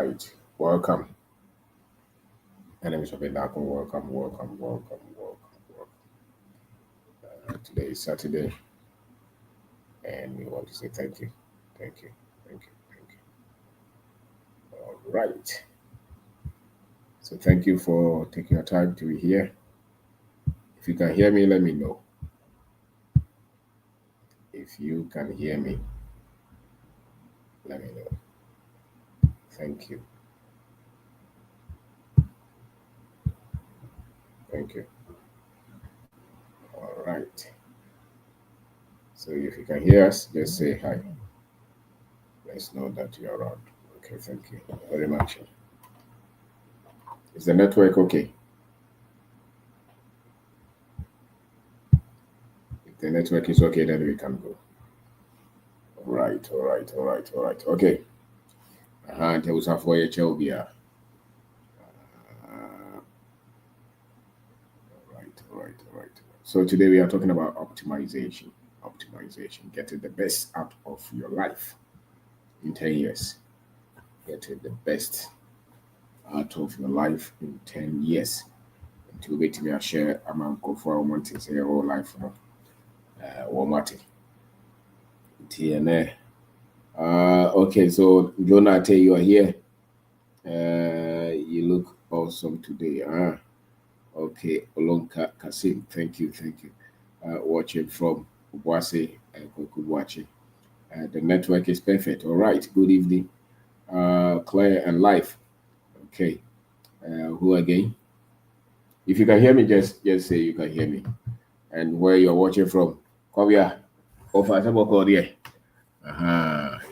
right. Welcome. Enemies of Welcome. Today is Saturday, and we want to say thank you. Thank you. Thank you. Thank you. All right. So thank you for taking your time to be here. If you can hear me, let me know. If you can hear me, let me know. Thank you. Thank you. All right. So if you can hear us, just say hi. Let's know that you're around. Okay, thank you very much. Is the network okay? If the network is okay, then we can go. All right. Okay. There was a for your Chelbia. All right. So today we are talking about optimization. Optimization, getting the best out of your life in 10 years. Getting the best out of your life in 10 years. Until we to share amount of for one to say whole life. One TNA. Okay, so Jonathan, you are here. You look awesome today. Okay, Olonka Kasim, thank you. Watching from Ubwase, Kokubuachi. The network is perfect. All right, good evening, Claire and Life. Okay, who again? If you can hear me, just say you can hear me. And where you're watching from, Kobia, Ofasabo Kodia.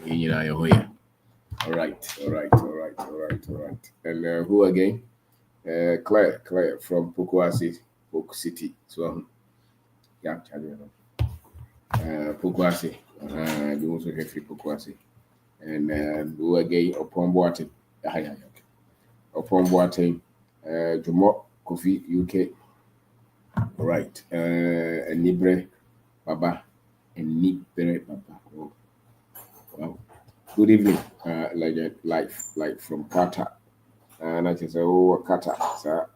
Here. All right. And who again? Claire from Pokuasi, Poku City. So, yeah, Pokuasi. You also have Pokuasi. And who again? Upon Boating. Upon Boating, Jumo, Kofi, UK. All right. And Nibre, Baba. Oh, wow. Good evening, like from Qatar. And I just say, oh, Qatar, sir.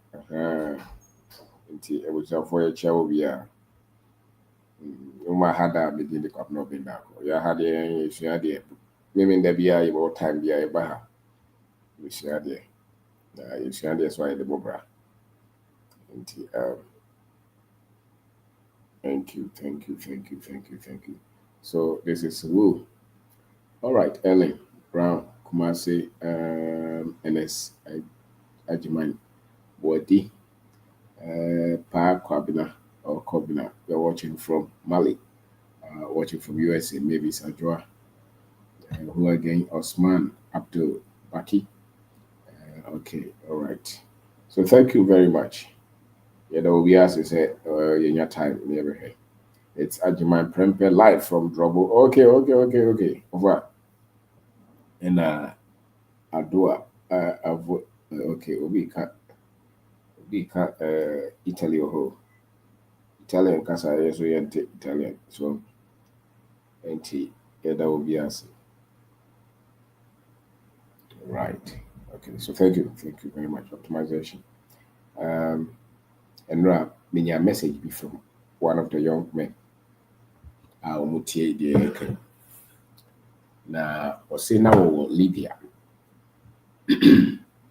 It was for a chair over here. My had a begin the cup no been back. You had the share there. Women there be about time be a baha. You share there. You share there, so I the bobra. Thank you. So this is Woo. All right, Ellen Brown, Kumasi, NS Ajiman, Wadi, Pa Kwabina or Kobina. You're watching from Mali, watching from USA, maybe Sajua. Who again? Osman Abdul Baki. Okay, all right. So thank you very much. Yeah, there will be as you said, in your time, never here. It's Ajiman Prempe live from Drobo. Okay. Over. And Adua, okay, Obi can Italy or Italian casa yes we Italian. So yeah, that will be us. Right. Okay. So thank you very much. Optimization. And many a message be from one of the young men. Mutie the na ɔse na wɔ Libya.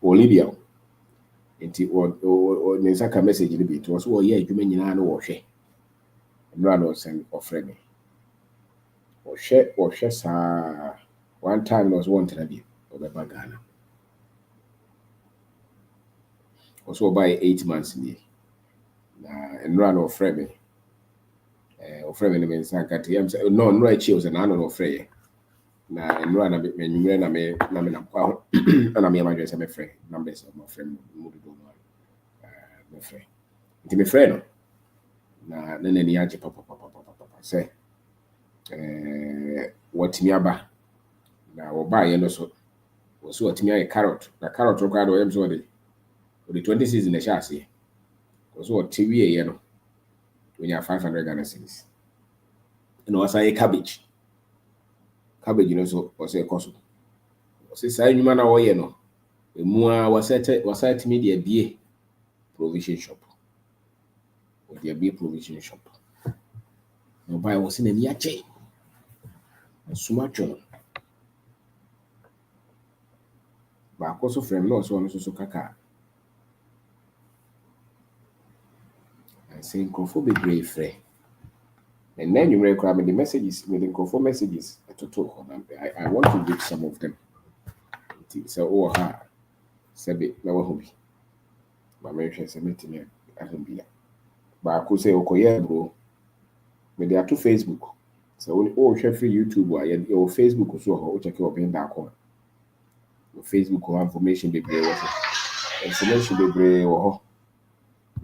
Libya. Nti ne nsa ka message no bi nti ɔso wɔyɛ adwuma nyinaa no wɔhwɛ nnura na ɔsɛn ɔfrɛ me ɔhwɛ saa one time na ɔso wɔntena bi ɔbɛba Ghana ɔso ɔbaeɛ 8 months nie na nnura na ɔfrɛ me no me nsa nka te yam sɛ no nnura akyi ɔsɛ na ano na ɔfrɛ yɛ na nnura na menwummerɛ na me nam kwa ho na me ama dwɛ sɛ mɛfrɛ numbers of my friend mu dodo no mɛfrɛ nti mefrɛ no na n'ani agye papapapapa sɛ watumi aba na wɔbaeɛ no so wɔso watumi ayɛ carrot na carrot no koraa de ɔyɛm sɛ ɔde 20 season na ɛhyɛ aseɛ wɔso ɔte wieɛ no ɔnya 500 Ghana cedis na ɔsan yɛ cabbage no so ɔsɛ ɛkɔ so ɔsɛ saa nnwuma na wɔyɛ no Emua wasite media be provision shop. Or there be provision shop. No buy was in a niache. And sumacho. But also from no so so kaka. And saying confo be brave free. And then you require me the messages, with the messages to talk. I want to read some of them. So oh ha. Sabi na wahubi. Ma mention say meeting ahumbi. Ba ko say okoye bro. Me dey to Facebook. So when oh share free YouTube or Facebook so ho check your bin back on. Facebook or information bebree wɔ hɔ. Information bebree wɔ hɔ.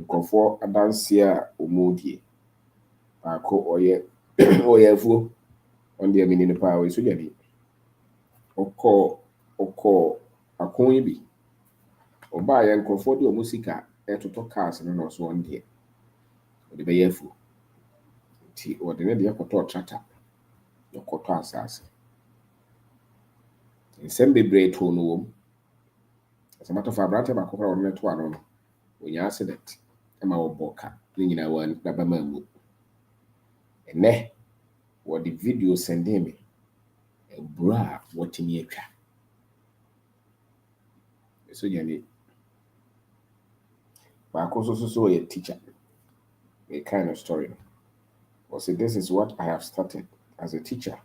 Nkɔfoɔ adanse a ɔmo die. Baako ɔyɛ ɔyɛfo on the meaning pa ɔyɛ so yɛ bi. Ɔkɔ akɔn yi bi. Ɔbaa yɛ nkɔfoɔ de ɔmo sika ɛtotɔ cars no na ɔso on deɛ. Ɔde bɛyɛ afu. Nti ɔde ne deɛ kɔtɔ tractor. Ɔkɔtɔ asase. Nsɛm bebree to no wɔ mu. As a matter of fact, brother baako kora ɔno to ano no. Onya accident. Ɛma ɔbɔ ka. Ne nyinaa wɔ n'abama mu. Ɛnɛ wɔde video sending me. Eburo a wɔtumi atwa. So yɛne baako so ɔyɛ teacher. A kind of story. But say this is what I have started as a teacher.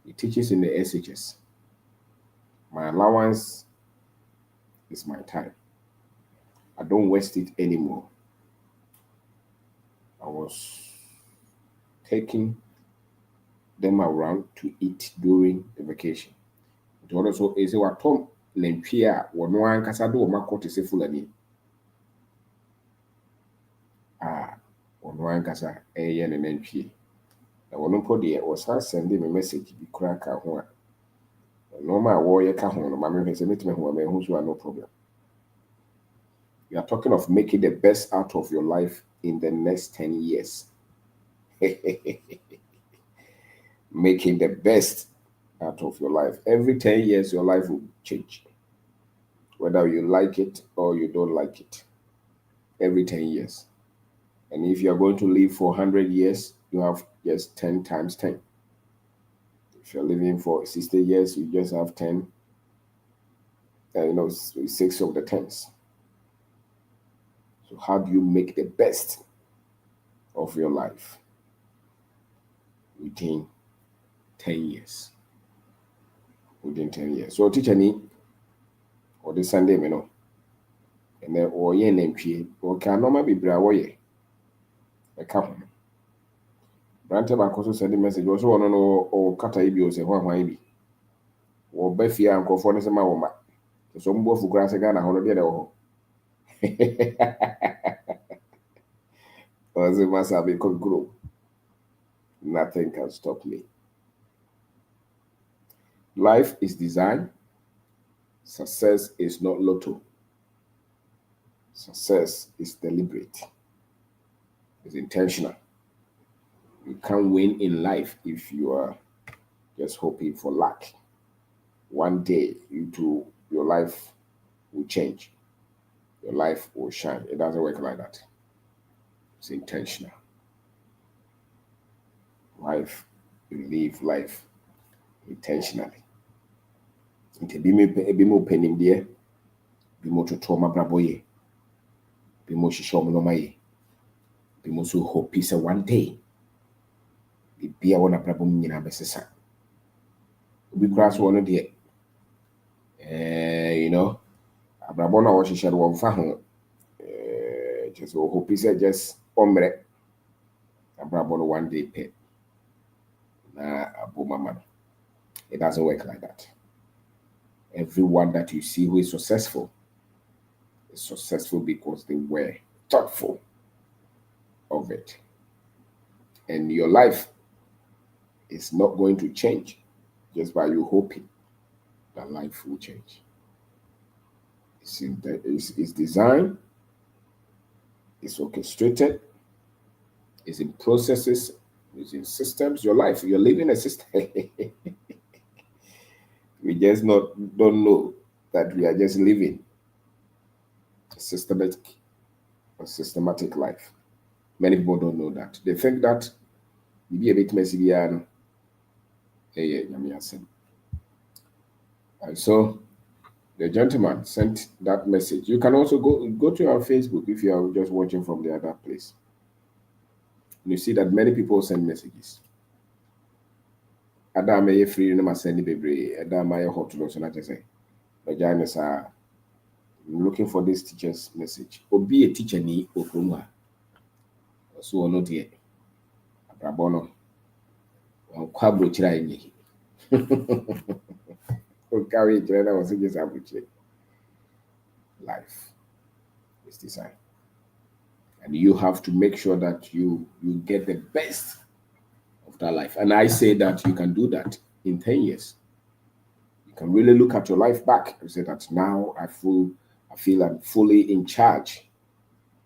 He teaches in the SHS. My allowance is my time. I don't waste it anymore. I was taking them around to eat during the vacation. It also is what Tom Lempia one one casado makoti se fulani. One one casa a yen and NP. I won't put the was sending me message be crack at one. Normal warrior kahon, mammy has a meeting who's no problem. You are talking of making the best out of your life in the next 10 years. Making the best out of your life. Every 10 years, your life will change. Whether you like it or you don't like it. Every 10 years. And if you're going to live for 100 years, you have just 10 times 10. If you're living for 60 years, you just have 10. 6 of the 10s. So how do you make the best of your life within 10 years? Within 10 years. So teacher ni or the Sunday me no. And then or ye name tree or can normal be bra woye. A couple. Brante back also send the message also one or kata ibi or say one ibi. Or befia and conform ma woma. So some both for grass again a holiday or as it must have become grow. Nothing can stop me. Life is designed. Success is not lotto. Success is deliberate. It's intentional. You can't win in life if you are just hoping for luck. One day, your life will change. Your life will shine. It doesn't work like that. It's intentional. You live life intentionally. Nti ebi mo penim de, bi mo toto ma brabo ye, bi mo hihye no ma ye, bi mo so hope say one day bi a wona brabo mu nyina besesa. Obi kura so no de abrabo na wo hihye no wo mfa ho just hope say just omre abrabo no one day pay na abo mama. It doesn't work like that. Everyone that you see who is successful because they were thoughtful of it. And your life is not going to change just by you hoping that life will change. It's designed, it's orchestrated, it's in processes, it's in systems. Your life, you're living a system. We just don't know. that we are just living a systematic life. Many people don't know that. They think that be a bit messy, and so the gentleman sent that message. You can also go to our Facebook if you are just watching from the other place. You see that many people send messages. Adam may free no send baby. Adam may hot to so not to say. The giants are looking for this teacher's message. Or be a teacher ni okunwa. So no dear. Abrabono. Kwabro chira inye. Carry chira was just average. Life is designed. And you have to make sure that you get the best of that life. And I say that you can do that in 10 years. You can really look at your life back and say that now I feel I'm fully in charge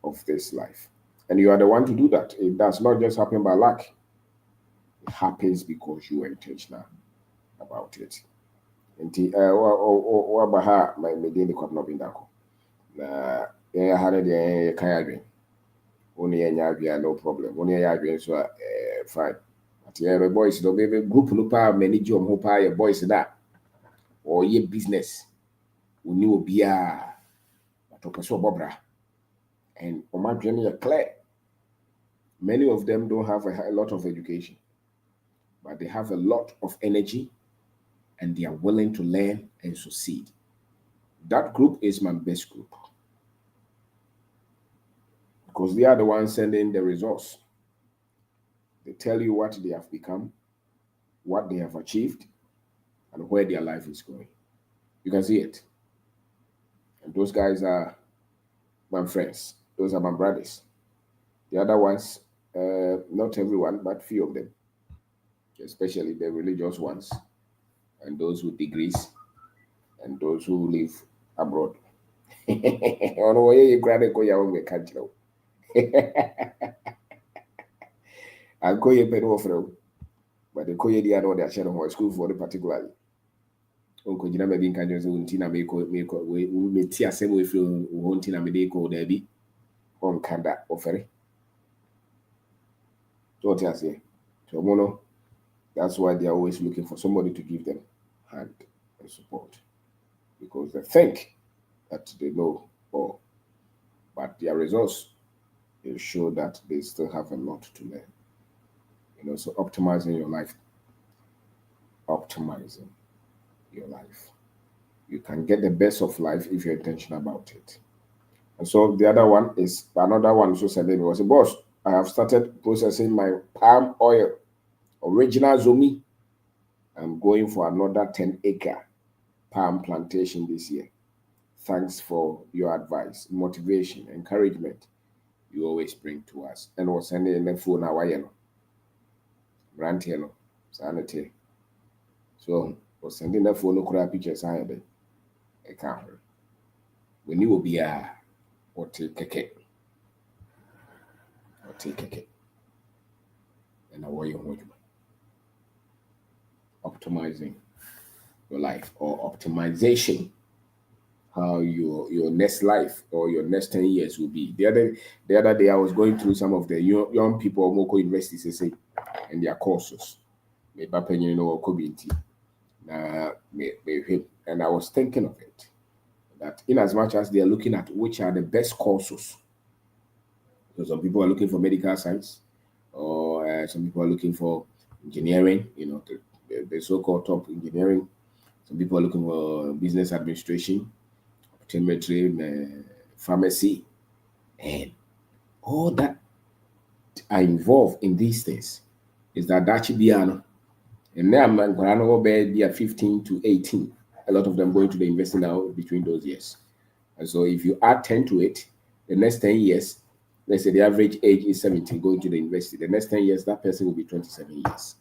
of this life. And you are the one to do that. It does not just happen by luck. It happens because you are intentional about it. Nti wabaha my medini kwa nobindako. Na ya hare de kaya adwen. Oni enya adwen no problem. Oni enya adwen so fine. But yeah, boys do be group no pa manage your ho pa your boys that or ye business. Oni obia atopeso bobra. And Omadrian are clear. Many of them don't have a lot of education, but they have a lot of energy and they are willing to learn and succeed. That group is my best group because they are the ones sending the results. They tell you what they have become, what they have achieved, and where their life is going. You can see it. And those guys are my friends. Those are my brothers. The other ones, not everyone, but few of them, especially the religious ones and those with degrees and those who live abroad. Ono wo ye krade ko ya wo me ka kire wo. Anko ye pe no frɛ wo. But the ko ye dia no de ahye no ho school for the particularly. Onko gina me bi nka je so unti na me ti asem we firi wo unti na me de ko da bi. On kanda ofere. So what I say? So mono, that's why they are always looking for somebody to give them hand and support. Because they think that they know all, but their results will show that they still have a lot to learn. So optimizing your life. Optimizing your life. You can get the best of life if you're intentional about it. And so the other one is another one. So said, was a boss. I have started processing my palm oil, original Zomi. I'm going for another 10-acre palm plantation this year. Thanks for your advice, motivation, encouragement you always bring to us. And was sending the phone away. Grant sanity. So was sending the phone no pictures I had a camera. When you will be or take keke. Or take keke. And away your optimizing your life or optimization. How your next life or your next 10 years will be. The other day I was going through some of the young people Moko universities say and their courses. And I was thinking of it. That in as much as they are looking at which are the best courses. So some people are looking for medical science, or some people are looking for engineering, the so-called top engineering. Some people are looking for business administration, optometry, pharmacy, and all that are involved in these things is that should be and now I'm going to be 15 to 18. A lot of them going to the university now between those years. And so if you add 10 to it, the next 10 years, let's say the average age is 17 going to the university. The next 10 years, that person will be 27 years.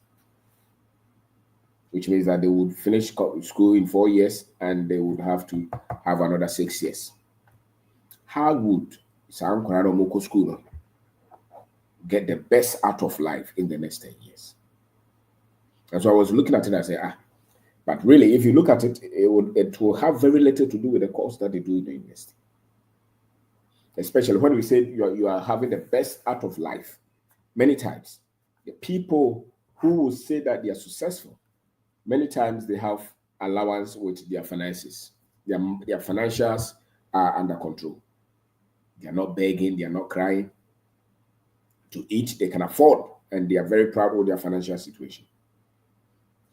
Which means that they would finish school in 4 years and they would have to have another 6 years. How would Sam Korano Moko School get the best out of life in the next 10 years? And so I was looking at it and I said, But really, if you look at it, it will have very little to do with the course that they do in the university. Especially when we say you are having the best out of life. Many times, the people who will say that they are successful, many times they have allowance with their finances. Their financials are under control. They are not begging, they are not crying. To eat, they can afford, and they are very proud of their financial situation.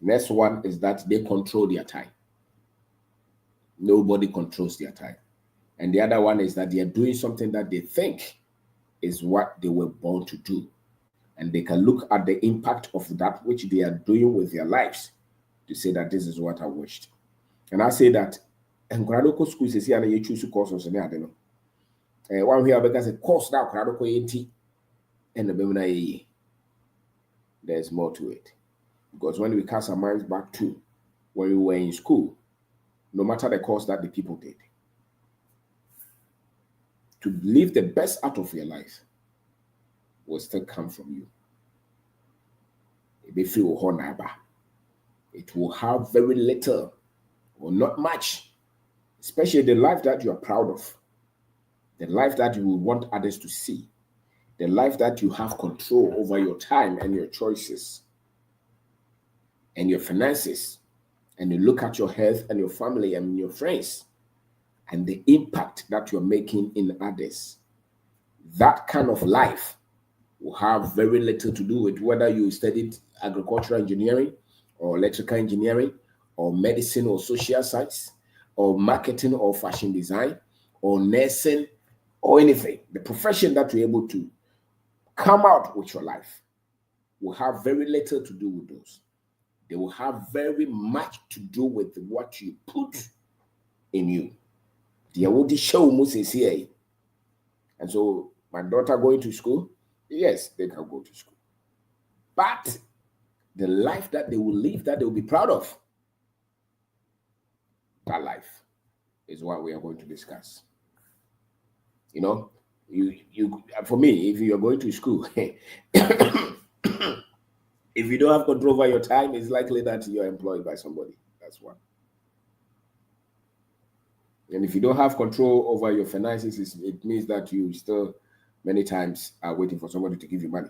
Next one is that they control their time. Nobody controls their time. And the other one is that they are doing something that they think is what they were born to do. And they can look at the impact of that which they are doing with their lives to say that this is what I wished. And I say that, and Gradoko school is here and you choose courses and I don't know. One here because a course now Gradoko 80 and the Bemina, there's more to it. Because when we cast our minds back to when we were in school, no matter the course that the people did, to live the best out of your life will still come from you. It will have very little or not much, especially the life that you are proud of, the life that you will want others to see, the life that you have control over your time and your choices and your finances, and you look at your health and your family and your friends and the impact that you're making in others. That kind of life will have very little to do with whether you studied agricultural engineering or electrical engineering or medicine or social science or marketing or fashion design or nursing or anything. The profession that you're able to come out with your life will have very little to do with those. They will have very much to do with what you put in you. And so my daughter going to school, yes, they can go to school. But the life that they will live, that they will be proud of, that life is what we are going to discuss. You know, you for me, if you are going to school, if you don't have control over your time, it's likely that you're employed by somebody. That's one. And if you don't have control over your finances, it means that you still many times are waiting for somebody to give you money.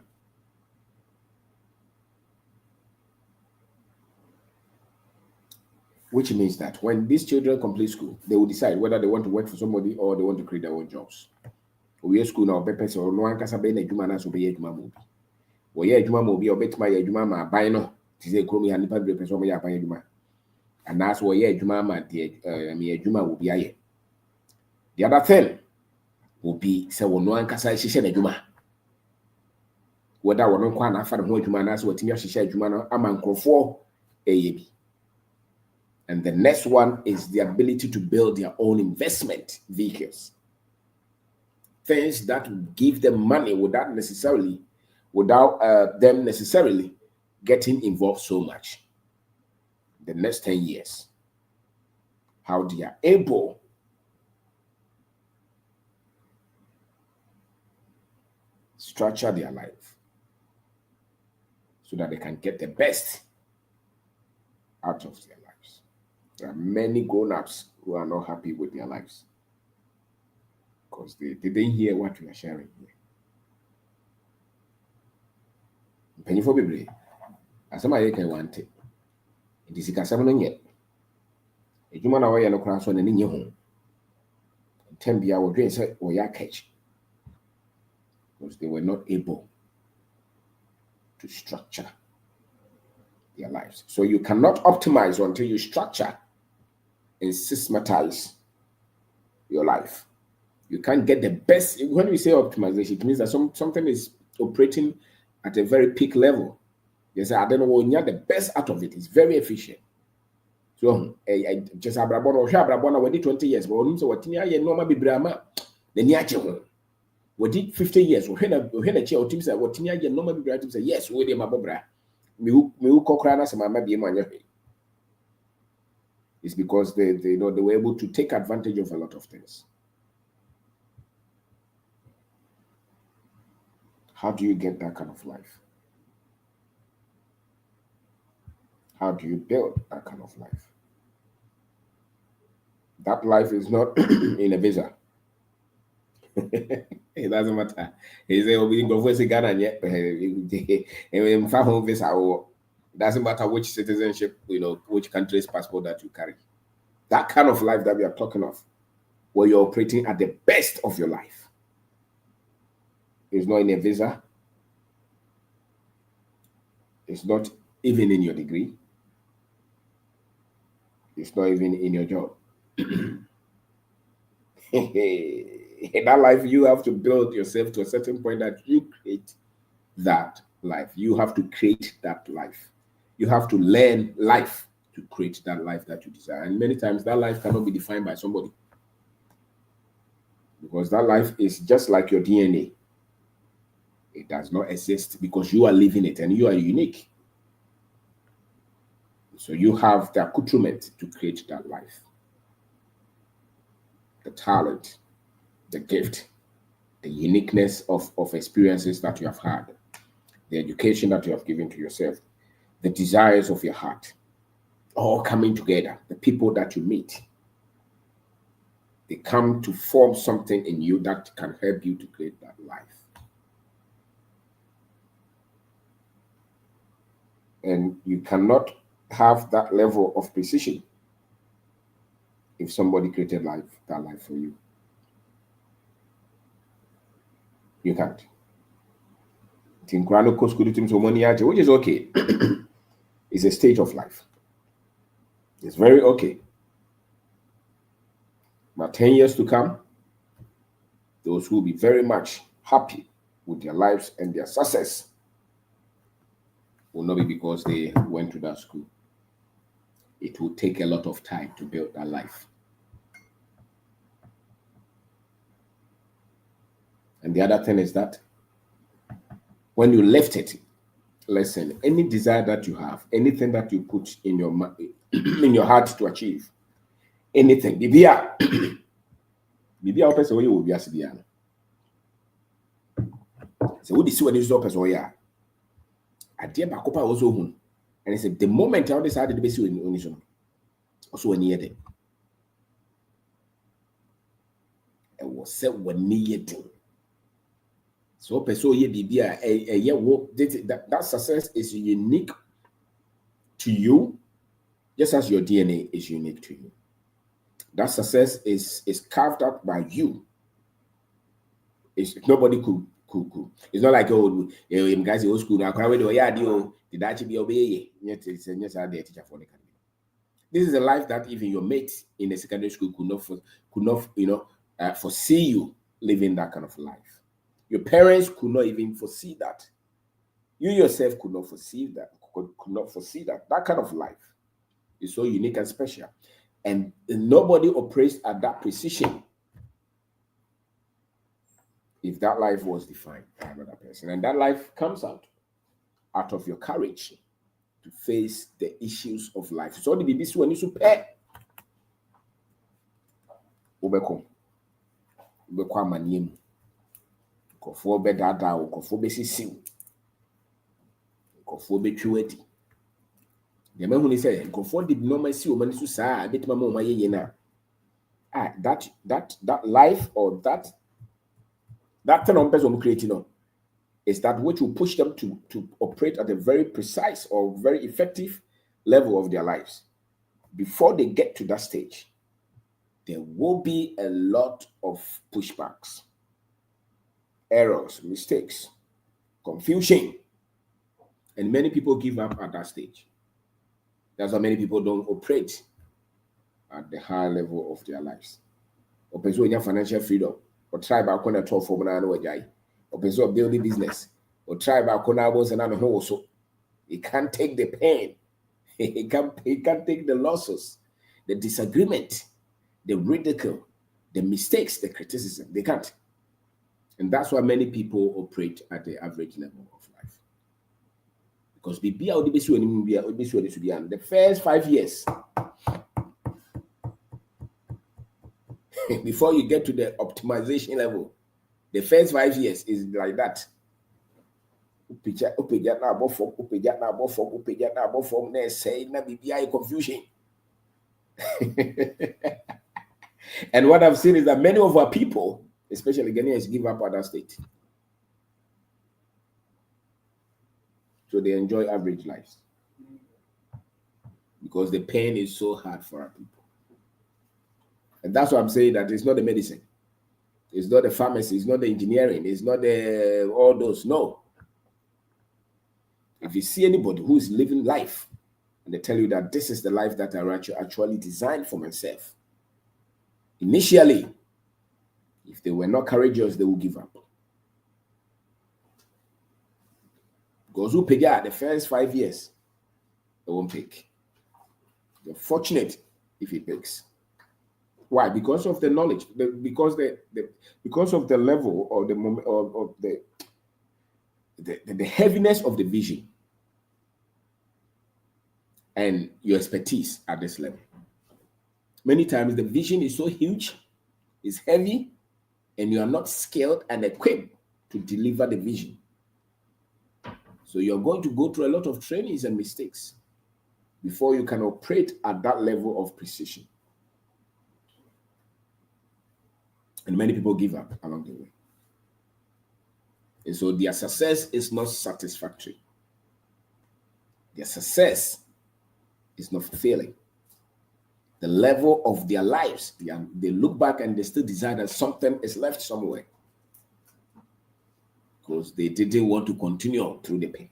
Which means that when these children complete school, they will decide whether they want to work for somebody or they want to create their own jobs. We are school now, purpose or no one can say na juma na so be juma mo. We are juma mo be obetuma ya juma ma ban no. Ti say kro mi ha nipa be person mo ya ban juma. And that's why yeah juma ma de me juma will be aye. The other thing will be say no one can say hihye na juma. Whether one kwa na afa de ho juma na so watimi hihye juma no ama nkrofo bi. And the next one is the ability to build their own investment vehicles. Things that will give them money without them necessarily getting involved so much. The next 10 years, how they are able to structure their life so that they can get the best out of their lives. There are many grown-ups who are not happy with their lives because they didn't hear what we are sharing here. Painful baby. As some I can want it. It is a seven yet. A human away and a cross on an in your home. 10 be our dreams or ya catch. Because they were not able to structure their lives. So you cannot optimize until you structure and systematize your life. You can't get the best. When we say optimization, it means that something is operating at a very peak level. Yes, I don't know when you have the best out of it. It's very efficient. So I just abrabona we did 20 years, but when so what you normal be brama, then you actually we did 50 years. When a chair or team said what you normal be brama say yes, we did my bobra. Me who cockrana some maybe man. It's because they know they were able to take advantage of a lot of things. How do you get that kind of life? How do you build that kind of life? That life is not in a visa. It doesn't matter. He said, "We go for Ghana yet. Visa. Doesn't matter which citizenship, which country's passport that you carry. That kind of life that we are talking of, where you're operating at the best of your life, is not in a visa. It's not even in your degree. It's not even in your job. In that life, you have to build yourself to a certain point that you create that life. You have to create that life. You have to learn life to create that life that you desire. And many times that life cannot be defined by somebody, because that life is just like your DNA. It does not exist because you are living it and you are unique. So you have the accoutrement to create that life. The talent, the gift, the uniqueness of experiences that you have had, the education that you have given to yourself, the desires of your heart, all coming together. The people that you meet, they come to form something in you that can help you to create that life. And you cannot have that level of precision if somebody created that life for you. You can't. Which is okay. It's a stage of life. It's very okay. But 10 years to come, those who will be very much happy with their lives and their success will not be because they went to that school. It will take a lot of time to build that life. And the other thing is that when you left it, listen, any desire that you have, anything that you put in your in your heart to achieve, anything, bibia person wey will be asibia. So what is what this person wey ya? Ade ba kopa also hu. And he said the moment I decided to be so in also when you there. It was said when you so person ye bibia that success is unique to you, just as your DNA is unique to you. That success is carved out by you. Nobody could. It's not like guys old school now. Did actually be obey? Yes, teacher for the country. This is a life that even your mates in the secondary school could not foresee you living that kind of life. Your parents could not even foresee that. You yourself could not foresee that. That kind of life is so unique and special, and nobody operates at that precision if that life was defined by another person. And that life comes out of your courage to face the issues of life. So the BBC when you super Ubeko Maniem Kofo Bedada or Kofo Besi Kofo Bechueti. The man who said Kofo did no mercy or Manisu Sa, bit my mama yena. That life or that thing on person creating is that which will push them to operate at a very precise or very effective level of their lives. Before they get to that stage, there will be a lot of pushbacks, errors, mistakes, confusion, and many people give up at that stage. That's why many people don't operate at the high level of their lives. Or pursue financial freedom, or try about corner 12 for banana or jai, or pursue building business, or try about corner and also. It can't take the pain. It can't take the losses, the disagreement, the ridicule, the mistakes, the criticism. They can't. And that's why many people operate at the average level of life. Because the first 5 years, before you get to the optimization level, the first 5 years is like that. Upeja na abofom, upeja na abofom, upeja na abofom, na say na BBI confusion. And what I've seen is that many of our people, especially Ghanaians, give up at that state. So they enjoy average lives. Because the pain is so hard for our people. And that's why I'm saying that it's not the medicine. It's not the pharmacy. It's not the engineering. It's not the all those. No. If you see anybody who is living life, and they tell you that this is the life that I actually designed for myself, initially, if they were not courageous, they will give up. Because who pay the first 5 years, they won't pick. They're fortunate if he picks. Why? Because of the knowledge. Because of the level or the moment of the heaviness of the vision and your expertise at this level. Many times the vision is so huge, it's heavy, and you are not skilled and equipped to deliver the vision. So you're going to go through a lot of trainings and mistakes before you can operate at that level of precision. And many people give up along the way. And so their success is not satisfactory. Their success is not fulfilling. The level of their lives, they look back and they still desire that something is left somewhere. Because they didn't want to continue through the pain.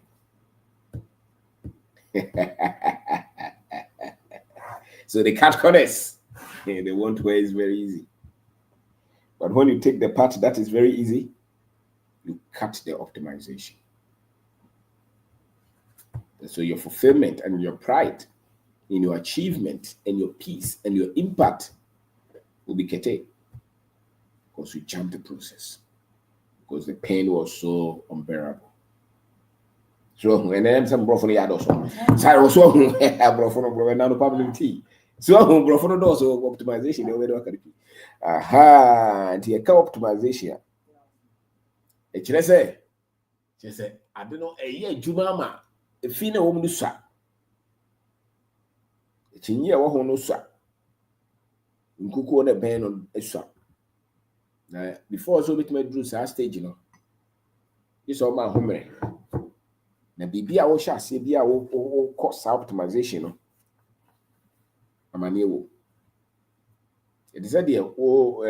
So they cut corners. They want where it's very easy. But when you take the part that is very easy, you cut the optimization. And so your fulfillment and your pride in your achievement and your peace and your impact will be curtailed because you jumped the process, because the pain was so unbearable. So, and then some brothel yard also. So, also, brothel no problem tea. So, brothel also optimization. Aha, and here come optimization. Just say, I don't know, a year, Jumama, a fina woman, sir. It's in year, one no, sir. Nkuku on a pen on a sir. Before so bit my drews, our stage, you know. This all my home. Na bibia wo sha se bia wo cost optimization no amane wo it is there wo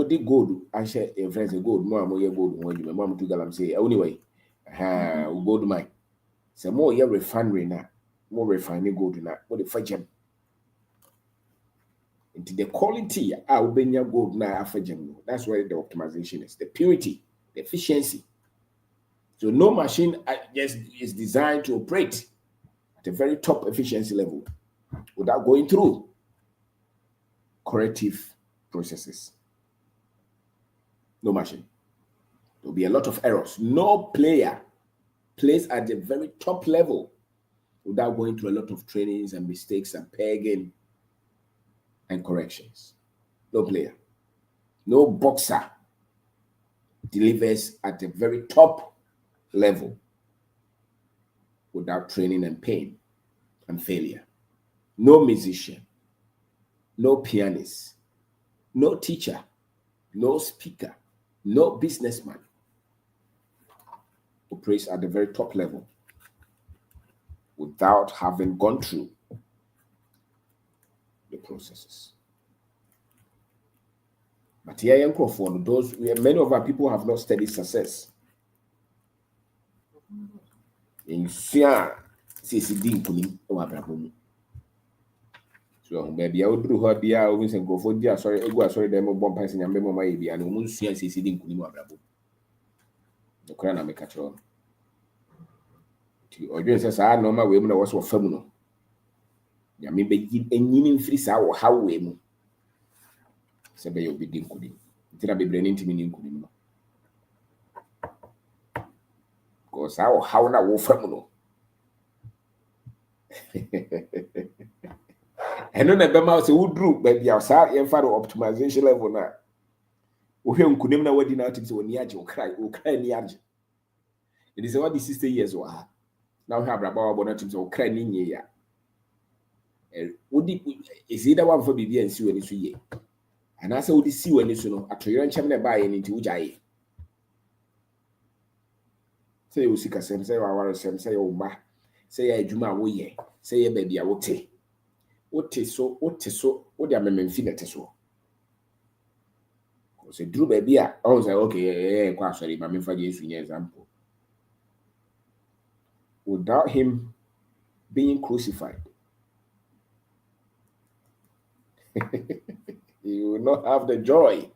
di gold ahye influence gold mo amoye gold mo adwuma mo to galam say anyway gold mine se mo ye refinery na mo refine gold na wo the fagem into the quality a wo benya gold na afagem. That's where the optimization is, the purity, the efficiency. So no machine just is designed to operate at a very top efficiency level without going through corrective processes. No machine. There'll be a lot of errors. No player plays at the very top level without going through a lot of trainings and mistakes and pegging and corrections. No player. No boxer delivers at the very top level without training and pain and failure. No musician, no pianist, no teacher, no speaker, no businessman operates at the very top level without having gone through the processes. But here, many of our people have not studied success. In Sia, CCD, so maybe I would do her be out and go for dear. Sorry, them bomb passing and memo maybe and we'll see CCD Kulimabrabo. The crown make a tron. The audience says, I know my women was for feminine. Ya may be any free sour how we say you'll be dinkudi. Did I be bringing to me in Kulim? Because how now will feminine. And then the mouse would drew, but the outside and far optimization level now. We couldn't know what did not when Yaji will cry, Yaji. It is what the 60 years were. Now we have about one teams or crying year. Would is either one for BB and see when it's a year. And as I would see when it's no, at your chamber buy and into Jay. Say you seek a sem, say our sem, say oh ma, say a Juma woye, say a baby I would take. What is so, what the amendment finite so. Say Drew baby, I was like, okay, quite sorry, my for the example. Without him being crucified, you will not have the joy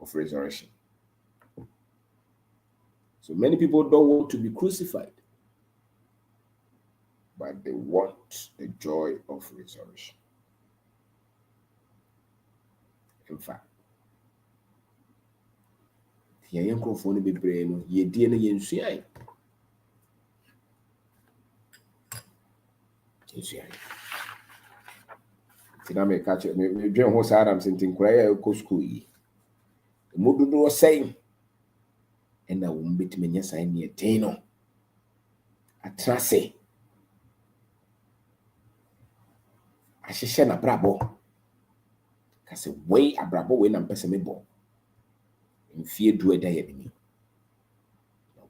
of resurrection. So many people don't want to be crucified, but they want the joy of resurrection. In fact, the microphone be brain, ye dear yen Tiname catch it. Me dream horse Adam sent cry go school. The Mudu was saying, and I won't beat me yes, I near Tano. A trace. I should share a brabo. Cause way a brabo when I'm pessimable. In fear do a day enemy.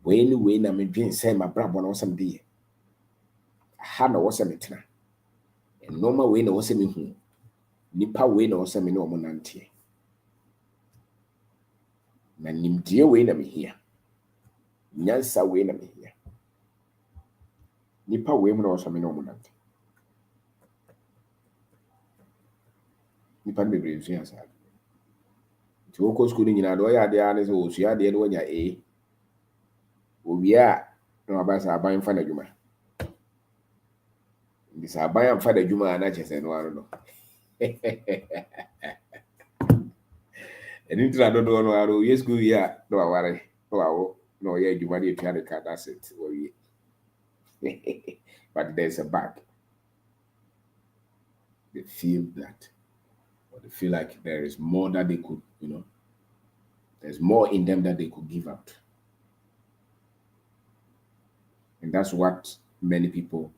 When I'm dream say my brabo or some day. I had no was a metina. And normal way no was a me. Nipa way no was a me no monantie. Na nimdie way na me here. Nyansa way na me here. Nipa way no was a me no monantie. Nipa be brave so aside. Ti wo ko school ni nyina do ya de ane so o sua de no nya e. Obia no abasa aban fa na dwuma. Ndi sa aban fa da dwuma na chese no aro no. Eni tra do no aro yes school ya no aware no awo no ya dwuma de tua de ka that's it wo ye. But there's a back. They feel that, or they feel like there is more that they could, there's more in them that they could give out. And that's what many people,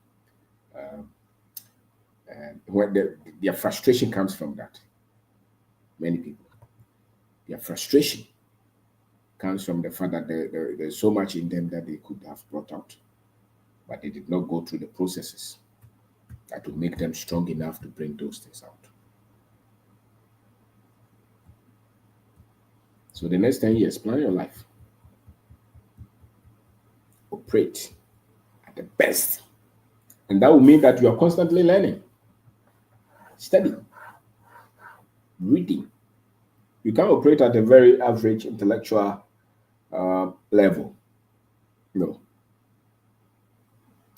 when their frustration comes from that. Many people, their frustration comes from the fact that there's so much in them that they could have brought out, but they did not go through the processes that will make them strong enough to bring those things out. So the next 10 years, plan your life. Operate at the best. And that will mean that you are constantly learning, studying, reading. You can't operate at a very average intellectual level. No.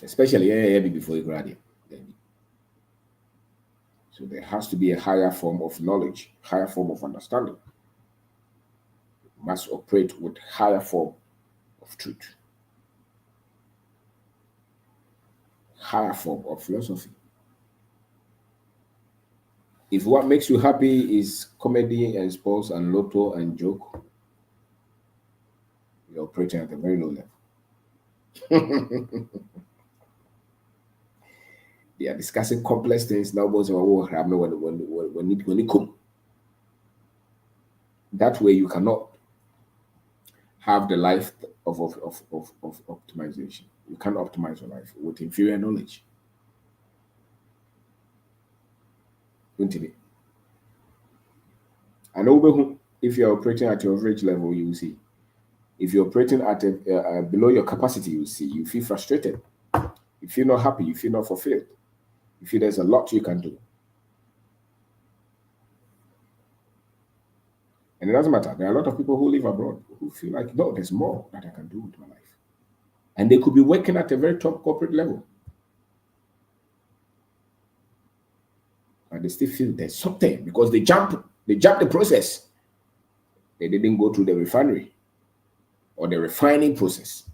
Especially before you graduate. So there has to be a higher form of knowledge, higher form of understanding. You must operate with higher form of truth, higher form of philosophy. If what makes you happy is comedy and sports and lotto and joke, you're operating at a very low level. They are discussing complex things now. When it come. That way you cannot have the life of optimization. You can't optimize your life with inferior knowledge. And if you're operating at your average level, you will see. If you're operating at below your capacity, you will see. You feel frustrated. You feel not happy. You feel not fulfilled. You feel there's a lot you can do. And it doesn't matter. There are a lot of people who live abroad who feel like, no, there's more that I can do with my life. And they could be working at a very top corporate level. But they still feel there's something because they jumped the process. They didn't go through the refinery or the refining process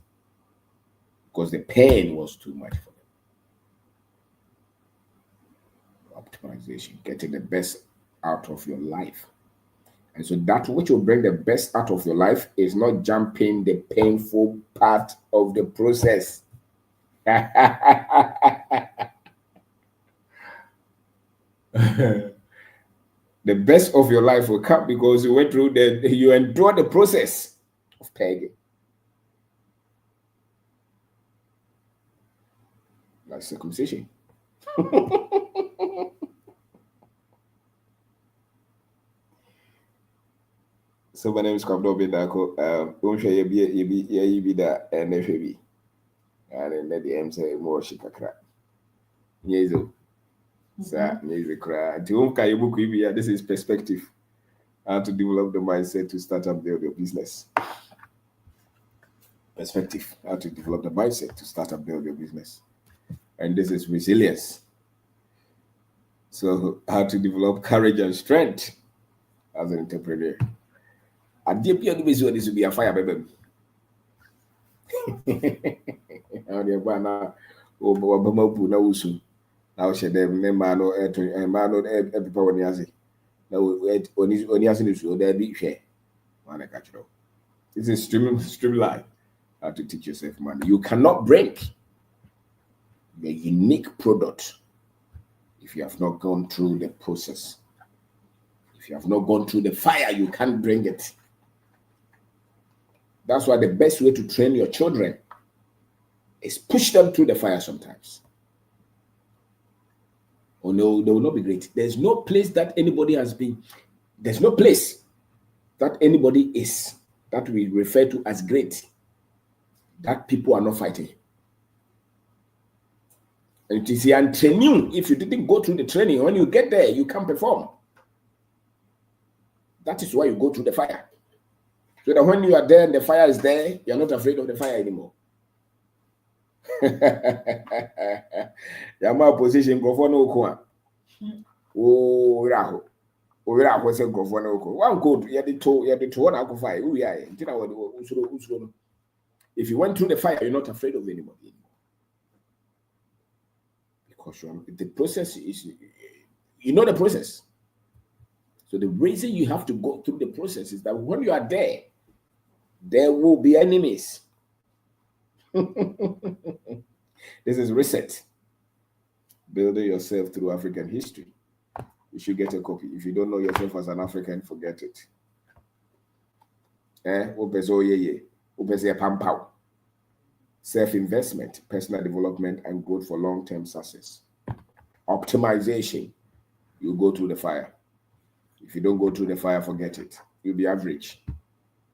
because the pain was too much for them. Optimization, getting the best out of your life And so that which will bring the best out of your life is not jumping the painful part of the process. The best of your life will come because you went through you endure the process of pegging. Like circumcision. So my name is Kwabdo Bindako. Don't share ye be that and FB. And then the M say more shikakra. Yezo. Sir, this is perspective. How to develop the mindset to start up your business. Perspective. How to develop the mindset to start up your business. And this is resilience. So how to develop courage and strength as an entrepreneur. And this will be a fire, baby. Now she them man people when you now when you there be share. Man, catch it up. This is streamline. How to teach yourself money. You cannot break the unique product if you have not gone through the process. If you have not gone through the fire, you can't bring it. That's why the best way to train your children is push them through the fire sometimes. Oh no, they will not be great. There's no place that anybody has been. There's no place that anybody is that we refer to as great that people are not fighting. And it is the training. If you didn't go through the training, when you get there, you can't perform. That is why you go through the fire. So that when you are there and the fire is there, you're not afraid of the fire anymore. Yama position go for no kwa. Oh, raho. Oh, raho say go for no kwa. One code, you had to one alcohol fire. Oh, yeah. If you went through the fire, you're not afraid of anybody anymore. Because the process is, you know the process. So the reason you have to go through the process is that when you are there, there will be enemies. This is reset. Building yourself through African history. You should get a copy. If you don't know yourself as an African, forget it. Self-investment, personal development, and growth for long-term success. Optimization. You go through the fire. If you don't go through the fire, forget it. You'll be average.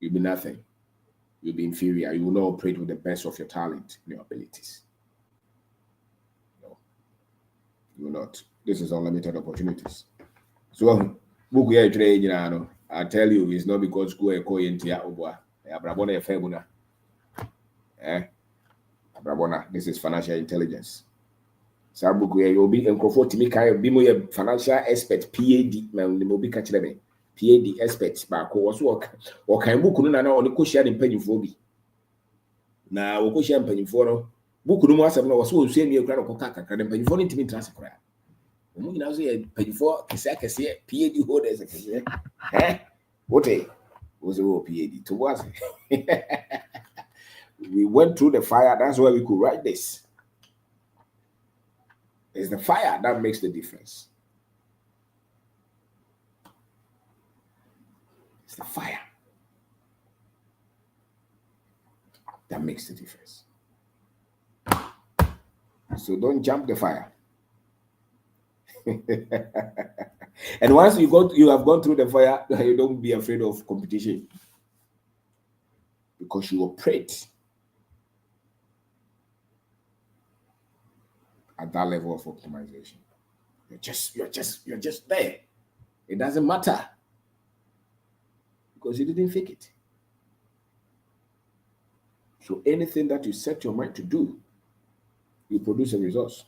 You'll be nothing. You'll be inferior. You will not operate with the best of your talent and your abilities. No, you will not. This is unlimited opportunities. So, I tell you, it's not because go and call into Yaobwa. This is financial intelligence. Sabuku, you'll be in to me, financial expert, PAD, PAD experts back was work or can book on the cushion in penny for me. Now, we cushion penny for book no more. Was so same your grand of Coca and penny for to me transfer. We now say penny for a second here, PAD holders. What a was a PAD to was. We went through the fire, that's why we could write this. It's the fire that makes the difference. It's the fire that makes the difference. So don't jump the fire. And once you have gone through the fire, you don't be afraid of competition because you operate at that level of optimization. You're just there. It doesn't matter. Because you didn't fake it. So anything that you set your mind to do, you produce a result.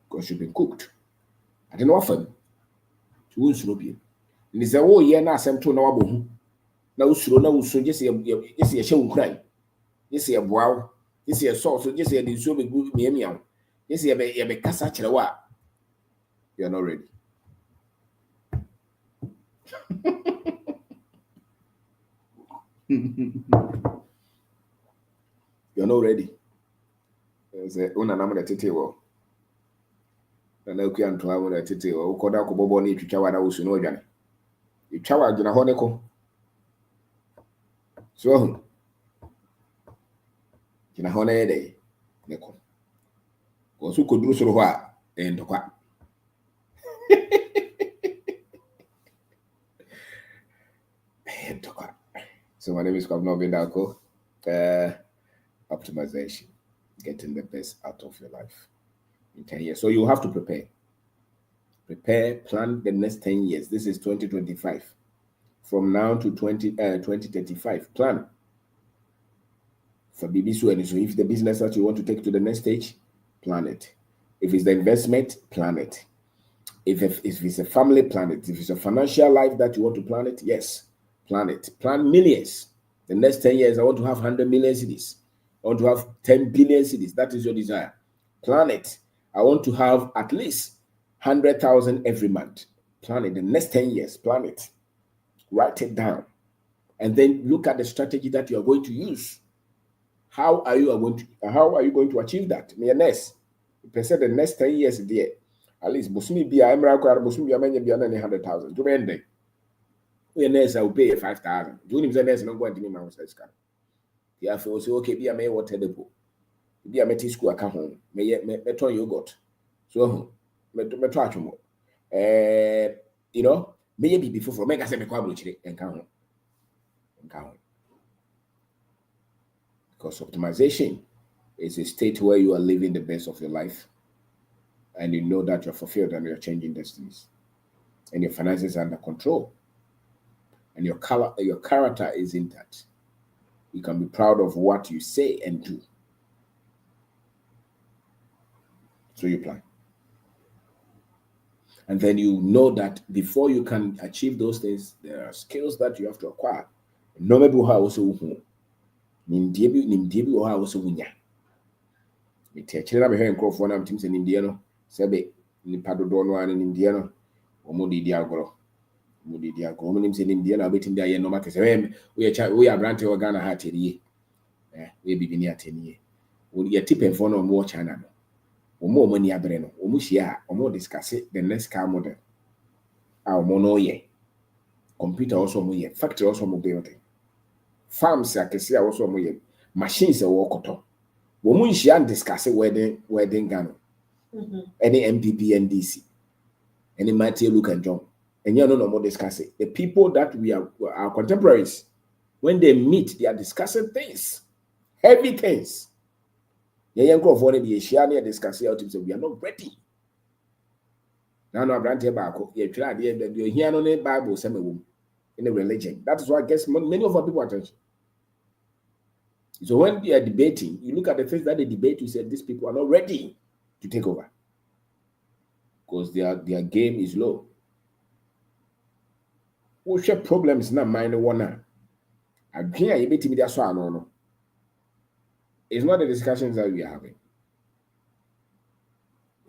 Because you've been cooked. I don't know often. You won't slow you. And it's a whole year now, some to know about now, so just a show cry. Just a wow. Just a sauce. So just a so be good me. Just a casa chelawa. You're not ready. You're not ready. Say, una na mo tete wo. Na ku anto ha mo tete wo. Ukoda ko bobo na itwitwa wa na wo su no odwane. Itwa wa adwena ho ne ko. So, kina ho na ye dey ne ko. Ko su ko duru soro ho a ndokwa. So my name is Kwabno Bindako. Optimization, getting the best out of your life in 10 years. So you have to prepare. Prepare, plan the next 10 years. This is 2025. From now to 2035, plan. For BBC, and so if the business that you want to take to the next stage, plan it. If it's the investment, plan it. If it's a family, plan it. If it's a financial life that you want to plan it, yes, plan it. Plan millions. The next 10 years, I want to have 100 million cities. I want to have 10 billion cities. That is your desire. Plan it. I want to have at least 100,000 every month. Plan it. The next 10 years, plan it. Write it down. And then look at the strategy that you are going to use. How are you going to achieve that? Me next. The next 10 years there. At least Bosumi be Emra Kwar Bosumi Amanya be 100,000. To end. We next I will pay 5,000. Do you next not going to me my house? Yeah, for say okay, be a may water depot. Be a metis school account home. May turn yogurt. So me try more. You know, maybe before for make I say me kwabro and count. Because optimization is a state where you are living the best of your life and you know that you're fulfilled and you're changing destinies and your finances are under control and your character is intact. You can be proud of what you say and do. So you plan. And then you know that before you can achieve those things, there are skills that you have to acquire. No maybe how also nimdiebi or how also wunya. Me techira me hen crofo na mtim se nimdie no sebe ni padodo no an nimdie no omo didi agoro. Omo didi agoro omo nim se nimdie na betim dia ye no make se we abrante o Ghana ha teriye. We bibi ni ateniye. We ye tipemfo no mo China no. Omo ni abre no. Omo hia omo discuss the next car model. Omo no ye. Computer also mo ye. Factory also mo building. Farms akese also mo ye. Machines e wo koto. Omo hia discuss wedding Ghana. Any MPP NDC. Any Matthew Luke and John. And you no more discuss it. The people that we are our contemporaries, when they meet, they are discussing things. Heavy things. We are not ready. Now, Abrante Bako, you try that you hear on the Bible, some in a religion. That is why I guess many of our people attention. So when they are debating, you look at the things that they debate, you say these people are not ready to take over because their game is low. What's your problems now? Minor one. Again, you bet me that's why I don't know. It's not the discussions that we are having.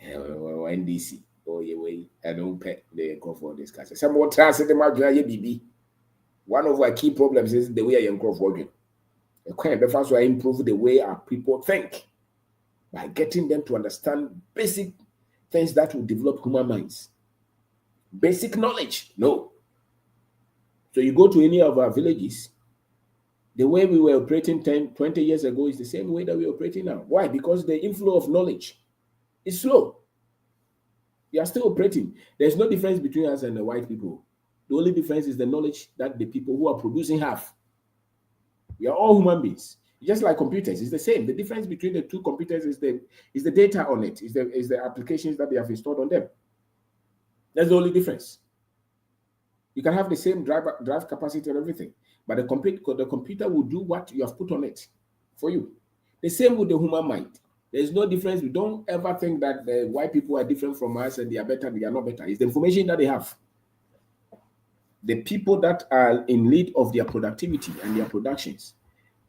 NDC. Oh, yeah, way. I don't pay the call for discussion. Some more trans the BB. One of our key problems is the way I am working. The kind of first way improve the way our people think by getting them to understand basic things that will develop human minds. Basic knowledge. No. So you go to any of our villages, the way we were operating 10, 20 years ago is the same way that we're operating now. Why? Because the inflow of knowledge is slow. We are still operating. There's no difference between us and the white people. The only difference is the knowledge that the people who are producing have. We are all human beings. Just like computers, it's the same. The difference between the two computers is the data on it, is the applications that they have installed on them. That's the only difference. You can have the same drive capacity and everything, but the computer will do what you have put on it for you. The same with the human mind. There's no difference. We don't ever think that the white people are different from us and they are better, they are not better. It's the information that they have. The people that are in lead of their productivity and their productions,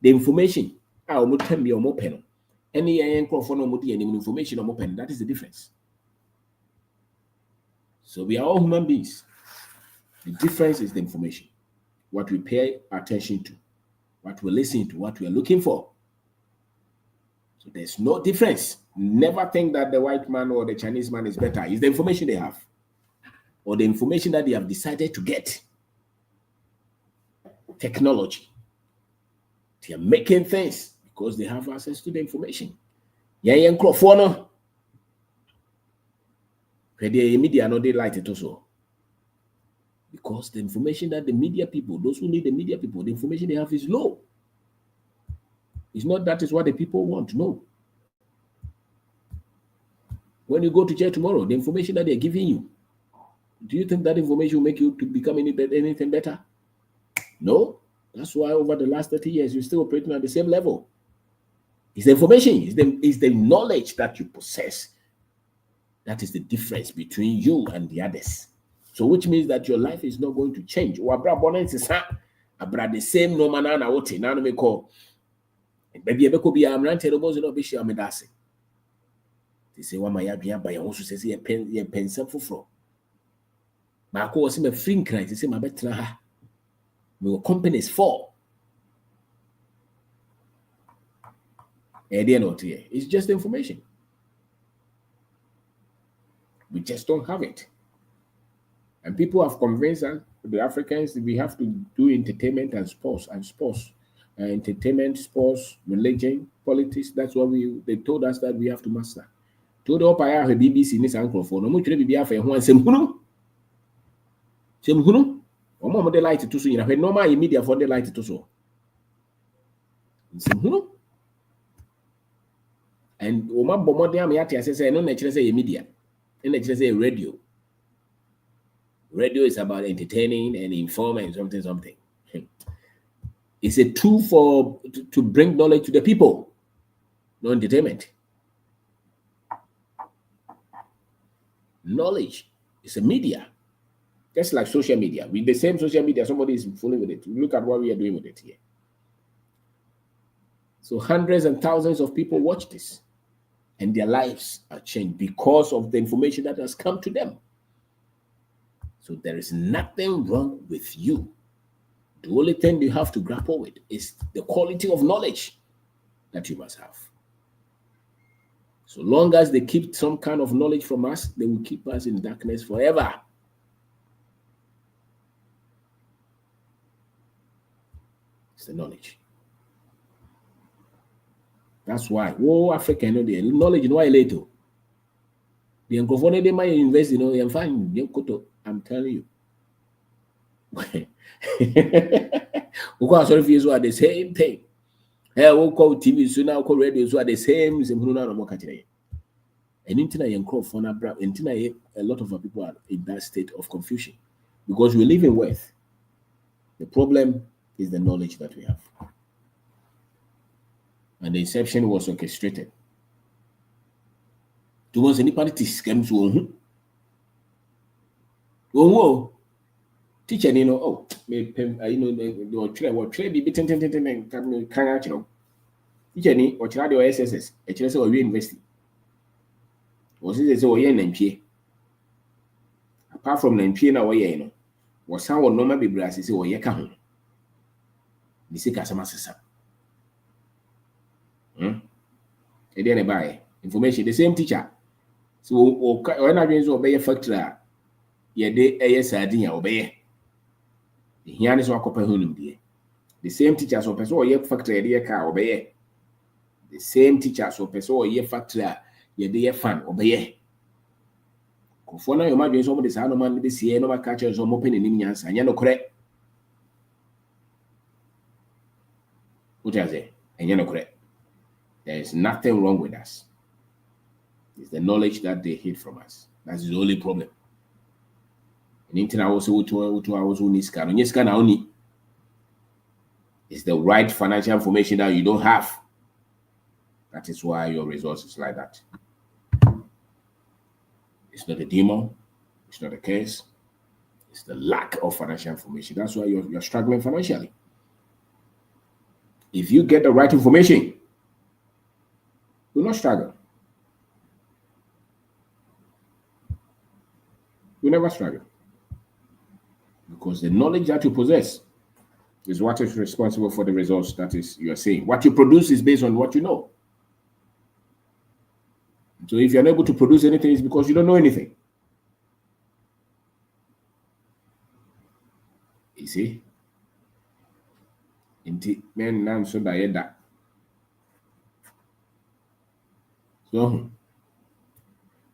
the information, any information, that is the difference. So we are all human beings. The difference is the information, what we pay attention to. what we're listening to, what we're looking for. So there's no difference. Never think that the white man or the Chinese man is better. It's the information they have, or the information that they have decided to get. Technology. They are making things because they have access to the information. Yeah, microphone. The media no they like it also. Because the information that the media people, those who need the media people, the information they have is low. It's not that is what the people want. No. When you go to church tomorrow, the information that they're giving you, do you think that information will make you to become anything better? No. That's why over the last 30 years, you're still operating at the same level. It's the information, it's the knowledge that you possess. That is the difference between you and the others. So which means that your life is not going to change. The same no man na wote na no me call. Baby e be ko bia amrante no bozo no be shia me dase. They say wa ma ya dua ba ye ho so say ye pensem foforo. Ma ko wo se me free nkran, say ma betena ha. Me companies for. It's just information. We just don't have it. And people have convinced us, the Africans, we have to do entertainment and sports. Entertainment, sports, religion, politics. That's what they told us that we have to master. Told up I have a BBC in this uncle for no much be after one same hunu. Or more de light to so you know normal media for the light to so. Same hunu. And Oma Bomodia Miati say no nature say media. And nature say radio. Radio is about entertaining and informing something. It's a tool to bring knowledge to the people, no entertainment. Knowledge is a media, just like social media. With the same social media, somebody is fooling with it. Look at what we are doing with it here. So hundreds and thousands of people watch this, and their lives are changed because of the information that has come to them. So there is nothing wrong with you. The only thing you have to grapple with is the quality of knowledge that you must have. So long as they keep some kind of knowledge from us, they will keep us in darkness forever. It's the knowledge. That's why, Africa, the knowledge in why later. The Anglophone, they might invest, and find, I'm telling you. Sorry for you are the same thing. We'll call TV, so now call radio, so are the same. And a lot of our people are in that state of confusion because we live in wealth. The problem is the knowledge that we have. And the inception was orchestrated. Towards any party came to teacher, trade be beaten and can actually. Teacher, or child or SSS, a child or university. Was it so yen apart from Nampier now, was someone normal be brasses or yeka home. The sick as a master. Then buy information, the same teacher. So, when I obey a factory, ye de a sardine obey. The Hian is what the same teachers or person or ye factory, dear car obey. The same teachers or person or ye factory, ye dear fan obey. For now, you might be somebody's hand man be see no catchers or mopping in Indians and no correct. What I say? And you're not correct. There is nothing wrong with us. It's the knowledge that they hid from us. That's the only problem. And internet also to hours who needs can only is the right financial information that you don't have. That is why your results is like that. It's not a demon. It's not a case. It's the lack of financial information. That's why you're struggling financially. If you get the right information, you'll not struggle. You never struggle. Because the knowledge that you possess Is what is responsible for the results that is you are saying. What you produce is based on what you know. So if you're unable to produce anything, it's because you don't know anything. You see? Men now so that. So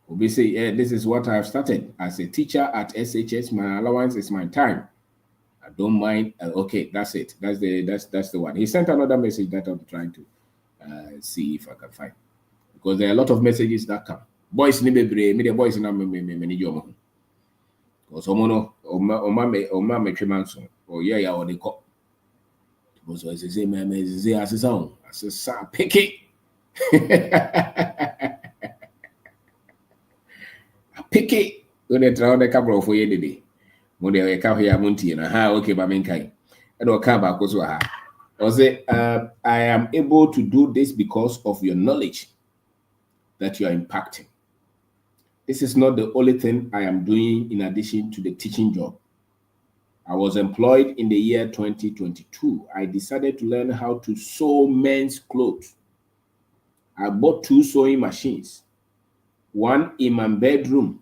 we say, yeah, this is what I've started as a teacher at SHS. My allowance is my time. I don't mind. Okay, that's it. That's the one. He sent another message that I'm trying to see if I can find, because there are a lot of messages that come. Boys ni bebre, me the boys na me jomo. Because oma me tremanso. Oh yeah, or they call. Because I say me say asesa picky. Picky. When they try the camera for you today. When they come here, Monty, and okay, but menkai. I don't come back also. I say, I am able to do this because of your knowledge that you are impacting. This is not the only thing I am doing in addition to the teaching job. I was employed in the year 2022. I decided to learn how to sew men's clothes. I bought 2 sewing machines, one in my bedroom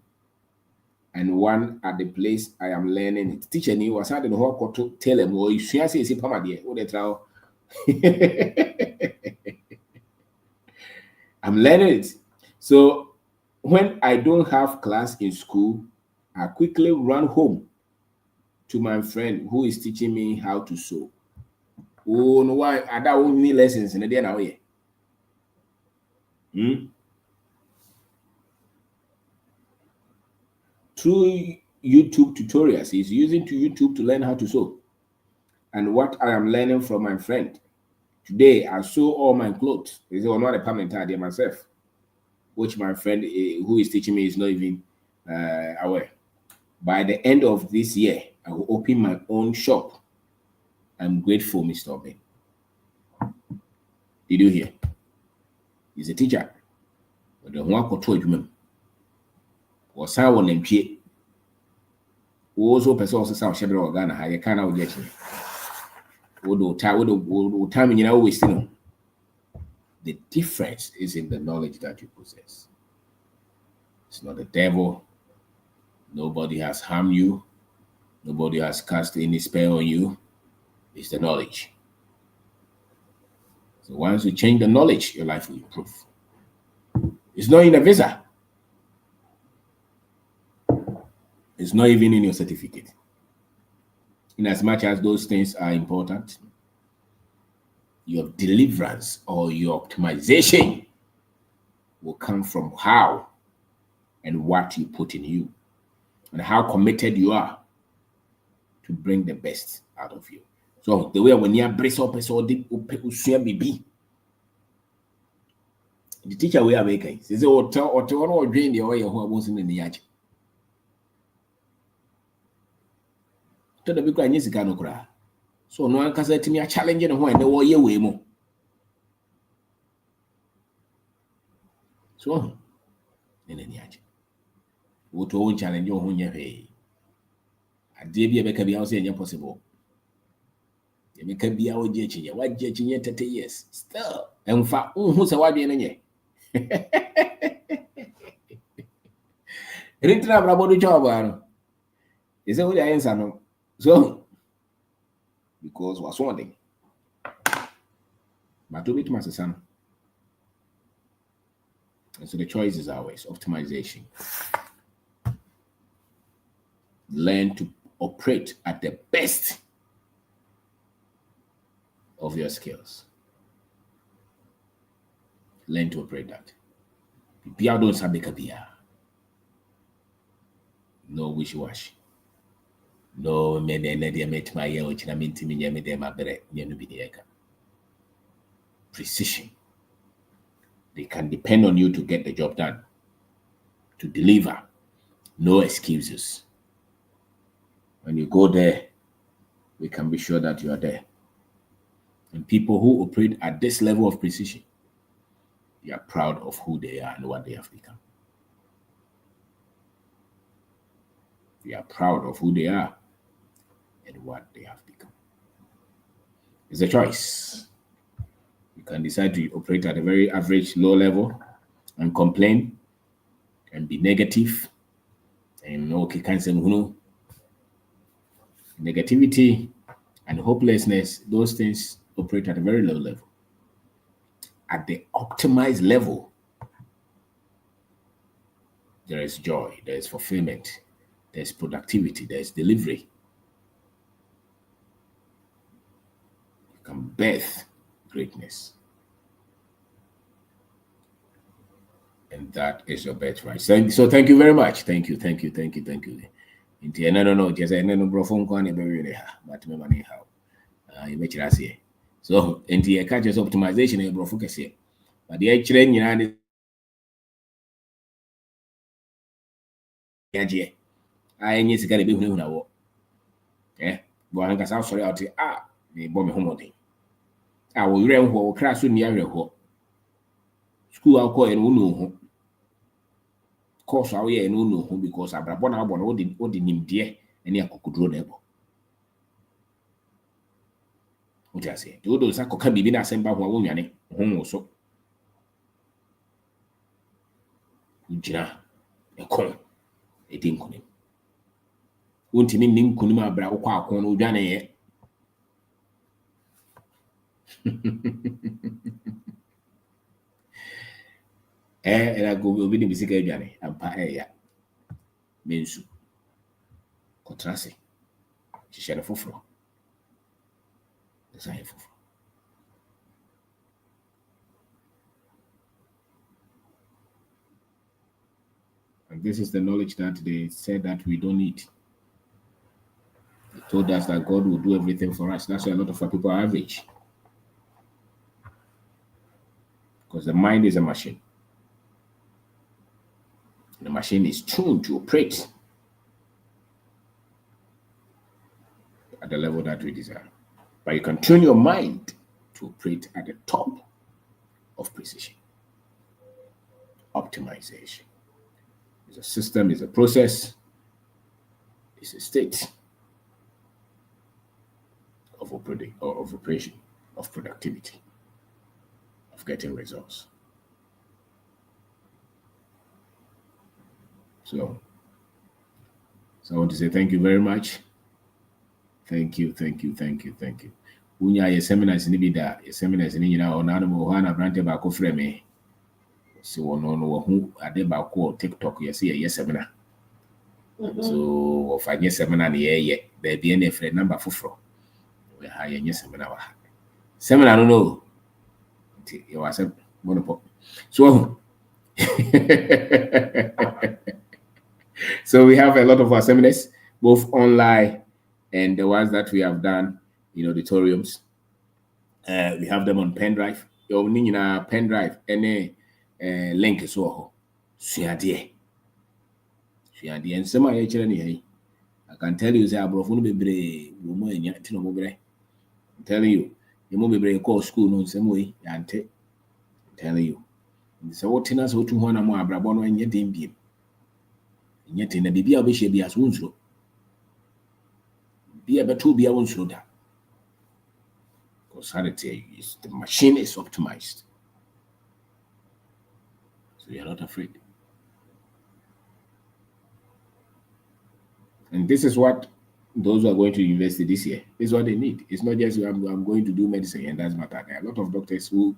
and one at the place I am learning it. Teacher ni was had the whole to tell him, oh, you see, pama dear, what they tell. I'm learning it. So when I don't have class in school, I quickly run home to my friend who is teaching me how to sew. Oh no, why I don't need lessons in the day now. Through YouTube tutorials, he's using YouTube to learn how to sew. And what I am learning from my friend. Today, I sew all my clothes. Is not a permanent idea myself, which my friend who is teaching me is not even aware. By the end of this year, I will open my own shop. I'm grateful, Mr. Oben. Did you hear? He's a teacher. But the one who told you, was someone named Pierre. Who also person sound shepherd or Ghana, I can't out get you. Would time you know always know. The difference is in the knowledge that you possess. It's not the devil. Nobody has harmed you. Nobody has cast any spell on you. It's the knowledge. So once you change the knowledge, your life will improve. It's not in a visa. It's not even in your certificate. In as much as those things are important, your deliverance or your optimization will come from how and what you put in you and how committed you are to bring the best out of you. So the way when you brace up the teacher we are making says or drain the oil who was in the yard. To the big one is no cry. So no one can say to me a challenge and when the war ye way more. So in the yard. What won't challenge your own pay. A dear be a becker be out impossible. You can be our judging, what judging yet 30 years. Still, and for who's a white being in ye. It didn't have about the job. Is that what I answer? No. So, because was one thing. But to be to my son. And so the choice is always optimization. Learn to operate at the best of your skills. Learn to operate that. Bia don't sabeka bia. No wish-wash. No me met my year which I mean to me me my bere precision. They can depend on you to get the job done, to deliver. No excuses. When you go there, we can be sure that you are there. And people who operate at this level of precision, they are proud of who they are and what they have become. They are proud of who they are and what they have become. It's a choice. You can decide to operate at a very average, low level and complain and be negative. And okay, cancer, negativity and hopelessness, those things operate at a very low level. At the optimized level, there is joy, there is fulfillment, there's productivity, there's delivery. You can birth greatness. And that is your birthright. So thank you very much. Thank you. No, just no brofon kwa ne be ha, but me money how. You make it say. So into catch optimization e brofo kese. But the actually nyina ne yaje. Enye sika de be hunu na wo. Bo an kasa sorry out me bo me homodin. Wo yire ho wo kra so ni ahwe ho. School akọ no no ho. Course awo ye no no ho because abrabo na abo no wo di nimde ene akokuduro na ebo. What I say? Do those akoka bibi na semba ho wonwane ho so. Ujira ekon edi nkunim. Wontimi nni nkunim abra wo kwa akon no odwane ye. Era go obi ni bisika adwane ampa ya. Mensu. Kotrase. Hihye foforo. Design foforo. And this is the knowledge that they said that we don't need. They told us that God will do everything for us. That's why a lot of our people are average. Because the mind is a machine. And the machine is tuned to operate at the level that we desire. But you can tune your mind to operate at the top of precision. Optimization. It's a system, it's a process, it's a state of operation, of productivity, of getting results. So I want to say thank you very much. Thank you. Unya ye seminars ni bida, ye seminars ni nyina onano mo hana brante ba ko frɛ me. So wono no hu ade ba ko TikTok ye say ye seminar. So of anye seminar ni ye ba bia na frɛ number foforo. We ha ye nye seminar wa. Seminar no. Ye was monopo. So so we have a lot of our seminars, both online and the ones that we have done in auditoriums. We have them on pen drive. Your pen drive, any link is so. Suadie. And some I can tell you, I'm telling you, you move a call school no same way, I'm telling you. So what tinas or 200 more abrabono and yet in beam. Yet in the Bibia wish be as wounds. Be able to be a one slow down. Because sanity is the machine is optimized. So you're not afraid. And this is what those who are going to university this year, this is what they need. It's not just I'm going to do medicine and that's matter. There are a lot of doctors who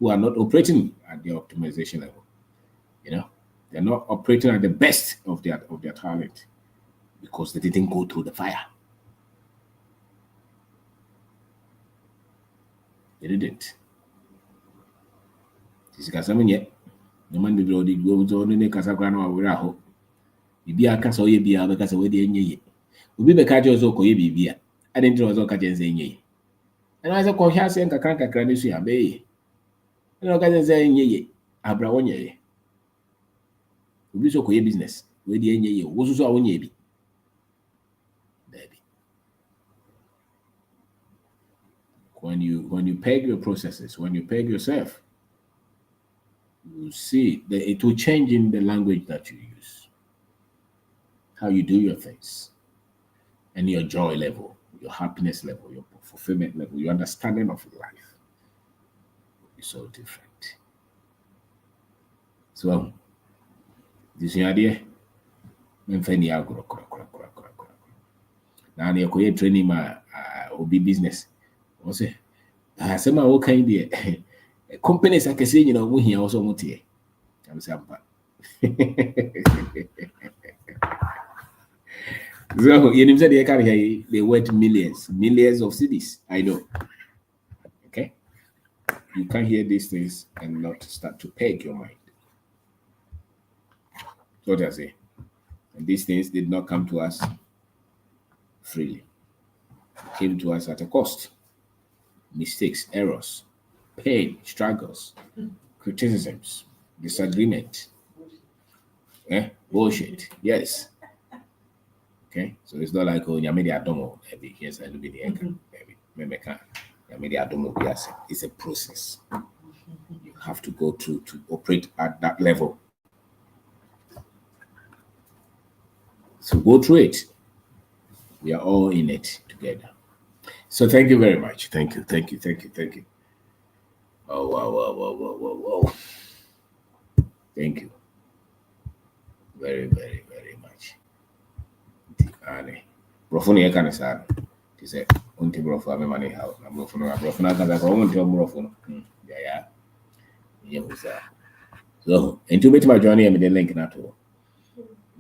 are not operating at the optimization level. They're not operating at the best of their talent because they didn't go through the fire. They didn't. This is something yet. No man be bloody goes on in the Casagrano or Raho. Be a castle ye be a because away the ye. We be catchers or coy be. I didn't know as all catchers saying ye. And as a conscious and a crank a cranny bay. And all catchers saying ye. Abra one ye. We be so coy business. Where the ye was so on ye be. When you peg your processes, when you peg yourself, you see that it will change in the language that you use, how you do your things, and your joy level your happiness level, your fulfillment level, your understanding of life is so different. So, this idea, now you create training my obi business. I say, some of what kind of companies I can say, we here also want here. I'm saying, so you know, they can hear they worth millions of cities. I know. Okay, you can't hear these things and not start to peg your mind. So what I say, and these things did not come to us freely. It came to us at a cost. Mistakes, errors, pain, struggles, criticisms, disagreement, bullshit. Yes. Okay, so it's not like you made the adomo every here's a little bit it's a process. You have to go through to operate at that level. So go through it. We are all in it together. So thank you very much. Thank you. Oh wow. Thank you. Very, very, very much. Brofo ne yɛka ne saa no nti sɛ wonte brɔfo a mema ne haw na brɔfo no akasa sɛ ɔmonte ɔmbrɔfo no yɛyɛ yɛhu saa so nti wobɛtumi adwane yɛ mede link no ato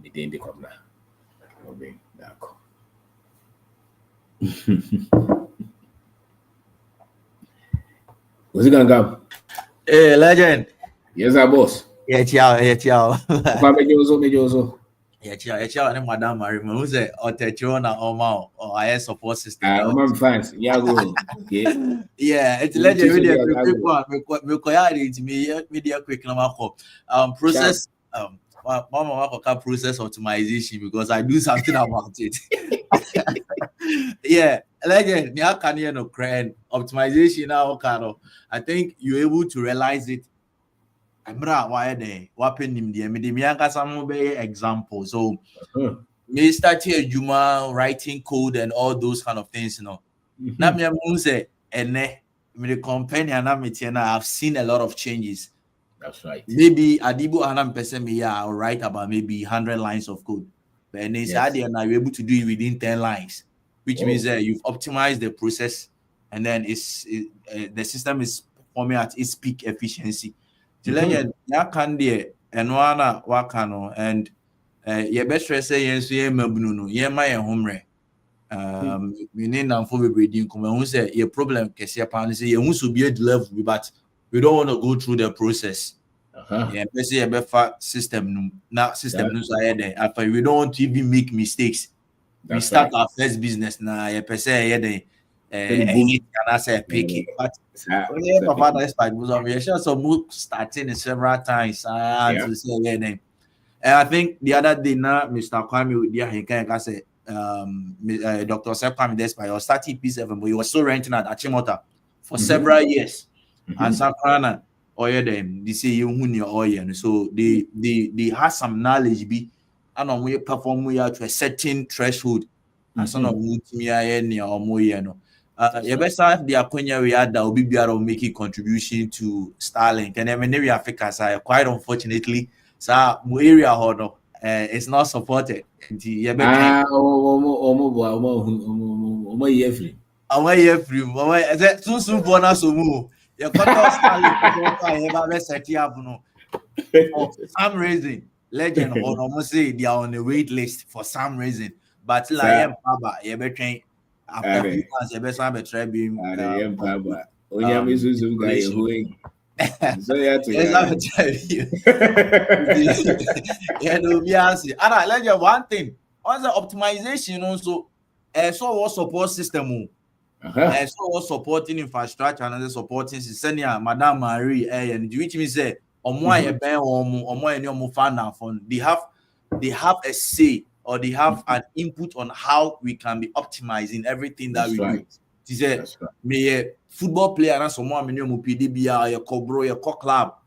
mede ndi kɔm na ɔbɛn daakɔ what's it gonna come? Hey, legend. Yes, our boss. Yeah, ciao. Mejoso. Yeah, ciao. And Madam Mary, who's a Otechona or I support system. I'm fans. Yeah, it's legend. Media quick process. Mama process optimization because I do something about it. Yeah, legend. How can you know create optimization now? I think you're able to realize it. I'm not why they wapping him the example. So me start here Juma writing code and all those kind of things, Now me say and me the companion I've seen a lot of changes. That's right. Maybe Adibo Anam person me I'll write about maybe 100 lines of code. But then now you're able to do it within 10 lines, which means that you've optimized the process and then the system is performing at its peak efficiency. And Enwana Wakano and your best say yes, my home. We need them for breeding. Come say your problem, Kessia say you want to be at level, but we don't want to go through the process. Yeah, say a better system, not system. After we don't want to even make mistakes. We start our first business now. You per se, and I say pick it, but so starting several times. And I think the other day now, Mr. Kwame with the say Dr. Sep Kwame Despai or starting P7, but he was still renting at Achimota for several years. And Sakrana oil them, they say you your oil, so they have some knowledge be and on we perform we are to a certain threshold and some of multimedia or more your best have the Akonya we had that will be able to make a contribution to Starlink and then area Africa side quite unfortunately so area it's not supported. Free. Soon bonus for some reason, legend or almost say they are on the wait list for some reason. But like Paba, you better train after a few months, you better have a try being so legend one thing. Also optimization also so what support system. So what supporting infrastructure and supporting senior Madam Marie and which means say they have a say or they have an input on how we can be optimizing everything that we do. Right. Me a football player and someone minimum PDB your cobro your club.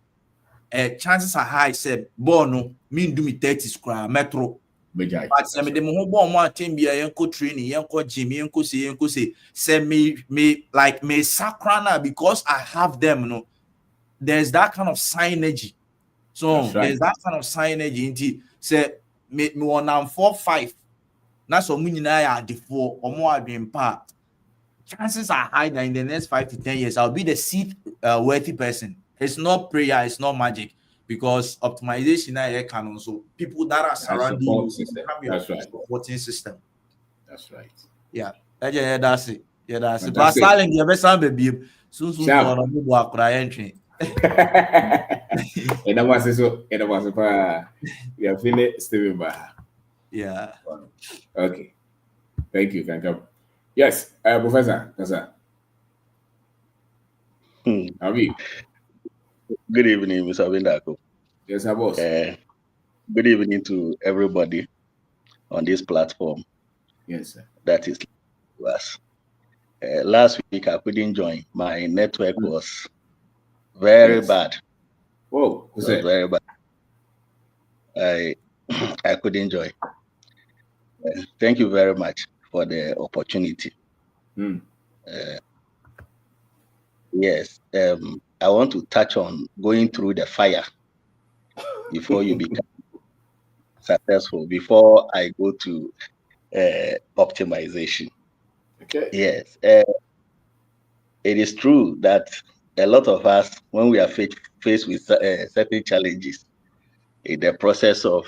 Chances are high said ball no mean do me 30 square metro Bejai. But say me de mo ho bo mo atem bia yenko training, yenko gym, yenko say me like me sakrana because I have them, no. There's that kind of synergy. So That's right. there's that kind of synergy into say me 1 4 5. Na so mu nyina ya adefo omo adwen pa. Chances are high that in the next 5 to 10 years I'll be the seed worthy person. It's not prayer, it's not magic, because optimization can also people that are surrounding support you system. become your That's right. supporting system. That's right. Yeah. That's it. Yeah, that's it. But Fantastic. silent, you better sound baby. Soon Sharp. for a cry entry. And that was so. And that was we are feeling Steven Baha. Yeah. Okay. Thank you. Thank you. Yes, Professor. That's that. How are you? Good evening, Mr. Windako. Yes, I was. Good evening to everybody on this platform. Yes, sir. That is us. Last week I couldn't join. My network was very bad. Whoa, it was very bad. I couldn't join. Thank you very much for the opportunity. Yes, I want to touch on going through the fire before you become successful, before I go to optimization. Okay. Yes, it is true that a lot of us, when we are faced with certain challenges in the process of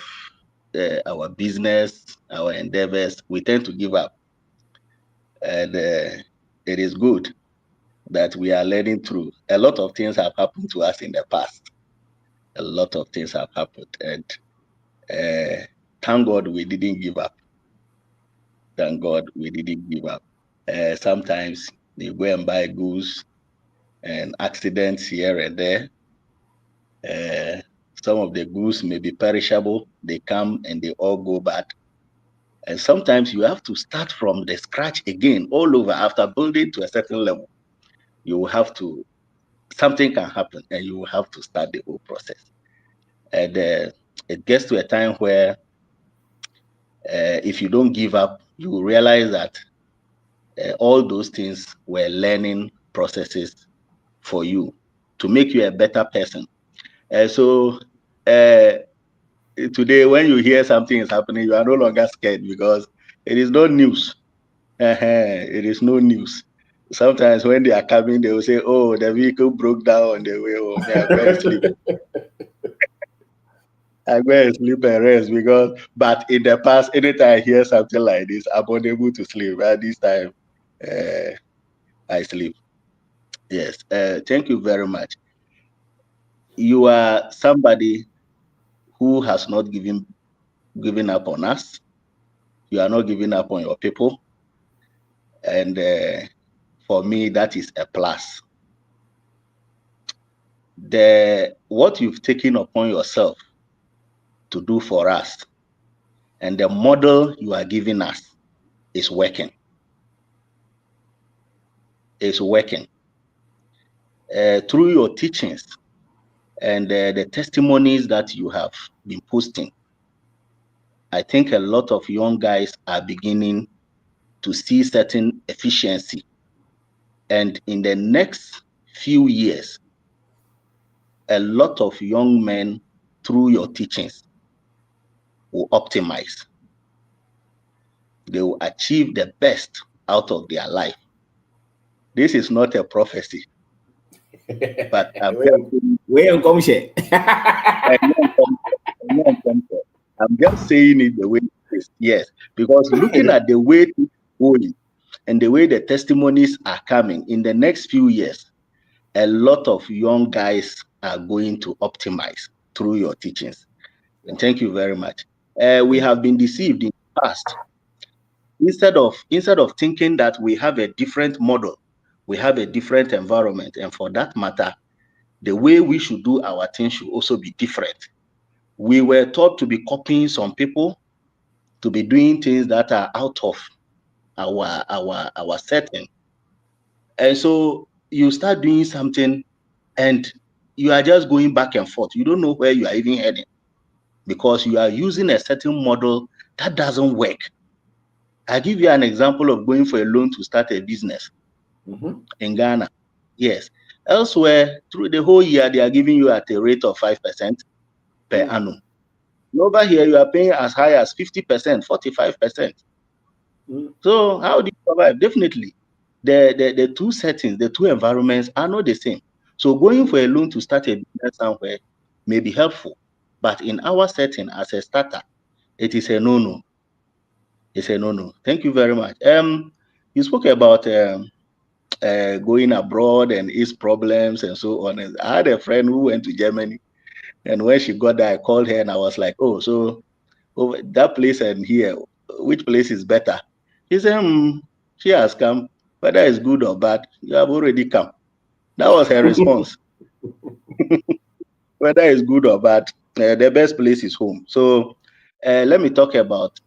our business, our endeavors, we tend to give up. And it is good that we are learning through. A lot of things have happened to us in the past. A lot of things have happened. And thank God we didn't give up. Thank God we didn't give up. Sometimes they go and buy goods and accidents here and there. Some of the goods may be perishable. They come and they all go bad. And sometimes you have to start from the scratch again, all over. After building to a certain level, you will have to, something can happen and you will have to start the whole process. And it gets to a time where if you don't give up, you will realize that all those things were learning processes for you to make you a better person. So today, when you hear something is happening, you are no longer scared because it is not news. It is no news. Sometimes when they are coming, they will say, "Oh, the vehicle broke down on the way home. I go and sleep. I go and sleep and rest." But in the past, anytime I hear something like this, I'm unable to sleep. At this time, I sleep. Yes. Thank you very much. You are somebody who has not given up on us. You are not giving up on your people. And for me, that is a plus. What you've taken upon yourself to do for us and the model you are giving us is working. It's working. Through your teachings and the testimonies that you have been posting, I think a lot of young guys are beginning to see certain efficiency. And in the next few years, a lot of young men, through your teachings, will optimize. They will achieve the best out of their life. This is not a prophecy, but I'm just saying it the way it is. Yes, because looking at the way it's going and the way the testimonies are coming in the next few years, a lot of young guys are going to optimize through your teachings. And thank you very much. We have been deceived in the past. Instead of thinking that we have a different model, we have a different environment, and for that matter, the way we should do our things should also be different. We were taught to be copying some people, to be doing things that are out of our setting. And so you start doing something and you are just going back and forth. You don't know where you are even heading because you are using a certain model That doesn't work. I'll give you an example of going for a loan to start a business in Ghana. Yes. Elsewhere, through the whole year, they are giving you at a rate of 5% per annum. And over here, you are paying as high as 50%, 45%. So how do you survive? Definitely, the two settings, the two environments are not the same. So going for a loan to start a business somewhere may be helpful, but in our setting as a starter, it is a no-no. It's a no-no. Thank you very much. You spoke about going abroad and its problems and so on. And I had a friend who went to Germany, and when she got there, I called her and I was like, "Oh, so over that place and here, which place is better?" She said, she has come. Whether it's good or bad, you have already come. That was her response. Whether it's good or bad, the best place is home. So let me talk about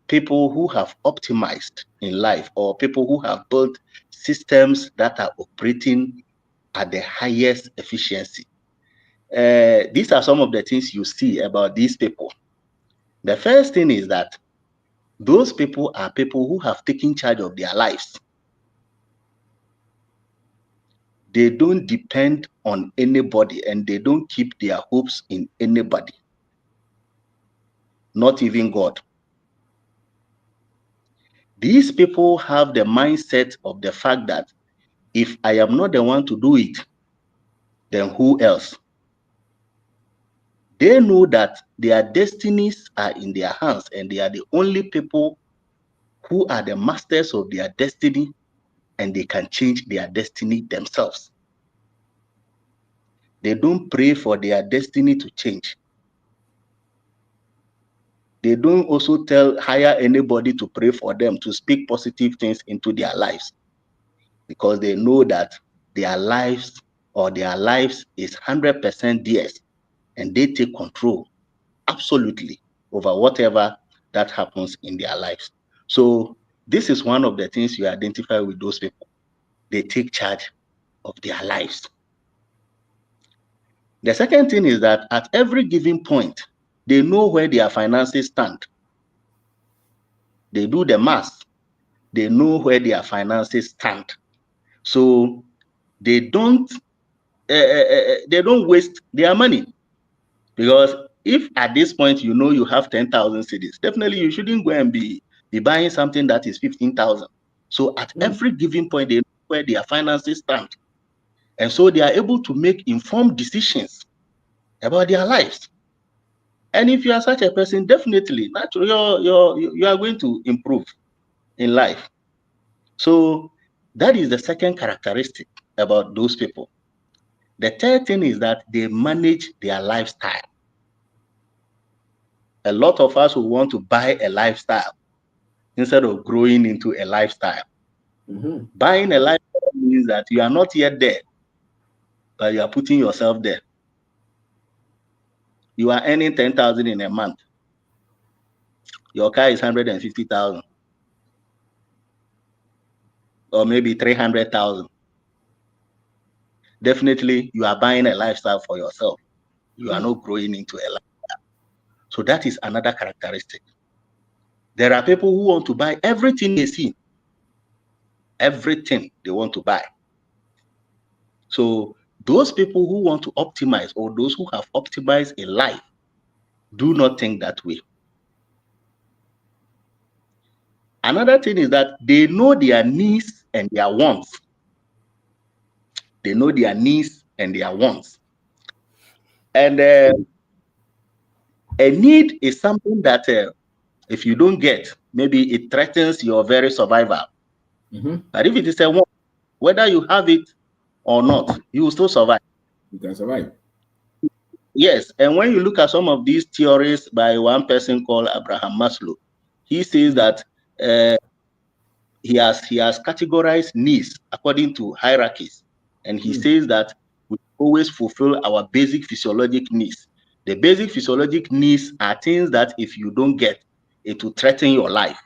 people who have optimized in life, or people who have built systems that are operating at the highest efficiency. These are some of the things you see about these people. The first thing is that those people are people who have taken charge of their lives. They don't depend on anybody, and they don't keep their hopes in anybody, not even God. These people have the mindset of the fact that if I am not the one to do it, then who else? They know that their destinies are in their hands, and they are the only people who are the masters of their destiny, and they can change their destiny themselves. They don't pray for their destiny to change. They don't also hire anybody to pray for them, to speak positive things into their lives, because they know that their lives is 100% theirs, and they take control absolutely over whatever that happens in their lives. So this is one of the things you identify with those people. They take charge of their lives. The second thing is that at every given point, they know where their finances stand. They do the math. They know where their finances stand. So they don't waste their money. Because if at this point you know you have 10,000 cedis, definitely you shouldn't go and be buying something that is 15,000. So at every given point, they know where their finances stand. And so they are able to make informed decisions about their lives. And if you are such a person, definitely, naturally, you are going to improve in life. So that is the second characteristic about those people. The third thing is that they manage their lifestyle. A lot of us will want to buy a lifestyle instead of growing into a lifestyle. Buying a lifestyle means that you are not yet there, but you are putting yourself there. You are earning 10,000 in a month. Your car is 150,000, or maybe 300,000. Definitely, you are buying a lifestyle for yourself. You are not growing into a lifestyle. So that is another characteristic. There are people who want to buy everything they see. Everything they want to buy. So those people who want to optimize, or those who have optimized a life, do not think that way. Another thing is that they know their needs and their wants. They know their needs and their wants. And a need is something that if you don't get, maybe it threatens your very survival. But if it is a want, whether you have it or not, you will still survive. You can survive. Yes, and when you look at some of these theories by one person called Abraham Maslow, he says that he has categorized needs according to hierarchies, and he says that we always fulfill our basic physiologic needs. The basic physiologic needs are things that if you don't get, it will threaten your life.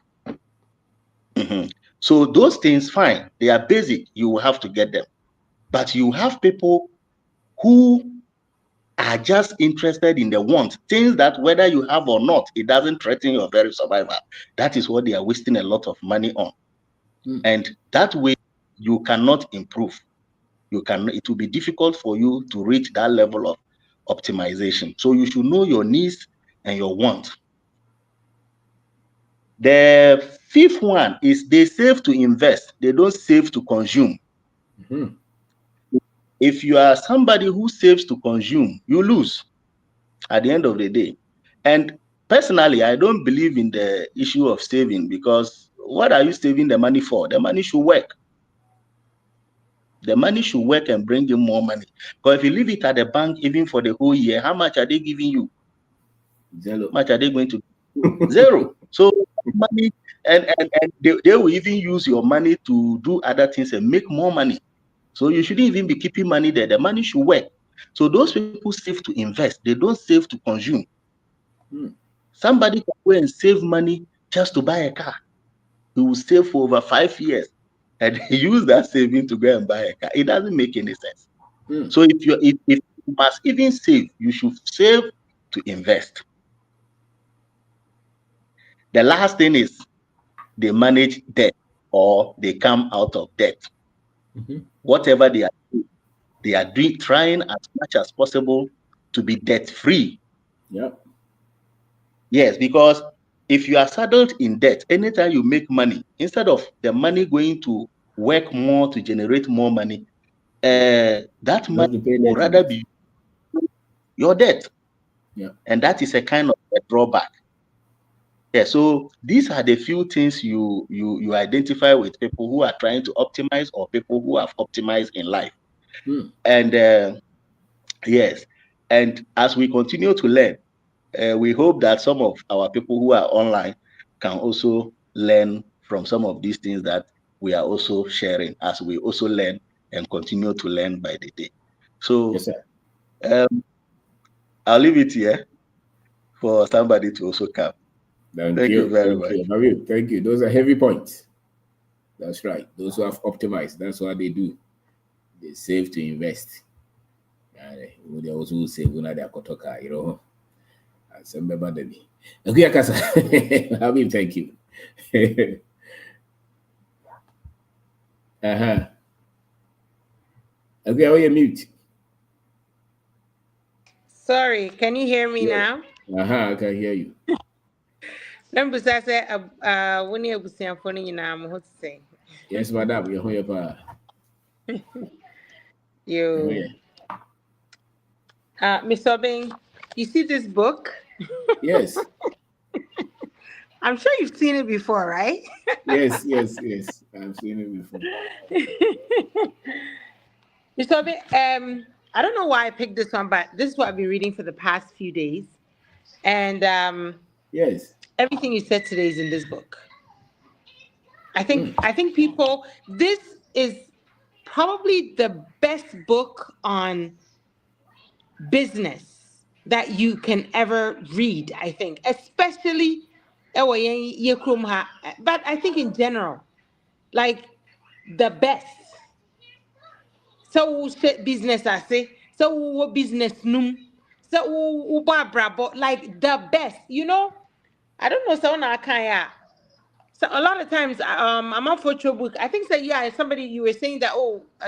So those things, fine, they are basic, you will have to get them. But you have people who are just interested in the want, things that whether you have or not, it doesn't threaten your very survival. That is what they are wasting a lot of money on. And that way you cannot improve. It will be difficult for you to reach that level of optimization. So you should know your needs and your want. The fifth one is they save to invest. They don't save to consume. If you are somebody who saves to consume, you lose at the end of the day. And personally, I don't believe in the issue of saving, because what are you saving the money for? The money should work. The money should work and bring you more money. Because if you leave it at the bank, even for the whole year, how much are they giving you? Zero. How much are they going to? Zero. So money, and they will even use your money to do other things and make more money. So you shouldn't even be keeping money there. The money should work. So those people save to invest. They don't save to consume. Somebody can go and save money just to buy a car. He will save for over 5 years and use that saving to go and buy a car. It doesn't make any sense. So if you must even save, you should save to invest. The last thing is they manage debt, or they come out of debt. Whatever they are doing, trying as much as possible to be debt free. Yes, because if you are saddled in debt, anytime you make money, instead of the money going to work more to generate more money, that money will rather be your debt. And that is a kind of a drawback. Yeah, so these are the few things you identify with people who are trying to optimize, or people who have optimized in life. And yes, and as we continue to learn, we hope that some of our people who are online can also learn from some of these things that we are also sharing, as we also learn and continue to learn by the day. So yes, sir. I'll leave it here for somebody to also come. Thank you very much. Thank you. Those are heavy points. That's right. Those who have optimized, that's what they do. They save to invest. They also save when they are kotoka, you know. And some member Debbie. Okay, Akasa. Habib, thank you. Okay, oh, you mute. Sorry, can you hear me now? I can hear you. Number say when you go see phone you know what to say. Yes, madam, you're here pa. You Mr. Bing, you see this book? Yes. I'm sure you've seen it before, right? Yes. I've seen it before. Mr. Bing, I don't know why I picked this one, but this is what I've been reading for the past few days. And yes, everything you said today is in this book. I think people, this is probably the best book on business that you can ever read, I think, especially but I think in general, like the best. So business I say, so business num, so like the best, you know. I don't know, so now can. So a lot of times, I'm up for book. I think that somebody you were saying that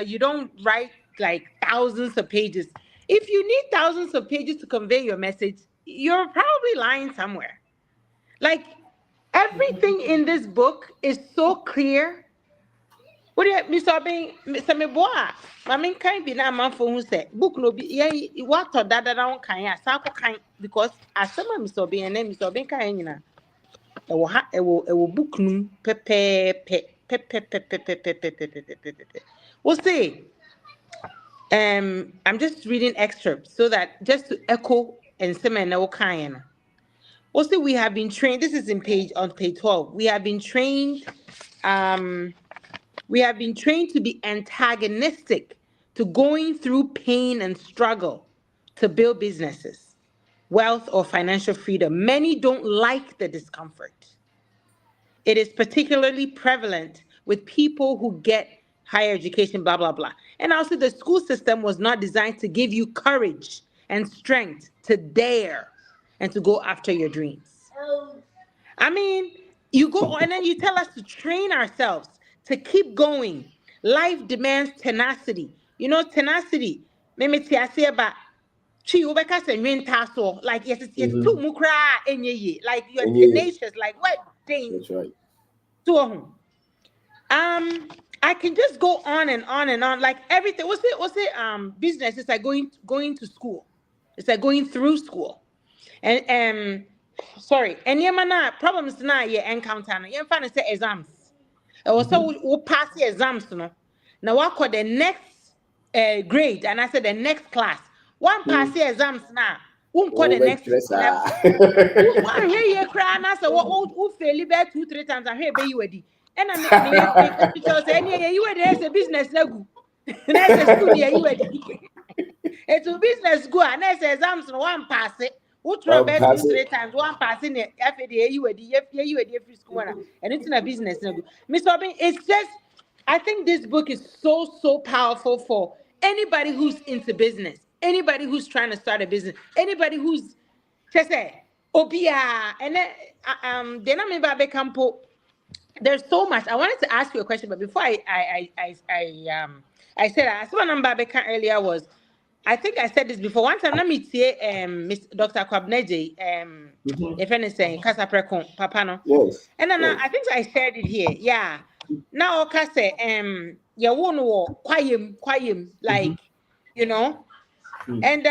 you don't write like thousands of pages. If you need thousands of pages to convey your message, you're probably lying somewhere. Like everything in this book is so clear. What do you, Mr. Bing, Mr. Meboa? I mean, kind be now man for who said book no be what or that don't kind because as some Mr. Bing and then Mr. Bing kind ɛwɔ book num pɛpɛɛpɛ. We'll see. I'm just reading excerpts so that just to echo and say kind. We'll see. We have been trained. This is on page 12. We have been trained. We have been trained to be antagonistic to going through pain and struggle to build businesses, wealth, or financial freedom. Many don't like the discomfort. It is particularly prevalent with people who get higher education, blah, blah, blah. And also the school system was not designed to give you courage and strength to dare and to go after your dreams. I mean, you go and then you tell us to train ourselves to keep going. Life demands tenacity. You know, tenacity. Maybe about like yes, it's too mukra enye. Like you're tenacious. Like what thing? That's right. So I can just go on and on and on. Like everything. What's it? Business. It's like going to school. It's like going through school. And sorry. And yeah, problems na you encounter. You find say exams. Also, we pass the exams. No. Now what call the next grade? And I said the next class. One pass the exams now. Won't call the next level. One here you cry and I said what fail about 2-3 times. I hear be you ready. And I make sure say any you ready as a business na go. Next school here you ready. It's a business go and next exams no one pass it. Who try about 2-3 times one passing it. FADA you ready. You ready free school and it's in a business na go. Mr. Obin, it's just I think this book is so powerful for anybody who's into business, anybody who's trying to start a business, anybody who's just say obia and then I'm about Campo. There's so much. I wanted to ask you a question, but before I said I saw number earlier was I think I said this before. One time, let me say Miss Dr. Kwabneje, if anything, Casa Precon, Papa no. Yes. And then I think I shared it here. Yeah. Now Casa you won't walk quiet, like you know. And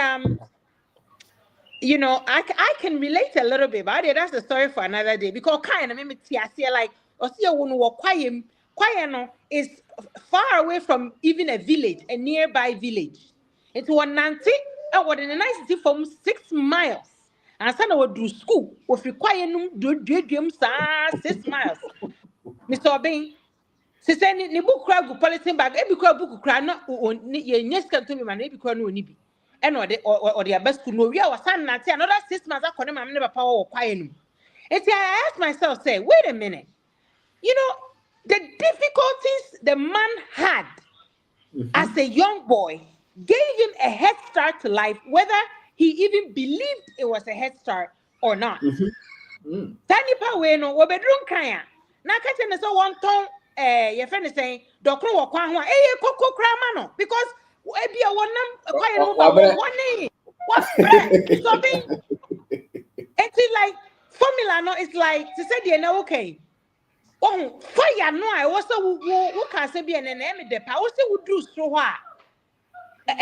you know, I can relate a little bit, but that's the story for another day. Because kind of maybe I see like or see won't walk quiet no is far away from even a village, a nearby village. It's 190 and what in a nice city from 6 miles. And son would do school with requiring do 6 miles. Mr. Obin, she said, "Ni book crab polythene bag, every crab book cry not yes can to me, man, every crab no nibi. And or the best to know we are son another 6 months. I couldn't never power or quiet. And I asked myself, say, wait a minute, you know, the difficulties the man had as a young boy gave him a head start to life, whether he even believed it was a head start or not. Tani pa we no bedroom kaya. Na ka tell so one ton your friend is saying dokro wo kwa ho koko krama no because e bia wonam kwaya no ba one so being it's like formula no it's like to say the na okay. Oh, fire no I was so who can say be an enemy the power say we do so what I'm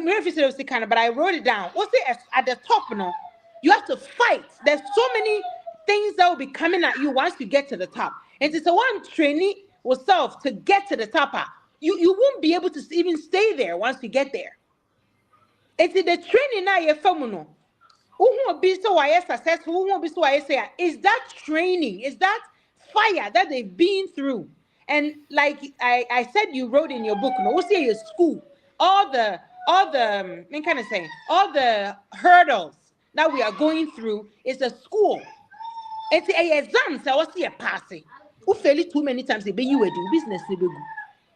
very but I wrote it down. What's it at the top no? You have to fight. There's so many things that will be coming at you once you get to the top. And it's a one training yourself to get to the top. You won't be able to even stay there once you get there. It's the training now you're from. Who won't be so I successful? Who won't be so I say is that training? Is that fire that they've been through? And like I said, you wrote in your book, no, we'll say your school, all the kind of saying, all the hurdles that we are going through is a school. It's a exam, so I was here passing. Who fail it too many times, they be you do business, they be good.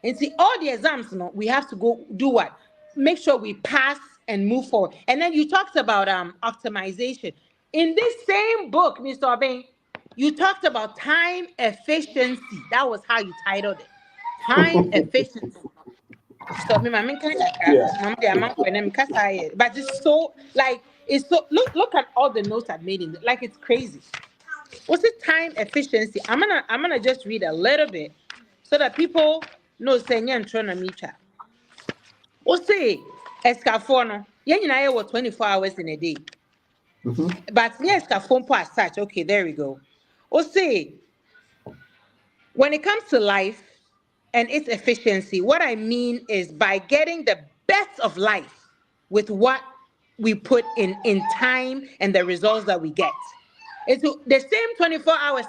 And see, all the exams, no, we have to go do what? Make sure we pass and move forward. And then you talked about optimization. In this same book, Mr. Obin, you talked about time efficiency. That was how you titled it. Time efficiency. So but it's so like it's so look at all the notes I've made in it. Like it's crazy. What's it time efficiency? I'm gonna just read a little bit so that people know saying and trying to meet her. What's it? Escafono. Yeah, 24 hours in a day. But yes, phone as such. Okay, there we go. See, when it comes to life and its efficiency, what I mean is by getting the best of life with what we put in time and the results that we get. It's the same 24 hours.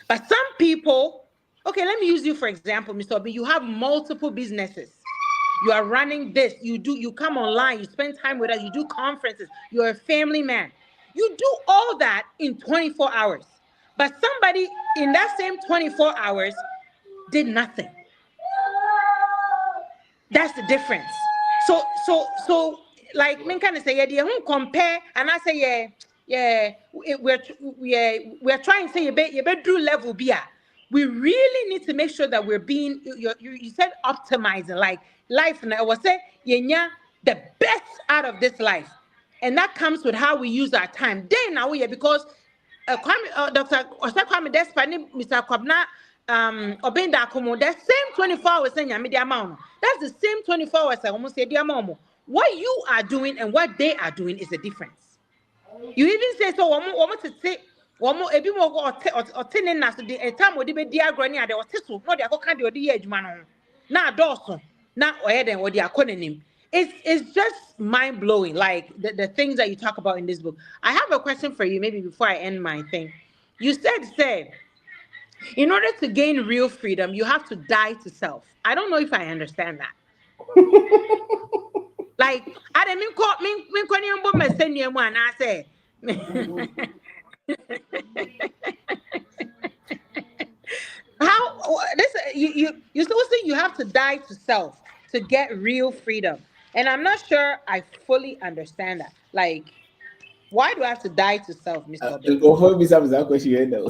But some people, okay, let me use you for example, Mr. Obi. You have multiple businesses. You are running this. You come online. You spend time with us. You do conferences. You're a family man. You do all that in 24 hours. But somebody in that same 24 hours did nothing. That's the difference. So like me kind of say, yeah, they won't compare, and I say, we're trying to say you bet do level beer. We really need to make sure that we're being you said optimizing like life, and I was say yeah the best out of this life, and that comes with how we use our time. Then now we because Dr. Kwame Despani, Mr. Kwabna, Obenda Komo, that same 24 hours saying media amount. That's the same 24 hours I almost say dear mom. What you are doing and what they are doing is the difference. You even say so one to say one more a bit more or ten nas the time would be dear granny at the hospital, not the kind of the age man. Now Dawson, now or Eden or the acronym. It's just mind blowing, like the things that you talk about in this book. I have a question for you, maybe before I end my thing. You said, in order to gain real freedom, you have to die to self. I don't know if I understand that. Like, I didn't mean when I say. How this you still say you have to die to self to get real freedom, and I'm not sure I fully understand that. Like, why do I have to die to self, Mr. Obeng? Go hold me some that question though.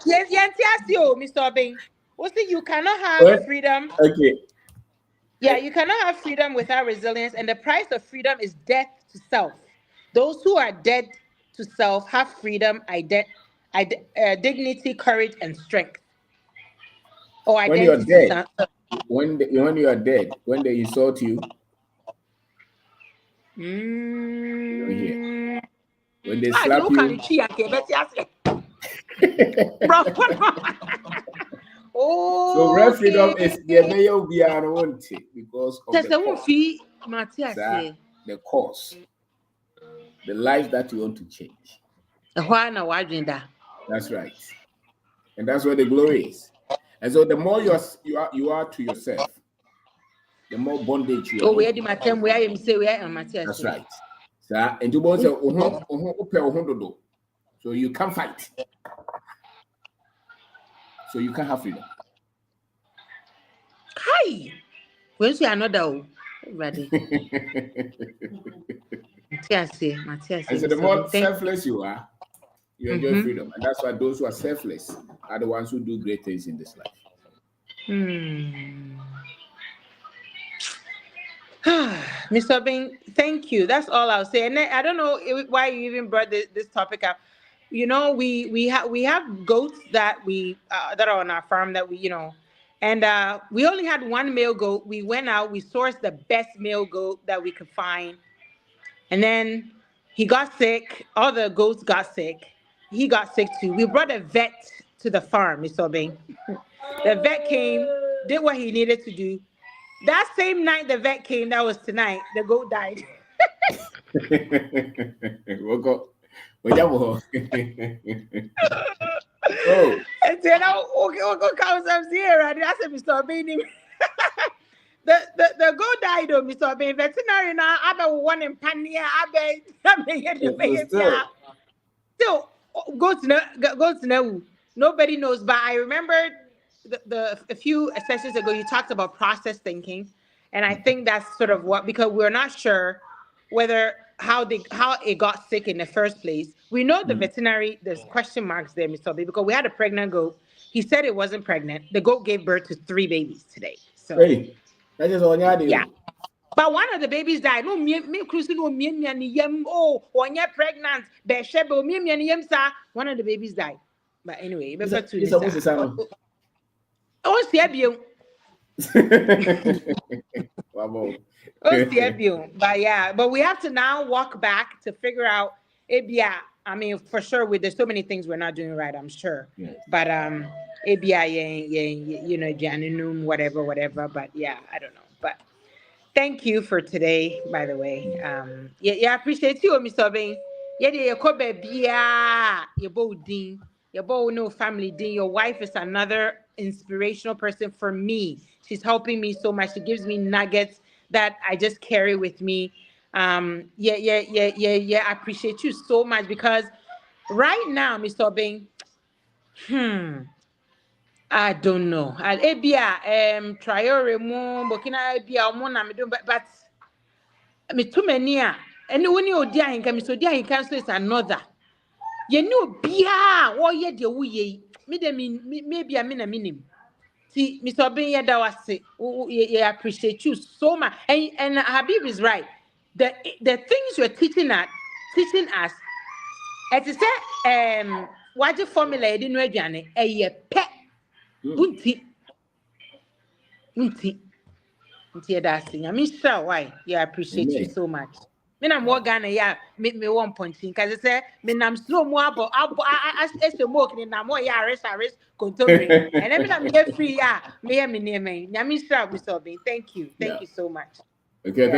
Yes, Mr. Obeng. Well, see, you cannot have freedom. Okay. Yeah, you cannot have freedom without resilience, and the price of freedom is death to self. Those who are dead to self have freedom, dignity, courage, and strength. Or When you're identity. dead, when you are dead, when they insult you, Mm. when they slap you. Oh, so real freedom is the mayor we are wanting because of the cause, the life that you want to change. That's right, and that's where the glory is. And so the more you are to yourself, the more bondage you are. That's right. And you want to so you can't fight. So you can't have freedom. Hi. When's you another ready? And so the more selfless you are, you enjoy freedom. And that's why those who are selfless are the ones who do great things in this life. Mr. Bing, thank you. That's all I'll say. And I don't know why you even brought this topic up. You know, we have goats that that are on our farm that and we only had one male goat. We went out, we sourced the best male goat that we could find, and then he got sick. All the goats got sick. He got sick too. We brought a vet to the farm, Mr. Bing. The vet came, did what he needed to do. That same night the vet came, that was tonight, the goat died. Oh. And then we'll go count some here. I said, Mr. Bean. The goat died though, Mr. Bean. Veterinary now, I bet one in Pania, I bet. Still, go to know. Nobody knows, but I remembered a few sessions ago you talked about process thinking, and I think that's sort of what, because we're not sure whether how it got sick in the first place. We know the veterinary, there's question marks there, Mr. B, because we had a pregnant goat. He said it wasn't pregnant. The goat gave birth to 3 babies today. So hey, that is all you do. Yeah. But one of the babies died. No, me cruising no me oh, when you're pregnant, one of the babies died. But anyway, it's supposed to sound. Oh, but yeah, but we have to now walk back to figure out I mean, for sure, there's so many things we're not doing right, I'm sure. Yes. But whatever. But yeah, I don't know. But thank you for today, by the way. I appreciate you, Mr. Bing. Your no family din. Your wife is another inspirational person for me. She's helping me so much. She gives me nuggets that I just carry with me. I appreciate you so much, because right now, Mr. Bing, I don't know. Ebia Traore mu Burkina Ebia omo na me do but me too many and when you odi ahinka me so odi ahinka so is another. Ye ni obia wo ye de wo ye. Me de maybe me na minim. See, Mr. Ben Yadawase, we appreciate you so much. And Habib is right. The things you're teaching us, it is what the formula you didn't know, Johnny, a pet, unti, that's it. I mean, sure, why? Yeah, I appreciate you Amen. so much. Me na more Ghana, yeah, me 1 point because I say me nam slow more about I the more in na more yeah arrest contemporary and then me na me free yeah me name nyami sure be so thank Yeah. you so much. Okay, Yeah.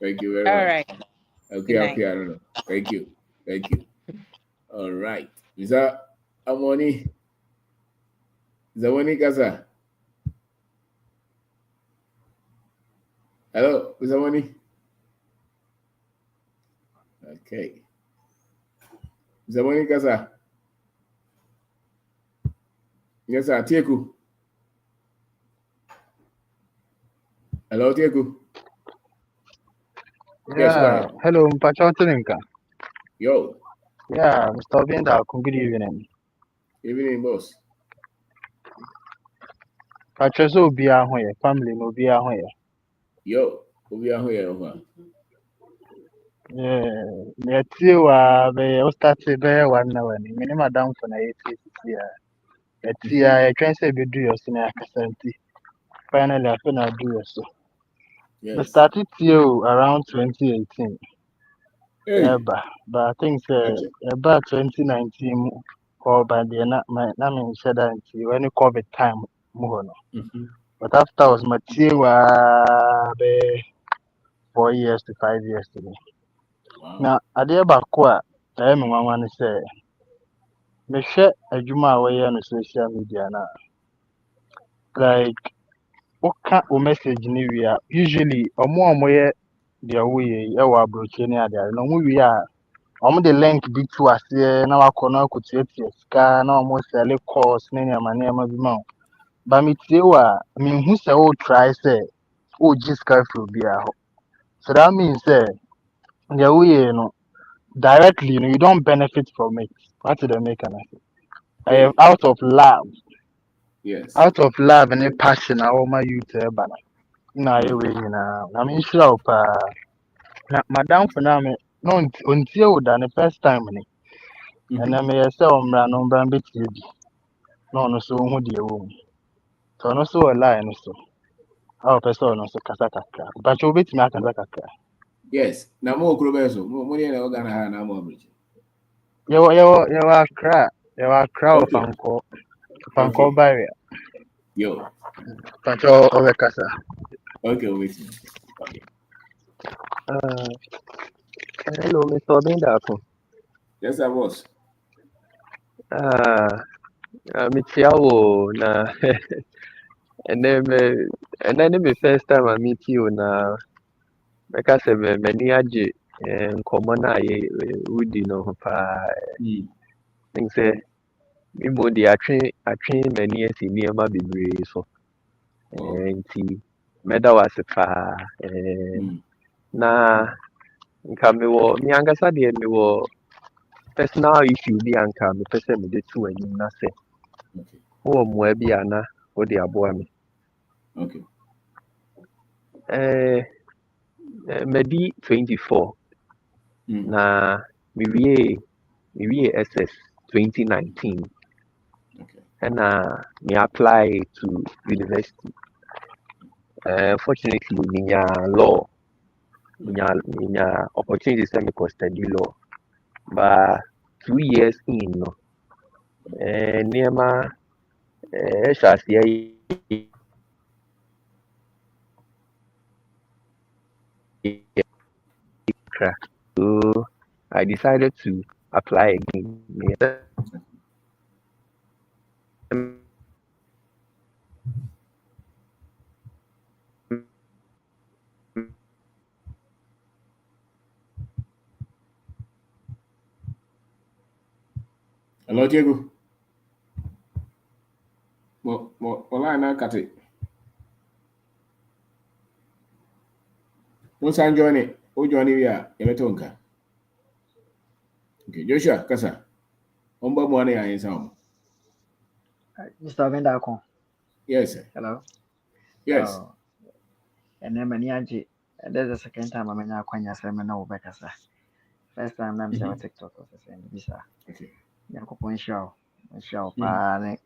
thank you very All much. right. Good night. Okay, I don't know. Thank you. All right. Is that Amoni? Is that Amoni Gaza? Hello, is that Amoni? Okay. Is that Amoni Gaza? Yes, sir. Tieku. Hello, Tieku. Yes, go Yeah, ahead. hello, Mpacho Tininka. Yo, Yeah, Mr. Binda, good evening. evening, boss. Pacho so be a family no be a Yo, we are here over. Yeah, me too, be started be 1 hour ni. Me madam for na 80 yeah. I can say be do your senior kasanti. Finally, I feel I do your so. Me Yes. started you around 2018. Hey, But I think say gotcha. about 2019 or by the na me share that when COVID time mo no. Mm-hmm. But after I was mature, 4 years to 5 years to me. Wow. Now, adeɛ baako a ɛyɛ me nwanwa ne sɛ, mehwɛ adwuma a wɔyɛ no social media no a, like, woka wo message no wie a, usually, ɔmo a wɔyɛ deɛ woyɛ yi ɛwɔ aburokyire ne ade ade no, ɔmo wie a, ɔmo de link bi to aseɛ na wakɔ na akɔtuatua sika na ɔmo sɛle course ne nneɛma bi ma wo. Ba metie wo a, menhu sɛ wo try sɛ wogye sika firi obiara hɔ. So that means sɛ, deɛ woyɛ no, directly, you don't benefit from it. What did I make an effort? I am Hey, yes. out of love and passion. I want my youth, but now Mm. I mean, sure, madam for now, no, until the first time, and Mm-hmm. I may say, no, brand bit, no, so who dear woman. So, no, so a lie, no, so. Our person, no, so Kasaka, but you'll be to me, Kasaka. Yes. Now more Krobeso. More than Ogana and Amobridge. You are crap. You are crowd of Okay. Fanco Okay. barrier. Yo. But you're over Casa. Okay, wait. Uh, Hello, Mr. Bindako. Yes, I was. Ah, metia wo na and then the first time I meet you na meka sɛ m'ani agye nkɔmmɔ no a wodi no ho paa. Mm. Think sɛ me mmom de atwe m'ani asi nneɛma bebree so. Oh. Nti mɛda wo ase paa. Mm. Na nka me ankasa deɛ mewɔ personal issue bi a nka mepɛ sɛ mede to anim na sɛ Okay. wowɔ mmoa bi a na wode aboa me. Okay. Madi 24 Mm. na mewie SS 2019 Okay. ɛna me apply to university. Fortunately menya law, menya opportunity sɛ mekɔ study law, but 2 years in no nneɛma ɛhyɛ aseɛ kakra. So I decided to apply again. Hello, Diego. Online cut it. Once I join it, who join it here? Emetonka. Okay, Joshua, Kasa. Omba money I sound. Mr. Vendako. Yes, sir. Hello. Yes. And then many auntie. That's the second time I'm in Aquanya seminar over Kasa. First time I'm saying TikTok or something. Visa. Okay. Yankopon show. Show pane.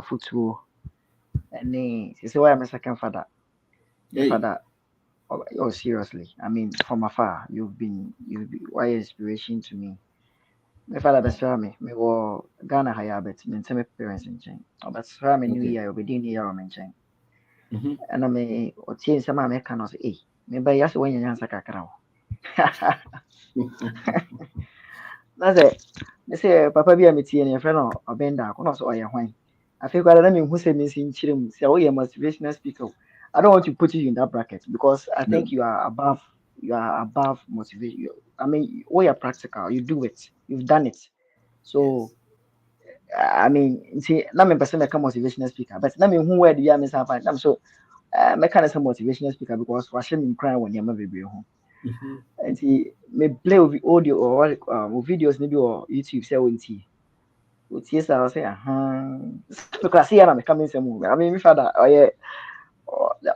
Football. And she said, why am I second father? My father. Oh, seriously. I mean, from afar, you've been why inspiration to me. My father best me. Me were Ghana higher, but me tell my parents in chain. But me New Year, we didn't hear me chain. And I may or change some American say, me buy us when you answer cacao. That's it. They say, Papa be a meeting and your friend or bender, also I wine. I feel quite a name who say missing children, say, oh, you're motivational speaker. I don't want to put you in that bracket because I think you are above motivation. I mean, you're practical, you do it, you've done it. So, I mean, see, not me person make a motivational speaker, but not me who were the young I'm so mechanism motivational speaker because watching me cry when you're baby home. And see, me play with audio or videos maybe or YouTube say with yes, I'll say, because here I'm coming some movie. I mean, my father, oh yeah,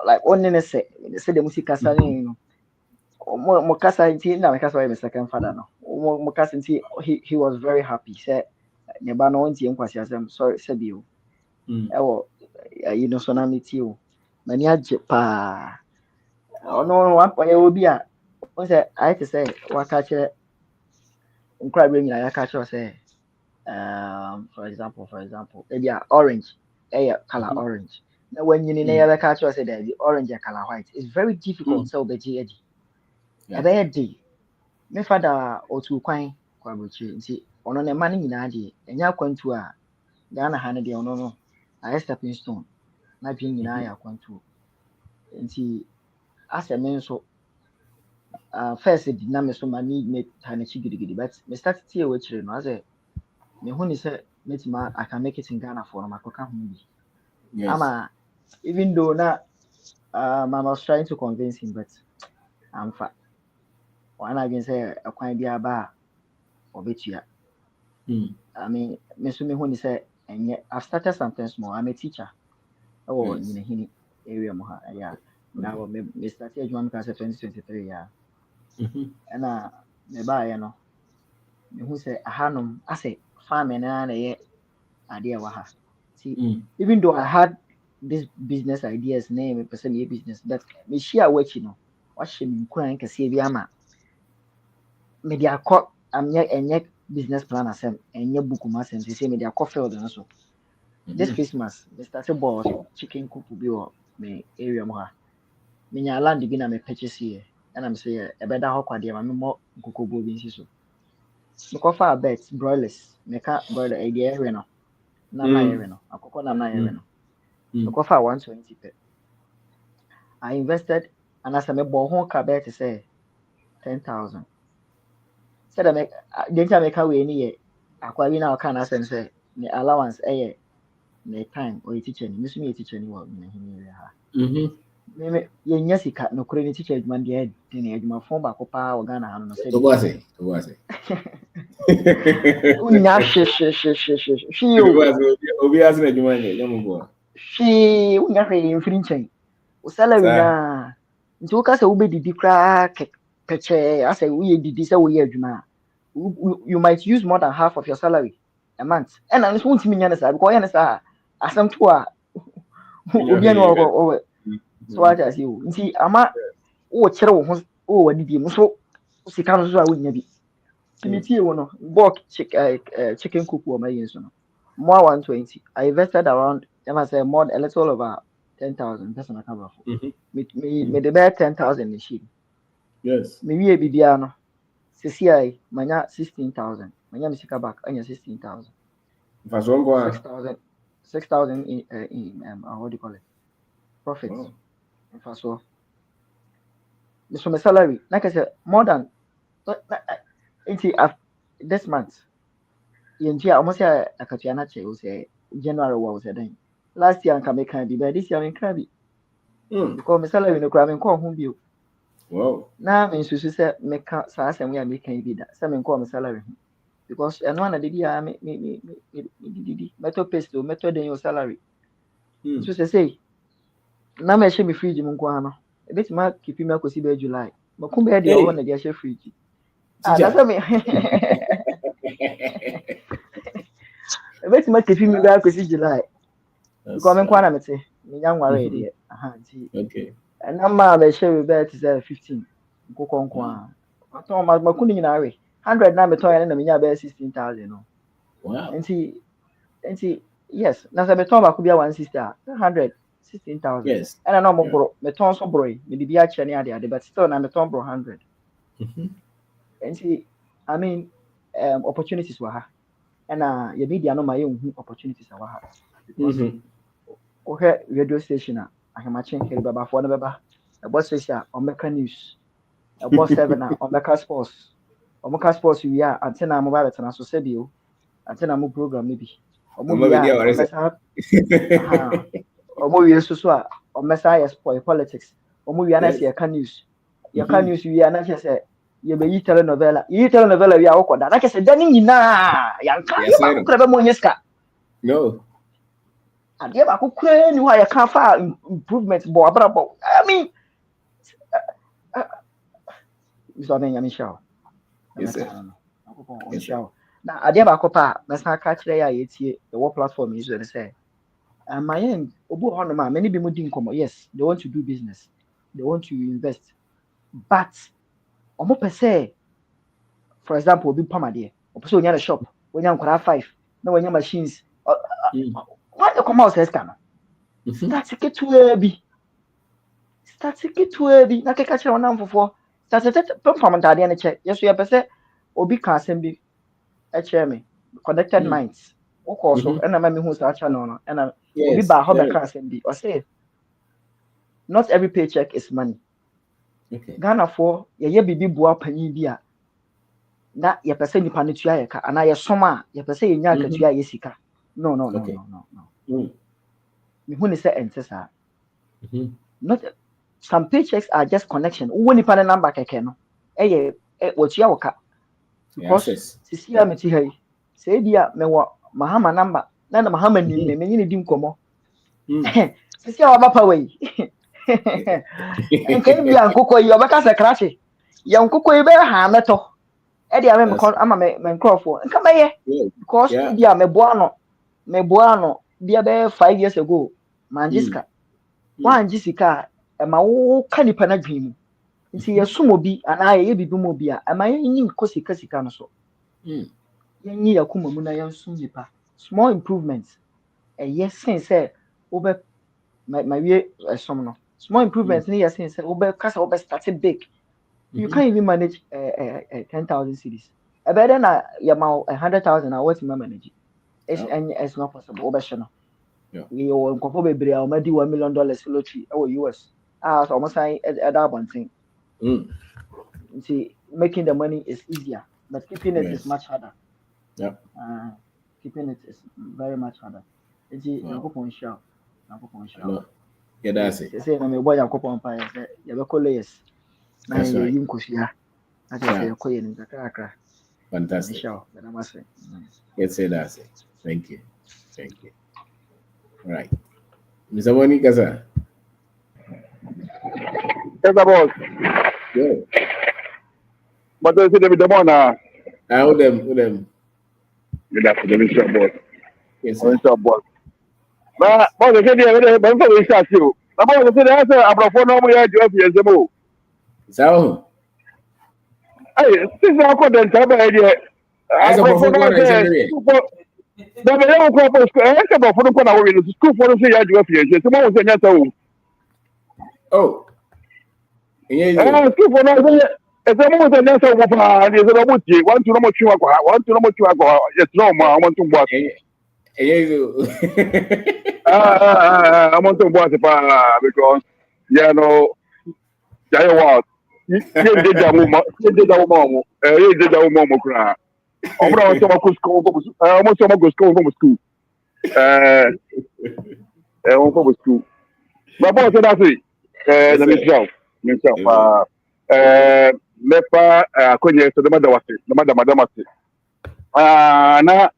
like only say the music you know, mo kasa nti na me kasa my second father no. Mo kasa nti he was very happy. Say ne ba no nti enkwasi asem sorry say bio. You know so na me ti o. Mani agye pa. No one boy obi a o say I to say waka kire nkra be nyina ya ka kire say for example maybe orange color orange. Now when you need a catch say that the orange and color white, it's very difficult so be GD. A bad day. My father or two quine quabuchi see on a man in Adi and ya quantu a Ghana Hanadi or no. I stepping stone. Not being in I quantu. And see as a man so first it did not so my need me tiny chiggy, but me started here which as a me when he said I can make it in Ghana for my coca movie. Ama even though na I was trying to convince him, but I'm fat. One again say a quite be a bar or bit ya. I mean, Miss Me when he said, and yet I've started something small. I'm a teacher. Oh, in a hini area, moha, yeah. Now, me started one class 2023, yeah. And me buy, you know, me who say a hanum, I say, farming and a idea waha. See, even though I had this business ideas, name a person business, but me share what you know, what she mean, crying, can see the ama. Media caught, I'm yet and yet business plan asem, and your book masem, say media coffee or so. This Christmas, me started boss chicken coop will be or me area moha. Me nya land bi na me purchase here, and I'm say a better hawk idea, my more cocoa bobin so. Me coffee a bet broilers, me ka broiler idea area no. Nam na area no, akoko nam na area no. Me coffee 120 pe. I invested and as I me bought home car bet say 10,000. Said I make didn't make away any akwa na can asem say the allowance ne time or teacher ni misu me teacher ni wa na hini ha me yenya sika no kure ni teacher adwuma de na adwuma fon ba ko pa o Ghana ha no say to say unya she obi has na adwuma ni yamu bo she unya hwe mfiri nchen o salary na nti o ka se wo be didi kra peche ase wo ye didi se wo ye adwuma you might use more than half of your salary a month and I want to mean because you know asem to a obi anu o so what I see you nti ama o kire wo ho o wadidi mu so sika no so a wonya bi timiti wo no bulk chicken coop wo my yin so no more 120 I invested around I say more a little over 10,000 person I cover for me the bear 10,000 in sheet yes me wie bibia no CCI manya 16,000 manya misika back anya 16,000 6,000 in what do you call it profits so this from a salary like I said more than this month almost akatuana che say January was then last year nka meka bi but this year menka bi Mm. because my salary no kura menkɔ ho bio Wow. na mensusu sɛ meka saa asɛm yɛ a meka yi bi da sɛ menkɔ me salary ho because ɛno ana de bia me mɛtɔ paste o mɛtɔ den o salary Mm. nso sɛ sei na mɛhyɛ me fridge mu nko ara no ebɛtumi akepi me akɔsi bɛɛ July mako bɛyɛ deɛ ɔwɔ na de ahyɛ fridge na Teacher. sɛ me ebɛtumi akepi me bɛɛ akɔsi July because me nko ara na mete menya nware deɛ nti Okay. ɛnam a bɛhyɛ me bɛɛ te sɛ 15 nkokɔ nko ara matɔn mako no nyinaa we 100 na metɔn yɛ na menya bɛyɛ 16,000 no Wow. nti yes na sɛ metɔn baako bi a 160 a 100 16,000 Yes. ɛna na ɔmo boro metɔn so boro yi mede bi akyɛ ne ade but still na metɔn boro 100 nti I mean opportunities wɔ ha ɛna yɛ media no ma yɛnhu opportunities wɔ ha because wohwɛ radio station a ahemakyɛ nkɛri babafoɔ no bɛba ɛbɔ 6 a ɔmmɛka news ɛbɔ 7 a ɔmmɛka sports ɔmoka sports wie a antena mo ba bɛtena so sɛbio antena mo program no bi ɔmo wie a ɔmmɛsa ɔmo wie nso so a ɔmmɛsa yɛ politics ɔmo wie a na sɛ yɛka news yɛka news wie a na kyerɛ sɛ yɛbɛyi telenovela wie a wokɔ da na kyerɛ sɛ da ne nyinaa yɛnka adeɛ baako kora bɛma ɔnyɛ sika no adeɛ baako kora ni hɔ a yɛka fa improvement bɔ abrabɔ I mean bisɛ ɔne nyame hyɛ wo na adeɛ baako pa a mɛsan ka kyerɛ yɛ a yɛtie yɛwɔ platform yi so ne sɛ mayɛn obi wɔ hɔnom a mene bi mu di nkɔmmɔ yes they want to do business they want to invest but ɔmo pɛ sɛ for example obi mpam adeɛ ɔpɛ sɛ onya ne shop onya nkwadaa 5 na wanya machines why the kɔma ɔsɛ sika no start ketewa bi na keka kyerɛ wɔnam fofoɔ pɛmpam ntadeɛ no kyɛ yɛso yɛpɛ sɛ obi ka asɛm bi kyerɛ me connected minds wokɔɔ so ɛna ma mehu saa channel no ɛna obi baa hɔ bɛka asɛm bi ɔsɛ not every paycheck is money Ghanafoɔ yɛyɛ biribi boa panyin bi a na yɛpɛ sɛ nipa no tua yɛka anaa yɛsom a yɛpɛ sɛ yɛnya akatua a yɛ sika no mehu ne sɛ ɛnte saa not some paychecks are just connection wowɔ nipa no number kɛkɛ no ɛyɛ wɔtua wo ka because sisi a mete ha yi sɛ ebi a mewɔ mahama number na mahama nim me menye ne di nkɔmmɔ sisi a waba pa wei nka ebi a nkokɔ yi ɔbɛka sɛ krakye yɛ nkokɔ yi bɛyɛ ha mɛtɔ ɛde ama me nkurɔfoɔ nka mɛyɛ because ebi a meboa no bia bɛyɛ 5 years ago mangye sika wangye sika a ɛma woka nipa no adwene mu nti yɛsom obi anaa yɛyɛ bibi mu obi a ɛma yɛnyi nkɔ sika no so yɛnyi yɛakoma mu na yɛnsom nipa small improvements ɛyɛ sen sɛ wobɛ mawie ɛsom no small improvements ne yɛ sen sɛ wobɛka sɛ wobɛ start big you can't even manage 10,000 cedis ɛbɛyɛ dɛ na yɛma 100,000 a wɔtumi manage it's not possible wobɛhyɛ no yɛwɔ nkɔfo bebree a wɔmadi $1 million lottery ɛwɔ US a so wɔn san ɛda abɔnten nti making the money is easier but keeping it is much harder keeping it is very much harder nti Nyankopɔn nhyira sɛ na mebɔ Nyankopɔn mpa yɛ sɛ yɛbɛkɔ layers na yɛyi nkosua na kyerɛ sɛ yɛkɔ yɛ no nkakrakra fantastic let's say that thank you all right Mr. Boni Kasa boss good but they say the morning who them good afternoon Mr. Boss yes Mr. Boss but they say they but we start you na boss they say they abrafo no mo ya job yes mo so hey this is how den ta ba here abrafo no say but they don't go for school eh abrafo no na we school for say ya job yes so mo say nya ta o oh school for no say ese mo say nya ta o pa ni so mo tie one to no mo twa kwa yes no ma I want to boss I want to boss because you know yeah what you did that woman you did that woman kra obra so ma school go school On go school. But boss said that's it. The myself. Mepa akonye so the mother was it. The mother madam was it. Na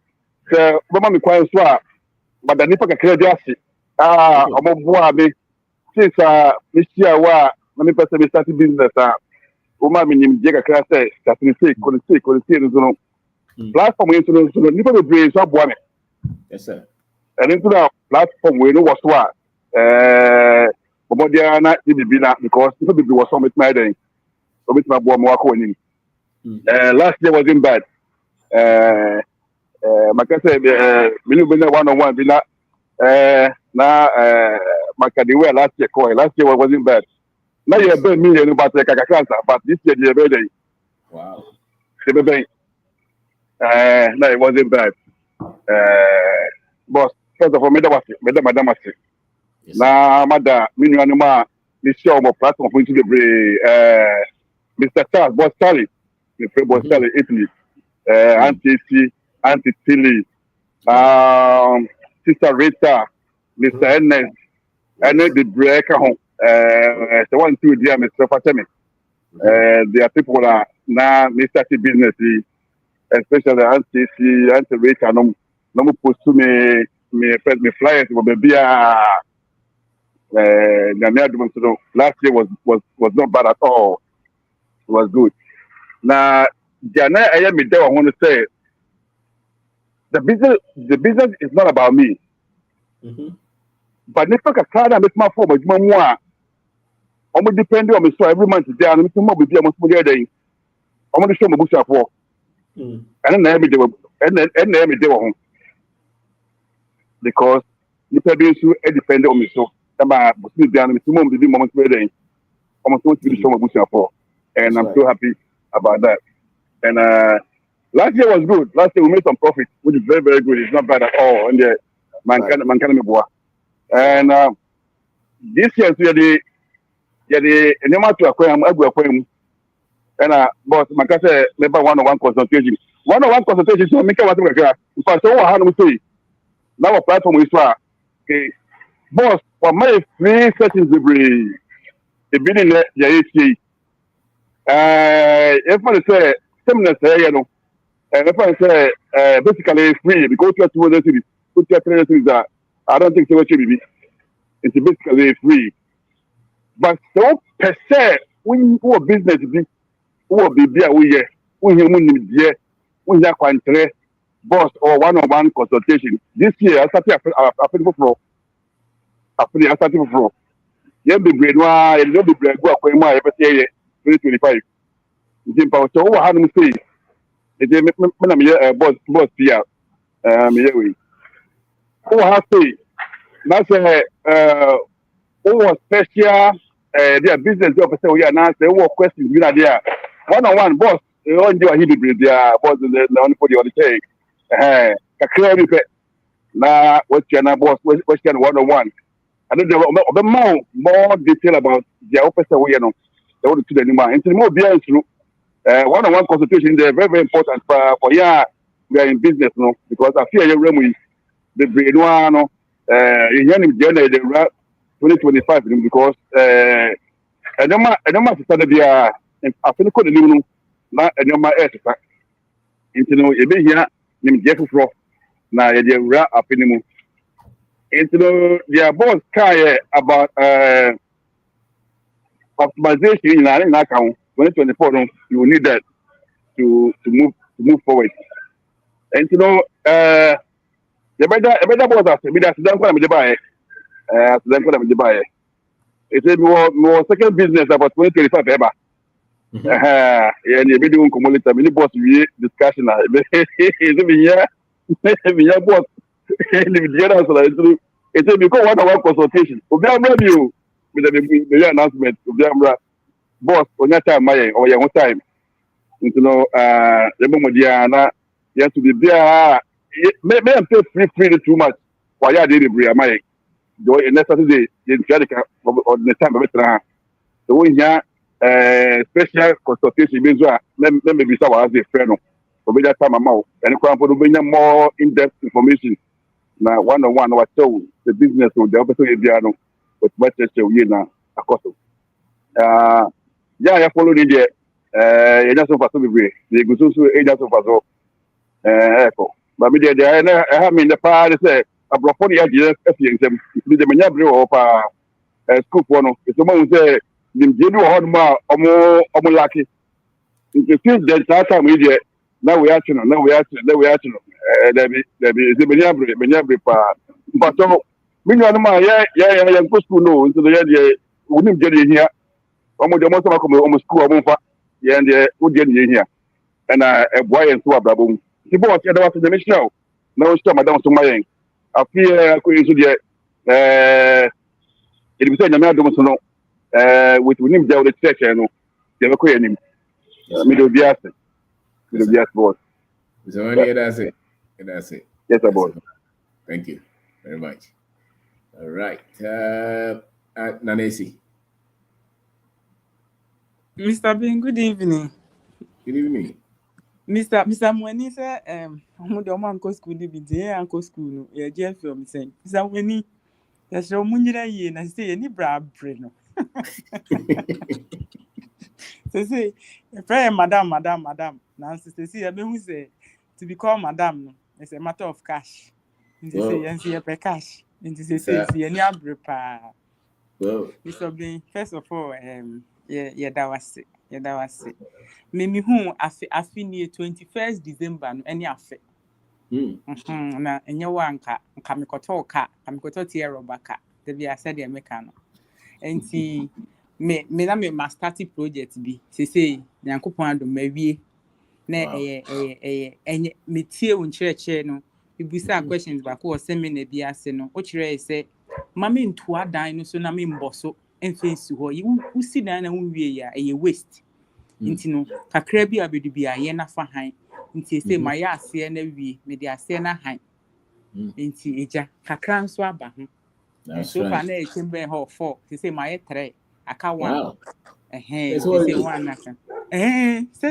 ke mama mi kwan so a mother nipa kakra di ase. Omoboa me since me share wa na me person me start business Uma mi nim je kakra say statistics no platform we so nipa be brain so aboa me. Yes, sir. And into the platform we know was what Bomodiana Ibibina because people was some with my day. So with my boy Mwako in. Last year wasn't bad. Makase Milu Bina 101 Bina na Makadiwe last year wasn't bad. Now you have been million about the Kakakasa, but this year you're very Wow. No, it wasn't bad. Boss, first of all, Madam na mada minu anuma ni show mo platform for into the Mr. Charles Boss Charlie the Boss Charlie Italy Auntie Tilly Sister Rita Mr. Ernest and the breaker home the one two dear Mr. Fatemi there are people that now Mr. T business especially Auntie Rita no post to me flyers will be last year was not bad at all. It was good. Now, Jana, I want to say the business is not about me. But if I can make my form of more, I'm depending on me. So every month, there are more with them. I'm going to show my bush for. And then they were home because you can be dependent on me. So I'm going to show my bush for. And I'm so happy about that. And last year was good. Last year we made some profit, which is very, very good. It's not bad at all. And and this year, the number to acquire and boss, my cousin, never one-on-one consultation. One-on-one consultation, so make what we got. In fact, so how do we say? Now a platform is okay. Boss, for my free sessions, the bidding the ATA. If I say similar say, if I say basically free because you have two other cities, I don't think so. It should be. It's basically free. But so per se, when you business who be there, we have contract boss or one-on-one consultation. This year, I started for. You be grade one, and you be grade go up 2025. So what how do you say? It boss here. Who has say? That's who special their business officer we are now say what questions you are there. One-on-one boss, you don't do a hidden their boss the only for the take. Clear now what you are boss question one-on-one. I don't know more detail about their officer we know. They want to the anymore. And more beyond through one-on-one consultation. They're very, very important for we are in business, no, because I feel you the grade one, in the 2025 because I don't to start the I feel good in not a number eight. Into no, you be here, named Jeff Fro. Now, you're up in the moon. Into their boss care about optimization in an account 2024. You will need that to move forward. And you know, the better boss has to be that don't come to buy. It's a more second business about 2025 ever. Yeah, you be doing community. Many boss we discussion. It's boss. It's because one-on-one consultation. We are you with the announcement. We are boss on your time, or your own time. You know, the moment you have to be there. May I say free too much? Why are they the my? Next Saturday, in Jericho, on the time of it. So we have special consultation means maybe someone has a friend for that time amount and come for more in-depth information. Now, one was show the business with the opposite Indiano with better show you now. Of course. Yeah, I follow the agents of Pacific. The Gusu agents of Paso. But me, I have in the past, a brophony agent, the Manabri or school for no. It's someone who say, the Jedu Hodma, Omo Laki. Since that time, now we actually, there be the but so me no ma yeah go school no into the we need get here omo de mo so come omo school omo fa yeah and we get here and a boy and so abrabo ti bo ti da was the mission na o sto madam so mayen afia ko isu de it be say na me do so no with we need the church no de ko yenim me do bias boss So only that's it. That's it. yes boss. Thank you very much. All right. Nanesi. Mr. Bean, good evening. Good evening. Mr. Mweni said, I'm the uncle school, the uncle school, yeah, Jeff, I'm saying, Mr. Mweni, that's your munira ye, and I say, any brab, no. So say, pray, madam. Nancy, say, I mean, who say, to be called madam, it's a matter of cash. And to say, and see a cash. And to say, any abrepa. Mr. Bean, first of all, yeah, that was it. Me who afi near 21st December no any afe. Na enye wanka nka mekoto ka, mekoto tie robaka. The be said the meka no. Enti me na me ma start project bi. Say Nyankopon adom mawie. Na enye me tie won church no. Ibusa questions ba ko seminar bi ase no. O kire say mama ntu adan no so na me mboso enfensi ho. You see dan na wo wie ya waste. Inti no kakra bi abedu bi aye na fa han nti ese ma ya ase na wie me de ase na han nti eja kakra nso aba ho so fa na ekembe ho 4 ese ma ye 3 aka 1 ese 1 aka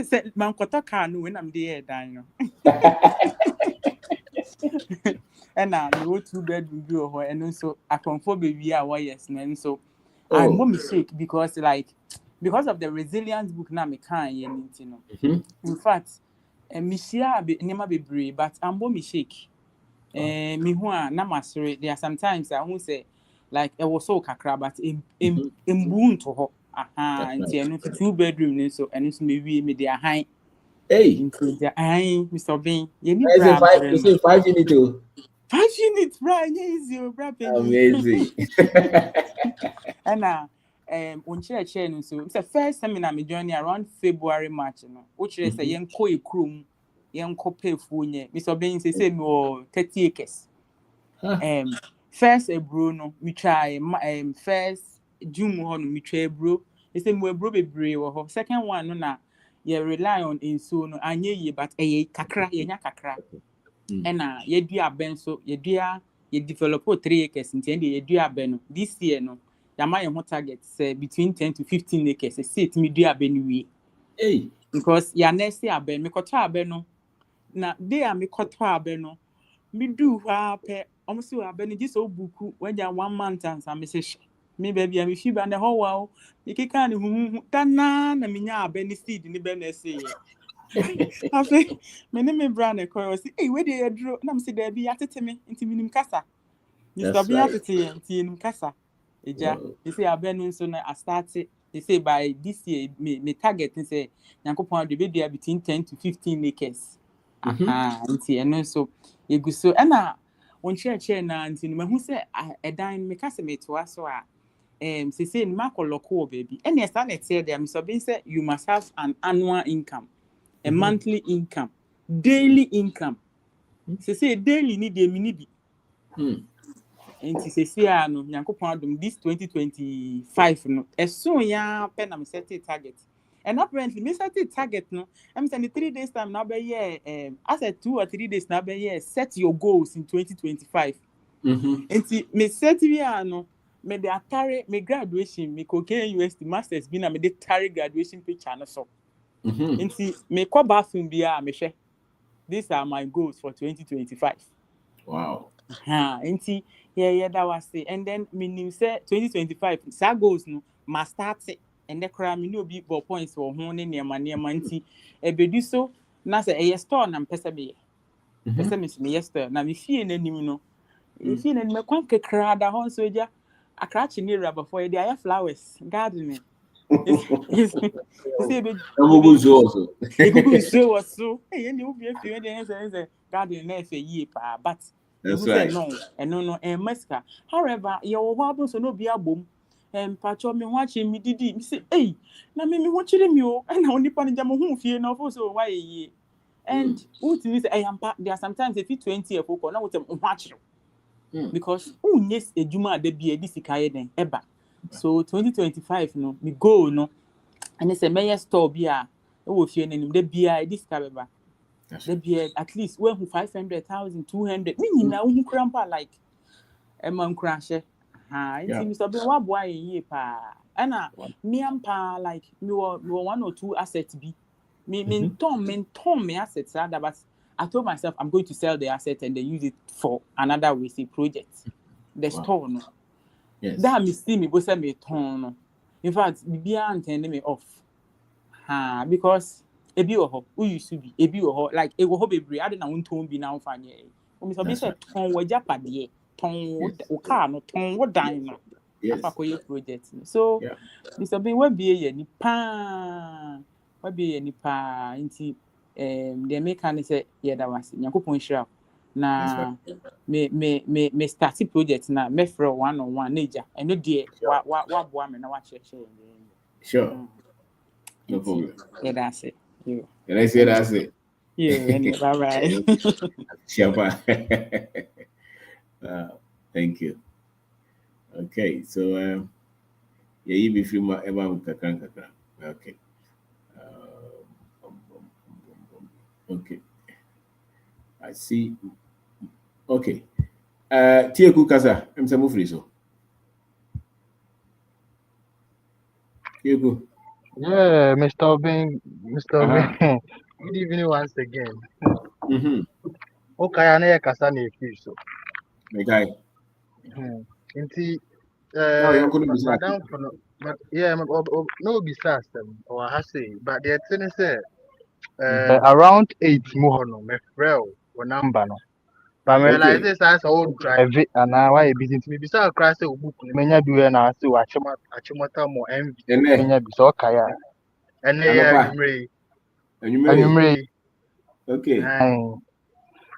se man koto ka no we na me de dan no na no 2 bedroom bi ho eno so akonfo be wi a yes na nso I mo mistake because of the resilience book na me kan ye nti no. In fact, me share nema bebre but ambo me shake. Me hu a na masere there are sometimes I who say like e was so kakra but embu nto ho. Nti eno 2 bedroom ni so eno so me wi me dey han. Nti dey han Mr. Bean, ye ni bra. You say 5 units. 5 units, bra, easy, bra. Amazing. And on church no so it's the first seminar me join around February March no which is say yenko ekrum yenko pefu nye Mr. Ben say me 30 acres first ebro no we try first June ho no we try ebro say mo ebro bebre wo ho second one no na ye rely on inso no anye ye but kakra yenya kakra na ye dua ben so ye dua ye develop 3 acres nti ye dua ben no this year no yama your target say between 10 to 15 acres say it me dua ben wi because ya next year ben me koto aben no na dey am me koto aben no me do ha pe almost we aben just so buku when ya 1 month and some say me baby am fi ba na ho wa me kika ne hu dana na me nya aben seed ni ben na say afi me ne me brand e koyo say we dey dro na me say there be atete me nti minim kasa Mr. Bean atete nti nim kasa eja they say abenu so na I started they say by this year me target say Nyankopon dey be between 10 to 15 acres nti eno so egu so na on church na nti no mahu say edan me kasa me to aso a say ni makoloko baby ene esa na tie there Mr. Bean say you must have an annual income a monthly income daily income say daily ni dey mini bi nti say no Nyankopon adom this 2025 no eso ya pe na me set target and apparently me set target no I'm saying 3 days time now be year as a 2 or 3 days now be year set your goals in 2025 nti me set we no me dey atare me graduation me cocaine university masters bi na me dey tare graduation picture no so nti me ko bathroom bia me hwe these are my goals for 2025 wow Nti yeah that was it. And then meaning say 2025 sa goals no must start it. And the cry me no be points for ho ne neema nti ebedu so na say e store na mpesa be pesa me me store na me fie nanim no fie nanim me kwan kekra da ho so eja akrachi ni rubber for the air flowers gardening. It's be also. so hey you be fie dey say gardening na fe yie pa but That's you say right. no masker. However, your wabo so no be abom. Pacho me watch me didi. Me say, hey, na me watch me o. And na onipa ni jamo hu fie na so why ye. And ultimately say, hey, there are sometimes if you 20 year folk na what watch because yes ejuma de bi edi sikaye den eba. So 2025 no me go no. And it's a mayor store bia. E wo fie nanim de bia edi sika beba. The beard at least when 500,000, 200. Me na who crampa like a man crash. It seems to be what boy ye pa. Anna me ampa like me were one or two assets be. Me tom me assets but I told myself I'm going to sell the asset and then use it for another way say project. The store no. Yes. That me see me go say me ton no. In fact, be antend me off. Because ebi wo ho used to be ebi wo ho like e wo ho bebre ade na wonton bi na wonfa nye o mi so be say ton wo japade ton wo car no ton wo dan no afa ko ye project so mi so be we bie ye ni pa nti the mechanic say ye da wase yakopon hira na me start project na me frɛ one on one nature eno de wa boa me na wa cheche Sure. No problem. Yeah, that's it. You. And I say that's it. You. Bye bye. Thank you. Okay, so yeah, you be free my ever kakran. Okay. Okay. I see. Okay. Tia Kukasa, I'm some free so. Tia Yeah, Mr. Obin, Mr. Obin. Good evening once again. Okay, I know kasa na efi so. My guy. Nti You're going to be madam for yeah, no be system or I say, but the thing is around 8 mu hono me frɛ wo number no. But I realize this as old drive it and now why busy to me beside crash the book menya bi we na say wa achimota mo envy menya bi so kaya. And anyway. Okay.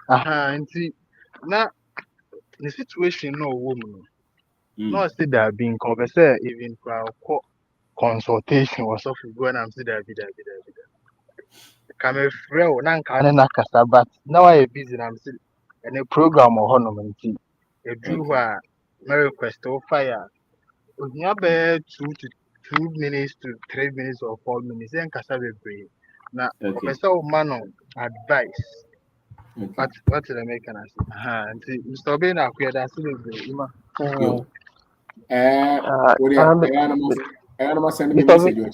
Nti na the situation no woman no say that being converse even for consultation or something going am say that be come frɛ na nka na kasa but now I busy na am say and a program or honor nti e duru ho a my request to fire ohia be 2 minutes to 3 minutes or 4 minutes en kasa bebree na opese o man advice. What did I make an answer? And Mr. Bean, I could have seen animal send me a message.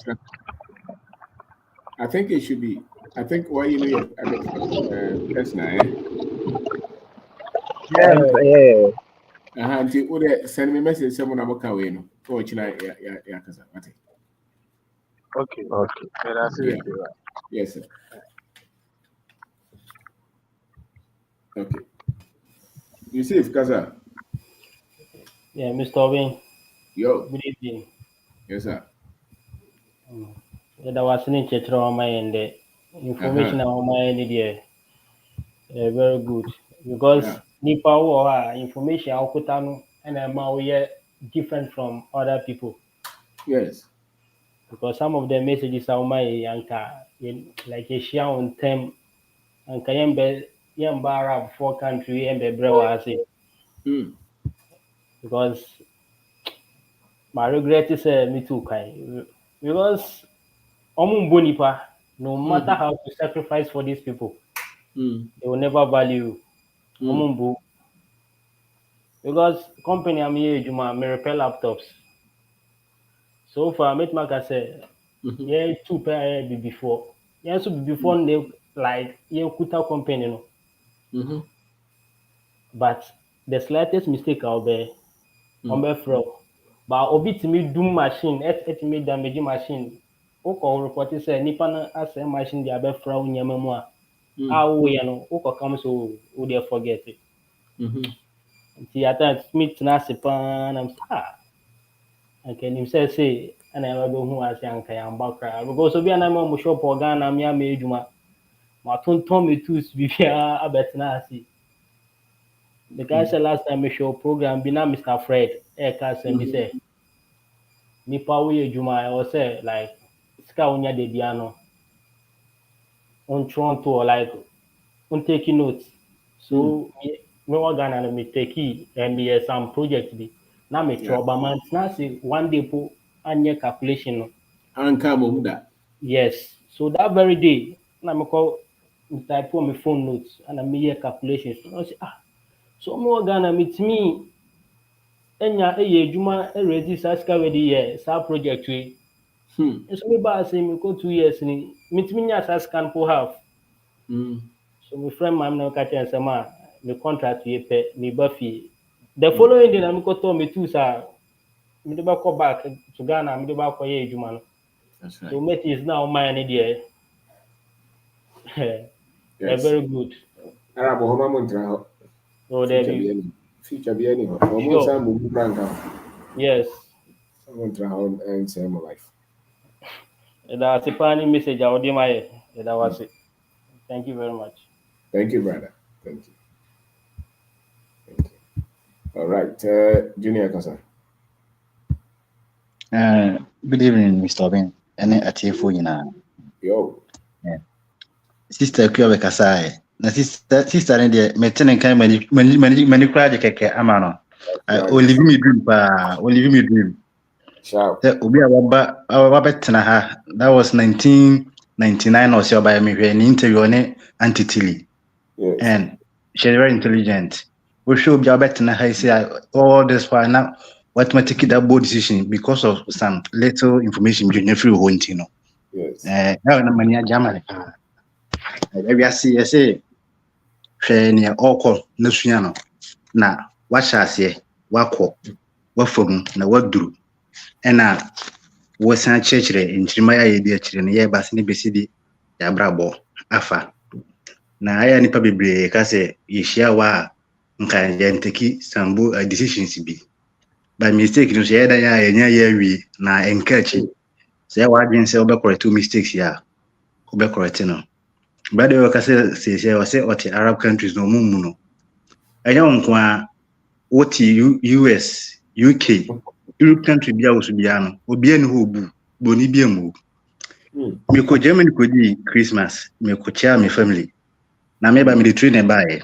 I think it should be. I think why you know a bit personal. Yeah. Until send me a message. Someone I'm okay. No, oh, China, yeah, Okay. Yes, sir. Okay. You see, Kaza. Yeah, Mr. Obin. Yo. Good evening. Yes, sir. That was an interest on my end. Information on my end there. Very good. Because Nipa or information I'll put on and I'm different from other people. Yes. Because some of the messages are my anka like a share on them and Kayembe Arab 4 country and the Brewasi. Because my regret is me too kind. Because no matter how to sacrifice for these people, they will never value because company I'm here, me repair laptops. So far, make my say, yeah, 2 pair before. Yeah, so before they like yeah, kuta company no. But the slightest mistake I'll be on my throw. But obi to me do machine, et me damage machine. Oko report say nipa na as machine dey be fra unyama mu a. Wo ye no, oko come so we dey forget it. Nti at times me tena se pan am okay, him say and I go who as yanka yamba cry because obi na mo shop organ me am ejuma. Ma tonton me tools before abetena ase. The guy said last time we show program be na Mr. Fred. Can be say nipa we ejuma or say like ska unya de biano on Toronto or like on taking notes. So me organ and me take and be some project be na me try Obama na say one day po anya calculation no. Anka Momuda. Yes. So that very day, na me call type on my phone notes and I make calculations. I say so more Ghana meet me enya ejuma ready saska ready sa project we. So me ba say me go 2 years ni meet me nya saska po half. So my friend mam na catch and say ma me contract we pay me buffy. The following day na me go to me too sir. Me dey back back to Ghana me dey back for ejuma no. That's right. So mate is now mine there. They're very good. Arabo homa montra. Oh, they Future be any. Almost time we brand out. Yes. Someone try and say my life. That's a funny message. I would my that was it. Thank you very much. Thank you, brother. Thank you. Thank you. All right, Junior Kasa. Good evening, Mr. Ben. And at you, Yo. Sister Kyo Kasai. Na sister in the Metin and many project amano. Only me dream only me dream. Shout. That was 1999 or so by me an interview on it Auntie Tilly. Yes. And she's very intelligent. We should be better than I say all this while now. What might take that bold decision because of some little information you never want to know. Yes. Now I'm mania Germany. Maybe I see, share near all call Nusiano. Now, what shall I say? What call? What from? Now, what do? And now, what's a church in Chimaya, dear children, yeah, Bassini BCD, Yabrabo, Afa. Now, I am probably because you share what can take some decisions be. By mistake, you say that we na encourage. Say what been say over correct 2 mistakes here. Over correct no. But they say or the Arab countries no mumu no. I don't want what US, UK, Europe country bia wo so bia no. Obi en ho bu, boni bia mu. Me ko Germany ko di Christmas, me ko chia me family. Na me ba me train e bae.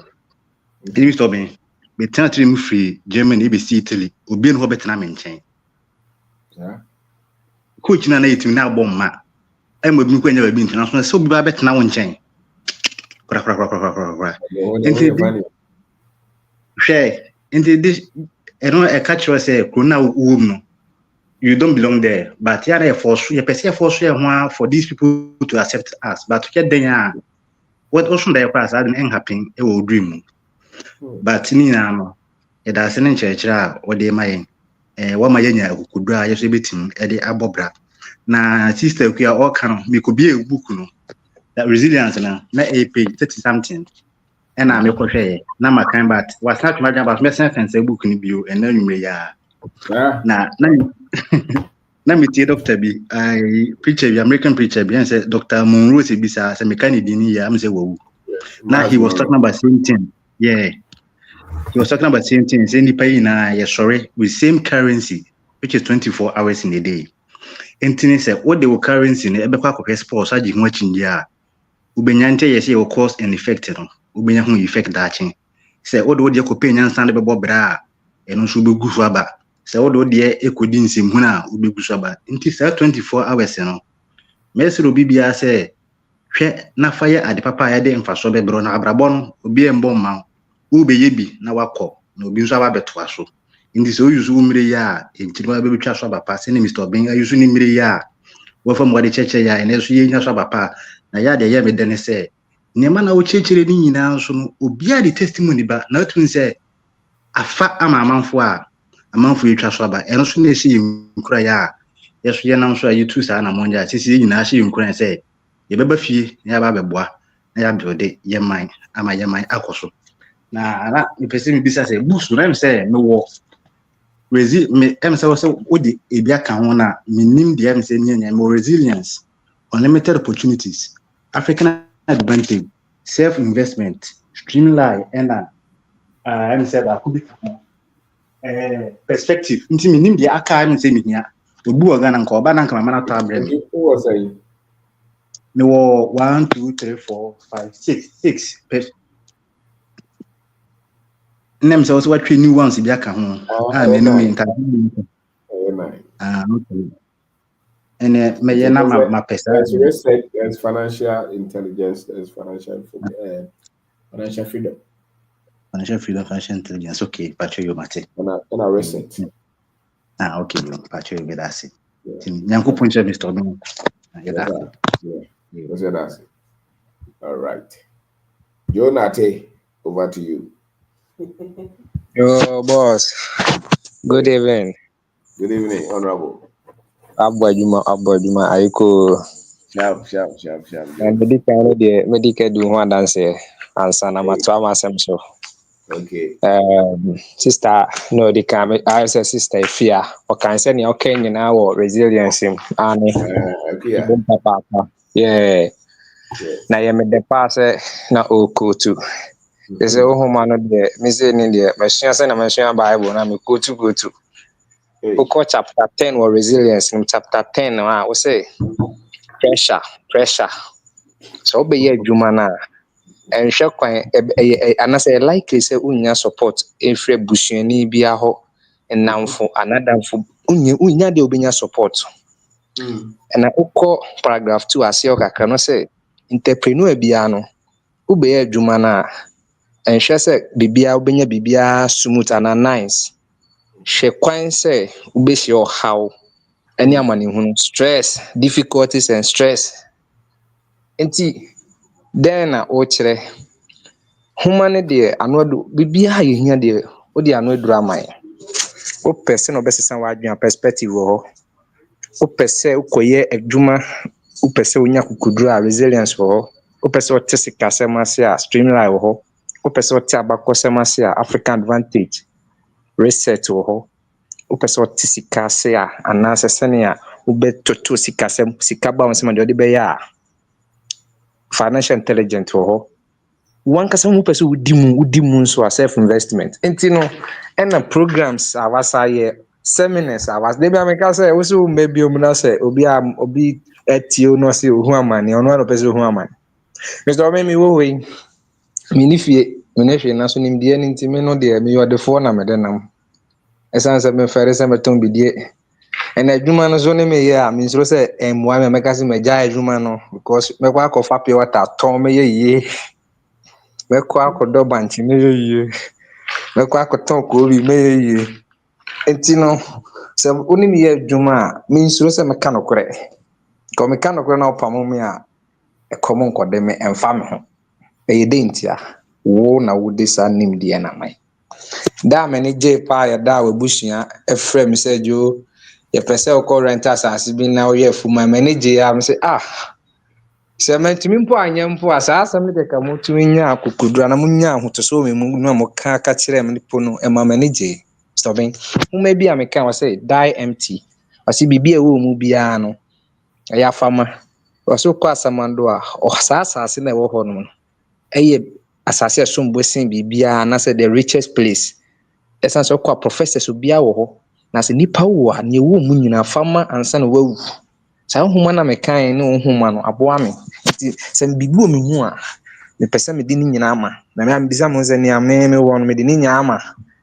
Did stop me? Me tell me free Germany be Italy. Obi en ho betena me nchen. Yeah. Coach na yitimi na bom ma. Ai mo bi ko nya ba bi international so bi ba betena wo nchen. Kra. Into this I catch you say corona no. You don't belong there. But here force you for these people to accept us. But to get there what also they pass I didn't happen it will dream. But ni na no e da se ne nkyerɛkyerɛ a wɔde ma yɛn wa ma yɛnya akukudu a yɛso betim e de abobra na sister ku a ɔka no me ko bi e book no that resilience na page 30 something and na me ko hwɛ na makan but was not imagine about me sense book ni bio and na nwumre ya na me tie doctor bi preacher bi American preacher bi and say Dr. Monroe se bi sa me kan di ni ya am say wo now he was talking about same thing. Yeah. He was talking about same thing. Saying the pay na sorry with same currency, which is 24 hours in a day. And then say what the currency ne ebe kwa sports aji ho chindia. Ubenyante yesi will cause and effect no. Ubenya ho effect that chin. Say what the ko pay nyansa ne bebo bra e no so begu so aba. Say what the ekodi nsim hu na ubegu so aba. Nti say 24 hours no. Mesiro bibia say hwe na fire ade papa ya de mfaso be bro na abrabo no obi embo ma ube yebi na wakọ na obi nso ababeto aso ndi so yusu umire ya ntiri ma be twa so abapa se ne Mr. Ben yusu ni mire ya wo fam wade cheche ya ene so ye nya so abapa na ya de ye me dene se nema na wo chechere ni nyina nso no obi a de testimony ba na tun se afa ama amanfo a amanfo yitwa so aba eno so na esi nkura ya yeso ye nam so ayitu sa na monja sisi nyina hye nkura se ye beba fie na ya ba beboa na ya build ye man ama ye man akoso na ipese mi bisa se boost na me se me wo resi me em se wo se odi ebia ka ho na minim de em se nya more resilience, unlimited opportunities, African advantage, self investment, streamline and em se ba ku bi perspective nti minim de aka em se mihia obu oga na nka oba na nka mama na to abrem Who was saying? me wo 1 2 3 4 5 6 nem se wo se watwe new ones bi aka ho me no me nta Amen. okay. And me ye na ma pesa There's research, there's financial intelligence, there's financial freedom. Financial freedom, financial intelligence. Okay, patcho you mate. And a research. Okay, you patcho you that's it. Nyanko punche Mr. No. Yeah. That's it. All right. Jonate, over to you. Yo, boss. Good evening. Good evening, Honorable. Abba Juma, Aiko. Sharp. Medical do one dance and son, I'm a trauma so. Okay. Sister, no, the camera, I say sister, fear, or can send your Kenyan now resilience him. Yeah. Now, you made the pass, na oko too. They say, oh, man, me say in India, machine send a machine Bible, and I'm go to. Oko chapter 10 or resilience in chapter 10, we say pressure. So be ye jumana. And share kwan and I say likely say unya support every bushani bia ho and now for another for unya de obinya support. And I oko paragraph 2 as your kakra say entrepreneur bia no ube ye jumana and share say bibia obinya bibia smooth and nice. She kwan say ubesi your how any amani hunu stress, difficulties and stress. Enti then na o kire humane de anodo bibia yehia de o de anodo aman o person obesesa wadwan perspective ho o pese ukoye adwuma o pese onya kukudura resilience ho o pese o tesika semase a streamline ho o pese o tabako semase a African advantage reset ho o pese o tesika se a anase sene a ubetoto sika ba won de be ya financial intelligence ho one kasa mu pese udi mu so a self investment enti no na programs awasa ye seminars awas dey be ameka say we so maybe omuna say obi etio no say ohu amane ono no pese ohu amane Mr. Omemi we minifie na so nim de enti me no de me yodefo na me de nam esan say me fere say meton bidie and adwuma no so ne me ye a me so say emwa me meka say me ja adwuma no because me kwa kofa pure water ton me ye mekọ akọdọ banchi meyeye mekọ akọtọ ko obi meyeye enti no se oni mi adwuma a me nsuro se meka nokore ko meka nokore na opam me a ekomo nkode me emfa me ho eyede ntia wo na wo de sa nim de na mai da me ne je pa ya da wabusua efre me se jo ye pese o ko rent asase bi na o ye fuma me ne je ya me se se mentimi mpo anya mpo asasa me de ka mutumi nya akukudura na munya ahotoso me mu no mo ka kire me po no e ma manage stopping mu bi ameka wa say die empty wasi bibia wo mu bia no ya fama waso kwa samando a o asase na wo ho no eye asase asombo sin bibia na say the richest place essence kwa professors bia wo ho na se nipa wo a ne wo mu nyina fama ansa na wawu sa homa na mekan ne homa no aboa me se bibi o me hu a me pese me di ni nyina ama na me ambisa mo ze ne ameme wo no me di ni nyina ama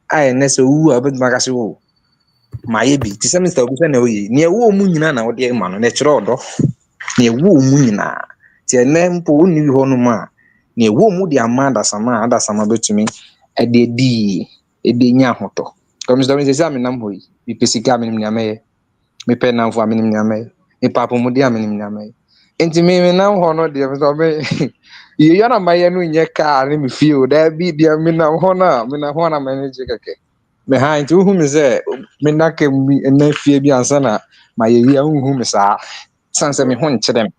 ai ne se wu a bit magase wo ma ye bi ti se me sta obi se na oyi ne wo mu nyina na wo de ma no ne kire odo ne wo mu nyina ti ene mpo oni ho no ma ne wo mu di ama da sama betumi e de nya hoto ko mi sto me se me nam hoyi bi pesika me nyame me pe na mfo amenim nyame me papo mu di amenim nyame Enti me nam ho no de so me ye yana maye no nye car ni me feel da bi de me nam ho na manage keke me ha nti hu me say me na ke mi na fie bi ansa na maye yi hu me sa sanse me ho nkyere me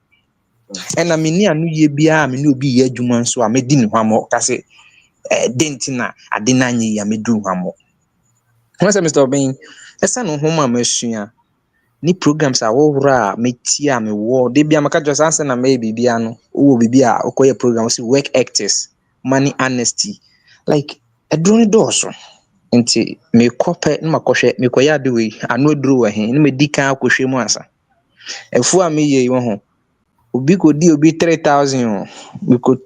ena me ni anu ye bia me ni obi ye adwuma nso a me di ni hwamo ka se denti na ade na nyi ya me du hwamo ho se Mr. Obin esa no ho ma masua ni programs a wowra meti a me wo de bia maka just answer na me bibia no wo bibia okoye program say work ethics money honesty like edrone doso nti me kope na makohwe me koya de we anu aduru wa he na me dika akohwe mu ansa efu a me ye wo ho obi ko di obi 3000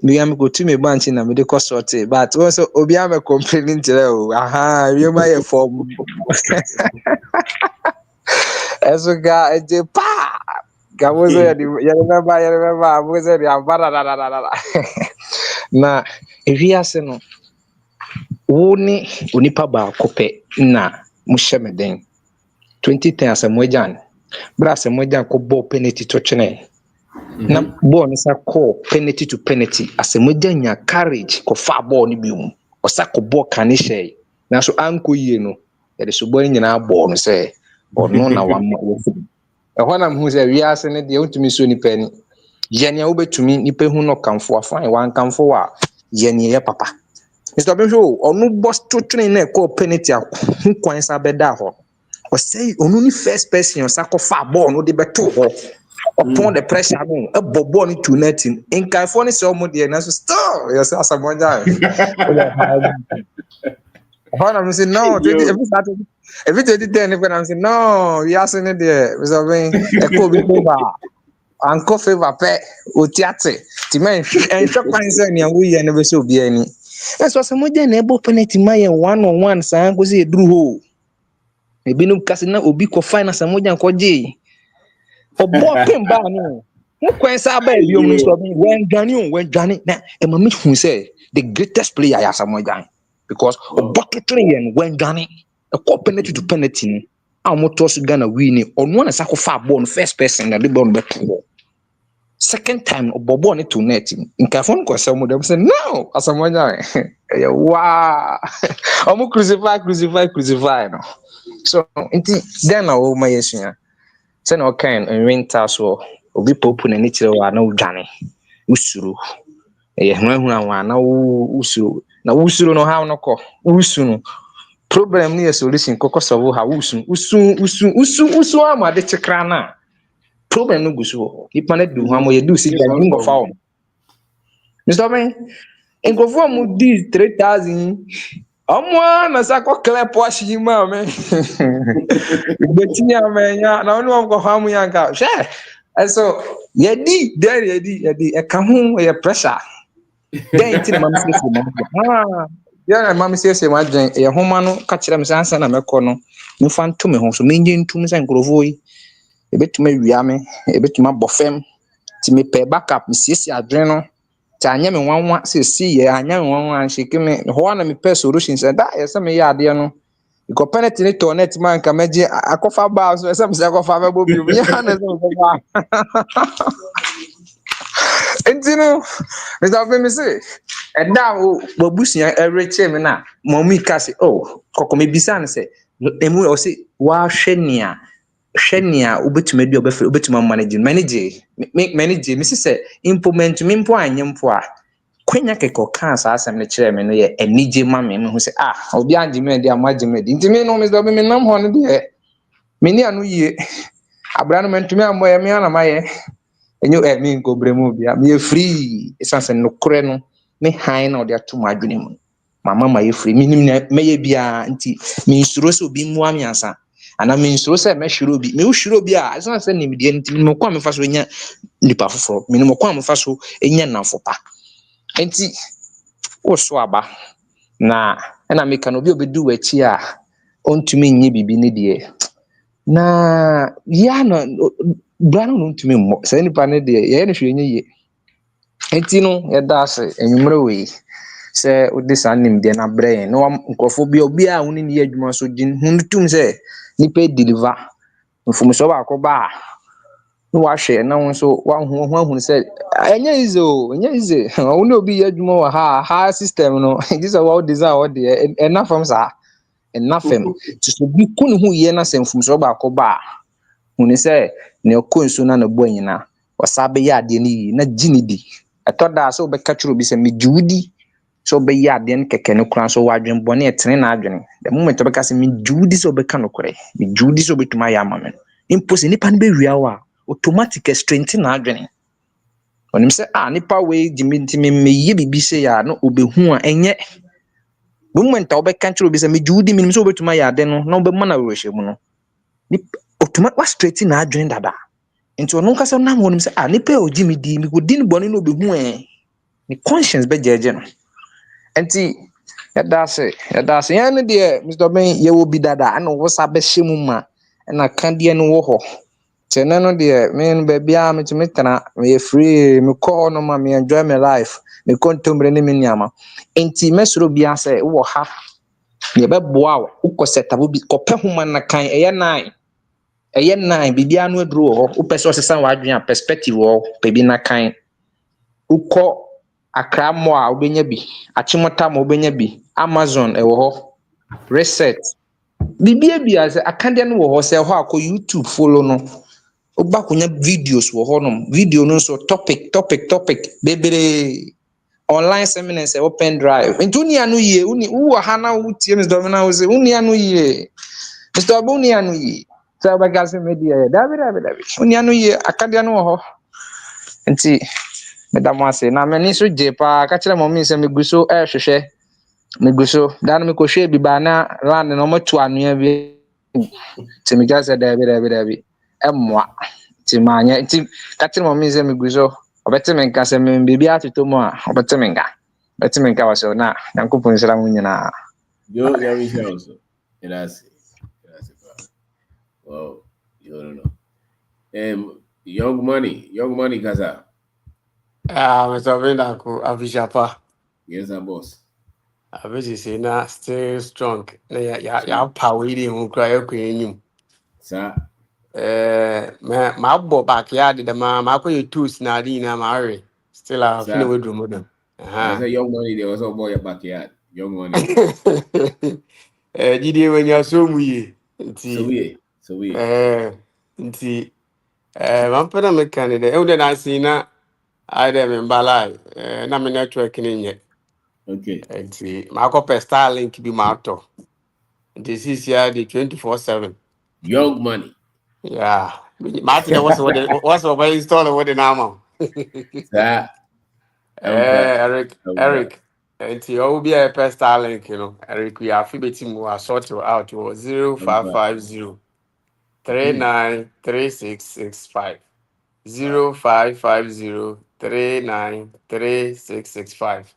me go to me bank na me de ko sort but also obi am complaining tire o aha we ma ye form esuka eje pa gamozo ya remember mozo ya barararara na ewiase no wo ni onipa ba kope na muhye meden 2010 asamojan bra asamojan ko ball penalty to twene na ball ni sa call penalty to penalty asamojan nya courage ko fa ball ni bi mu osa ko ball kan hye na so anko yie no ya de so ball ni na ball no say ono na wa ehwana mhu se wiase ne de untumi so nipa ni yene obetumi nipa hu no kamfo afan wan kamfo wa yene ye papa Mr. Benjo onu boss to twene na call penalty hu kwan sa beda ho o say onu ni first person sa ko fa ball no de beto ho upon the pressure no e bobo ni to netting in kai for ni se omo de na so still yes asamonja Hana me say no 20 every 2010 when I'm saying no we asking it there Mr. Ben e ko bi favor anko favor pe otiate ti men enhwe kwan se ne wo ye ne be so bi ani eso se mo je na ebo penalty ma ye 1-on-1 san ko se eduru ho e binum kase na obi ko final se mo je ko je obo pin ba no mo kwan sa ba bi om Mr. Ben when dwane na e ma me hu say the greatest player ya Samoa because obo to train when dwane a penalty to penalty a motos Ghana winning on one as a far born first person that the born better second time obobo ne to net in kafon ko some them say no asamoa wow omo crucify no so inti then na o my yesua say no kind in winter so obi popu na ni kire wa na udwane usuru hunu anwa na usuru na usuru no how no ko usuru problem ni solution koko solve ha usu ama de chekra na problem no guso ipa na du ha mo ye du si judging of how Mr. Ben enkofo mu di 3000 omo na sa ko clear posh ma me betinya menya na onu ko ha mu yanka she so yedi e ka ho ye pressure then tin mam say ya mama sese wadwen ye homa no ka kire me sansa na mekọ no mfa nto me ho so menye ntum san krofo yi ebetuma wia me ebetuma bofem ti me pe backup me sese adwen no ta anya me wanwa sese ye anya me wanwa anhike me ho na me pe solution say da ye se me ya ade no ko penalty ni to net man ka meje akofa ba so se me se akofa ba bobi mi ya na se me ba entino Mr. Optimisation eda o babusia ereche me na momi ka se oh kokko me bisa ne se emu o se wa hwenia obetuma bi obefre obetuma manage me se implement me mpo anyempo a kwenya keko kan sa asem ne kire me no ye enije ma me hu se obi anje me de amaje me de ntimi no Mr. Obi me nam ho ne de me ni anu yie abra no mentumi amoye me ana maye enyo me nko bremu bia me free esanse no kore no me han na ode atom adwene mu mama ma ye free minim na meye bia nti me nsuro se obi mu amiansa ana me nsuro se me hwiro obi me hwiro obi a esanse nimdie nti me kwa me fa so nya nipa foforo me no kwa me fa so enya nanfopa nti wo so aba na na me kan obi obedu wachi a ontumi nyi bibi ne de na ya no brano no ntumi mmo se nipa ne de ye ne hwenye ye enti no ye da ase enwumre we se odi sanim de na bre no nkofo bi obi a woni ne adwuma so gin hunu tum se nipa deliver mfumu so ba ko ba no wahwɛ na wo nso wahu sɛ ɛnyɛ easy o ɛnyɛ easy wo ne obi yɛ adwuma wɔ ha system no this is what design what de ɛna fam saa ɛna fam ti so bi ku ne ho yɛ na sɛ mfumso baako ba hunu sɛ ne ɔkɔ nso na ne bɔ nyina ɔsa bɛyɛ adeɛ no yie na gyi ne di ɛtɔ da sɛ wobɛka kyerɛ obi sɛ megye wodi sɛ wobɛyɛ adeɛ no kɛkɛ no kora so wadwen bɔne ɛtene na adwene the moment wobɛka sɛ megye wodi sɛ wobɛka nokorɛ megye wodi sɛ wobɛtumi ayɛ ama me no mpo sɛ nnipa no bɛwia wo a automatic strength na adwene onim sɛ nipa wei gye me nti meyɛ biribi sɛ ya na obɛhu a ɛnyɛ the moment a wobɛka kyerɛ obi sɛ megye wodi menim sɛ wobɛtumi ayɛ ade no na wobɛma no awerɛhyɛ mu no automatic wa straight na adwene dada nti ɔno nkasa nam wɔnim sɛ nipa a ogye me di mekɔdi no bɔne no obɛhu ne conscience bɛgyegye no nti yɛda ase yɛn no deɛ Mr. Ben yɛwɔ bi dada ɛna wo sa bɛhyɛ mu ma ɛna kadeɛ no wɔ hɔ nti ɛno no deɛ me no baabiaa metumi tena meyɛ free mekɔ no ma me enjoy my life mekɔ ntombre ne me nneɛma nti mɛsoro bia sɛ wowɔ ha yɛbɛboa wo wokɔ setabo bi kɔpɛ homa na kan ɛyɛ 9 bibia no aduru wɔ hɔ wopɛ sɛ ɔsesa w'adwene a perspective wɔ pɛ bi na kan wokɔ Accra mo a wobɛnya bi Achimota ma wobɛnya bi Amazon ɛwɔ hɔ reset bibia sɛ akadeɛ no wɔ hɔ sɛ hɔ akɔ YouTube follow no woba konya videos wɔ hɔ nom video no nso topic bebree online seminars ɛwɔ pen drive nti wonia no yie wowɔ ha na wotie Mr. Ben na wo sɛ wonia no yie Mr. Ben wonia no yie sɛ wobɛka sɛ media dabi wonia no yie akadeɛ no wɔ hɔ nti meda mo ase na m'ani so gye paa ka kyerɛ mɔmi sɛ megu so da no mekɔhwɛ bi ba na land no ɔmatu anoa bi nti meka sɛ dabi ɛmmoa nti maanyɛ nti ka kyerɛ mɔmi sɛ megu so ɔbɛte me nka sɛ biribi atotɔ mu a ɔbɛte me nka wɔ sɛ na Nyankopɔn nhyira mo nyinaa yo yamisha also that's wow you don't know young money kasa Mr. Bendaku, Avishapa. yes boss Avishi say na still strong. Na ya power in who cry okay. Sir. My boy backyard the ma ko you tools na di na ma still I feel we do modem. I say young money there was a boy backyard. Young money. Did when you so we so we nti one pena me candidate e na see na I dem in balai na me network ni nye. Okay. Nti ma ko per Starlink bi ma to. This is here the 24/7. Young money. Yeah. Martin, what's what install what the name? Sir. Eric. And you will be a per Starlink, you know. Eric, we are feeding more sort you out to 0550 393665. 0550 393665.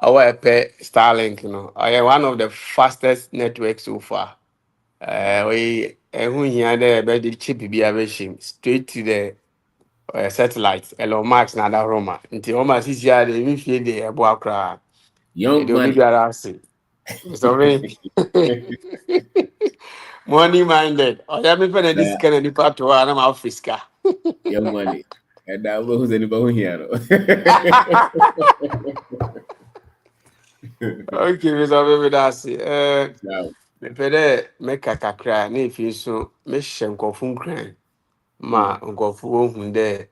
Our per Starlink, you know. I am one of the fastest networks so far. We here there, but the chip be a straight to the satellite. Elon Musk na that Roma. Until Roma is here, they will feel the Abuakra. Young money. So money minded. I am even this kind of department to one of my fiscal. Young money. And that was anybody here. Okay, Mr. Baby, that's it. Mepede meka kakra na efi so me hye nkran ma nkofo ohun de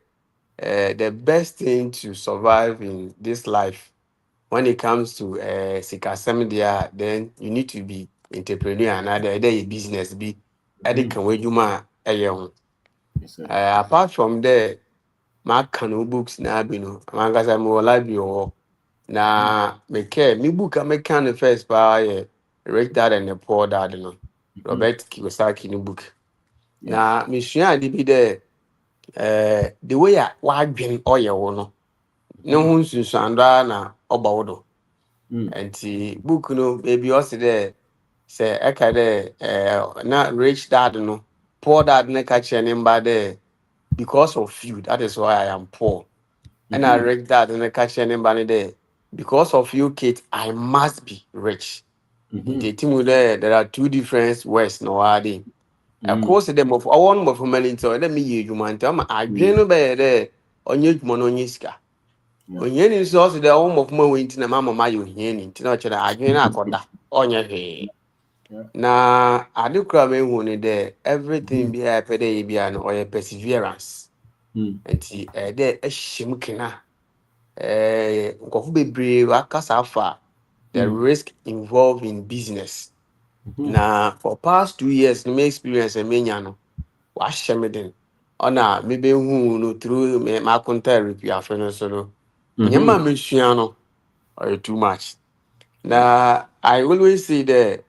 the best thing to survive in this life when it comes to sikasem there, then you need to be entrepreneur and other business be ade kan wadwuma eye ho. Apart from there, my can books na bi no mangasa me library ho na me book me can the first pa Rich Dad and the Poor Dad no Robert Kiyosaki no book. Na me sua ade bi there the way a wadwen oyɛ wo no ne ho nsunsuando na ɔba wo do. Nti book no baby ɔsi dɛ sɛ ɛka dɛ na Rich Dad no Poor Dad ne ka kyerɛ ne mba dɛ because of you that is why I am poor. And I Rich Dad ne ka kyerɛ ne mba ne dɛ because of you Kate I must be rich. The team there are two different words no ade. course them of one of money to let me you man tell me I dream be there on your money ska. When you is also the home of money into mama my you yen to not I dream I got that on your head. Na I do crab in there everything be a pede be an or a perseverance. And see there a shimkina. Nkofu bebree wakasa afa the risk involved in business. Na for past 2 years, no me experience and menya no wahyɛ me den. Ɔna mebehu no through me makonta repiafo no so no. Nyɛma mesua no ɔyɛ too much. Na I always say that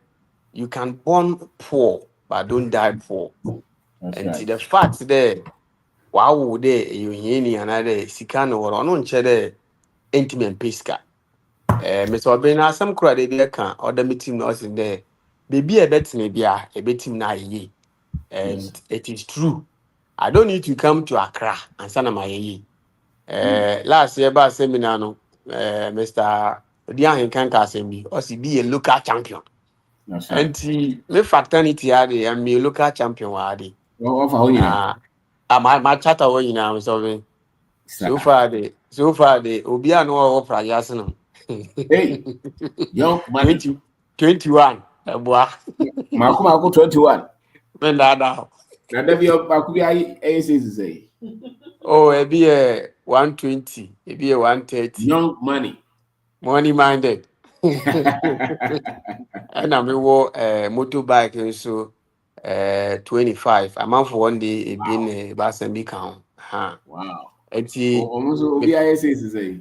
you can born poor but don't die poor. And the fact that wow there you hear another sika no or no nkyɛ dɛ intimate pesca. Mr. Obina, some crowd they can order meeting us in there. Baby, a bet maybe a bet him na ye. And it is true. I don't need to come to Accra and sana my ye. Last year, by seminar, no, Mr. Dian Kanka send me, or be a local champion. And me fraternity are the and me local champion are the. My chatter way now, so far the Obia no offer Yasinum. Hey, young money. 21. Boy. Marco 21. When that now. Now, there be a say. Oh, it be a 120, it be a 130. Young money. Money minded. And I'm a motorbike, so 25. I'm out for one day, it been a bus and be count. Wow. Almost say.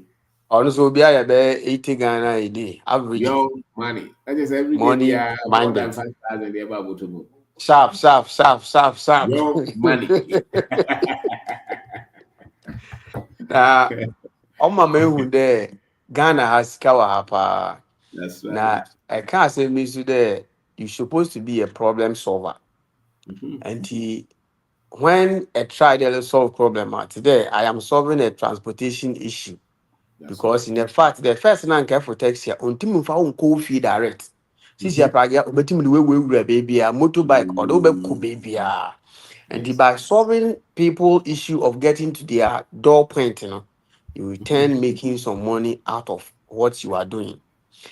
Also, be a 80 Ghana a day. Average. Young money. That is every money day. More than 5,000 about to go. Sharp. Young money. On my man who there, Ghana has Kawahapa. That's right. Now, I can't say me today. You're supposed to be a problem solver. And when I try to solve problem today, I am solving a transportation issue. Because in the fact, the first thing I care for taxi, on team found cold feed direct. Since you're but the way baby, a motorbike or the baby. And by solving people issue of getting to their door point, you return making some money out of what you are doing.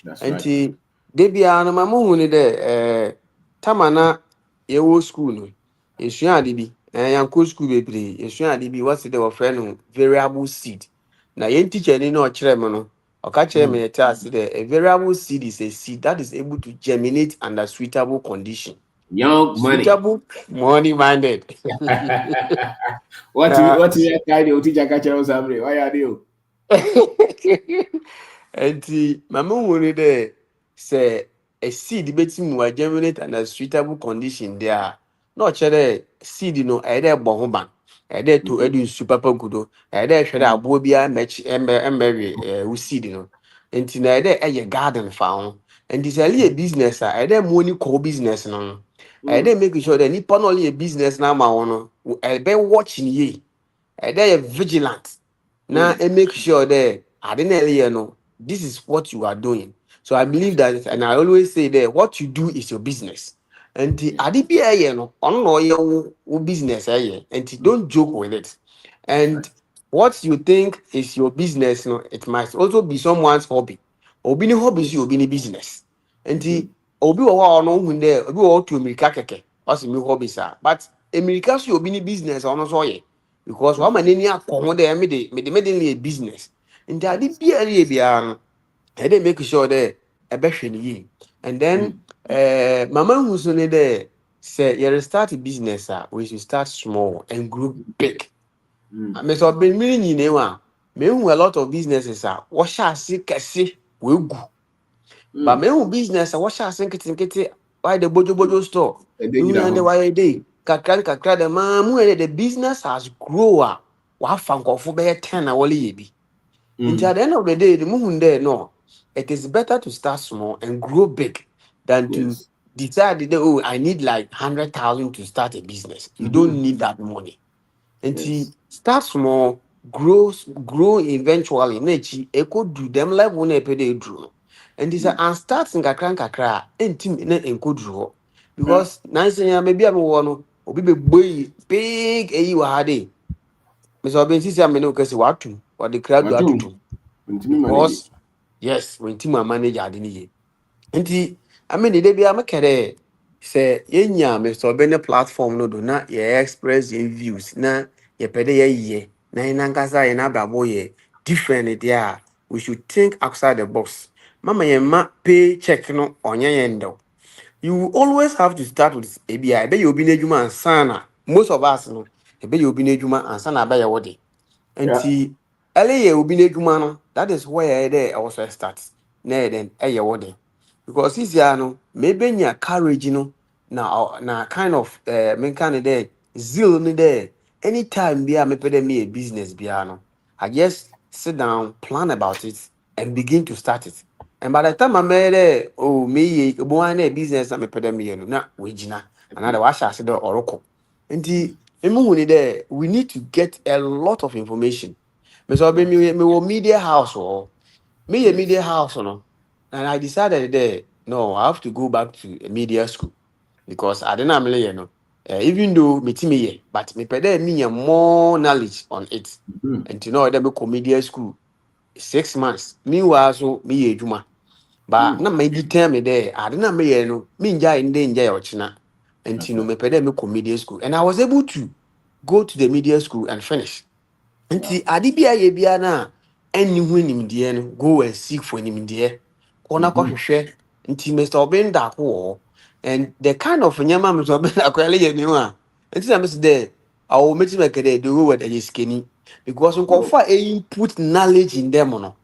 That's and right. They be an mamma there, Tamana, your school, no, it's be, and young school baby, it's be what's the friend variable seed. Now, yen teacher, you know, chairman, or catch him a task there. A variable seed is a seed that is able to germinate under suitable condition. Young money. Suitable, money minded. What you kind of teacher catch us somebody? Why are you? And Mama wanted there say a seed betting will germinate under suitable condition there. Not sure seed, either bohoban, either to edu super good, either should I bobia match ember who seed, and either a garden found. And this a business, either money co business, no. Either making sure that Nippon only a business now, my owner, I be watching ye, either vigilant. Now, and make sure that I didn't know this is what you are doing. So I believe that, and I always say that what you do is your business. And the ADBA, on your business, and don't joke with it. And what you think is your business, it might also be someone's hobby. Obi ni hobby is your business. And the Obi wa no when there, Obi wa to America keke. What's my hobbies are? But America so your business on so ye. Because one man any akọmọ there me de a business. Nti ade bia ye bia I dey make sure that e be hwe ni. And then mama who so ne there say you start a business we should start small and grow big. Me so be me ni ne wa. Me hu a lot of businesses wo sha ase kese we gu. But me hu business wo sha ase nkete why the bojo store. You and the why dey kakra the man the business has grown. Wa fankofo be 10 na wole ye bi. Until at the end of the day, the movement there, no, it is better to start small and grow big than to decide that, oh, I need like 100,000 to start a business. You don't need that money. Until start small, grow eventually. Nechi, echo do them like one pay draw. And this and starting kakra and team in enco draw. Because nice maybe I'm one obi be boy big eyi wa ha de Mr. Obin sisi amene o kesi watu or the crowd do Watu. atutu Ntimi manage. because yes when team manage ade ni ye nti I mean the bia make kere say yenya Mr. Obin platform no do na ye express your views na ye pede ye na inankasa ye na brabo ye different there we should think outside the box mama ye ma pay check no onye ye ndo you will always have to start with ABI. Ebe you be nejuma ansana. Most of us no. Ebe you be nejuma ansana be your wodi. Yeah. Enti early you be nejuma no. That is where there also starts. Na then your wodi. Because this year no, maybe nya courage no. Na kind of me kind of there zeal ni there. Anytime be me pede me a business be no. I just sit down, plan about it, and begin to start it. And by the time I made it, oh me, one business I me put them here, na wejina, another wash I said oracle. And the there, we need to get a lot of information. Me so be me media house or me a Yes. media house or no. And I decided there, no, I have to go back to a media school because I didn't you know. Even though me team here, but me pede me more knowledge on it. Mhm. And to know that me media school 6 months. Meanwhile, so me juma. But Mm. na me di tell me there. I didn't me no. Me nja in the nja ochina. And you know me pede me media school. And I was able to go to the media school and finish. Wow. Nti ade bia ye bia na enni hu nimdeɛ no go and seek for nimdeɛ. Kona Mhm. kɔhwehwɛ. Nti Mr. Obin da ko and the kind of nyama Mr. Obin da ko ele ye ni wa. Nti na Mr. There I will make me kede the way that is skinny because Oh. nkɔfa input knowledge in them no.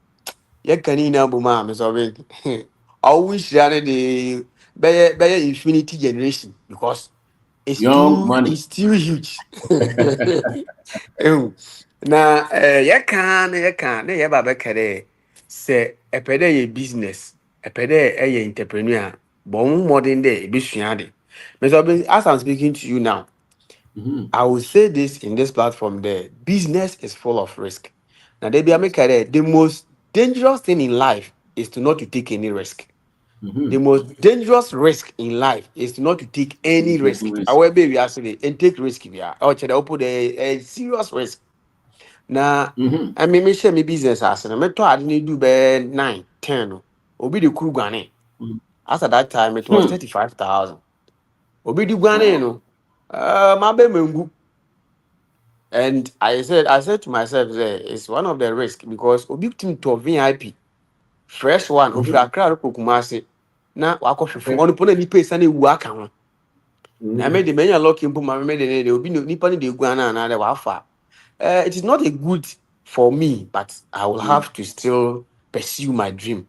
Ye kanina bu ma Mr. Obin. I wish that the be infinity generation because Young money. it's still huge. Ehu. Na yɛka na yɛba bɛka dɛ sɛ ɛpɛ dɛ yɛ business ɛpɛ dɛ ɛyɛ entrepreneur a bɔ wo mmɔden dɛ ɛbɛsua ade. Mr. Obin, as I'm speaking to you now, Mhm. I will say this in this platform there. Business is full of risk. Now, they be Yes. the most dangerous thing in life is to not to take any risk. The Mhm. most dangerous risk in life is to not to take To be any taking risk. risk. However, we actually and take risk. We are or put a serious risk. Now, Mhm. I mean, me share me business as and I thought I didn't do be 9, 10. Obi the crew gane. Mm. As at that time, it was Hmm. 35,000. Obi the gane Wow. no. My baby. And I said to myself, it's one of the risks because obi team to VIP, fresh one, of Mhm. Accra to Kumasi. Na wakɔhwefo Okay. ɔno po na nipa esa na ewu aka ho na me Mm. de menya lucky mpo ma me de ne de obi nipa ne de egu ana na de wafa it is not a good for me but I will Mm. have to still pursue my dream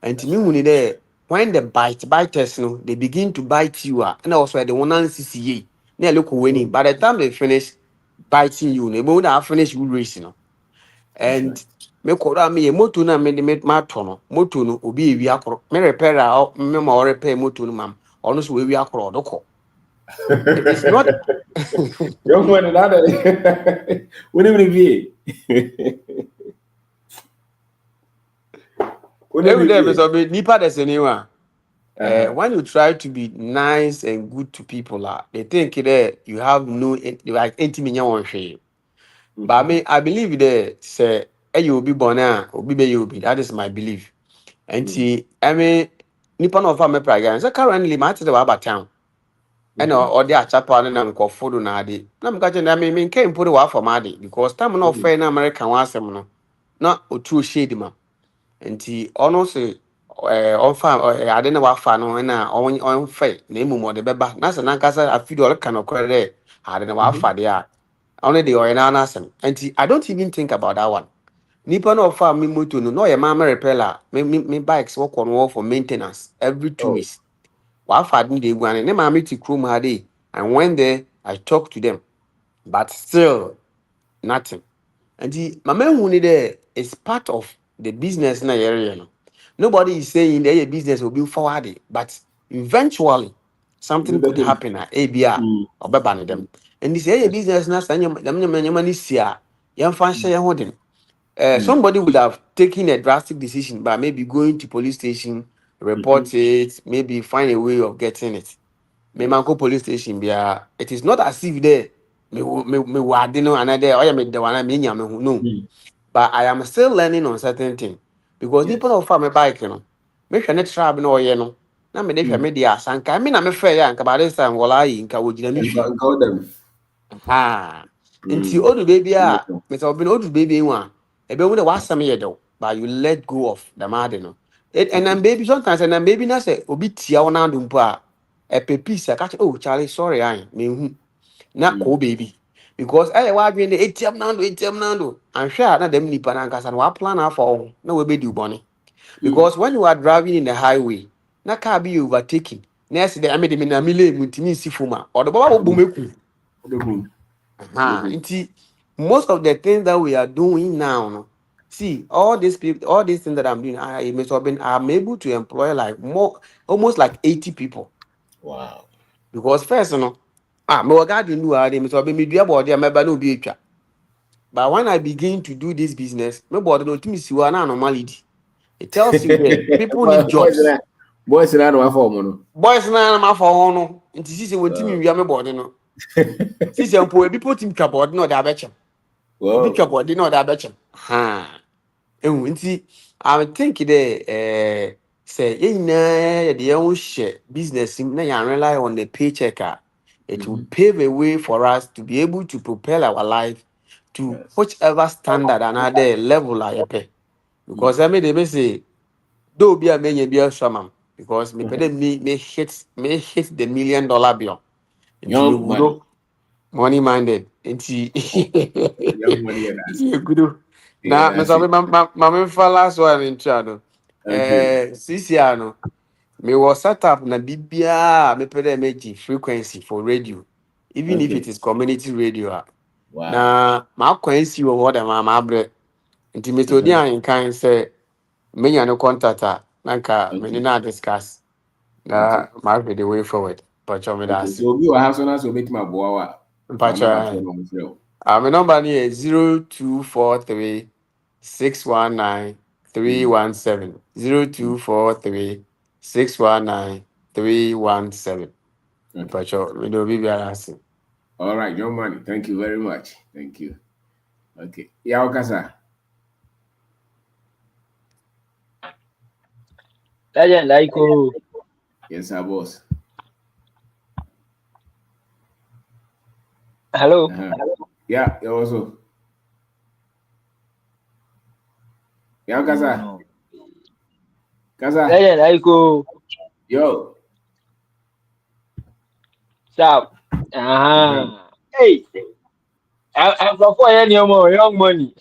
and to That's me right. when there when the biters no they begin to bite you and also the one and CCA na look winning Mm. by the time they finish biting you they will not finish you racing no. That's right. And me kɔda me ye moto na me de me ma to no moto no obi ewi akoro me repair a me ma repair moto no mam ɔno so we ewi akoro ɔdɔkɔ it is not Young money. That. What do you mean? What do every you day mean? so be nipa des anyone Uh-huh. when you try to be nice and good to people they think that you have no like intimate one share but Mhm. me I believe that say you will be born obi be you be that is my belief and Mm. see I mean nipa no fa me praga so currently my tell about town and Mhm. or the chapa na nkofo do na ade na me ka che na me can put wa for my because time no Mm. fair na American wa asem no na otu shade ma nti ɔno se ɔmfa ade na wafa no na ɔmfa na emu ɔde bɛba na sɛ nankasa afidi ɔreka no korɛ dɛ ade na Mhm. wafa de a ɔno de ɔyɛ na asɛm nti I don't even think about that one nipa na ɔfa me moto no na ɔyɛ ma repair me bikes wɔkɔ no wɔ for maintenance every two Oh. weeks wafa ade no de egu ane ne maame te kurom ha de I went there I talked to them but still nothing. And the mama who there is part of the business na area. No. Nobody is saying that your business will be forwarded, but eventually something could Everybody. happen at ABR Mm. or ban Mm. them. And this area That's business na money see young right. fancy holding. Mm. Somebody would have taken a drastic decision by maybe going to police station, Mhm. report it, maybe find a way of getting it. me manko police station bia. It is not as if there me wadino another or me the one me nyame hu no. But I am still learning on certain things because people of farm bike you know. Me hwe ne trab na oye no. Na me de hwe me dia sanka me na me fe ya nka ba this time wala yi nka wogina me hwe. And call them. Ha. Nti odu baby a me say obi no odu baby hu a ebe hu de wasam ye do but you let go of the mad no. And then baby sometimes and then baby na say obi tia wona do mpo a e pepisi catch oh Charlie sorry I me hu na ko baby because eh wa dwen de etiam nando and sure na dem nipa na nkasa na wa plan afọ na we be do boni because when you are driving in the highway na car be overtaking na yes de amede me na mile mutimi si fuma or the baba bo meku nti most of the things that we are doing now no, see all these people all these things that I'm doing I may have been I'm able to employ like more almost like 80 people. Wow. Because first no me waga dey do ah dey me so be me dua board me ba na obi etwa. But when I begin to do this business, me board no timi siwa na normality. It tells you that people need jobs. Boys na no afọ mo no. Boys na ma for ho no. Nti sisi wotimi wia me board no. Sisi ampo e people team twa board no dey abechem. Obi twa board no dey abechem. Ha. Nti I think that say the share business na you rely on the paycheck. It will pave a way for us to be able to propel our life to whichever standard another level I pay. Because I mean they may say though be a many be a shaman because me pay me hit the $1 million bill. Young money. Money minded. Young money and that's Good. Now, me sabi ma fa last one in channel. Sisiano. Me was set up na bibia me pede meji frequency for radio. Even if it is community radio. Wow. Na ma frequency wo what ma bre. Nti me to di an kan say me nya no contact nanka me ni na discuss. Na ma be the way forward. But me that. So you have so na so make my boa. My number is 0243 619 317. 0243 619 317. All right, your money. Thank you very much. Thank you. Okay. Yeah, okay, sir. Yes, sir, boss. Hello. Yeah, you also. Yeah, Kaza. Kaza. Legend, Aiko. Yo. Stop. Hey. I'm before any more young money.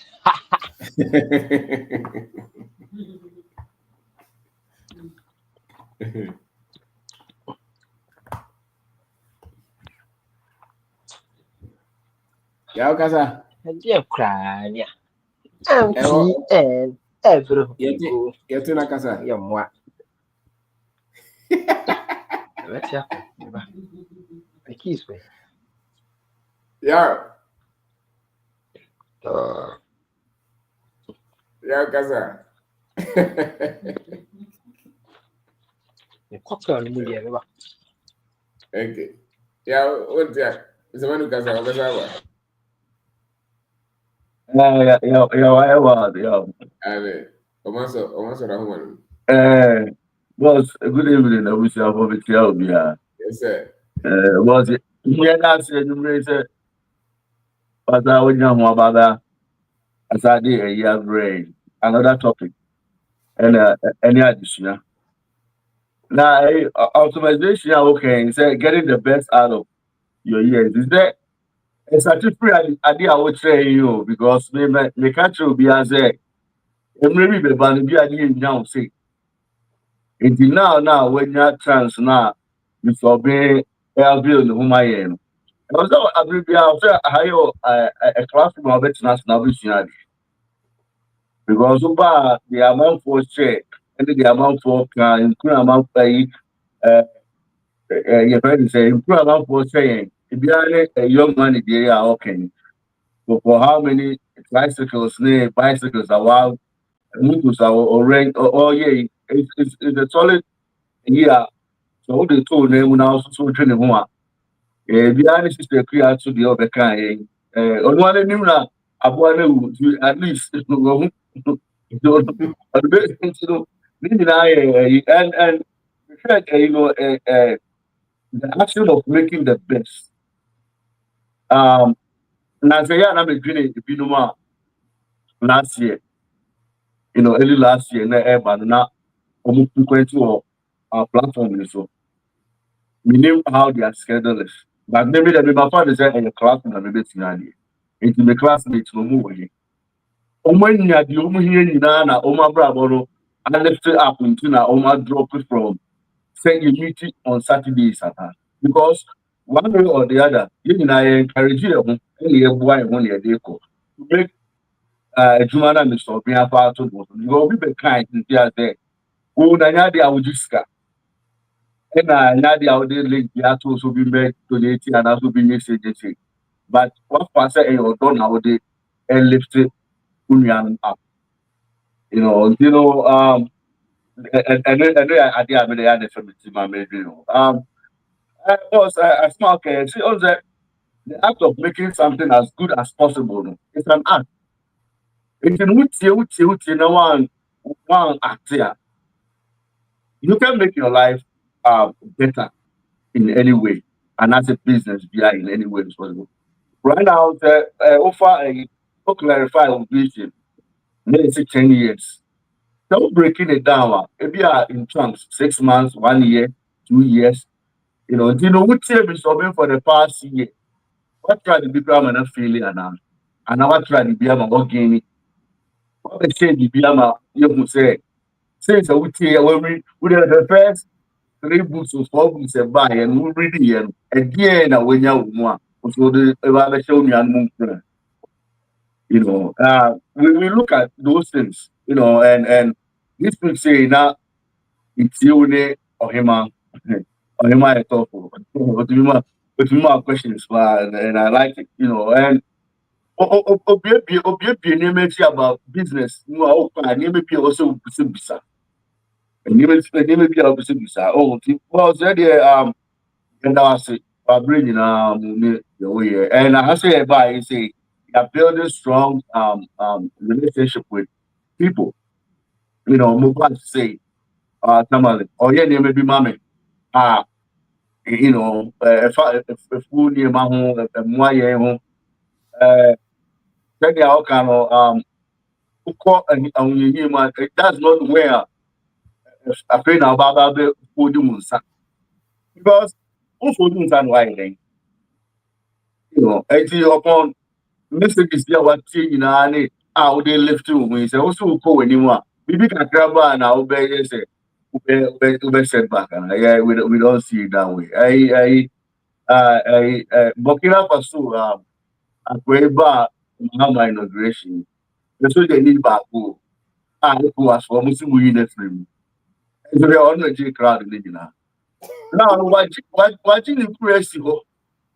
Yeah, Kaza. I'm crying. MTN. Everything. You're na Kaza. Yeah, what? Let's see. The keys way. Yeah. Yeah, Kaza. The cocktail on the movie. Okay. Yeah, what's that? Is the one who Kaza? Boss, good evening. I wish you have a bit of here. Yes, sir. Was it? Yeah, that's it. But I would know about that. As I did a year brain. Another topic. And any additional. Now, optimization, okay, so getting the best out of your years. Is there a certificate idea I would say you because the country will be as a maybe the band be idea now say. It is now when you have chance now, you be build whom I am. I was not agree a classroom of international visionary because the amount for check and the amount for include amount pay your friend say include amount for saying if you are a young man they are okay. So for how many bicycles are wild motos are already yeah it's a solid year So the told them now so training one. The other sister create to the other kind. On one nimna abuane at least and you know the action of making the best. Nazaya na me dream binuma last year. You know, early last year na na almost frequency or our platform so. We knew how their schedule is. But maybe the my father said in the class na maybe tinani. Into the classmates no move again. Nya di omu here nyina na oma brabo no and lift it up into na oma drop it from say you meet it on Saturdays because one way or the other you na encourage you and you boy when you dey ko make adwuma na me so be afa to do you go be kind in there there wo na nya dey awujiska e na nya dey awude link ya to so be make donate and also be message but what pass e your don awude and lift it up. You know, and I did have the other from the my you know. I small okay. See, also the act of making something as good as possible. No, it's an act. It's in which no one act here. You can make your life better in any way, and as a business, via in any way possible. Right now, offer to clarify on vision. Let's say 10 years. So breaking it down, maybe in chunks, 6 months, 1 year, 2 years. You know, what you been solving for the past year? What try to become an failure now? And now what try to be a organic? What they say the be a you who say, since I would say when we have the first 3 books or 4 books a buy and we read it again when you want. So the ever show me and move. You know, we look at those things, you know, and this people say now it's only Ohima I thought for but more questions and I like it, you know, and obie about business, you know, and maybe also bisa. And maybe I'll be oh well there and I say bringing the way and I say by say you're building strong relationship with people. You know, move on to say tamale or yeah maybe mommy you know if who near my home my home then they all kind of that's not where I feel now about the food because who food why then you know upon messages there what you know how they live to me say also go anymore bibi kakraba na obey say we setback and yeah we don't see it that way I Burkina Faso Akweba Mahama inauguration so they need back go it was for Muslim unit frame so they are on the crowd in now watching the press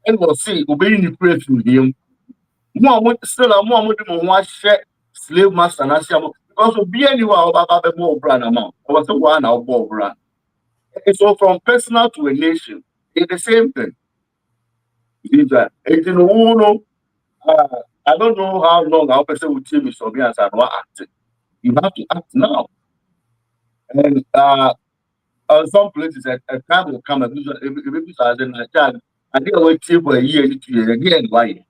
and was say obeying the press with him more still a more one share slave master and because of be anywhere about the more brand amount I was one our ball brand so from personal to a nation it's the same thing. That you know, I don't know how long our person will tell me something as I'm not acting. You have to act now. And some places a time will come and if I didn't wait till for a year, 2 years again. Why?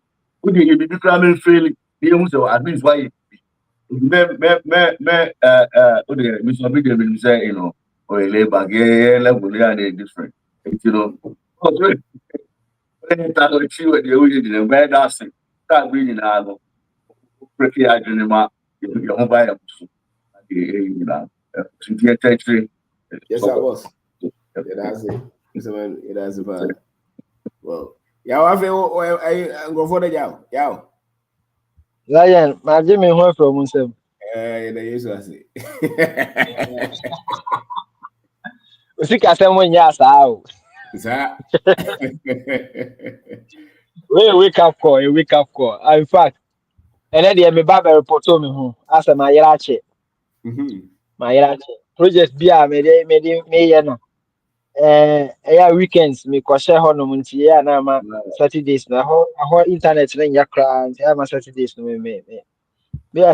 Would you be becoming failing? You must at least why Mr. Bidden say, you know, or a labor, yeah, level, they are different. You know, the way that's it. Start reading out pretty agreement. You home by a you know, Yes, I was. Yeah, that's it. It has a bad. Well, yeah, I go for the yow. Yow. Lion, my Jimmy went from himself. The use I say. We see someone yes how. That. Wake up call, a wake up call. In fact, and then the me baba report to me home. As my yerache. My yerache. Project be a me no. yeah, weekends me ko share ho no nti yeah na ma Saturdays na ho internet na nya kra nti ama Saturdays no me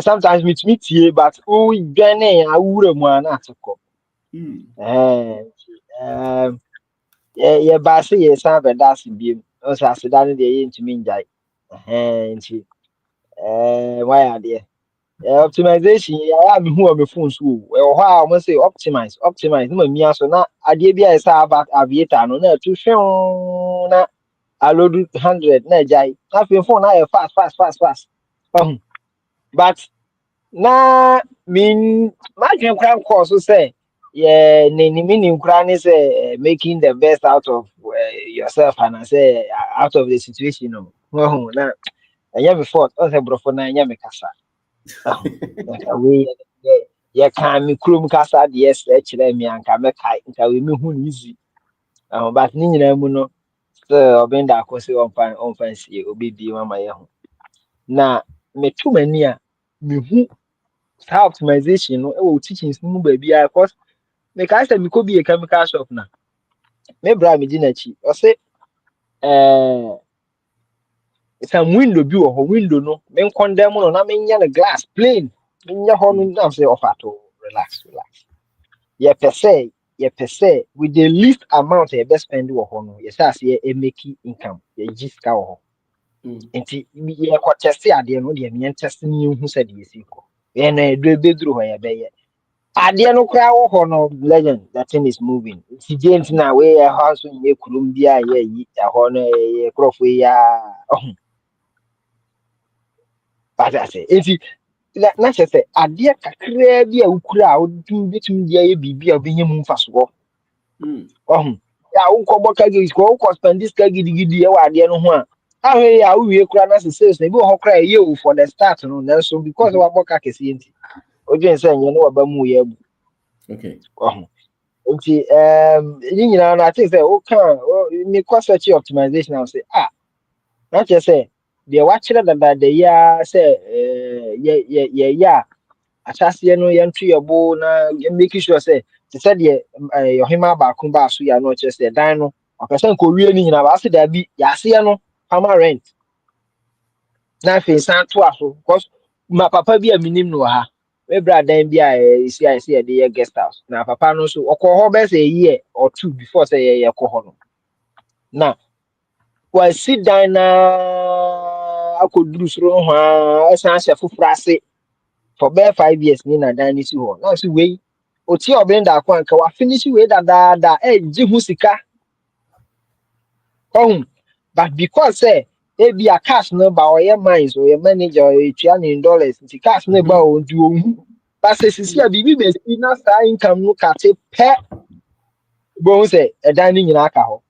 sometimes meet here but oh dwane awura mu ana atiko yeah ba se ye san be das biem o sa se da no de ye ntumi njai nti why are there optimization yeah me who am phone so e ho a mo say optimize no mi aso na ade bia e sa about aviator no na tu hwe na alodu 100 na jai na fe phone na fast but na min ma dwen kran course say yeah ni meaning kran is making the best out of yourself and I say out of the situation no na anya me fault o say brofo na anya me kasa we ya kan me krum kasa de yes e kire me anka me kai nka we me hu ni easy but ni nyina mu no so obenda akosi on fancy obi bi mama ye ho na me tu mani a me hu how optimization no e wo teachings no ba bia cause me ka say me ko bi a chemical shop na me bra me di na chi o say eh some window bi wo ho window no me condemn no na me nya the glass plain me nya ho no na say offer to relax ye per se with the least amount e best spend wo ho no ye say as ye make income ye jiska wo ho nti ye ko test ade no de me test ni hu say de si ko ye na do bedru ho ye be ye ade no kra wo ho no legend that thing is moving si james na we ye house ni kurum bia ye yi ho no ye crofo ya but I say if na kyerɛ sɛ adeɛ kakraa bi a wokura a wobɛtumi de ayɛ biribi a wobɛnya mu mfasoɔ a wokɔbɔ ka wokɔ spend this ka gidigidi ɛwɔ adeɛ no ho a ahwɛ a wowie kora na sɛ sales na ebi wɔ hɔ kora ɛyɛ o for the start no nanso because wabɔ ka kɛseɛ nti wodwen sɛ nyɛ no waba mu yɛ abu nti ne nyinaa no ate sɛ woka mekɔ search optimization a wo sɛ na kyerɛ sɛ deɛ wakyerɛ dadaada yi a sɛ yɛyɛ a ahyɛseɛ no yɛnto yɛ bo na make sure sɛ te sɛ deɛ ɔhema baako baa so yɛ ano kyerɛ sɛ dan no ɔpɛ sɛ nkɔwie no nyinaa baase daabi yɛaseɛ no pama rent na afei san toa so because ma papa bi a menim no wɔ ha mebra dan bi a ɛsi a ɛsɛ yɛde yɛ guest house na papa no nso ɔkɔ hɔ bɛyɛ sɛ a year or two before sɛ yɛkɔ hɔ no na wasi dan na akɔduru soro ho a ɛsan hyɛ foforɔ ase for bare 5 years ni na dan ni si ho na so wei oti obenda akwa nka wa finish wei dadaada ji hu sika but because e be a cash no ba oye mines or your manager or etua in dollars nti cash no ba o nti ohu but say sisi a bibi be si na sa income no ka te pe bo say e dan ni nyina aka ho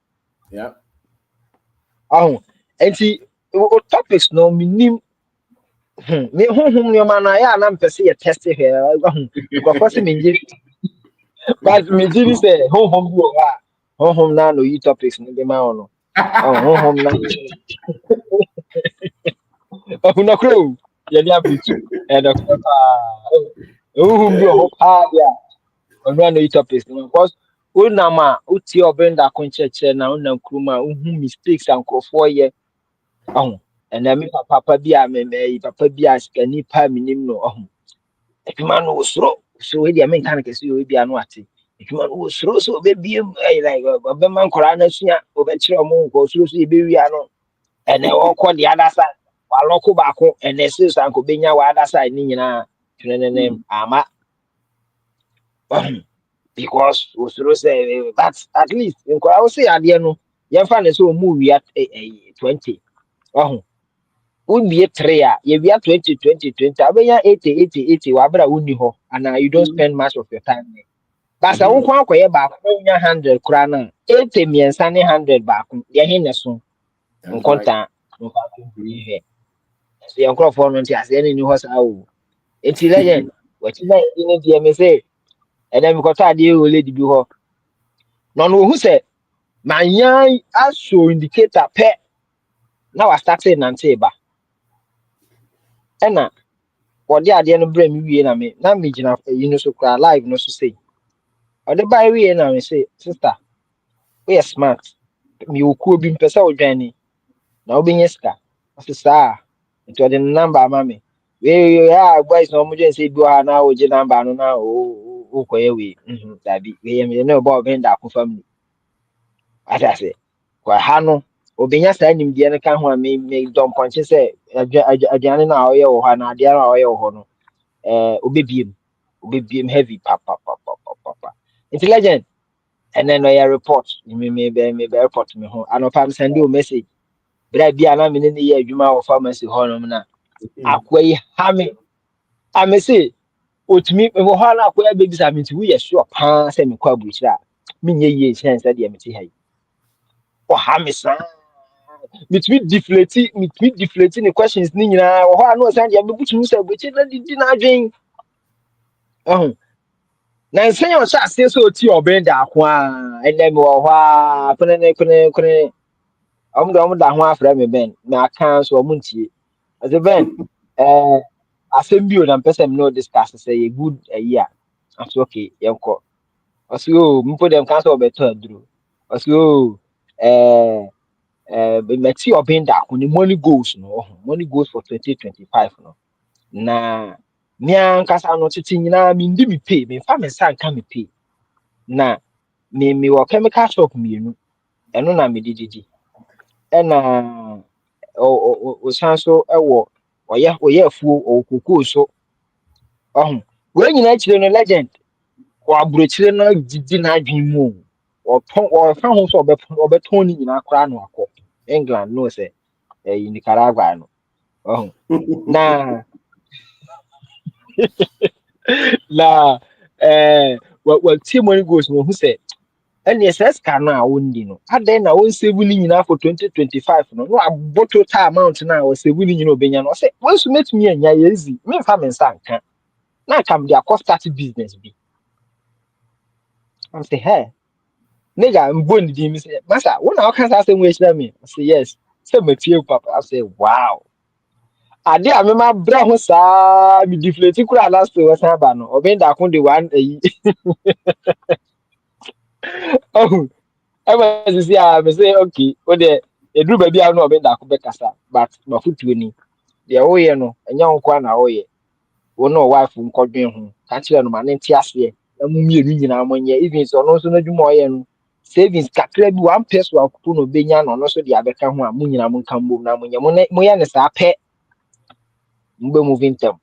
enti o topics no minim me honhom ne ma na ya na mpese ye test here because me nje but me did say honhom bi o ha honhom na no yi topics no be ma ono honhom na na kro ye dia bitu e da ko honhom bi o ha ya ono na yi topics no because una ma uti obenda koncheche na una nkruma uhu mistakes ankrofo ye and me papa bi a me papa bi a skani pa minim no edwuma no osoro so we dia me nka kesi we bia no ate edwuma no osoro so obebie like obema nkora na sua obekire omo nko osoro so ebewia no ene okọ the other side wa loko baako ene sales anko benya wa other side ni nyina twenenem ama because osoro say but at least nkora wo say ade no yemfa ne so mu wia 20 wonbie 3 a ye wia 20 abenya 80 wa bra wonni ho and you don't spend much of your time there but sa wo kwa akoye ba ko nya 100 kura na 80 miensa ne 100 ba ko ye he ne so nkonta nfa he so ye nkrofo no nti ase ne ni ho sa o enti legend wati na ni die me say ena mi ko ta de o lady bi ho no no hu say manyan aso indicator pe na wa start nante ba ena ɔde adeɛ no brɛ me wie na me gyina yi no so kra live no so sei ɔde ba wie na me say sister we smart mi okuo bi mpɛ sɛ wodwane na wobɛnya sika ɔse saa nti ɔde ne number ama me wei boys na ɔmo dwen sɛ bi wɔ ha na wogye number no na wokɔyɛ wei dabi wei yɛ ne ɔbɔ ɔbɛnda ako family ate ase kɔ ha no obenya saa nimdeɛ no ka ho a me dɔmpɔnkye sɛ aduane no a ɔyɛ wɔ hɔ na adeɛ no a ɔyɛ wɔ hɔ no obebiem heavy pa. It's legend. And then I report me report me home. I know pam send you a message. But I be an am in the year you of pharmacy honor na. Akwe ha me. I may say to me me ho na akwe babies am into we sure pa say me kwa buchira. Me ye sense that dey me ti hai. O ha me san. Me deflating the questions ni nyina. O ha no san dey me butu say buchi na di na adwen. Oh. Na nsen yo sha se so ti obenda ako a ene me wo hɔ a kone am da ho afra me ben me aka so omo ntie as ben asem bi o na person no discuss say a good a year as okay yenko oso mpo dem kan so obeto aduro oso me ti obenda ako ni money goals no money goals for 2025 no na me ankasa no tete nyina me ndi me pay me fa me san ka me pay na me wɔ chemical shop mienu ɛno na me dididi ɛna o san so ɛwɔ ɔyɛ afuo ɔwɔ kokoo so we nyina akyire no legend wɔ aburokyire no didi na adwen mu ɔfa ho so ɔbɛtɔn ne nyina koraa no akɔ England no sɛ Nicaragua no na la what Timony goes no who said and yes sika no a wondi no adan na won save ni nyina for 2025 no aboto ta amount na wo save ni nyina obenya no say won so metumi anya easy me fa me nsa nka na kam dia cost start business bi am say hey nigga mbon di mi say masa wona o kan sa say we shira me say yes say matie papa I say wow ade a me ma bra ho saa mi deflate kura last we san ba no obenda ko de one ayi oh I say I say okay what the edru ba bia no obenda ko be kasa but mafutuo ni de wo ye no enya ho kwa na wo ye wo no wife nkodwen ho ka kire no ma ne nti ase na mu mienu nyina mo nye even so no so na dwuma wo ye no savings kakra bi 1 peso akupo no benya no no so de abeka ho a mu nyina mo nka mbom na mo nye mo ye ne saa pe mbe moving term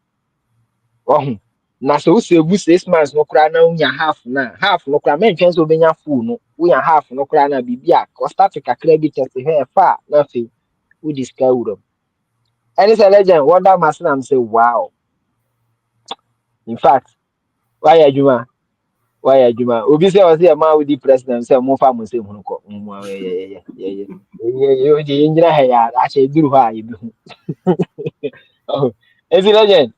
na so save 6 months no kra na unya half no kra men twen so benya full no unya half no kra na bibia ko start kakra bi test he fa na fe we discuss wuro and it's a legend wonder master am say wow in fact why adwuma obi say o say ma we di president say mo fa mo say hunu ko mo ye ye ngira ha ya a che duru ha ibi hu oh it's a legend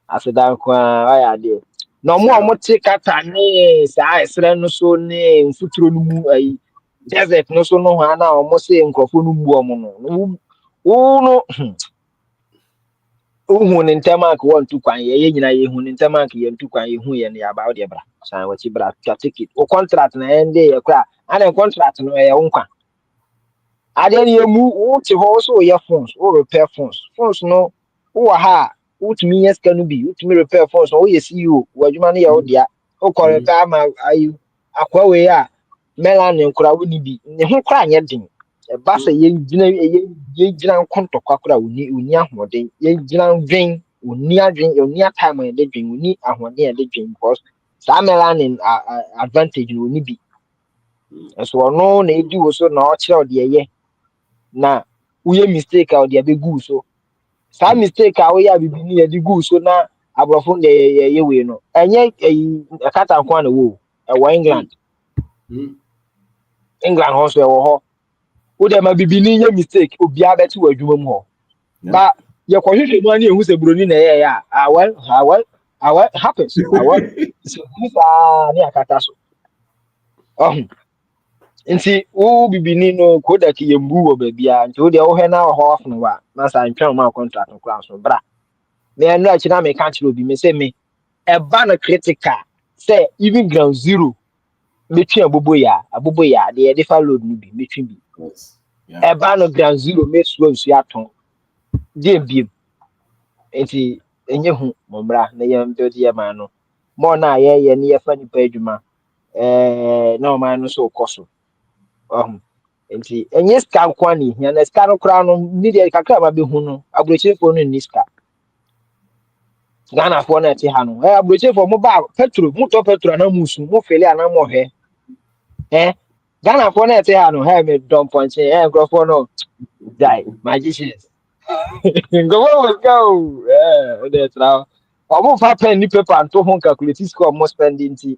aseda kwa why ade no mo te kata ne saa esre no so ne mfuturo no mu ayi desert no so no ha na mo se nkrofo no bu omo no no uhu ne ntema ka won tu kwan ye nyina ye hu ne ntema ka ye ntu kwan ye hu ye ne aba ode bra san wachi bra twa ticket o contract na ende ye kra ana contract no ye nkwa ade ne mu wo te ho so ye phones wo repair phones no wo ha utumi yes can be utumi repair phones no ye CEO wadwuma no ye wo dia wo ko repair ma ayu akwa we a melanin kura wo ni bi ne ho kra anye din ba sɛ yɛgyina nkontɔkwa kora uni ahoɔden yɛgyina dwen uni time a yɛde dwen uni ahoɔden a yɛde dwen because saa melanin advantage no uni bi nso ɔno na edi wo so na ɔkyerɛ ɔde ɛyɛ na woyɛ mistake a ɔde abɛgu so saa mistake a woyɛ abibi ni yɛde gu so na aborɔfo de yɛyɛ wei no ɛnyɛ ɛkata nko na wo ɛwɔ England hɔ so ɛwɔ hɔ wo dem abibini nye mistake obia beti wadwuma mu ho ba ye kohwehwe mu ani ehu se broni na ye ya well happens so ni akata so nti wo bibini no koda ki yembu wo babia nti wo de wo he na ho off no wa na sa ntwan ma contract no kra so bra me anu achi na me kan kire obi me se me e ba na critical say even ground zero metwi abobo ya de defa load no bi metwi bi Yes. e Yeah. ba no ground zero mesuo nsu aton de biem enti enye hu mombra na yam do de ma no mo na ye ne ye fa nipa adwuma na o ma no so koso enti enye ska kwa ni hia na ska no kra no ni de kakra ma be hu no abrochefo no ni ska Ghana for na ti ha no abrochefo mo ba petrol mo to petrol na musu mo fele ana mo hwe Ghana for na ti ha no me don point grofo no die magicians go was go that's now omo fa pen ni paper and to hon calculate score mo spending ti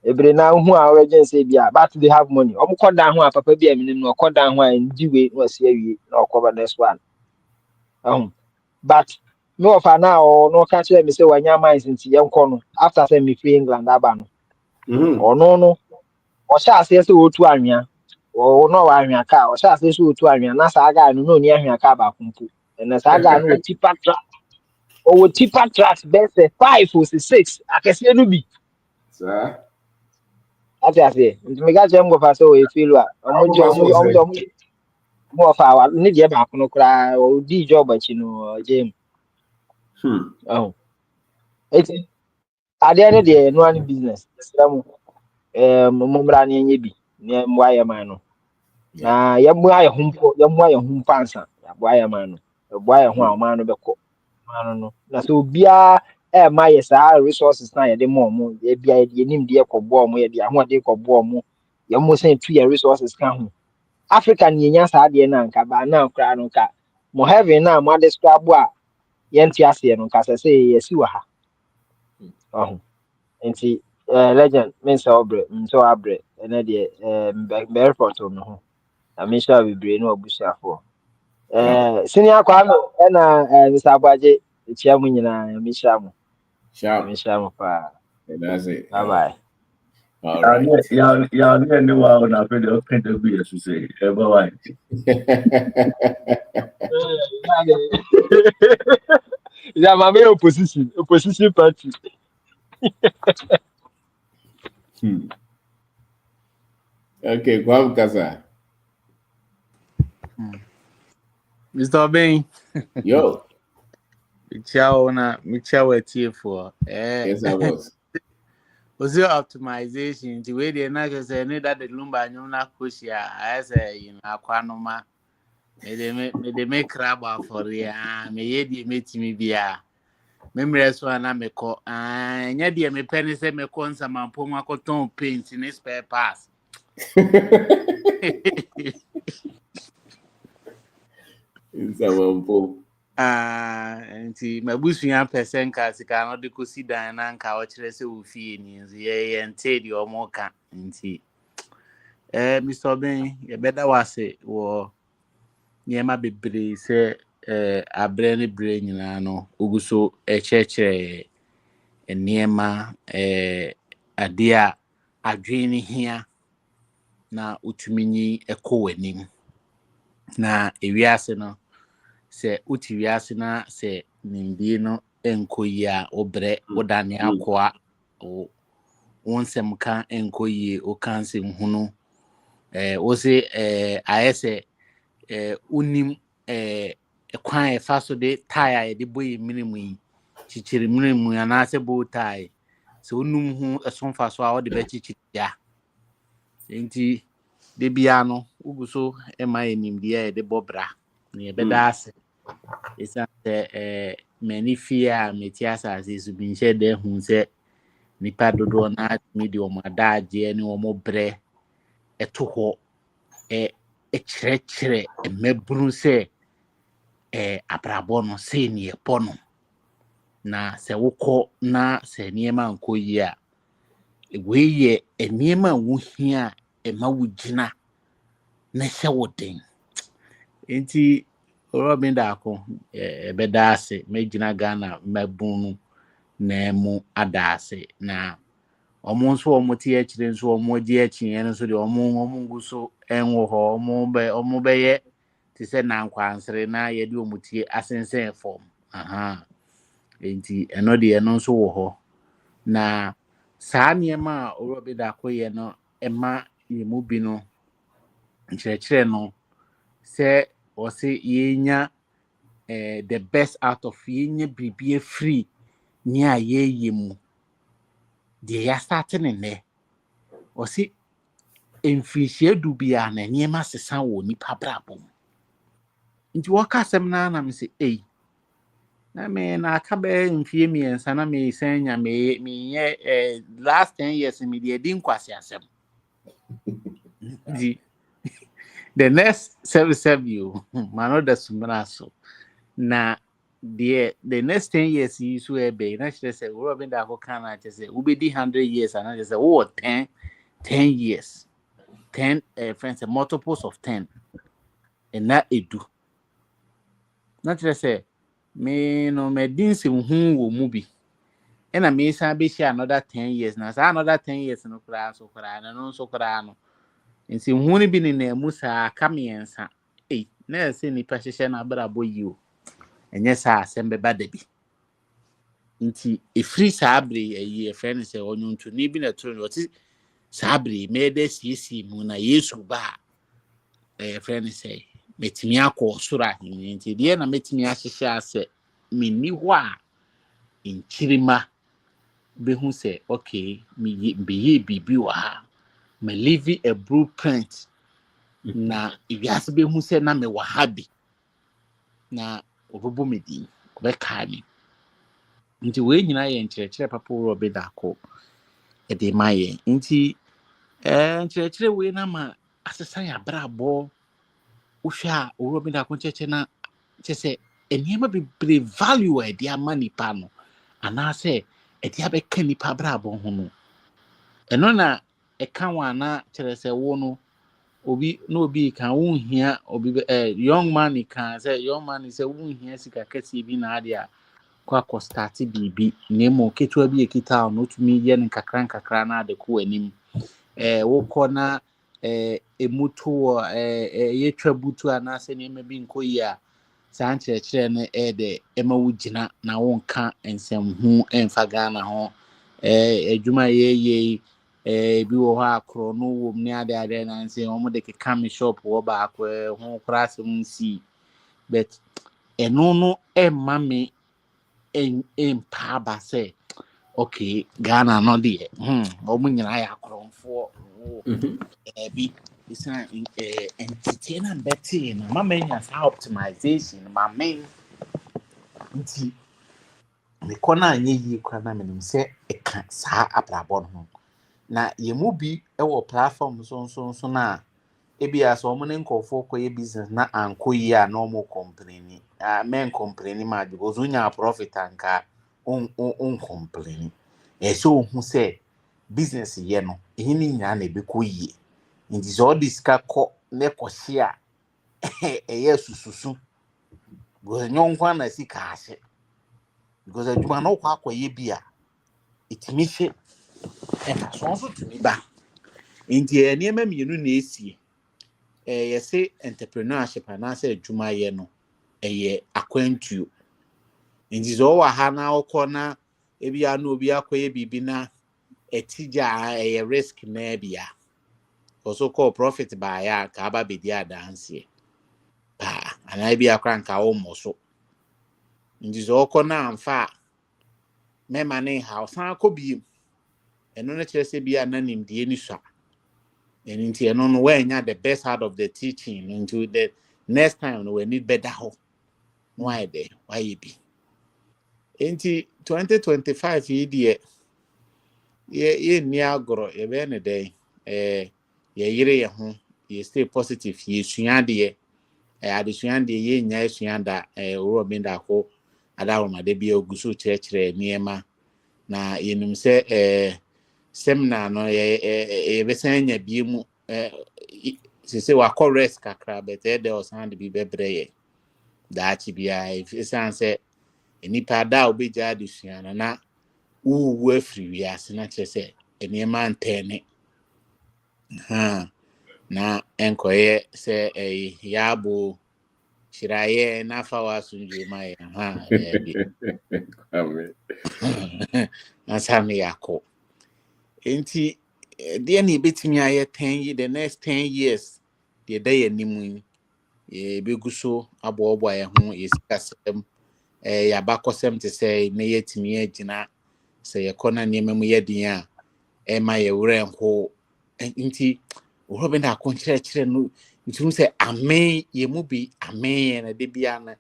ebre na hu a urgency bia but they have money omo ko dan ho a papa bia mi no ko dan ho a ndi we no se awie na okoba next one but me of now no catch me say wanya mines nti yenko no after say me free England aba no no o sha ase se otu anwea o no wa anwea ka o sha ase se otu anwea na sa ga no ni anwea ka ba kumpu na sa ga no tipa track o tipa tracks best 5 or 6 akese no bi Sir. ati ase nti me ga chem go fa so e feel a How far so say? mo fa wa ni de ba kono kra o di job achi no jem eti ade ne de no ani business sram mo mra ne nye bi ne mo aye man no na yɛmmoa yɛ ho mpansa yɛaboa yɛ man no yɛboa yɛ ho a ɔman no bɛkɔ man no na sɛ obiara ɛma yɛ saa resources na yɛde ma ɔmo ebia yɛde nim de kɔboa ɔmo yɛde ahoɔden kɔboa ɔmo yɛmo sɛ tu yɛ resources ka ho Africa ne yɛnya saa deɛ na nka ba na koraa no nka mo heaven na mo describe a yɛnte aseɛ no nka sɛ yɛsi wɔ ha nti legend mensa obre nso abre ɛnɛ deɛ mbɛ report no ho na menhyia bebree na abusuafoɔ senior kwano ɛna Mr. Abwaje ekyia mu nyinaa menhyia mo pa That's it. bye bye All right. Yeah, no one na pay the kind of be to say. Bye. yeah my opposition party Okay, Kwam Kasa. Mr. Ben. Yo. Michao TF4. Yes, I was. Was your optimization the way the night say that the lumba nyuna kushia I say akwanoma me de make crab for ya me ye di metimi bia memre so na me ko nya de me peni say me ko nsamampo makoton paint in spare parts Nsamampo. Nti mabusua percent ka sika no de kosi dan na nka o kire se wo fie ni nzi ye ente di omo ka nti Mr. Ben ye beda wase wo niema bebre se abre ne bre nyina no oguso echeche niema ade a adwene hia na utuminyi ekowanim na ewiase no se uti wiase na se nimbie no enkoyi a obre wodane akoa o wonsem ka enkoyi o kansem hunu wo se ayese unim kwan efa so de tie de boyi minimu yi chichiri minimu na se bo tie se unum hu esonfa so a wo de be chichiri ya enti de bia no uguso ema enimdia de bobra na ye beda ase esa many fear metiasa is been said there who said nipa dodo na medium adaje ni omo bre eto ho kyerɛkyerɛ mabunu sɛ abrabɔ no sei ne yɛpɔ no na sɛ wokɔ na sɛ nneɛma nkɔ yi a wei yɛ nneɛma a wohia a ɛma wo gyina na hyɛ wo den nti Robin Dako ɛbɛda ase mɛgyina Ghana mabunu na mu ada ase na ɔmo nso ɔmo te akyire nso ɔmo di akyi nso de ɔmo ngu so enwo hɔ ɔmo bɛyɛ te sɛ nankwansere na yɛde ɔmo tie asensɛn fam nti ɛno de ɛno nso wɔ hɔ na saa nneɛma a ɔwɔ bi da akɔyɛ no ɛma yɛn mu bi no nkyerɛkyerɛ no sɛ ɔsɛ yɛnya the best out of yɛnya biribi afiri nea yɛyɛ mu deɛ yɛasate ne nnɛ ɔsɛ mfirihyia du biara na nneɛma sesa wɔ nipa brabɔ mu nti wɔka asɛm no na me sɛ ei na me na aka bɛyɛ mfie mmiɛnsa na mesan nya meyɛ last 10 years mede adi nkwase asɛm nti the next 7 you mano da sumana so na the next 10 years yi so ebe na kyerɛ sɛ wo bi da akɔka na kyerɛ sɛ wobɛdi 100 years ana kyerɛ sɛ wo 10 years 10 friends multiples of 10 and na edu na kyerɛ sɛ me no medin nsɛm hu wɔ mu bi ɛna me san bɛhyia another 10 years na saa another 10 years no koraa so koraa na no so koraa no nti hu no bi ne na mu saa ka mmiɛnsa na ɛsɛ nipa hyehyɛ na abrabɔ yi o ɛnyɛ saa asɛm bɛba da bi nti ɛfiri saa bere ɛyi ɛfrɛ no sɛ ɔnwontoni bi na toro no ɔte saa bere mɛɛda siesie mu na yesu ba a ɛfrɛ no sɛ mɛtumi akɔ soro ahenni nti deɛ na mɛtumi ahyehyɛ asɛ menni hɔ a nkyirima bɛhu sɛ okay mbɛyɛ biribi wɔ ha ma live a blueprint na ewiase bɛhu sɛ na mewɔ ha bi na ɔbɛbɔ me din ɔbɛkaa me nti wei nyinaa yɛ nkyerɛkyerɛ papa wɔ bɛda akɔ ɛde ma yɛ nti nkyerɛkyerɛ wei na ma asesa yɛ abrabɔ wohwɛ a ɔwɔ bɛda akɔ nkyerɛkyerɛ na kyerɛ sɛ nneɛma bebree value a ɛde ama nipa no anaasɛ ɛde abɛka nipa abrabɔ ho no ɛno na ɛka wɔn ana kyerɛ sɛ wo no obi kan wonhia obi young man kan sɛ young man sɛ wonhia sika kɛseɛ bi na ade a kɔ start biribi na mo ketewa bi ekita no tumi yɛ ne kakra na ade kɔ anim wokɔ na emuto yɛtwa butu anaasɛ nneɛma bi nkɔ yi a saa nkyerɛkyerɛ no ɛde ɛma wo gyina na wonka nsɛm ho ɛmfa Ghana ho adwuma yɛyɛ bi wɔ hɔ akorɔ no wɔ mu ne ade na nsɛ wɔn de keka me shop wɔ baako ho koraa asɛm nsi but ɛno no ɛmma me mpa ba sɛ okay Ghana no deɛ wɔn nyinaa yɛ akorɔmfoɔ bi ɛsan entity na mbɛte na mama nya saa optimization mama nti mekɔ na anyɛ yie koraa na menim sɛ ɛka saa abrabɔ no ho na yɛmu bi ɛwɔ platform so na ebi as wɔn ne nkɔfoɔ kɔyɛ business na anko yi a na wɔn complain men complain ma because onya profit anka on complain so hu sɛ business yɛ no ehi ni nyina na ebekɔ yie nti sɛ ɔde sika kɔ na kɔhye a ɛyɛ sususu because nyɔnkwa na sika ahye because adwuma na ɔkɔ akɔyɛ bi a etimi hye ɛna so nso tumi ba nti nneɛma mmienu na esie yɛsɛ entrepreneurship anaasɛ adwuma yɛ no ɛyɛ akwantuo nti sɛ ɔwɔ ha na ɔkɔ na ebi a na obi akɔyɛ biribi na ɛtigya ɛyɛ risk na bia ɔso kɔ profit baayɛ a ka aba bɛdi adanseɛ paa anaa bi akora nka wɔmmɔ so nti sɛ ɔkɔ na amfa a mɛma ne ha ɔsan akɔ biem ɛno no kyerɛ sɛ bi a na nimdeɛ ni sua and nti ɛno no wɔanya the best out of the teaching into the next time no we need better ho why there why you be nti 2025 yi deɛ ye ni agoro ye be ne dey ye yire ye ho ye stay positive ye sua deɛ adesua deɛ ye nya sua da wo bi da ko adawoma de bi ogusu kyerɛkyerɛ niema na yenim sɛ seminar no ye besan nya bi mu se wa rest kakra but there osan de bi bebre ye daachi bia esan sɛ enipa da obegya adesua na uwu afiri wiase na kyerɛ sɛ eniema ntɛne na enkoye sɛ yabo shiraye na fa wasunje mai bi amen na sami yako Enti deɛ na yɛbɛtumi ayɛ the next 10 years deɛ da yɛ anim yi yɛbɛgu so aboaboa yɛn ho yɛsikasɛm yɛabakɔsɛm te sɛ na yɛatumi agyina sɛ yɛkɔ na nneɛma mu yɛ den a ɛma yɛwerɛ nho nti owurɔ bɛda ako nkyerɛkyerɛ no nti hu sɛ amen yɛ mu bi amen yɛ na de bia no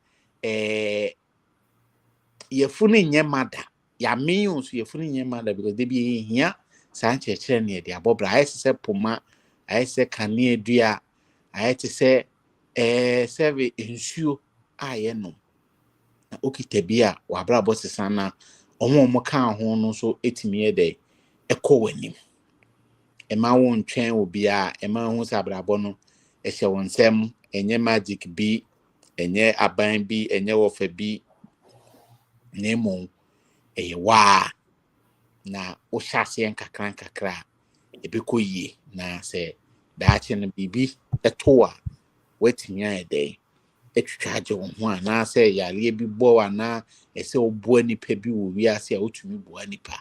yɛfu no nyɛ mada yɛamen yɛ nso yɛfu no nyɛ mada because de bi yɛhia saa nkyerɛkyerɛ no yɛde abɔ bra ayɛ sɛ poma ayɛ sɛ kanea dua ayɛ te sɛ sɛbe nsuo a yɛnom na okita bi a wabrabɔ sesa na ɔmo ka ho no so etimi yɛ dɛ ɛkɔ w'anim ɛma wo ntwɛn obi a ɛma ho sɛ abrabɔ no ɛhyɛ wo nsɛm ɛnyɛ magic bi ɛnyɛ aban bi ɛnyɛ wɔfa bi na emu ɛyɛ waa na wohyɛ aseɛ nkakra ɛbɛkɔ yie na sɛ daakye no biribi ɛto a watumi ayɛ dɛ ɛtwitwa agye wo ho a na sɛ yareɛ bi bɔ anaa ɛsɛ woboa nipa bi wɔ wiase a wotumi boa nipa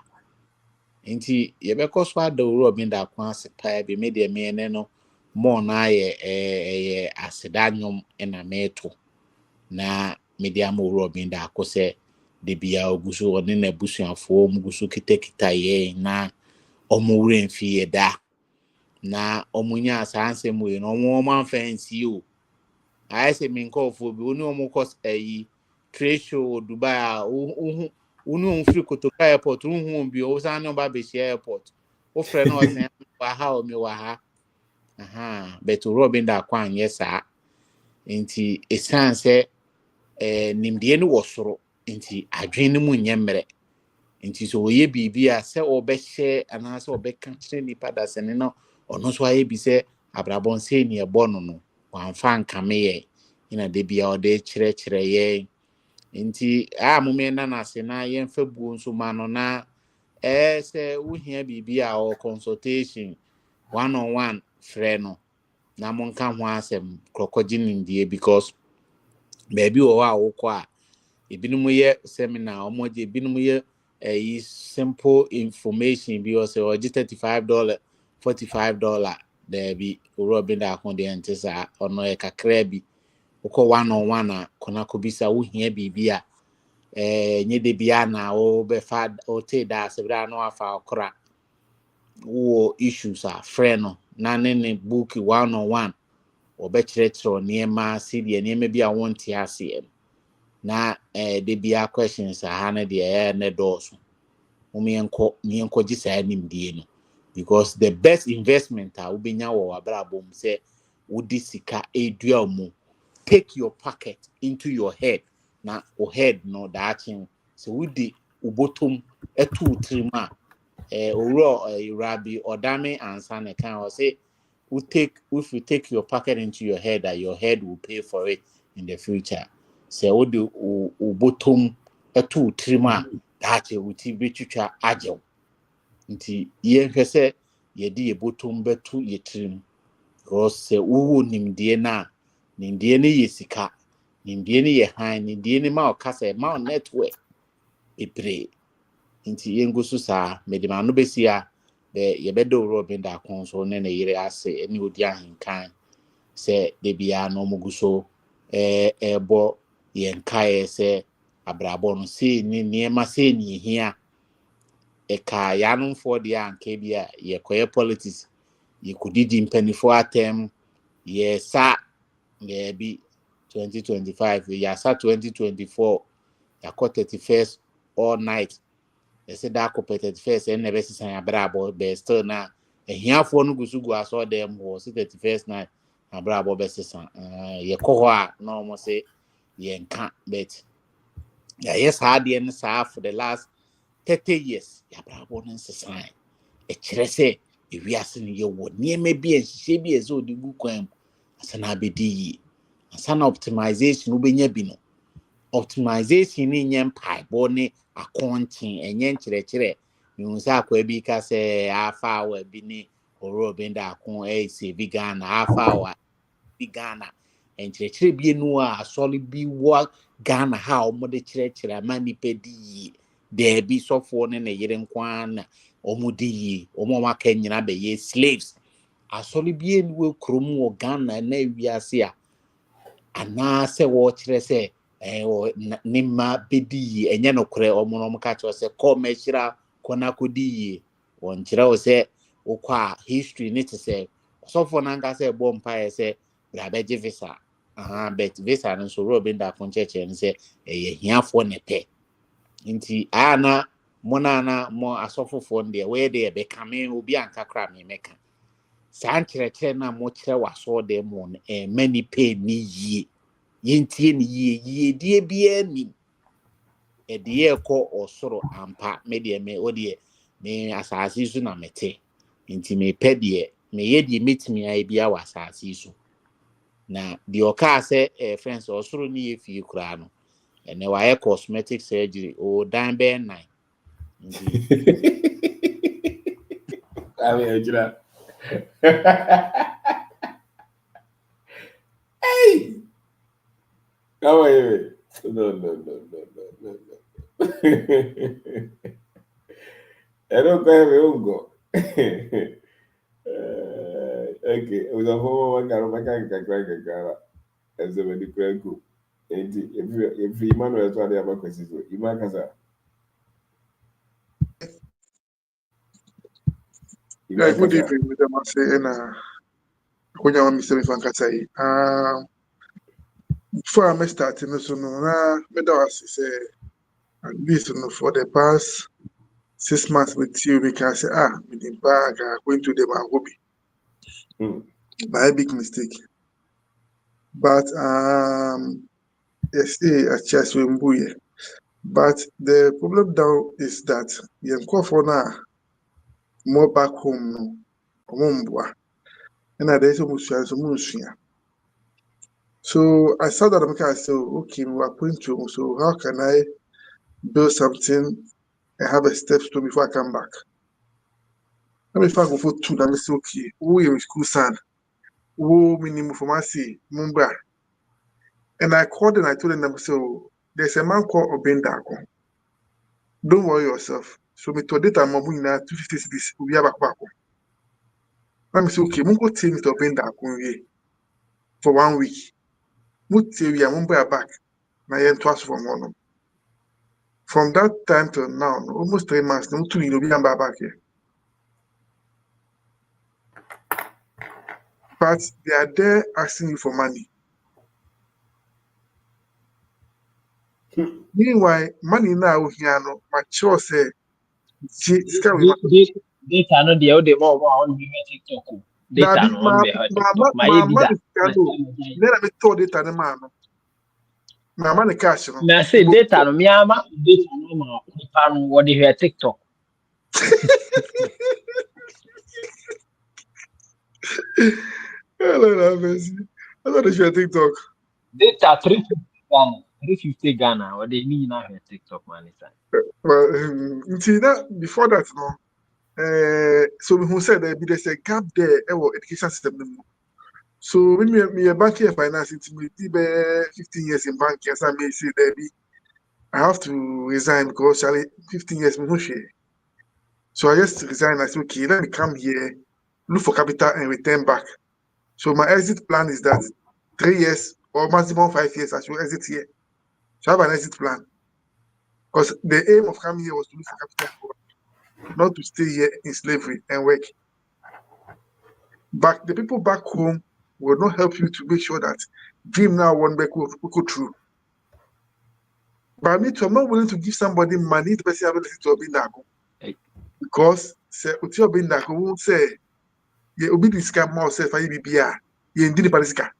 nti yɛbɛkɔ so ada owurɔ bi da ko ase paa bi me deɛ me no mɔ na ayɛ aseda nnwom na meto na me deɛ ama owurɔ bi da ko sɛ de bia ogu so ɔne na abusuafoɔ mu gu so kitakita yɛ na ɔmo wura mfi yɛ da na ɔmo nya saa nsɛm wei no ɔmo amfa nsi o ayɛ sɛ me nkɔɔfoɔ bi oni ɔmo kɔ trade show Dubai a oni ɔmo firi Kotoka airport unhu bi o san ne ɔba bɛhyia airport o frɛ no ɔsɛn wa ha o me wa ha but Robin da kwan yɛ saa nti esan sɛ nimdeɛ no wɔ soro nti adwen no mu nyɛ mmerɛ nti so oyɛ biribi a sɛ ɔbɛhyɛ anaasɛ ɔbɛka kyerɛ nipa da sɛ ne no ɔno so ayɛ bi sɛ abrabɔn sɛ ne ɛbɔ no wamfa nkame yɛ ina de bia ɔde kyerɛkyerɛ yɛ nti a momɛ na nase na yɛmfa buo nso ma no na sɛ wohia biribi a ɔ consultation 1-on-1 frɛ no na monka ho asɛm krɔkɔgye nimdeɛ because baabi wɔ hɔ a wokɔ a ebinom yɛ seminar ɔmɔgye ebinom yɛ simple information bi ɔsɛ ɔgye $35 $45 daabi owurɔ bi da ako deɛ nte saa ɔno yɛ kakra bi wokɔ 1-on-1 a kɔnakɔ bisa wohia biribi a nye de bia na wo bɛfa ɔte da asebra na wafa ɔkora wo issues a frɛ no na ne book 1-on-1 ɔbɛkyerɛkyerɛ nneɛma sɛdeɛ nneɛma bi a wɔnte aseɛ na de bia questions ha na deɛ ne dɔɔso yɛnkɔ gye saa nimdeɛ no because the best investment a wobɛnya wɔ wabrabɔ mu sɛ wodi sika edua mu take your pocket into your head na o head no daakye so wodi ubotom etu tirim a Rabbi Odame ansa ne kan o say if you take your pocket into your head that your head will pay for it in the future say wodi ubotom etu tirim a daakye wuti betwitwa agyew nti yɛhwɛ sɛ yɛde yɛbotom betu yɛtirim because sɛ wo nimdeɛ na nimdeɛ ne yɛ sika nimdeɛ ne yɛ han nimdeɛ ne ma ɔkasa ma network bebree nti yɛngu so saa mede ma no besia yɛbɛda owurɔ bi da kon so ne ne yere ase ne odi ahenkan sɛ de bia no mugu so ɛbɔ yɛn kae sɛ abrabɔ no sei ne nneɛma sei ne hia ɛka yanomfoɔ deɛ anka bi a yɛkɔyɛ politics yɛkɔdidi mpanifo atem yɛsa yɛbi 2025 yɛasa 2024 yɛakɔ 31st all night yɛsɛ da akɔ 31st ɛnna ɛbɛsesan abrabɔ bɛɛ still na ahiafoɔ no gu so gu asɔ dɛm hɔ sɛ 31st night abrabɔ bɛsesan yɛkɔ hɔ a na ɔmo sɛ yɛnka bet yɛayɛ saa adeɛ no saa for the last 30 years yɛabrabɔ no nsesan ɛkyerɛ sɛ ewiase no yɛwɔ nneɛma bi nhyehyɛ bi ɛsɛ ɔde gu kwan mu asana abɛdi yie asana optimization wobɛnya bi no optimization ne nyɛ mpaebɔ ne akɔnten ɛnyɛ nkyerɛkyerɛ mehu sɛ akwa bi ka sɛ afa awa bi ne owurɔ bi da ako sɛ bi Ghana afa awa bi Ghana nkyerɛkyerɛ bi enu a asɔre bi wɔ Ghana ha ɔmo de kyerɛkyerɛ ama nipa di yie daabi sɔfoɔ ne ne yere nkwa na omudi omomaka nyina be ye slaves asori bi en we krom wo Ghana na wiase a ana se wo kire se nimma bedi enye no kore omonom ka cho se commercial kona kodi won kire wo se okwa history ne te se so for nanga se bo mpa se bra beje visa bet visa no so Robin da kon cheche ne se hiafo ne pe nti ana monana mo asofofo nde we de be kame obi anka kra me meka san kire na mo kire waso de mo many pay ni yie yentie ni yie die bia ni de ekọ osoro ampa me de me odie me asase su na mete nti me pe de me ye de metimi ai bia wa asase su na de oka se friends osoro ni ye fie kura no ene wa ye cosmetic surgery o dan be 9 nti Ejira. Hey! How are you? No. I don't go have your own go. Okay, we have one cara. As a very great group. If Emmanuel tried to have a question, Emmanuel. Yeah, good evening, Mr. Massey, and Konya Mr. Fankasai. Before I start, so no, say at least for the past 6 months with you, we can say, with the bag, going to the hobby. By a big mistake. But, yes, a chess will buoy. But the problem now is that you call for now more back home, no, and there's almost so I saw that I said, okay, we are going to, so how can I build something and have a step stone before I come back? Let me go for 2, let me say, okay, who is school son? Who minimum for my see, Mumbai. And I called and I told them, so there's a man called Obendako. Don't worry yourself. So me told that I'm moving now 250 cities, we have back. Let me say, okay, Mungo tell Mr. Obendako for 1 week. Mutti, we are Mumbai back. Now you're twice from one. From that time till now, almost 3 months, no 2 will be back here. But they are there asking you for money. Meanwhile, money now here no mature say data no deɛ wode ma ɔmo a ɔno bɛhwɛ TikTok o. Data no ɔno bɛhwɛ TikTok ma yɛ bi da. me told data no man no. Na money cash no. Na say data no me ama data no ma nipa no wɔde hwɛ TikTok. Hello, mercy. I thought you TikTok. Data 350 Ghana wɔde ne nyinaa hwɛ TikTok man this time. Well, until that before that no. So who said there's a gap there in education system. So when me a banking and finance, it's me 15 years in banking, as I may say there be I have to resign because 15 years me share. So I just resign. I said, okay, let me come here, look for capital and return back. So my exit plan is that 3 years or maximum 5 years I should exit here. So I have an exit plan. Because the aim of coming here was to look for capital, not to stay here in slavery and work. But the people back home will not help you to make sure that dream now one back will go through. But me too, I'm not willing to give somebody money to person ability to be nago. Because say uti be nago won't say ye obi this scam more say for bibia ye ndi the sika.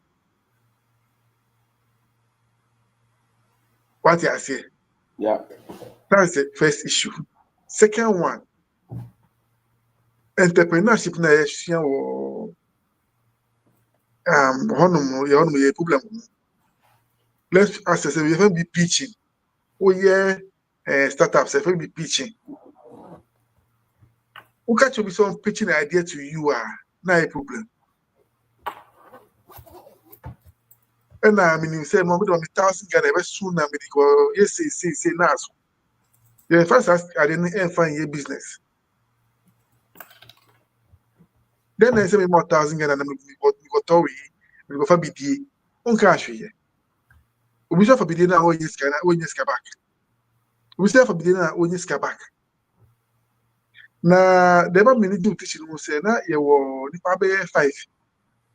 What I say? Yeah. That's the first issue. Second one, entrepreneurship na yeshia wo honum ye problem. Let's assess we have be pitching. Oh yeah, startups have be pitching. Who catch you be someone pitching an idea to you not a problem. And I mean, you say, "Mom, we don't 1,000 Ghana very soon." Now, because yes, say now. The first I didn't find your business. Then I say me more 1,000 Ghana, and we got Tory, we go for BD. On cash here. We shall for BD now, when you back. We say for BD now, when you back. Na the man many do teaching who say na you were the 5.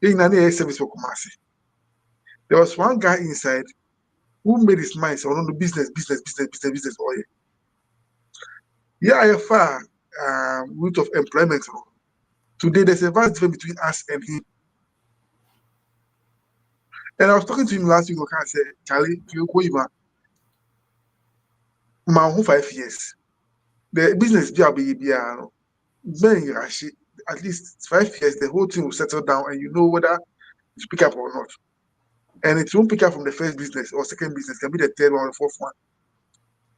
In any service for Kumasi. There was one guy inside who made his mind on the business. Oh, yeah, I far route of employment. Today, there's a vast difference between us and him. And I was talking to him last week. I said, Charlie, you go in my whole 5 years. The business be then at least 5 years, the whole thing will settle down and you know whether to pick up or not. And it won't pick up from the first business or second business, can be the third one or the fourth one.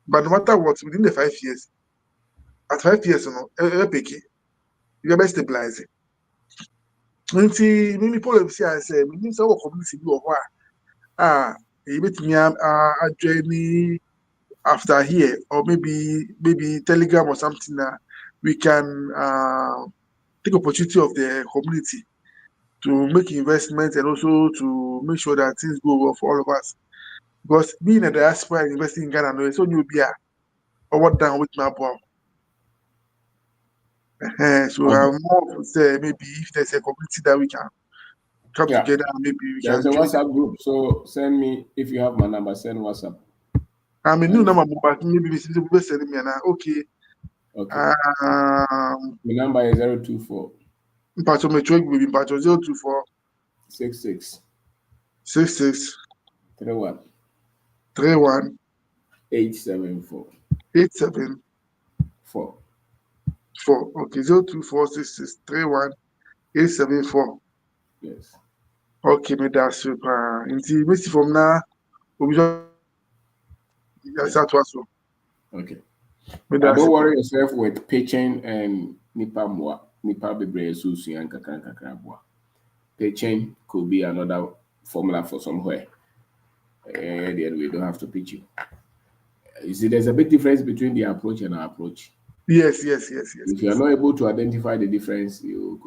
But no matter what, within the 5 years, at 5 years, you best stabilize it. Nti mimi problem si I say mimi say wo community bi wo ho e betimi adwani after here or maybe Telegram or something that we can take opportunity of the community to make investments and also to make sure that things go well for all of us. Because being a diaspora and investing in Ghana, no, so new be or what down with my boy. So I'm more of say maybe if there's a community that we can come together and maybe we There's can a trade. WhatsApp group, so send me if you have my number. Send WhatsApp. I mean, new number, but maybe we send me now. Okay. Okay. The number is 024. Mpacho me check baby. Mpacho 024 66 66 31 31 874 874. Okay, 024 66 31 874. Yes. Okay, me that's super. Inti Messi from now. We just start to also. Okay. Don't worry yourself with pitching and nipa bebre susu and kakra. Pitching could be another formula for somewhere. And then we don't have to pitch you. You see, there's a big difference between the approach and our approach. Yes. If you are not able to identify the difference, you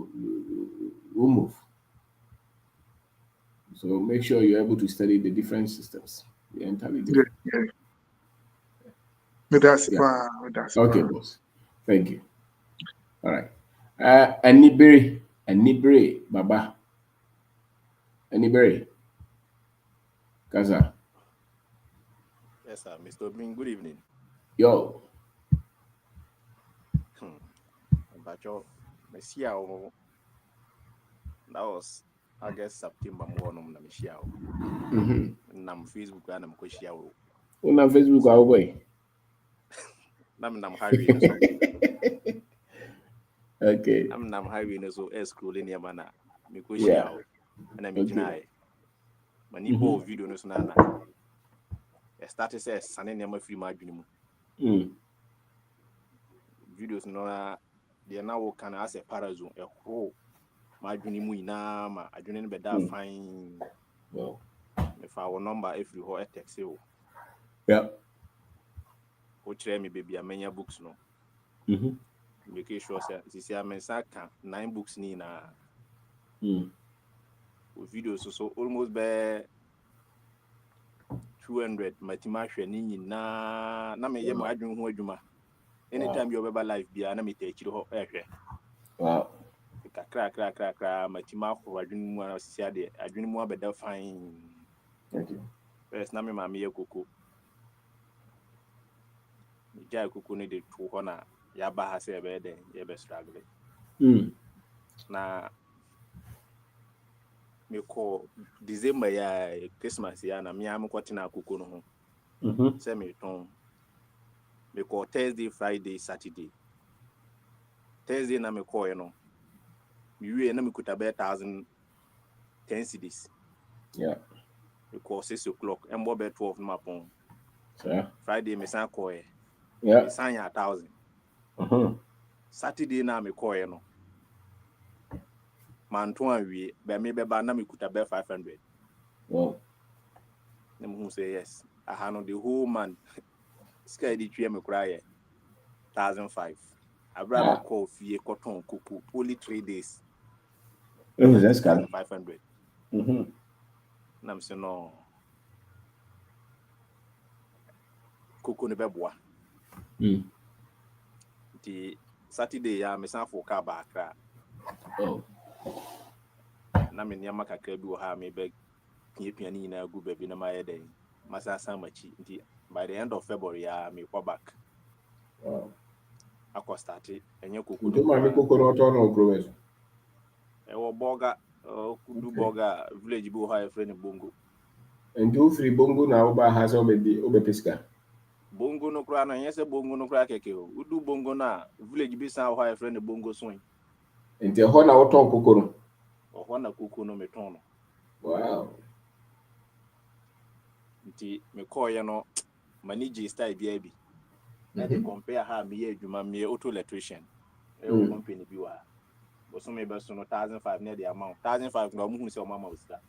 move. So make sure you're able to study the different systems. They're entirely different. Yeah. That's okay, boss. Thank you. All right. Anibere, Baba. Anibere. Kaza. Yes, sir. Mr. Bing, good evening. Yo. Bacho, Messia, that was, I guess, September morning, Messia. Nam Facebook and I'm Koshia. Nam Facebook, our way. Nam highway. Okay. Nam highway, so school in your manner. Mikoshia. And I'm Mijnai. Manipo video, no sonana. I started saying, Sunday, never free my dream. Videos no they now can as a parazone a whole my dream na ma I don't be that fine. Well, if our number if you hold a text you. Yeah. Which me baby a many books no. Make sure say this year men 9 books ni na. With videos so almost be 200 mathematics ni na me ye my dream ho adwuma. Anytime you ever life be na me take you ho ehwe. Wow. Kra matima for adwene mu asisi ade adwene mu abeda fine. Thank you. First na me ma me yakoko. Me ja yakoko ne de to ho na ya ba ha se be den ye be struggle. Na me ko December ya Christmas ya na me am ko tina akoko no ho. Se me ton me ko Thursday, Friday, Saturday. Thursday na me ko ye no. We na me kuta be 1,010 cedis. Yeah. Because 6 o'clock and more be 12 no mapon. Sure. Friday me san ko ye. Yeah. Me san ya 1,000. Saturday na me ko ye no. Man to anwie be me be ba na me kuta be 500. Wow. Them who say yes. I had no the whole man. Sky di twa me kra ye 1,005. Abra me call fie cotton kuku only 3 days. Oh, that's kind of 2,500. Na me say no. Kuku ne beboa. Di Saturday ya me san for car ba Accra. Oh. Na me niam kakra bi wo ha me be pia ni na gu baby na ma ye den. Masa san machi. Nti by the end of February ya me go back. Wow. Akọ start enye kuku Nti ma mi koko no to no promise. E wo boga kudu boga village bi wo ha e friend Bongo. Nti o free Bongo na o ba ha so be pesca. Bongo no kra na yese Bongo no kra keke o. Udu Bongo na village bi san ho e friend Bongo swing. Nti ho na o ton koko no. Ho na kuku no me ton no. Wow. Nti me call ye no manage style bia bi. Na dey compare ha me ye adwuma me auto electrician. E o company bi wa. Bo so me be so no 1,500 na dey amount. 1,500 no mu hu se o mama usika.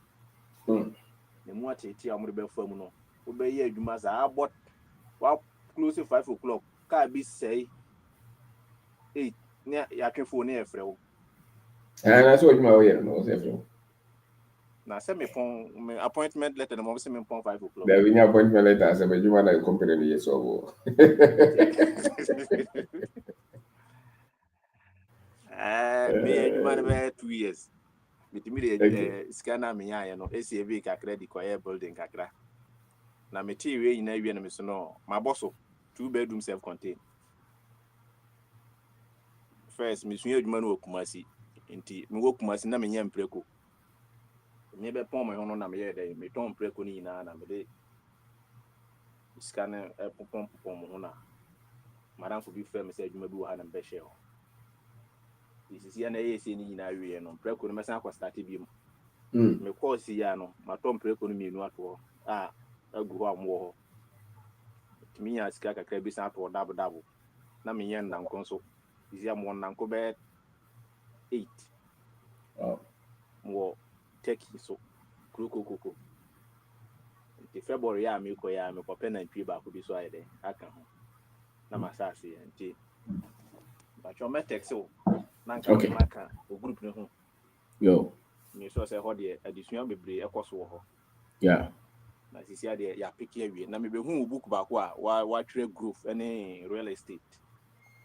Ne mu atete amre be fam no. Wo be ye adwuma za abot wa close 5 o'clock. Ka bi say 8 ne ya twefo ne e frɛ wo. Na so adwuma wo ye no se frɛ wo. Na se me pon me appointment letter no mo se me pon 5 o'clock. There we need appointment letter se me adwuma na company ni yes owo. Me adwuma na be 2 years. Mitimi de scanner me ya no SAV kakra di koye building kakra. Na meti we nyina wie na me so no my boss 2-bedroom self contained. First me sua adwuma no Kumasi. Nti me wo Kumasi na me nya mpreko. Me be pon me hono na me ye dey me ton mpreko ni na na me de scanner pom mo ho na. Madam for bi frɛ me say adwuma bi wo ha na me be share. This is na yesi ni nyina wie no mpreko no me san akɔ start bi mu. Me course ya no ma tom preko no mienu ato agu ho amwo ho timi ya sika kakra bi san ato dabo na me yen nanko so isi am won nanko be 8 mo take so koko the February ya me ko pe na ntwi ba ko bi so ayede aka ho na masase nti ba cho me text o na nka me maka o group ne ho yo me so say ho de adisua bebre ekoso ho yeah na sisi ade ya pick awie na me be hu book ba ko a wa trade growth any real estate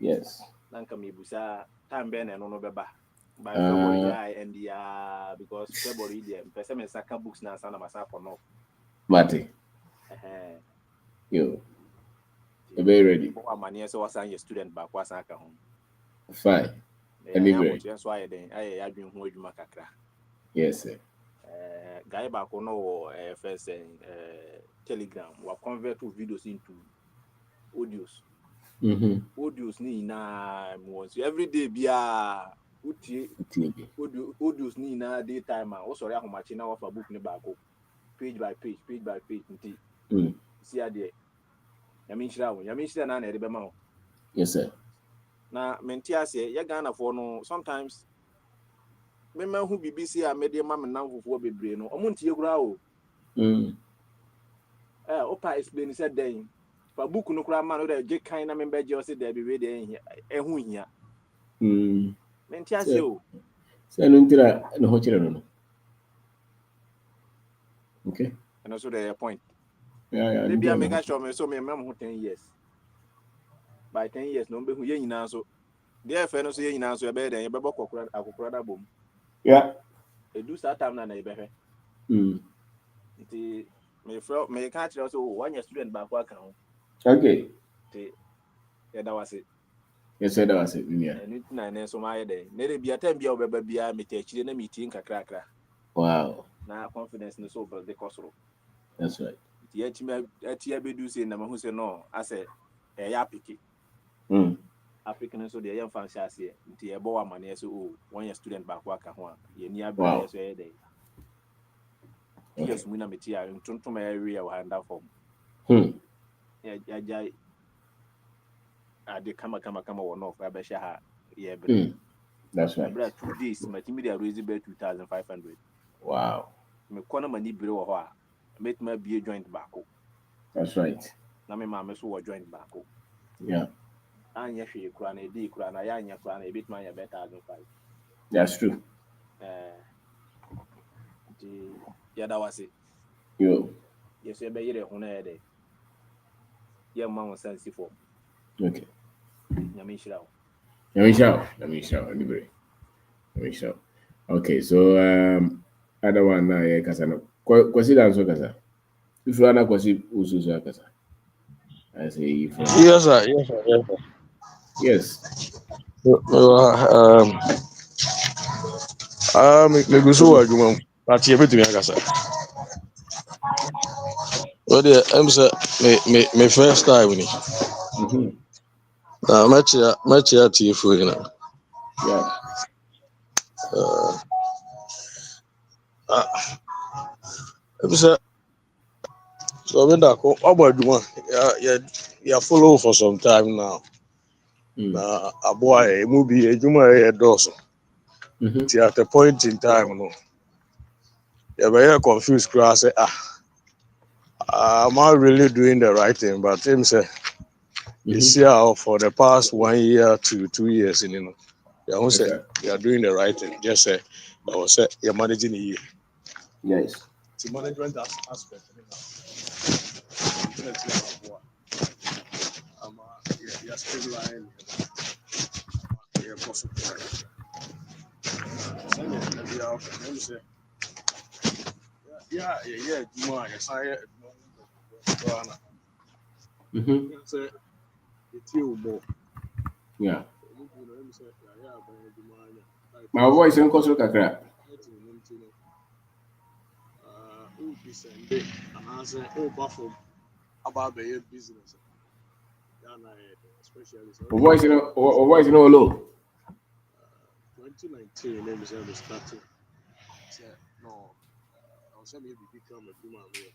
yes na nka me busa time be na no beba by February ya and ya because February there person me saka books na sana masa for no mate yo be ready for amane so wasan your student ba ko asan ka ho fine anyway so aye den aye adwen ho adwuma kakra yes sir guy back on first Telegram we convert to videos into audios. Audios ni na once every day bia utie audios ni na daytime o sorry ahomachi na offer book ni back page by page nti see ade yami na ede be ma yes sir na menti ase ye Ghana for no sometimes me ma hu BBC a me de ma me nan fufuo bebre no omontie kura o opa explain said then fa book no kura ma no de je kan na me be je o se de be we de ehu hia menti ase o se no ntira no ho kire no okay and also the point yeah maybe I make a show me so me mam 10 years by 10 years no be hu ye nyina so de fe no so ye nyina so e be de ye be bokokura akokura da bom yeah e do start time na e be hwe nti me ka tire so one year student ba kwa kan ho okay nti e da wase yes sir that was it yeah and na so ma ye de ne de bia time bia obeba bia me ta chire na meeting kakra wow na confidence no so build the kosoro that's right nti atia bedu say na mahu say no ase e ya piki African so de yam fancy ase nti e bo wa mane so one year student ba kwa ka ho a ye ni abra ye so ye de yes muna metia ntontom area wa handa form ya jai ade kama wo no fa be sha ha ye bre that's right abra 2 days matimi de raise be 2,500 wow me kona mani bre wo ho a metima bie joint baako that's right na me ma me so wo joint baako yeah anya hwe kura na edi kura na ya anya kura na ebitima ya better than 5 that's true Yada wasi. Yo. Yes, you be here huna yade. Yeah, man was sense for. Okay. Nyamishira. Anyway. Okay, so other one now yeah kasa. Kwasi danso kasa. If you ana kwasi ususu kasa. I say you from. Yes, sir. Yes, sir. Yes, sir. Yes. Me go so adwuma mu. Ati e betumi aka sir. O de em say me first time ni. Na match ati fu ni na. Yeah. Em say so me da ko abo adwuma. Ya follow for some time now. Na aboa e mu bi adwuma e doso. Ti at a point in time no. You be confused class say am I really doing the right thing? But him say it's here for the past 1 year to 2 years, you know. You won't say you are doing the right thing. Just say, or say you're managing the year. Yes. The management aspect. You're streamlining. You're possible. Yeah. Yeah. My voice ain't cause kakra. Business. Voice no low. 2019, let me say we started. No, I was saying maybe become a human being.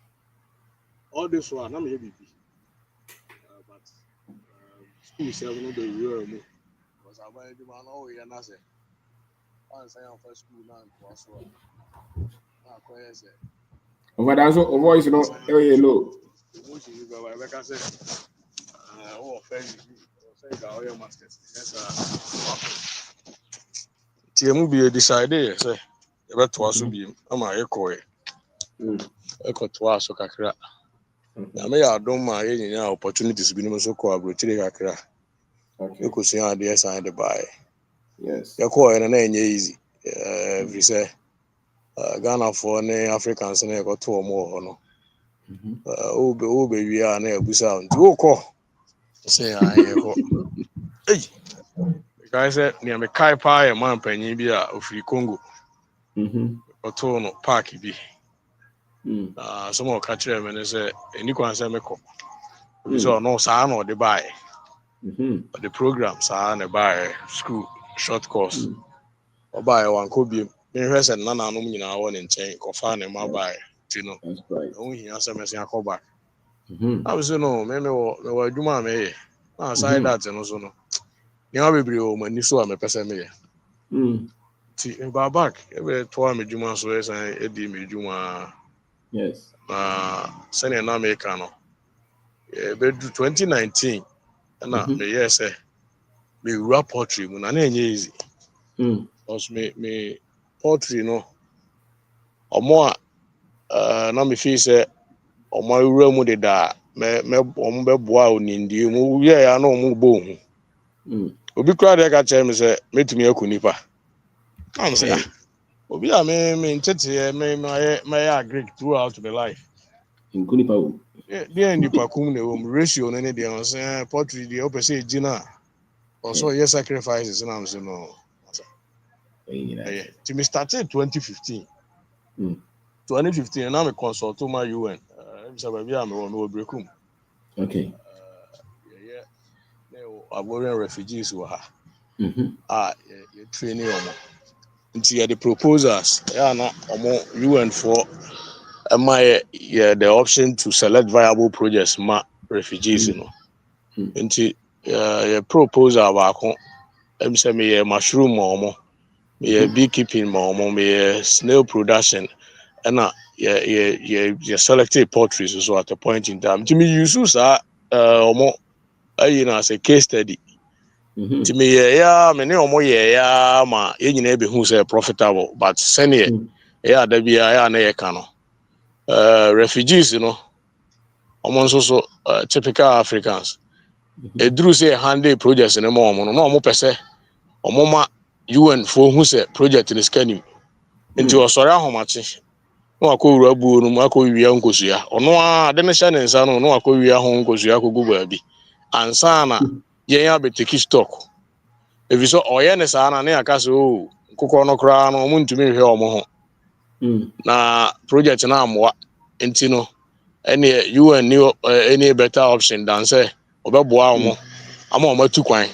All this one, I'm maybe but school 7 the year me because I went to man oh yeah na say I say I'm first school now was so na kwese say Over that so voice no low. emotion you go like I said oh offend you say that all your masters yes tie mu bi decide say e beto aso bi ama ekọ to aso kakra na me ya don ma ye nyina opportunities bi no so ko abrotire kakra ekosua ade sign the buy. Yes. You call it an easy. We say Ghana for ne Africans and got 2 or more. No, we are near Busan. Do call say, hey, guys said near me Kai Pai and Man Penibia of Free Congo or Tono Park be. Some more catch them and they say, and you can say, Meko. We saw no sign or the buy. But the programs are on the buy school short course. Or buy one could be. Me said nana no nyina won nchen ko fa ne ma buy ti no. That's right. O hia semese akoba. I was no me adwuma me na side that no so no. Ni wa bebre o mani so a me pese me ye. Ti ba back e be to am adwuma so e san e di me adwuma. Yes. Sene na me ka no. E be 2019 na me yes say me rap poetry mu na enye easy. Because me poetry no omo na me feel say omo awura mu de da me omo be boa onindie mu ye ya na omo bo hu obi kra de ka che me say metumi akunipa am say obi a me ntete me agree throughout my life nkunipa wo de nipa kum ne wo ratio no ne de on say portrait de o pese gina also yes sacrifices na am say no to me started 2015 2015 na me consult my UN so baby am no breakum. Okay. Ivorian refugees were you training until the proposals na UN for the option to select viable projects ma refugees you know until proposal baako say me mushroom me beekeeping me snail production and selected poultry so at a point in time to me use as a case study. To me, many or more, ma, you know, be who's profitable, but senior, there be a cano. refugees, almost also typical Africans. A drew say 100 projects in a moment, no more per se, or mama UN for who say project in the scanning. Into a sorry how much. No, I call Rabu, no, I call you Uncle Sia, or no, I didn't send in son, no, I call you Uncle Sia, go baby. And Sana, yeah, be take stock. If you saw Oyana Sana near Castle, Cocono Crown, or Moon to me here or na project na amwa intino any you and new any better option than say obeboa omo ama omo tu kwan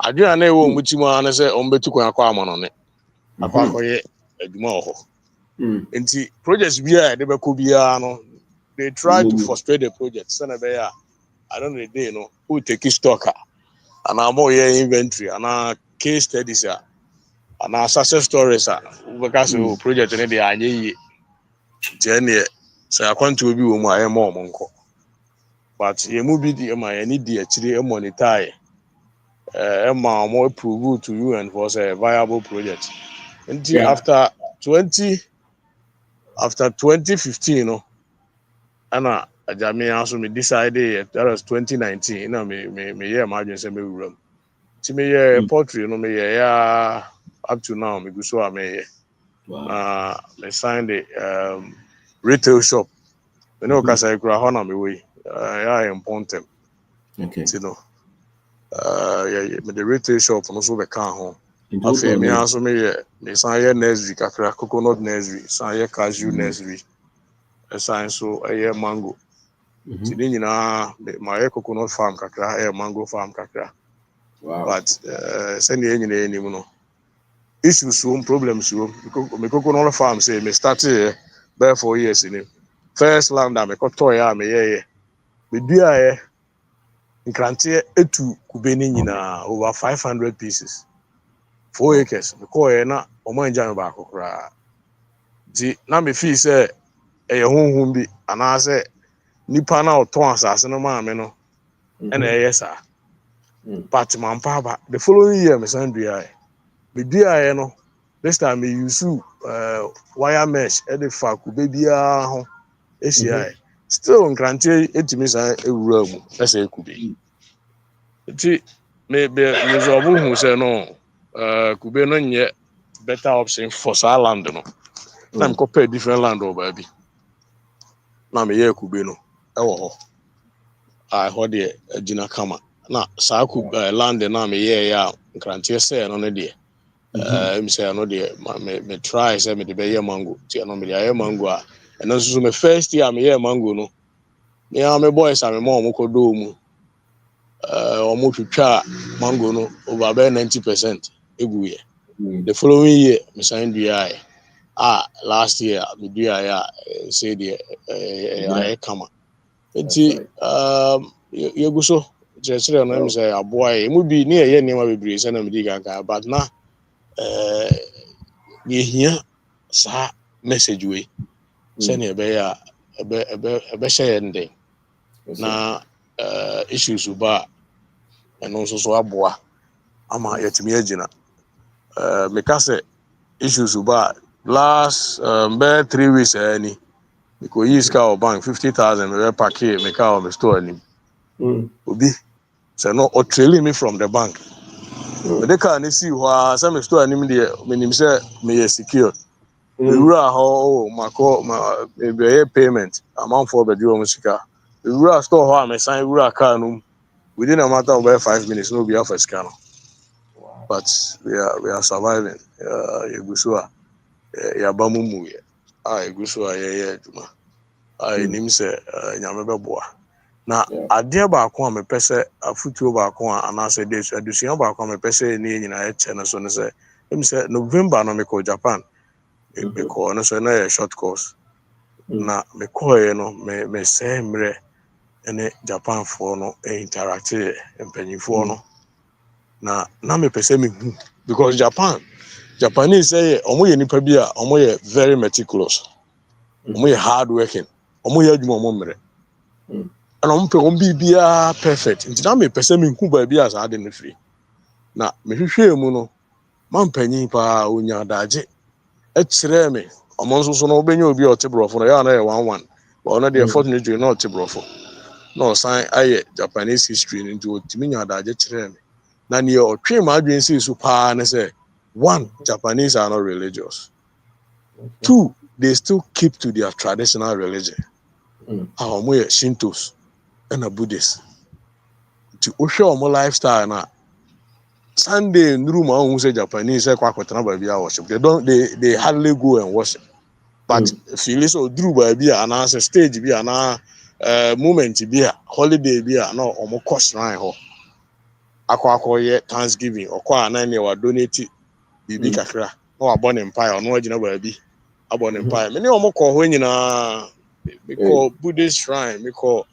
adwena na ewo mutim ana say ombetu kwan akwa amono ne akwa akoye adwuma ho nti projects bia de beko bia no they try to frustrate the project so na be ya I don't know the day no who take stock and am here inventory and case studies and success stories because project ne dey anye Jenny, so I can't to be with my mom, uncle. But you move it, my need the actually a monetize. More prove to you and was a viable project. Until after 2015, Anna Jamie also me decided that was 2019. Me yeah, imagine say me room. To me yeah, poetry, me yeah, up to now me go so I me. Me signed the retail shop. You know, because I grew up on my way. I am Pontem. Okay. You know, the retail shop and also the car home. Into Okay, me also me sign nursery, kakra coconut nursery, sign cashew nursery, sign so a mango. Today, you know, my coconut farm, kakra, a mango farm, kakra. Wow. But send the engineer, you know, issues, problems, because my coconut farm say me started there 4 years in it. First land I me got toy, me yeah. Me do Nkrante etu kubeni nyina over 500 pieces 4 acres because na omo enja me ba kokora di na me feel say eye honhom bi anase nipa na oton asase no ma me no na eye sa but man pa ba the following year me san dua me dua no this time me use wire mesh e dey fa kube bia ho esia still nkrante etimi san ewura mu ese kube ti me resolve who say no kube no nye better option for our land no na me compare different land over bi na me ye kube no e wo ho I ho de agina kama na sa land na me ye ya nkrante say no ne de me say no de me try say me de be ye mango ti no me de ye mango a and so me first year me ye mango no me am me boys am me mom ko do mu almost twitwa mango no over about 90% eguye. The following year me sign DI last year me DI say the I come nti you go so just no me say aboy e mu bi ne ye nema bebre say na me di ganka but na ye hia sa message we say na be ya ebe share ndeng na issues ba and also so aboa ama yetimi agina because issues ba last 3 weeks any because use car bank 50,000 me pack me car me store any obi say no or trailing me from the bank but they can see who some store any me nim say me secure me wura ho my call my be payment amount for the due sika we wura store ho me sign wura car no within a matter of 5 minutes no be off a scanner. But we are surviving. Yegusua, yabamumu ye. Yegusua ye juma. Nimse nyamebeboa. Na adeɛ baako a mepɛ sɛ afutuo baako a anaasɛ adusua baako a mepɛ sɛ ne nyinaa yɛkyɛ no so ne sɛ ɛmu sɛ November no mekɔ Japan. Mekɔ no so na yɛ short course. Na mekɔɛ no mesɛɛ mmerɛ ne Japanfoɔ no interacte mpanyinfoɔ no. Na me pese me hu because Japanese say omo ye nipa bi a omo ye very meticulous. Omo ye hard working. Omo ye adwuma omo mre. And omo pe omo bibia perfect. Nti na me pese me hu ba bi as ade no free. Na me hwehwe mu no man panyin pa onya daje. E kire me Among so no benyo be or tibro for ya na 1-1. But not the unfortunately not tibro for. No sign I Japanese history into Timinya da jetrem. Na near or train my dream see super and say 1, Japanese are not religious. 2, they still keep to their traditional religion. How mo Shintos and a Buddhist. To show my lifestyle na Sunday nuru ma who say Japanese say kwakotana ba bia worship. They hardly go and worship. But feel so drew by bia and as a stage bia na moment bia holiday bia no omo cost ran ho. Akwa ye Thanksgiving okwa na ne wa donate bibi kakra. No abon empire no agina ba bi. Abon empire. Me ne omo ko ho nyina me call Buddhist shrine, me call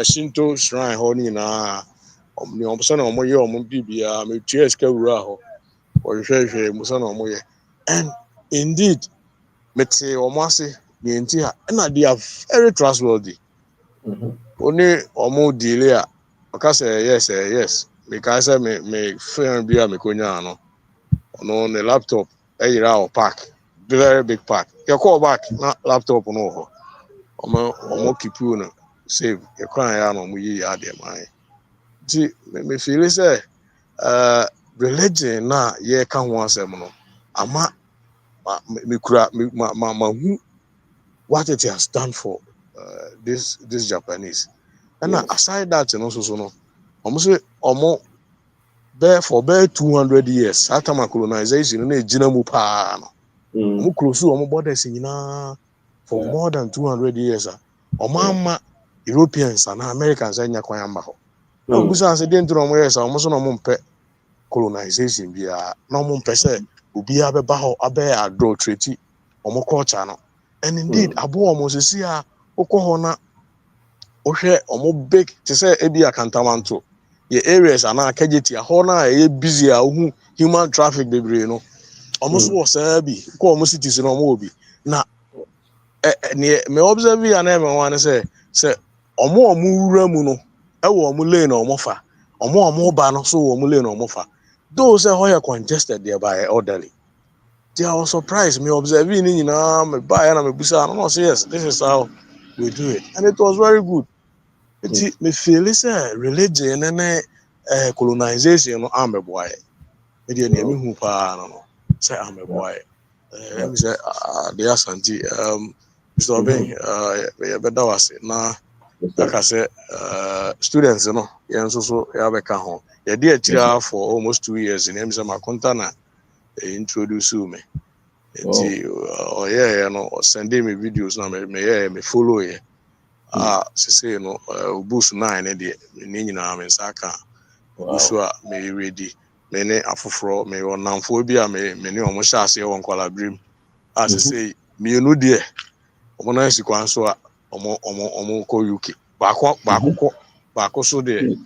Shinto shrine ho nyina. Omni omso na omo ye omo bibia me tua ska wura ho. Or hwehwe muso na omo ye. And indeed mete omo ase me ntia na they are very trustworthy. Only omo delay a oka say yes. Me ka say me friend bia me konya no. Ono ne laptop eyira o pack. Very big pack. You call back na laptop no ho. Omo keep you no save. You kan ya no mo yi ya de man. Ti me feel say religion na ye ka ho asem no ama me kura ma hu what it has done for this Japanese. And aside that no so no say for 200 years after my colonization na ejina mu pa no omo close omo borders nyina for more than 200 years ama Europeans and Americans anya kwan amba ho na obusa say den tro omo yes omo so no omo mpe colonization bia na omo mpe say obi abeba ho abe adulterate omo culture no. And indeed abo omo sisi a okoho na ohwe omo big to say ebi akantamanto ye areas ana kageti a ho na e busy a hu human traffic bebre no omo so was bi ko omo cities no omo obi na me observe ya na me wan say omo wura mu no e wo omo lane omo fa omo ba no so omo lane omo fa those say how you congested there by orderly. I was surprised. Me observing ni na me buy na me busa no say yes, this is how we do it, and it was very good. Me feel say religion and colonization no am boy. Me dey na me hu pa no say am boy. Me say they asanti Mr. Ben me be da was na aka say students no yen so ya be ka ho. Ye dey akira for almost 2 years in say my contact na introduce me. Yeah, no, sending me videos now. Me follow ye. Say no, boost 9 edi. Me nyina me saka. Boost me ready. Me ne afofro me on namphobia me ne omo shase won kwala dream. Say me no there. Omo na sikwan so omo ko UK. Baako so there.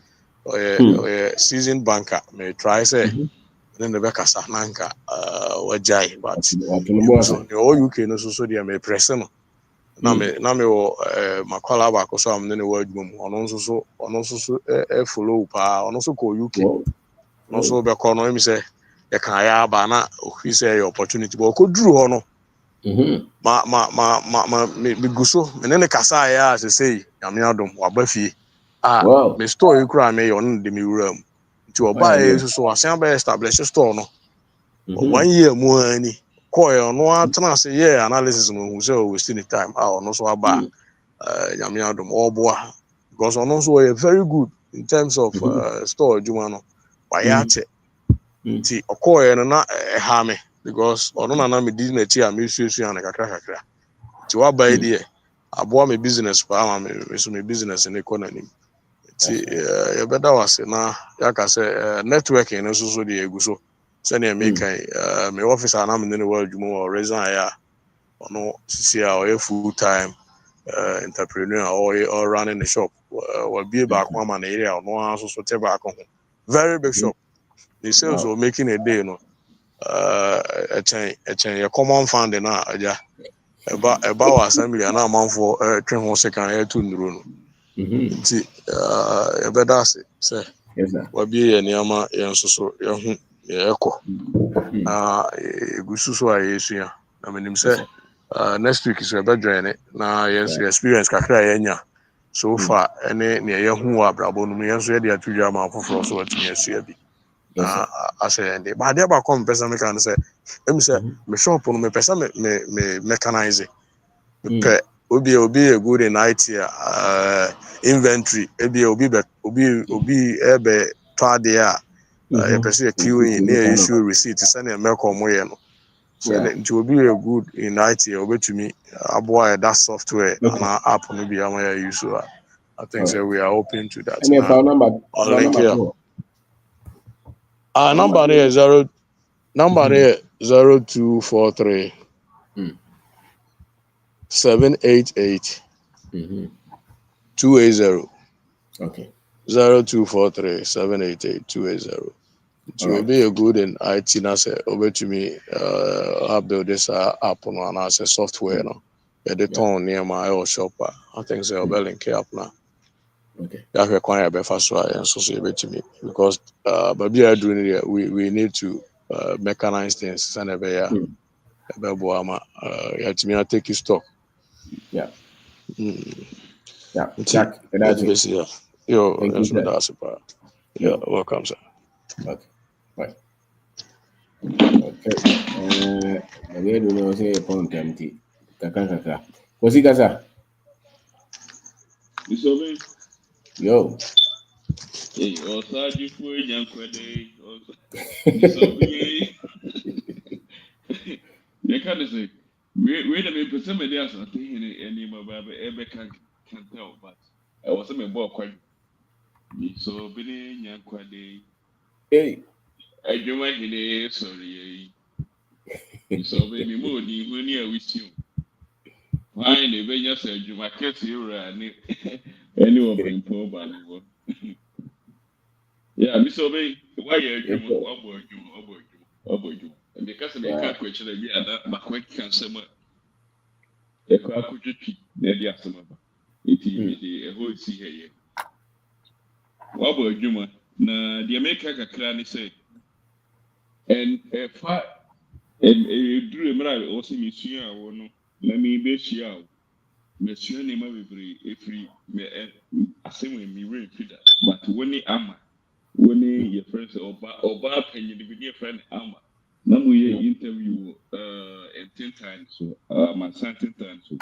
Season banker me try say then the back sa nanka wajai but so the all UK no so there me press no na me makwala ba ko so am ne word mum ono so follow pa ono so ko UK no so be ko no me say e kan ya ba na o say your opportunity but ko duru ho no me guso me ne kasa ya say yame adom wa ba fie me store kura me yo no de me wura mu ti oba so asan ba establish store no 1 year more any coil no trans year analysis no who say we still the time no so about yami adom oboa because on so very good in terms of store juma no why ate ti okoye no na ha me because ono na me di na ti am isusu an kakra ti wa buy there aboa me business pa am me so me business in economy ti e beda wase na yaka say networking no so dey eguso send make my office and I'm in the world more reason I no see our full time entrepreneur or running the shop will be back one man area no also so take back home. Very big shop. The sales were making a day, you know. A chain a common fund na aja about assembly and amount for train one second air to room. See a better say will be a niama so echo. Gusu so ayesu ya na menim se next week is about join it. Now yes, experience kakra yenya so far ene ne ye hu abrabo no me so ye dia tudwa ma foforo so watimi asua bi. I say and but there ba come person me can say me say me shop no me person me mechanize me pe obi a good in IT inventory ebi obi ebe to ade a e person e queuing near issue receipt send e make omo ye no. So it will be a good in IT over to me about that software and our app will be our use. So I think so we are open to that. And if our number link here. Our number is 0243 788 280. Okay. 0243 788 280. It will be a good in IT na say over to me build this app no and as a software no. The tone near my shop. I think so be link up now. Okay. That require be fast and so to me because but we need to mechanize things and be boama to me take his stock. Yeah. Yeah. Jack, that's it. Yo, thank you, sir. That's yeah, welcome, sir. Okay. Bye. Okay. Maybe do know say point empty. Kaka. Was it Gaza? Yo. Hey, Osaju for Yankwade. You can't say, wait a minute, some of the answer any mobile ever can't tell, but I was a member quite. So, Benny Yankwade. Hey. I do my head, sorry. So, baby, more than when you wish you. Fine, if you said you might catch you, anyone being poor by the yeah, Miss Obey, why are you? And because of the cat question, we are that, but quick can summer a crack could you near the summer. It is a whole see here. What about you? Na the American clan say, and a fat and a dream right also miss you. No, let me be sure. Monsieur name if we assuming me rain feeder, but when he ama. When your friends or penny the video friend ama na mo ye interview and 10 times so my son 10 times so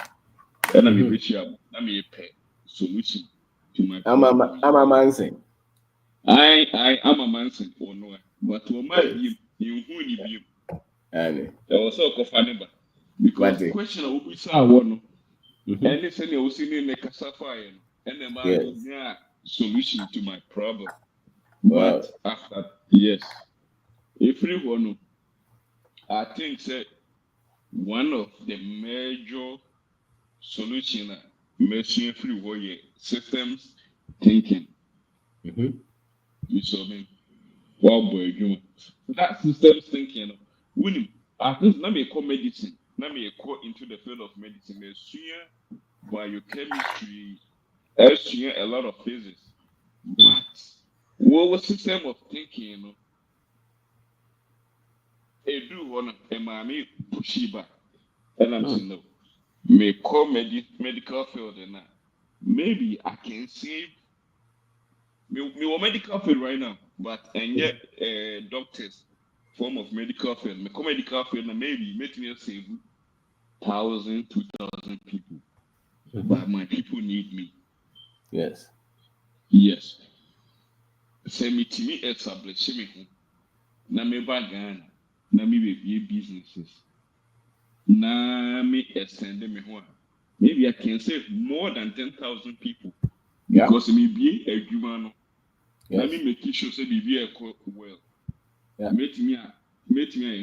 and I be share na me pay solution to my problem. I'm a Manson. I am a Manson or no, but to my you who ni be and there was a coffee because the question I will be say one and they say you will see me kasa fire and the man yeah solution to my problem. But after yes, everyone, I think that one of the major solution machine free warrior systems thinking. You saw me. Wow boy, you that systems thinking. When at least let me call medicine. Let me call into the field of medicine. There's biochemistry, a lot of physics. But what was system of thinking, do one a mommy pushiba. And I'm saying no. May call medical field and maybe I can save me medical field right now, but and yet doctors form of medical field. Me call medical field and maybe make me save 1,000, 2,000 people. But my people need me. Yes. Yes. Say me to me establish me. Na me bagana. Na me be businesses. Na me extend me one. Maybe I can save more than 10,000 people because me be a human. Let me make sure say be a well. Make me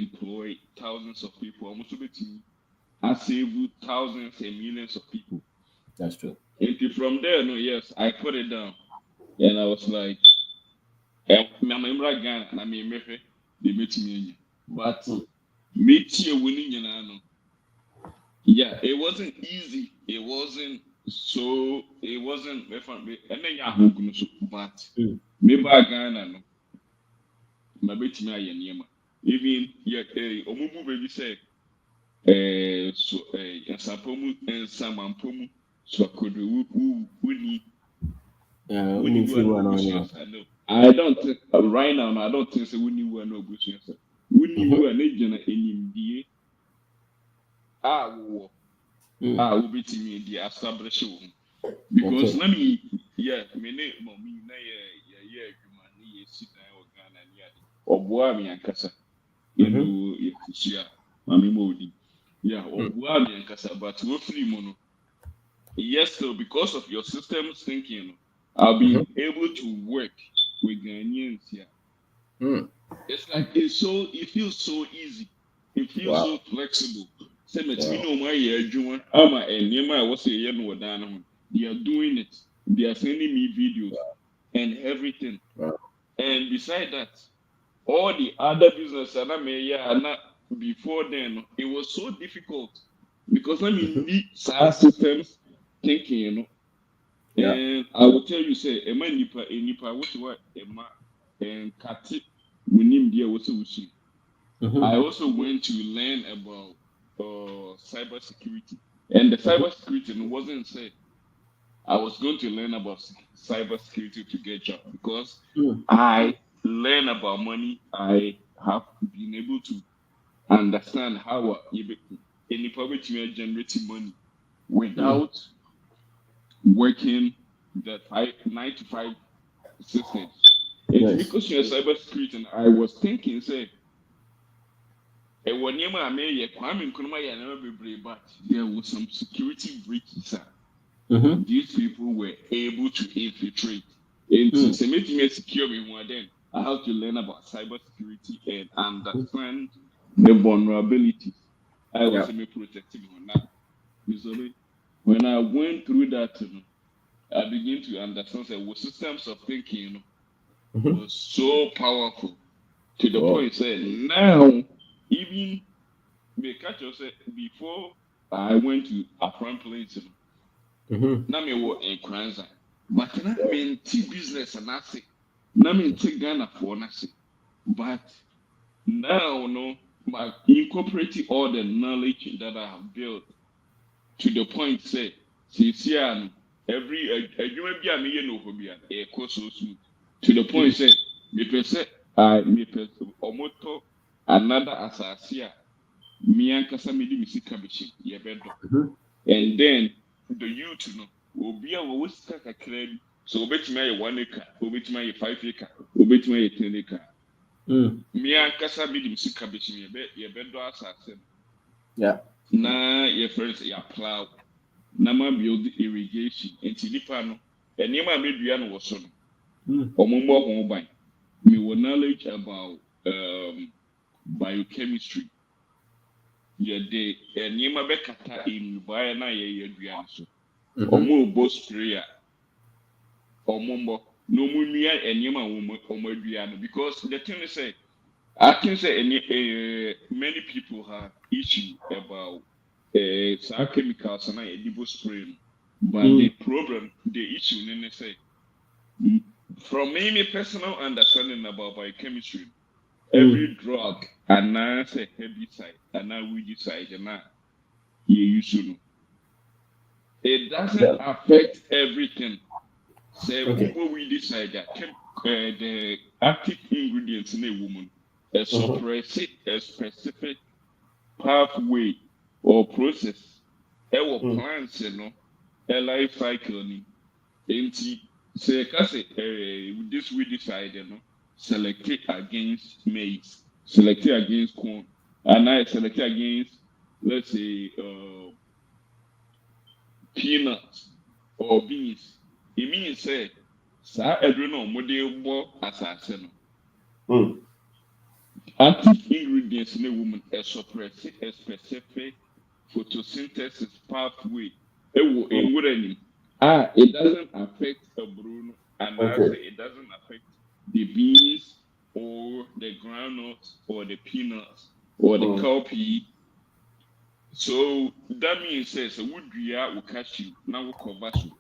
employ thousands of people. Almost make me I save thousands and millions of people. That's true. And from there, no, yes, I put it down, and I was like, I'm Ghana, and I mean, they met me, but meet you winning, you know. Yeah, it wasn't easy. It wasn't and then Yahoo, but maybe Ghana, no. My betting I am even yet, Omumu baby say, so nsapomu nsamampomu so kodo uni Uni free one on you. no. I don't think right now I don't think so uni we no busuasa uni we na gina enimdie a wo wobetimi di establish wo because Okay. na me me ne mommy na ye adwuma ne ye si dan organa ne ade oboa me ankasa ye no ye kusua mami modi oboa me ankasa but wo free mu no yes so because of your systems thinking I'll be able to work with Ghanaians here. It's like it feels so easy. It feels so flexible. Say me no my adwuma ama enema I was say ye no wadana ho. They are doing it. They are sending me videos and everything. And beside that, all the other business and I may before then it was so difficult because I mean need systems thinking, you know. And I will tell you, say, a man nipa, what Emma and Kati, Winim dear was a I also went to learn about cyber security. And the cyber security wasn't say I was going to learn about cyber security to get job because I learn about money. I have been able to understand how any public generating money without working the 9 to 5 systems. It's because you're cybersecurity, and I was thinking, say, when you may Kwame Nkrumah never be brave, but there was some security breaches. These people were able to infiltrate. And to make me secure me more, then I have to learn about cybersecurity and understand the vulnerabilities. I was protecting on that. When I went through that, I begin to understand that systems of thinking was so powerful to the point say now even me catch yourself before I went to a front place now me work in Kranza but now me in business and I say now me in Ghana for na say but now no my incorporating all the knowledge that I have built to the point say since every adwuma bi a me ye no ho bia e so smooth to the point say me pese me pese omoto another asase a me ankasa me di me sika be shi ye bedo and then the youth no obi a wo sika kakra bi so obetumi aye 1 acre obetumi aye 5 acre obetumi aye 10 acre me ankasa me di me sika be shi ye bedo asase na ye friends ya plow na ma build irrigation nti nipa no enema a medua no wo so no omumbo ho ban me wo knowledge about biochemistry ye de enema be kata in bae na ye adua no so omo bo spray a omumbo no mu nua enema omo adua no because the thing is say I can say many people have issue about some chemicals and edible spray. But the problem, the issue, say, from my personal understanding about biochemistry, every drug and now say herbicide and now weedicide and now you know. It doesn't affect everything. Say weedicide that the active ingredients in a woman suppress a specific pathway or process plants life cycle ni nti this we decide select it against maize, select it against corn, and I select it against let's say peanuts or beans. It means say saa every no mo dey bo asase no active ingredients in a woman suppress a specific photosynthesis pathway. It doesn't affect a Bruno, and I say it doesn't affect the beans or the groundnuts or the peanuts or the cowpea. So that means says wood will catch you now cover you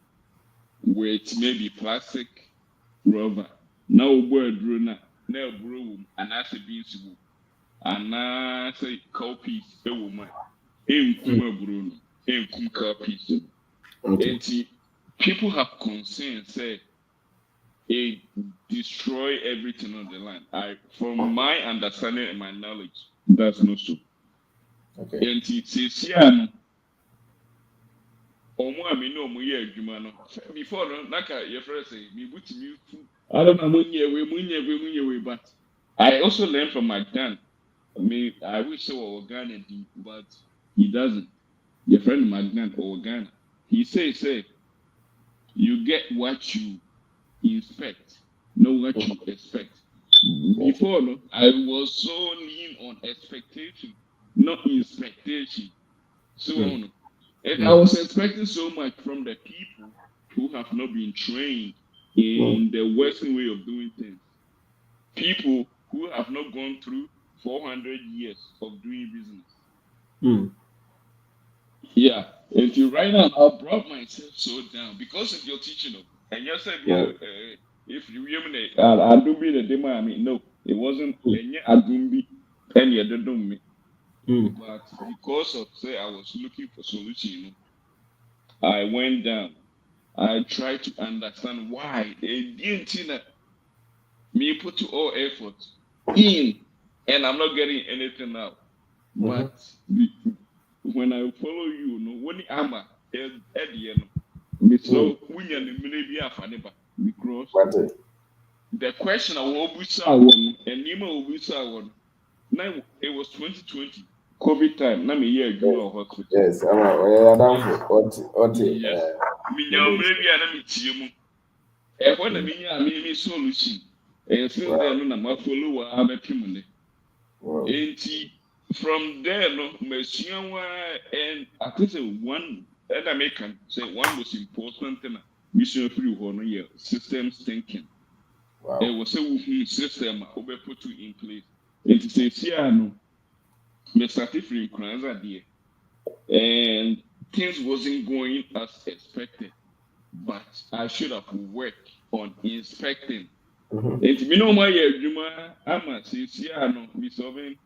with maybe plastic rubber. Now word drona now brew and I say beans and I say cowpeas a woman. Bruno, peace. And people have concerns, say it destroy everything on the land. From my understanding and my knowledge, that's not so. Okay. And it's Omo ami no mo ye adwuma no before no naka your friend say me butimi fu I don't know munye we but I also learned from my dad. I wish so Ghana deep, but he doesn't. Your friend Magnan or Ghana. He say you get what you inspect, not what you expect. Before no, I was so lean on expectation, not expectation. So and I was expecting so much from the people who have not been trained in the Western way of doing things. People who have not gone through 400 years of doing business. Yeah, until right now, I brought myself so down because of your teaching. And you said, if you hear me, I do be the demo. I mean, no, it wasn't. I don't be any other don't me. But because of say I was looking for solution, I went down. I tried to understand why they didn't me put to all effort in, and I'm not getting anything now. But when I follow you, no, when I'm at the end, so when you're in because the question I will be one and Nima will be one. Now it was 2020 COVID time. Now me here you hospital. Yes, I'm yes. Maybe I am team. And when I mean I mean solution, and since then I'm follow I'm a pimone. From there, no, and I think say one, and I make say one most important thing, mission free one year systems thinking. It was a system I put in place. And to say, see, I know, me started free crimes idea, and things wasn't going as expected, but I should have worked on inspecting. And me know my I'm a see, I know, me solving.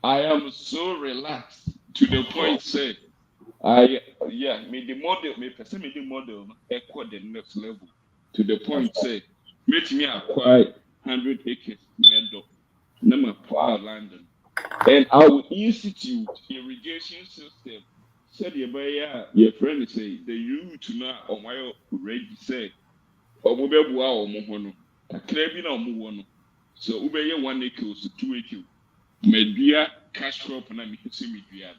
I am so relaxed to the point say me person me the model echo the next level to the point say make me acquire 100 acres meadow number power London and I will institute irrigation system said your friend say the youth now on my ready say omobebua omohono kakra bi na omo so ubeye 1 acre to 2 acre medua cash crop na me se medua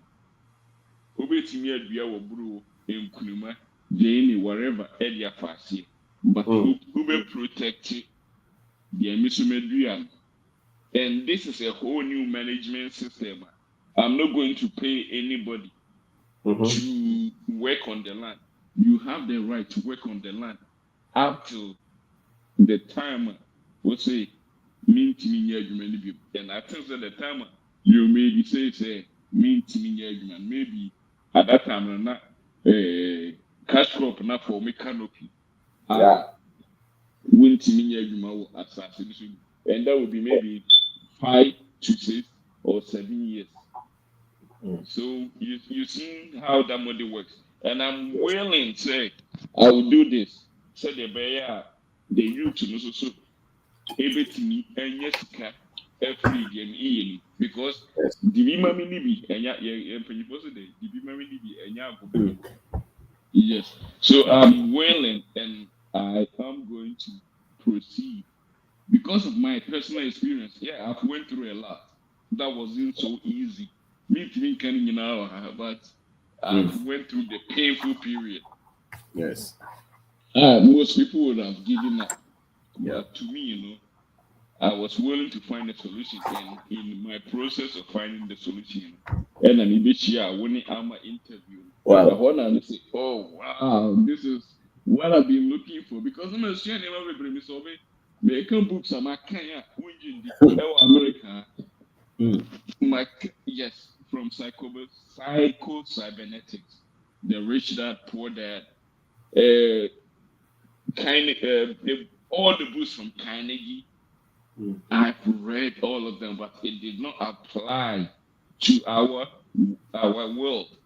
obetimi adua wo buru enkunuma jeni whatever area fase but who be protect the emisu medua and this is a whole new management system. I'm not going to pay anybody to work on the land. You have the right to work on the land up to the time we'll say mean to me and I think that the time you maybe say mean to me maybe at that time not cash crop not for me canopy win to me assassination and that would be maybe 5 to 6 or 7 years. So you see how that model works, and I'm willing to say I will do this. So the youth to so able to me and yes every game because the bima mini and ya the bima mini and ya yes. So I'm willing and I am going to proceed because of my personal experience. Yeah, I've went through a lot. That wasn't so easy. Me can but I've went through the painful period. Yes. Most people would have given up. But to me, I was willing to find a solution. And in my process of finding the solution, and I'm when I'm interview. Wow. I want to say, oh wow, this is what I've been looking for because I'm a student in every survey. American books are my kind of America. Yes, from psycho-cybernetics, the rich dad, poor dad, all the books from Carnegie. I've read all of them, but it did not apply to our our world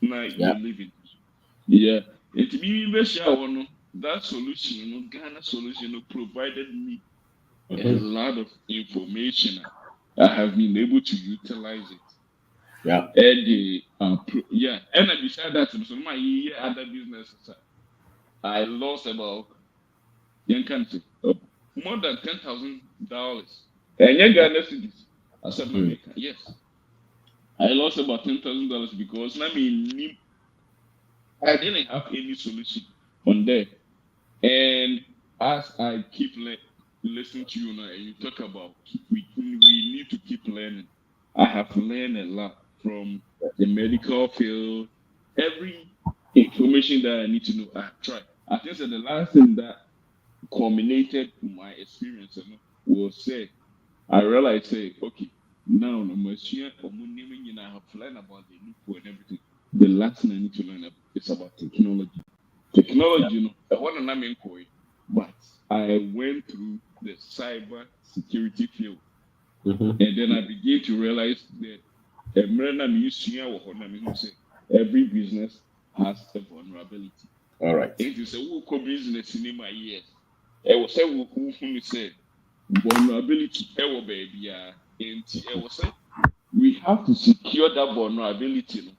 now you live in. Yeah, it be that solution, Ghana solution provided me a lot of information. I have been able to utilize it. Yeah. And beside that, so my other businesses, I lost about more than $10,000. And you Ghana cities, I said, yes, I lost about $10,000 because I didn't have any solution on there. And as I keep listening to you now, and you talk about we need to keep learning. I have learned a lot from the medical field. Every information that I need to know, I have tried. I think that the last thing that culminated my experience was say I realized say okay now no machine I have learned about the loophole and everything. The last thing I need to learn is about technology. Technology, I want to name it, but I went through the cyber security field, and then I began to realize that every business has a vulnerability. All right. If you say who business in my years, I will say who say vulnerability, baby, and I will say we have to secure that vulnerability.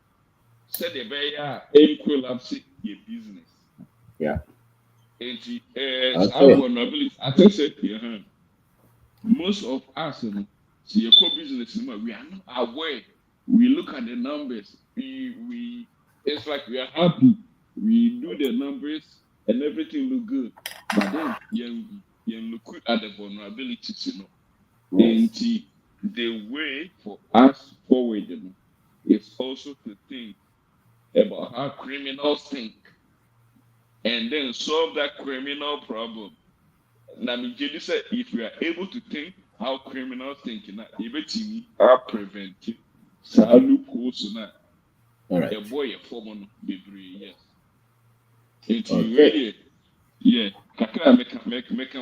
Say the bear collapse your business. Yeah. Vulnerability. I think say most of us, see your core business, we are not aware. We look at the numbers. We it's like we are happy. We do the numbers and everything look good, but then you look at the vulnerabilities, And the way for us forward, is also to think about how criminals think and then solve that criminal problem. Now, say if we are able to think how criminals think, even are preventive, so loopholes na a boy a form yes. It's really kakra make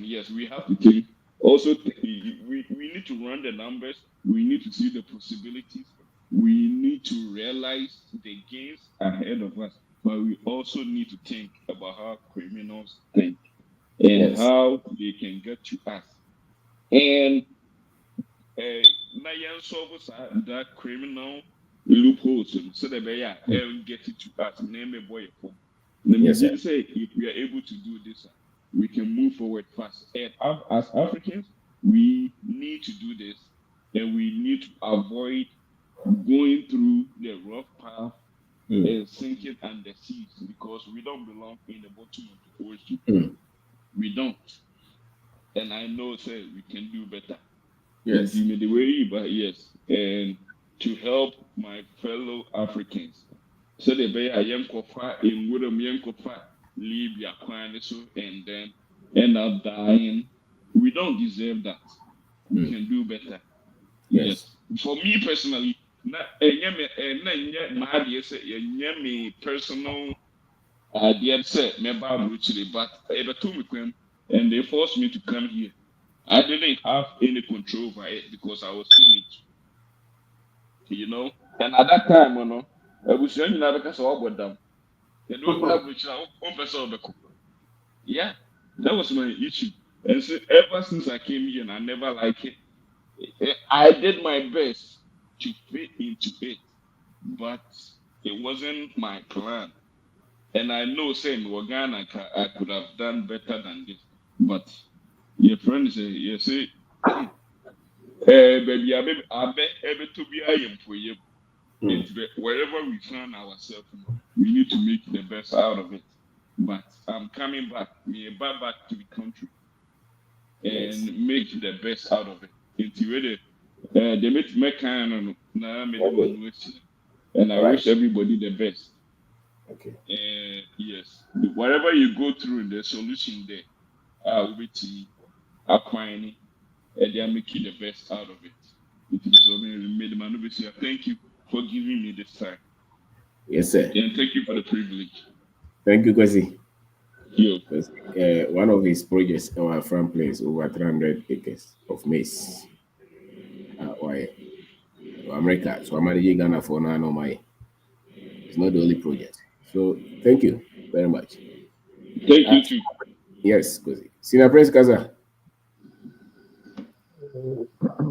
yes, we have to think. Also, we need to run the numbers. We need to see the possibilities. We need to realize the gains ahead of us, but we also need to think about how criminals think and how they can get to us. And na solve that criminal loopholes so that they get it to us. Name a boy for. Let me say if we are able to do this, we can move forward fast. And as Africans, we need to do this, and we need to avoid going through the rough path and sinking under seas because we don't belong in the bottom of the ocean. We don't. And I know, say, we can do better. Yes. Yes. And to help my fellow Africans. So they be a young kofa in Woodham young kofa, Libya, and then end up dying. We don't deserve that. We can do better. Yes. For me personally, my personal idea said, but and they forced me to come here. I didn't have any control over it because I was teenage, And at that time, I was young enough because I was them. They don't have which one person of the cook. Yeah, that was my issue. And so ever since I came here, and I never liked it. I did my best to fit into it, but it wasn't my plan. And I know saying Wagana I could have done better than this. But your friend say, you say, baby, I bet every to be I am for you. Wherever we find ourselves, we need to make the best out of it. But I'm coming back, back to the country and make the best out of it. It's really, they make kind of now and I wish everybody the best. Okay. Yes, whatever you go through, the solution there, I will be acquiring, and they are making the best out of it. It is made the thank you for giving me this time. Yes, sir. And thank you for the privilege. Thank you, Kwesi. Yeah. One of his projects, our farm place, over 300 acres of maize. Why? America. So I'm managing Ghana for now. No, my it's not the only project. So thank you very much. Thank you too. Yes, Kosi. Senior Prince Kaza.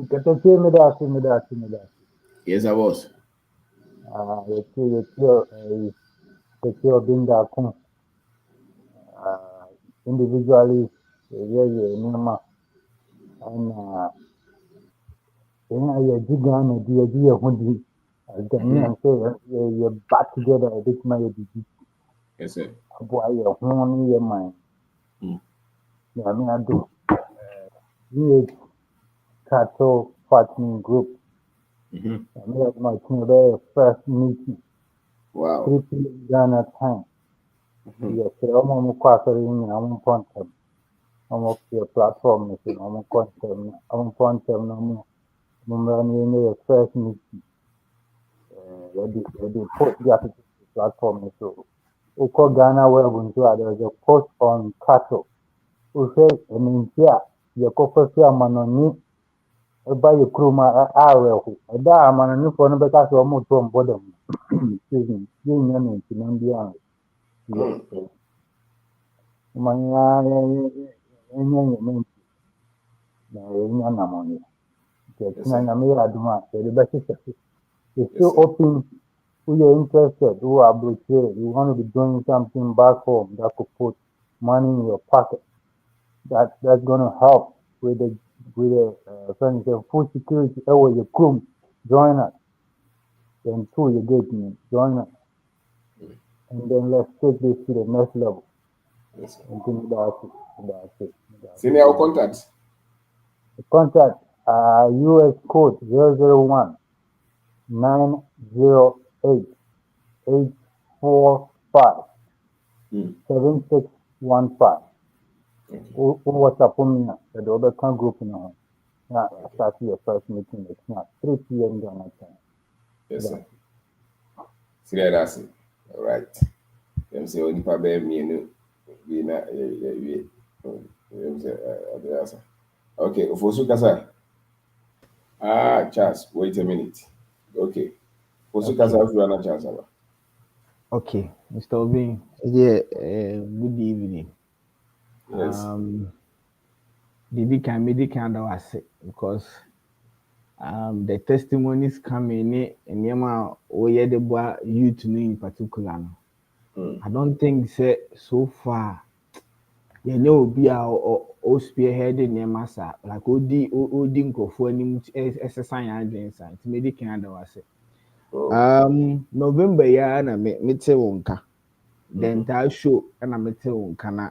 Kete me da. Yes, I was. Yɛtie Obinda ko individually yɛyɛ nneɛma ɛna yɛgye Ghana di yɛgye yɛn ho di Ghanaian sɛ yɛ back together yɛbɛtumi ayɛ biribi Yes, sir. aboa yɛn ho ne yɛ man Mm. Nyame adom VH Cattle Fattening Group Nyame adom atumi bɛyɛ first meeting Wow. 3 p.m. Ghana time yɛsrɛ ɔma ɔmo kɔ asɔre no nyinaa ɔmo mpɔ ntɛm ɔmo yɛ platform no so na ɔmo nkɔ ntɛm na ɔmo mpɔ ntɛm na ɔmo mmara no yɛnyɛ yɛ first meeting yɛde post bi atoto platform no so wokɔ Ghana web nso a there is a post on cattle wohwɛ ɛnanti a yɛkɔfa fi amanɔne ɛba yɛ kurom a awerɛho ɛda a amanɔnefoɔ no bɛka sɛ ɔmo tɔ mbɔ da mu excuse me yɛnnya nantinam bi a yɛsrɛ ma yɛnyɛ yɛn nanti na yɛnya namɔne nti ɛkyena Nyame yɛ adom a yɛde bɛhyehyɛ so it's still open who you're interested, who are brochure, you want to be doing something back home that could put money in your pocket. That's gonna help with the friends and food security. Oh, your crew, join us. Then two, you get me, join us, and then let's take this to the next level. Yes, and think that's it. Senior our contact. The contact US code 001 908 845 7615. Who WhatsApp me the other group now. Now I start your first meeting at 3 p.m. Ghana time. Yes, sir. Senior, that's it. All right. Them say only for me we na we. Them say the answer. Okay, Ofosu Kasa. Charles, wait a minute. Okay. Ofosu Kasa, if you are Charles. Okay, Mr. Obin. Yeah, good evening. Yes. Didi can was because the testimonies coming in Yama or the youth in particular. I don't think so far. You know, be our spearheading near massa like Odi Nkrofo anim exercise agents and medical was November ya na mete wonka then that show na mete wonka na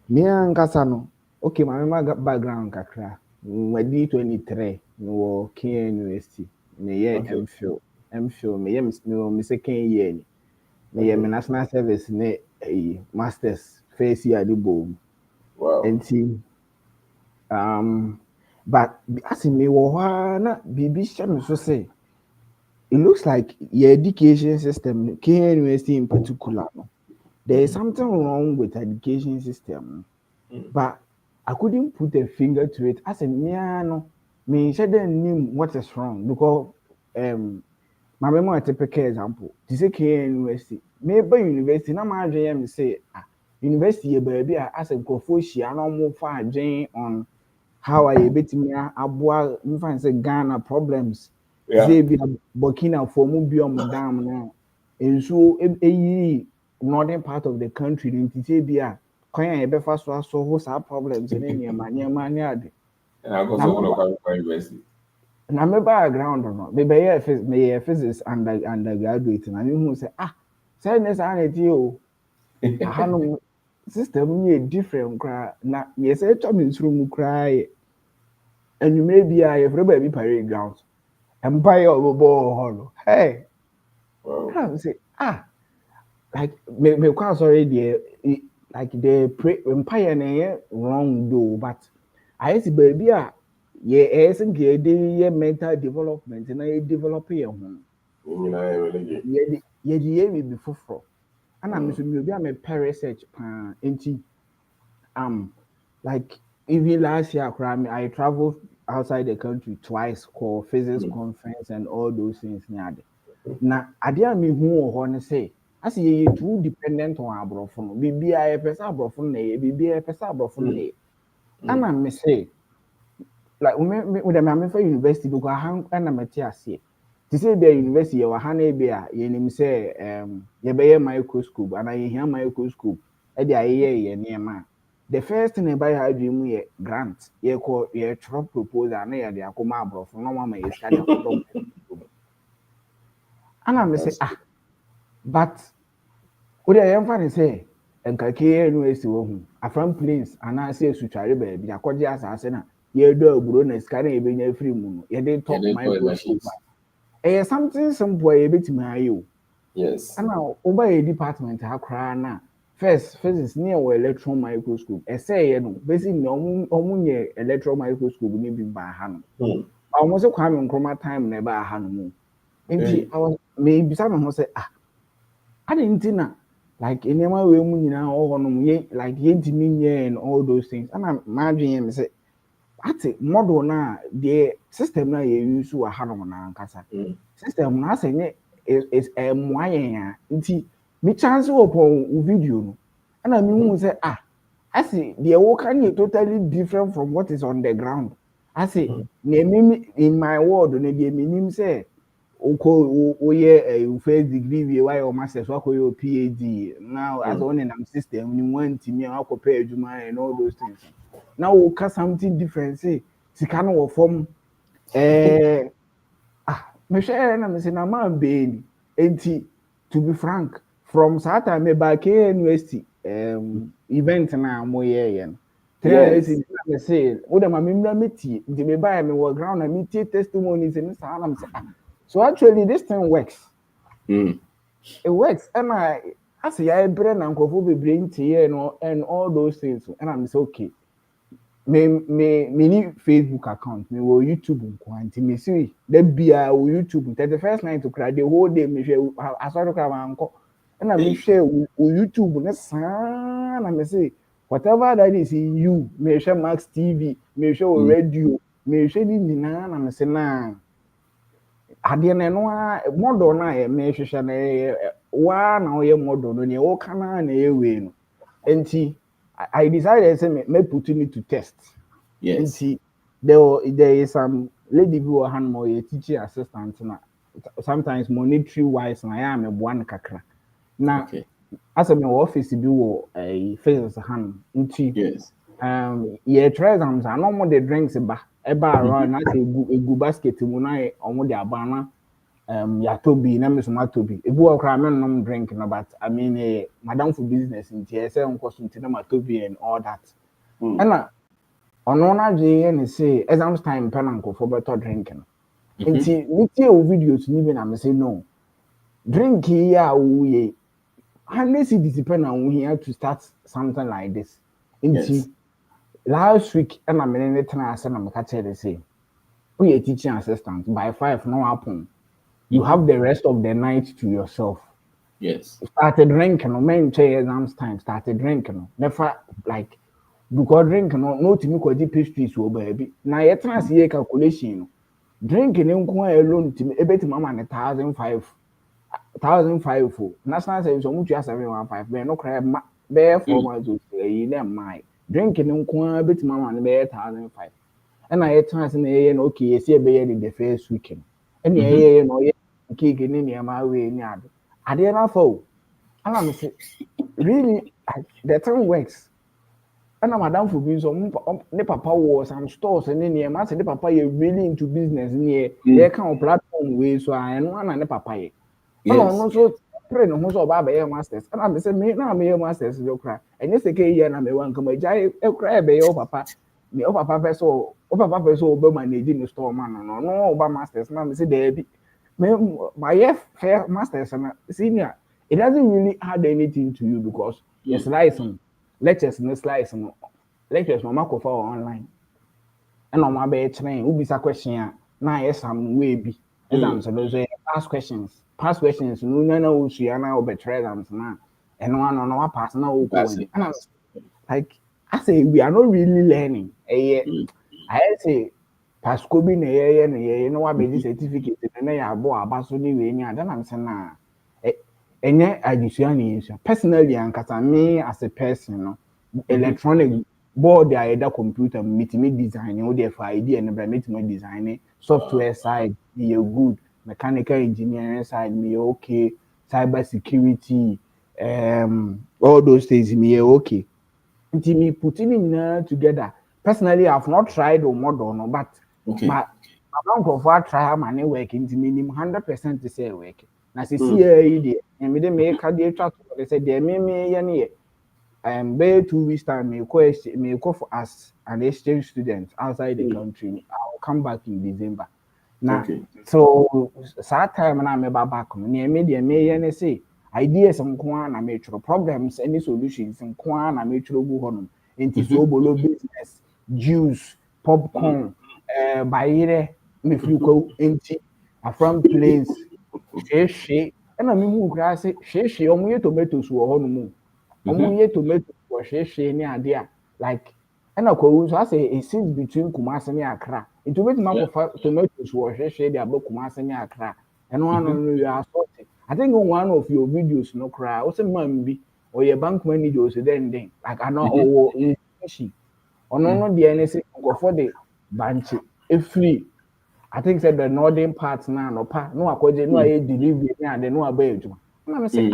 me ankasa no okay my background kakra wadi 23 no Kenya University me ye MPhil me ye me second year ni me ye me national service ne masters first year di bom. Wow. And but as in me na bibi me so say it looks like your education system, Kenya University in particular, no, there is something wrong with education system. But I couldn't put a finger to it. As a no, me shouldn't what is wrong because my memory a typical example. This is Kenya University. Maybe university, na my dream say university baby as a kofoshi and almost far on how I bet me aboa mfa say Ghana problems. Say be Burkina for mu bi omo dam na enso eyi northern part of the country nti say be a kwan e be fa so solve sa problems ne niema ne ade. And I go so one of university. Na me background no me be physics undergraduate na me hu say say ne sa na ti o aha no system ni different kra na me say twa me nsuru mu kra and you may be a baby parade grounds and buy your ball. Hey, say like me quite sorry there like the empire wrong though, but I see baby yeah, isn't the mental development and I develop your home. Yeah, the before. And I'm maybe I'm a pair research into like even last year I traveled outside the country twice for physics conference and all those things. Na adeɛ a mehu wɔ hɔ ne sɛ asɛ yɛyɛ too dependent on aborɔfo no biribiara yɛpɛ sɛ aborɔfo no na ɛyɛ biribiara yɛpɛ sɛ aborɔfo no na ɛyɛ ana me sɛ like wode me amefa university bi kɔ aha ɛna mete aseɛ te sɛ bia university yɛwɔ ha no bi a yɛnim sɛ yɛbɛyɛ microscope anaa yɛhia microscope ɛde ayɛyɛ yɛ nneɛma a the first thing ɛbɛyɛ adwene mu yɛ grant yɛtwerɛ proposal na yɛde akɔma aborɔfo na wɔama yɛ sika de akɔdɔ microscope ana me sɛ but wode yɛmfa ne sɛ nkakee no asi wɔ ho afram plains anaasɛ asutware baabi akɔgye asase na yɛdɔ aburo na sika na yɛbɛnya afiri mu no yɛde tɔ microscope ɛyɛ something simple a yɛbɛtumi ayɛ o ana woba yɛ department ha koraa na first physics ne yɛwɔ electron microscope ɛsɛɛyɛ no bɛsi na ɔmo nyɛ electron microscope ne bi baa ha no ɔmo sɛ Kwame Nkrumah time na ɛbaa ha no mu nti mebisa me ho sɛ ade nti na like nneɛma wei mu nyinaa ɔwɔ no mu yɛntumi nyɛ and all those things ana madwene me sɛ ate model na the system na yɛ use wɔ ha no na ankasa system na asɛ nye is mmoa yɛn a nti me chance wɔ pɔn video no ana me hu sɛ ase deɛ wɔka no totally different from what is on the ground ase na me in my world no deɛ menim sɛ woyɛ first degree wie wayɛ o masters wakɔyɛ o PhD now as on in system ni wantimi a wakɔpɛ adwuma and all those things now woka something different say sika no wɔ fam mehwɛ na me say na man bɛni enti to be frank from saa time me back university event na mo yɛ no three say wo dem amemra metie nti me buy me wɔ ground na metie testimonies and saa na me say so actually this thing works. It works. And I say I bring and go for brain and all those things. And I'm say okay. Me need Facebook account. Me will YouTube quanti. Me see that be a YouTube. That the first night to cry the whole day. Me share. I saw the camera and I share YouTube. Next and I say whatever that is in you. Me share Max TV. Me share radio. Me share the nina. And I say nah. Adeɛ na no a model na yɛ mehwehwɛ na wa na ɔyɛ model no ne wɔka na na yɛ wei no nti I decided say me put it to test nti there is some lady who are hand more teaching assistant na sometimes monetary wise na ya me boa no kakra na as me office bi wɔ physics hand nti yeah try exams I no more the drinks ba around na say egu basket mu na omo de abana yatobi na me so matobi ebu okra me nom drink no but I mean madam for business nti e say nko so nti na matobi and all that na ono na je ne say exams time pa na nko for better drink no nti niti o videos ni bi na me say no drink here wo ye unless it depend on we have to start something like this nti last week and I'm in the class and I'm catching the same. We are teaching assistant by 5 no happen. You have the rest of the night to yourself. Started drinking no main exams time, started drinking. Never like because drinking no to me could pastries so baby. Now your trans year calculation. Drinking alone to me a bit mama 1,500 for national service so much as 715 no crab bear 4 months my drinking nko bit mama no be 1,500 and I chance na okay see be the first weekend and no cake ni niam we ni ade na for and I say really the thing works and madam for being so ne papa was some stores and niam I say the papa you really into business ni they can platform way so I no na ne papa no so pray no so ba be masters and I say me na me masters do cry and you say ke year na me wan come jai e cry be your papa me o papa first so be manage no store man no ba masters na me say there be me my fair masters na senior it doesn't really add anything to you because yes license lectures no license lectures mama ko for online and on my be train who be sa question na yes some way be exams those past questions no na usua na obetray exams na and no pass na o ko and I like I say we are not really learning I say pasco bi na yɛyɛ na wabɛgye certificate na yɛ abɔ aba so ne wei ni ada na nsɛ na ɛnyɛ adesua na yɛsua personally ankasa me as a person no electronic board a yɛda computer mu metumi design wo de fa idea no bra metumi design software side me good mechanical engineering side me okay cyber security all those things me okay nti me putting it together personally I've not tried o model no but my nkurɔfoɔ try ama ne work nti menim 100% say work na sɛ si yi deɛ me de me ka de atwa to de sɛ deɛ me yɛ ne yɛ bɛyɛ 2 weeks time me go for as an exchange student outside the country I'll come back in December na so saa time na me ba back no ne me deɛ me yɛ ne say ideas nko ara na me twerɛ problems any solutions nko ara na me twerɛ gu hɔ no nti so bolo business juice popcorn bayerɛ me free ko nti from planes hwehwe ɛna me hu kura sɛ hwehwe ɔmo yɛ tomatoes wɔ hɔ no mu ɔmo yɛ tomatoes wɔ hwehwe ne ade a like ɛna kwawu so asɛ it sits between Kumasi ne Accra nti obetumi akɔfa tomatoes wɔ hwehwe de aba Kumasi ne Accra ɛno ano no you are sorted I think one of your videos no cry also man bi or your bank manager was then like I know or she or no the NSA go for the bank free I think said the northern part now no pa no akwaje no aye delivery and then no abay adwuma na me say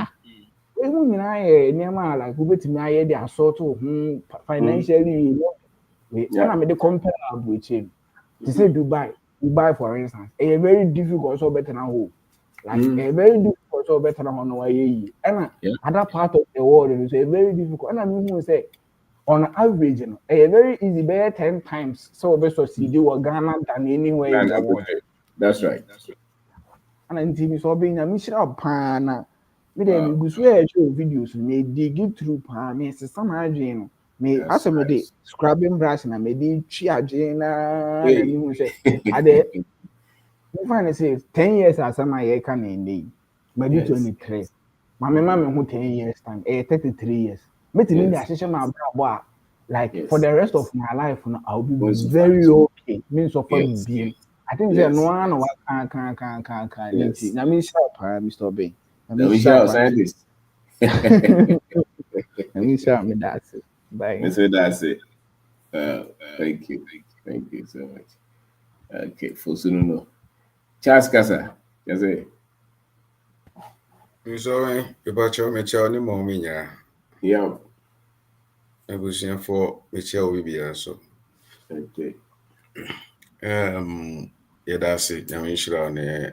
ehu nyina ye niam like obetimi aye the assault financially na me dey compare abroche to say Dubai for instance a very difficult so better na ho like a very difficult so better on no way and other part of the world is a very difficult and I mean say on average you know, a very easy better 10 times so best succeed or Ghana than anywhere in the world. That's right. And until so being a mission of pana me dem go swear show videos me dig it through pan me some agent me as me dey scrubbing brush na me dey twi agent na me say ade you find say 10 years as am I can in maybe 23 my mama who 10 years time 33 years me tell me that she my brother like for the rest of my life I'll be very okay means of being I think there no one can need na me sharp Mr. B na me sharp scientist na me sharp me that's it bye that's it thank you so much okay for soon no Charles Kasa yes sir so about me chow ni mo mi nya yeah for me chow bibia so okay yeah that's it na me shira na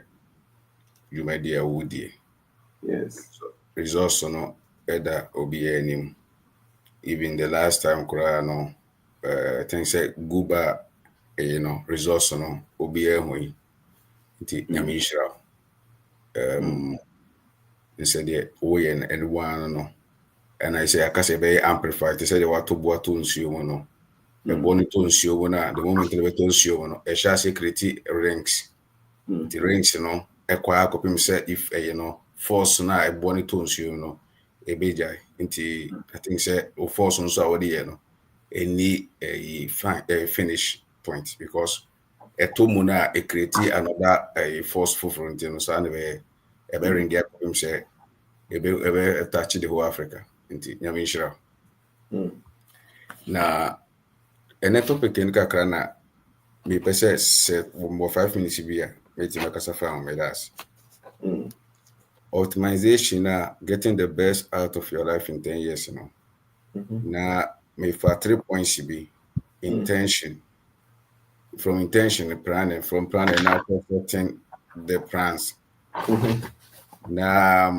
you my dear woody yes so resource no eda obi anim even the last time kura no I think say guba you know resource no obi ehoi nti na me shira said yeah anyone no and I say I can say very amplified they say they want to boat to nsuo no the bonnet to nsuo na the moment they to nsuo no e sha security rings the rings no e kwa akopim say if you know force na e bonnet to nsuo no e beja nti I think say o force nso awodi ye no any a finish point because e to mu na e create another a force for front no so na be e be ring there akopim say ebe touch the whole Africa nti nyame nhyira na ene topic ni kakra na me pese se mo 5 minutes bi a meti makasa fa on me das optimization na getting the best out of your life in 10 years you know na me for 3 points bi intention from intention planning from planning now perfecting the plans na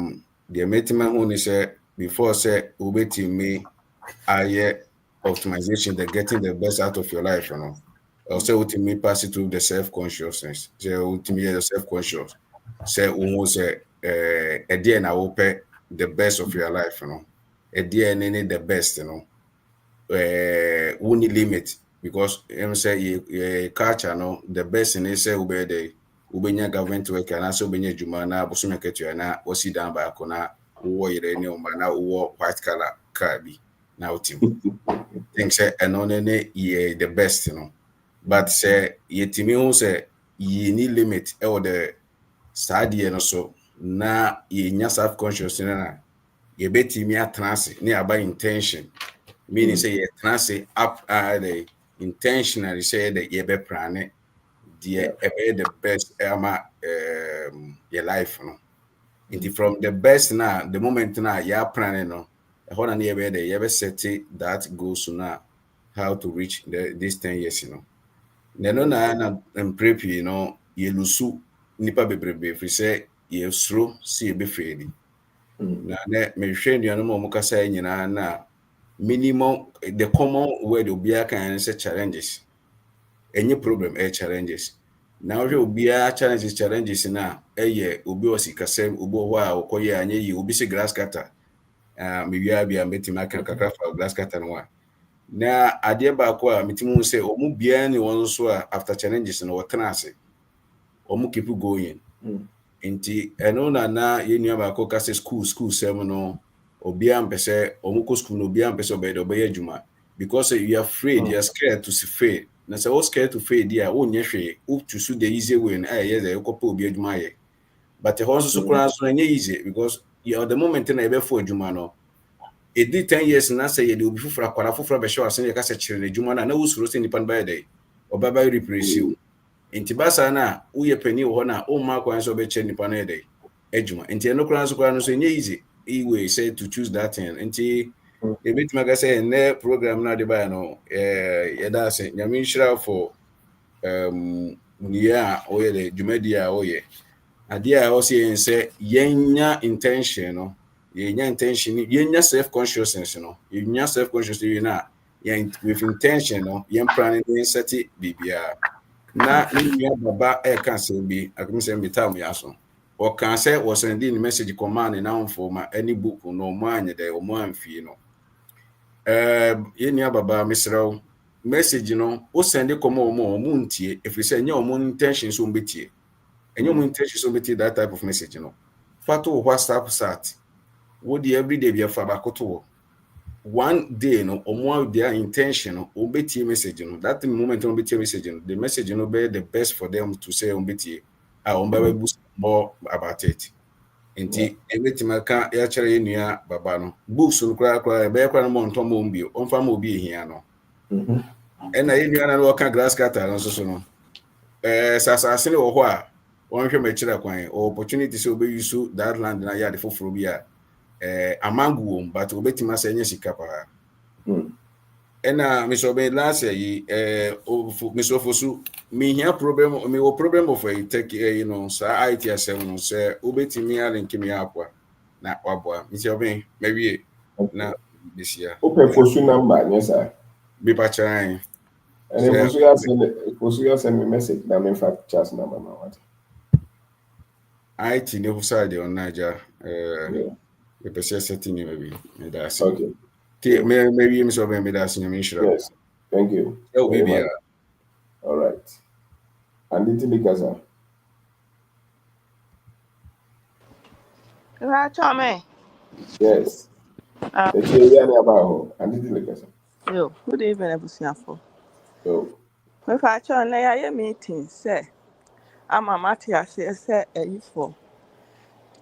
the metima who ni say before say ubeti me aye optimization the getting the best out of your life you know also ultimately pass it through the self-consciousness say ultimately the self-conscious say almost a day na open the best of your life you know a day any the best you know only limit because you say culture no the best in say ube the ubenya government work and so ubenya juma na bosom ketua na wasi dan ba ko na wo yire ni o ma na wo white color car bi na utim think say and on the best you know but say yetimi ho say ye ni limit e wo the sadie no so na ye nya self conscious na ye betimi atranse ne aba intention meaning say ye transe up the intentionally say that ye be prane the the best ama your life no. From the best now, the moment now, you're planning no. Hold on, you ever set that goals now, how to reach these 10 years, No, na prep, you lose nipa bebrebe. If you say you slow, see you be fading. Na me train you no more mukasa na minimum the common word will be a kind of challenges. Any problem, challenges. Now we be challenges na obi osikasem obi ho a okoye anye yi obi se grass cutter me wia bia metima aka kakra fa grass cutter no a na ade ba ko a metimu se omu bia ne won so a after challenges no wotena ase omu keep going nti eno na yenua ba ko kase school sem no obi am pese omu ko school no obi am pese obey adwuma because you are afraid you are scared to fail na say o scared to fail dia o nye hwe o choose the easy way na yes e ko pa obi adwuma ye but the horse so kran so nye easy because you are the moment na e be for adwuma no e di 10 years na say you dey obi fufura kwara fufura be show asen ye ka say chire adwuma na usuro say nipa ba dey obaba replace you nti basa na wo ye pani wo na o ma kwan so be che nipa na dey adwuma nti eno kran so kran so nye easy e say to choose that thing nti e bit maga say na program na dey ba no ye da say nyame nshira for yeah o ye the dwumadi a o ye ade a o say say yenya intention no yenya intention yenya self consciousness no yenya self consciousness na with intention no yen planning yen set bibia na ni baba e kan say bi akum say me time ya so o kan say was sending message command na on for ma any book no mo anye de o mo amfie no yenia baba misraw message no o send come o mo ntie if you say nya o mo intention so mbetie enyo mo intention so mbetie that type of message no fato WhatsApp sat wo di everyday be fa bakoto one day no omo their intention no obetie message no that moment no obetie message no the message no be the best for them to say obetie be boost more about it nti ebetima ka ya chere enua baba no books no kra be kra no monto mo mbio onfa mo obi ehia no na enua na no ka grass cutter no so no sasa ne wo ho a won hwe me kire kwan opportunity so be use that land na ya de foforo bi a amangu but obetima say nya sika pa me so be last year me so fosu me here problem me wo problem of a tech so IT asem no say obetimi link me akwa na wabo me so be maybe na this year open for su number yes sir be pa chan and if you send me message na me fact chance number na what IT ne side on Niger the person setting maybe me da say okay maybe me so be me da say me sure yes thank you very much. All right and it Gaza Chame. yes the chair about and it Gaza Yo, good evening, Abusiafo. yo Me fa cho na ya meeting say ama mate ase say for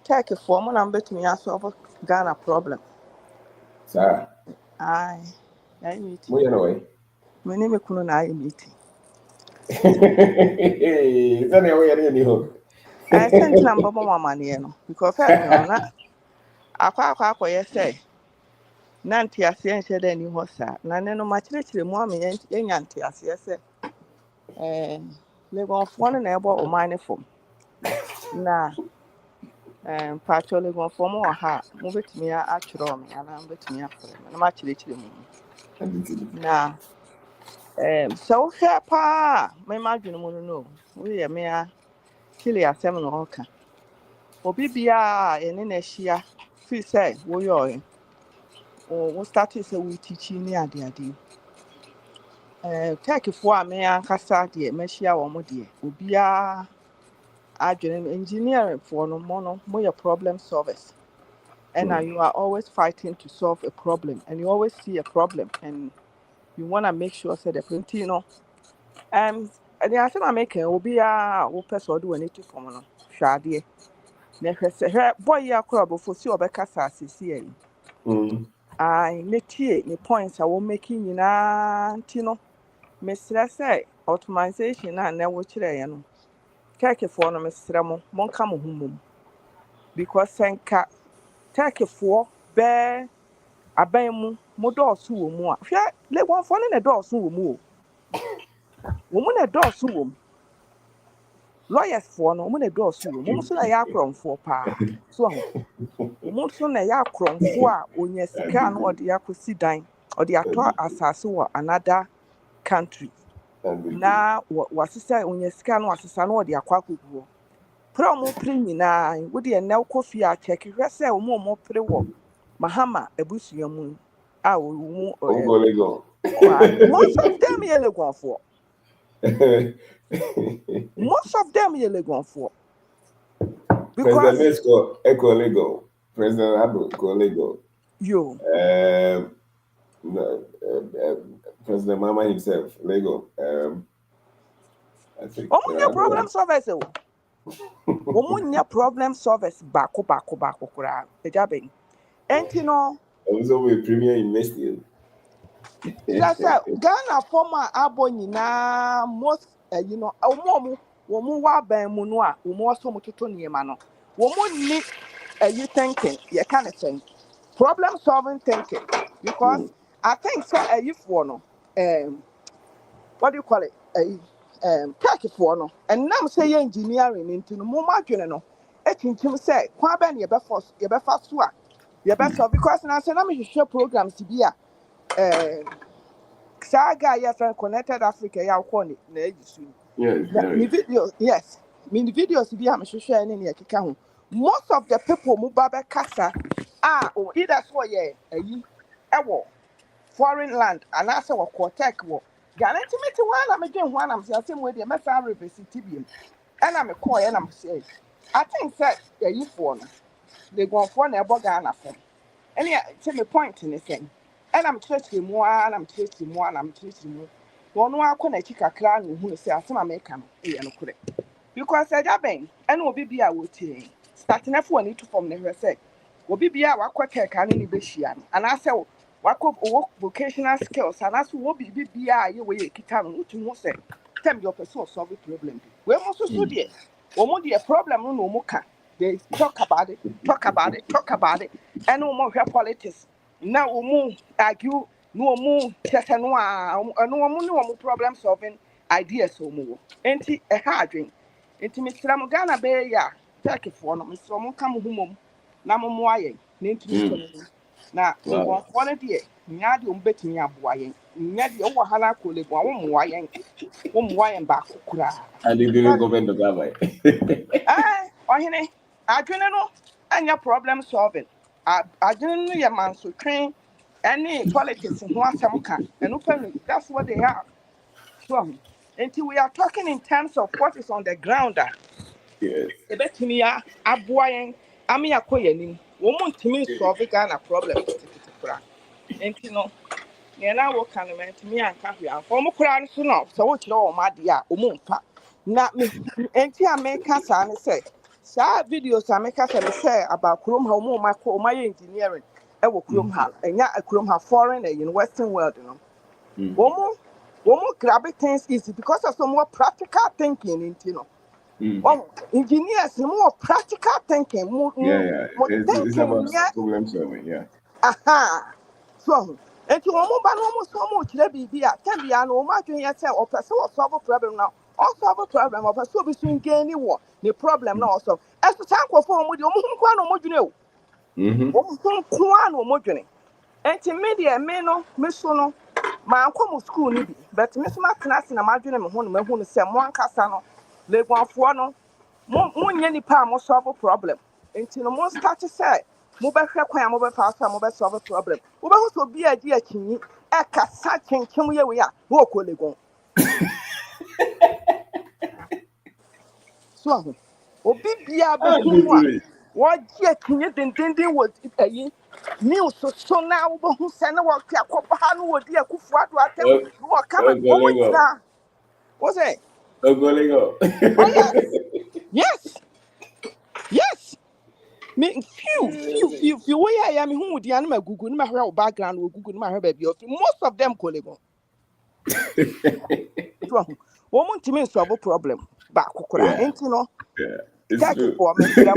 check for mo na betumi solve Ghana problem. sir Aye. Ya meeting. mo ya no way Me ni me kunu na ya meeting. Then we are in ho I sent number mo mama ne no because first no na akwa ye say na nte ase enhye da ni ho sa na ne no ma kyerɛkyerɛ mu ame yenya nte ase say legonfo no na ebo o man ne fom na patro legonfo mo wɔ ha mo betumi atwerɛ me ana mo betumi afrɛ me na ma kyerɛkyerɛ mu na so hwɛ pa me ma dwene mu no wo yɛ me a kile asɛm na ɔka obi bia ene na hyia fi sɛ wo yɛ wo start sɛ wo teach ni ade tech fo a me ankasa de me hyia wo mo de obia adwene engineer for no mo yɛ problem solvers and you are always fighting to solve a problem and you always see a problem and you want to make sure that the plenty The answer I make will be a person do anything for me. Shadi. Never boy ya crab for see obekasa CCA. I netie the points I will making you na tino. Mr. say optimization and never chile no. Take for no Mr. Mon come home. Because senka take for bear aban mu mo dɔɔso wɔ mu a hwɛ legɔnfoɔ no na dɔɔso wɔ mu o wɔn na dɔɔso wɔ mu lawyerfoɔ no wɔn na dɔɔso wɔ mu wɔn nso na yɛ akorɔmfoɔ paa so wɔn nso na yɛ akorɔmfoɔ a onya sika no ɔde akɔsi dan ɔde atɔ asase wɔ another country na wasesa onya sika no wasesa no ɔde akɔ akɔgu hɔ pere a wɔn pere nyinaa wɔde ɛnɛ kɔ fie akyɛke hwɛ sɛ wɔn pere wɔ mahama abusua mu a wɔn most of them yɛ legɔnfoɔ. Most of them are Legon. Because President Abu Lego. You. President Mama himself, Lego. I think. Problem solvers. Problem solvers. Bako. The jabbing. And you know. Also, a premier investor. That's Ghana former Abonina most you know womu wa ban mu no a womu so mutoto niema no womu ni you thinking you kind of think problem solving thinking because I think so you for no what do you call it tech for no and now say engineering into no mo madwene no e tintim say kwa ba ne ye be fa so a ye be so because na say na me hwehwe programs bi a Saga ya friend connected Africa ya kwoni na ejisu. Yes. Video, yes. Me videos bi am hwehwe ne ne keka ho. Most of the people mu ba be kasa either so ye ayi ewo foreign land and asa wo quartek wo. Ghana intimate one na me dwen ho anam say asem we de me fa revisit bi. And I'm a call and I'm say I think that ayi for no. They go for na ebo Ghana for. Any say me point in the thing. And I'm teaching more, and I'm teaching more, and I'm teaching more. One more connect kakra no hu say asem America no no correct. Because I jaben and obi bia wo tie. Starting af one to form the say. Obi bia wakwa keka ni be hia no. And I say wakwa vocational skills and as wo bi bia ye we kita no utu ho say tell your person solve problem. We mo so dey. Omo dey problem no mo ka. They talk about it. And no more politics. Now we argue no more no problem solving ideas so more. Ain't it a hard drink? Ain't Mr. Ghana Bay ya take for no Mr. Monkam home. Namoye, Ninti Now we want one idea. Nyadi betting ya boy. Nyadi over Hana Kuli, one back. And they didn't go into that way. I don't know. And your problem solving. I don't know your man so train any politics in one some can and open that's what they are. So until we are talking in terms of what is on the ground. Yes. A bet me abuayen ami akoyenim. Woman to me solve Ghana problem. And you know. Na wo kan me ntimi anka hwea fo mo kura so no so wo kire wo ma de a o mo mfa na me enti America sa ne say sa videos America say about krom ha o mo ma ko o ma engineering e wo krom ha enya krom ha foreign and western world no wo mo grab things easy because of some more practical thinking into no engineers more practical thinking more it's about problem solving, yeah. Aha. So, and to one almost so much, let be a can be an imagine yourself or pursue a solve a problem now. Or solve a problem of a so between gaining war. The problem now also. As the tank of form with your moon, Mojuno. And to media, meno, missono, my uncle school, but Miss Martinez in a margin of whom say one casano, le one for no, moon any palm or solve a problem. Until the most start to say. Mobile mobile pass, mobile solve a problem. Mobile also be a dear king, a cassa king, we are, walk will go. So, be what dear king didn't was a news so now who send a walk to a copper, who dear Kufuat, what come What's it? Ogolego. Yes. Yes. Me few way I am who would the animal Google my background or Google my baby. Most of them Golego. Woman to me solve a problem. Back ain't you know. Yeah, it's Take true. for me slam.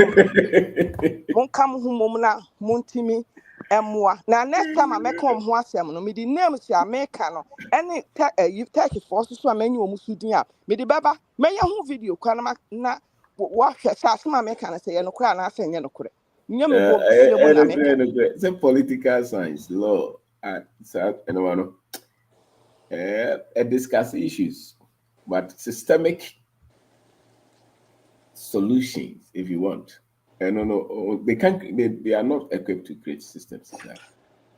Won't come home na Montimi Emwa. Now next time I make home Huasam, no me the name is Americano. Any you take it for so many Musudia. Me the baba, may who video canama na what some American say no crown I say no credit. Nyame bo bisie mo na meka. It's a political science, law, and discuss issues, but systemic solutions, if you want. No, they can't. They are not equipped to create systems like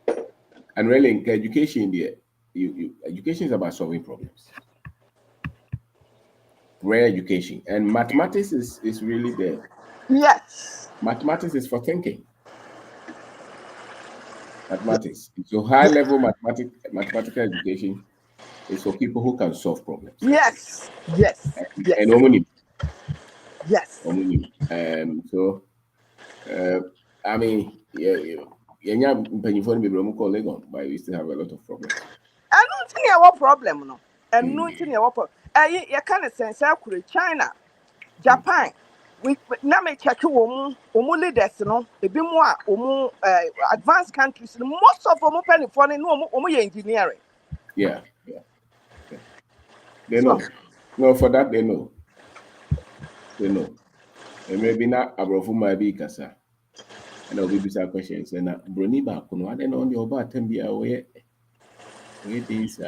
that. And really, in education, education is about solving problems. Rare education, and mathematics is really there. Yes. Mathematics is for thinking. Mathematics. So high level mathematical education is for people who can solve problems. Yes. Yes. And only. Yes. So I mean, but we still have a lot of problems. I don't think I have a problem, no. And no thing I have a you can't sense China, Japan. We now make check leaders, no, a bit more advanced countries. Most of them open for no engineering. Yeah. They know. No, for that they know. And maybe not abroad might be kasa. And I'll be beside questions. And Bruni back on and on your bar can be away. Things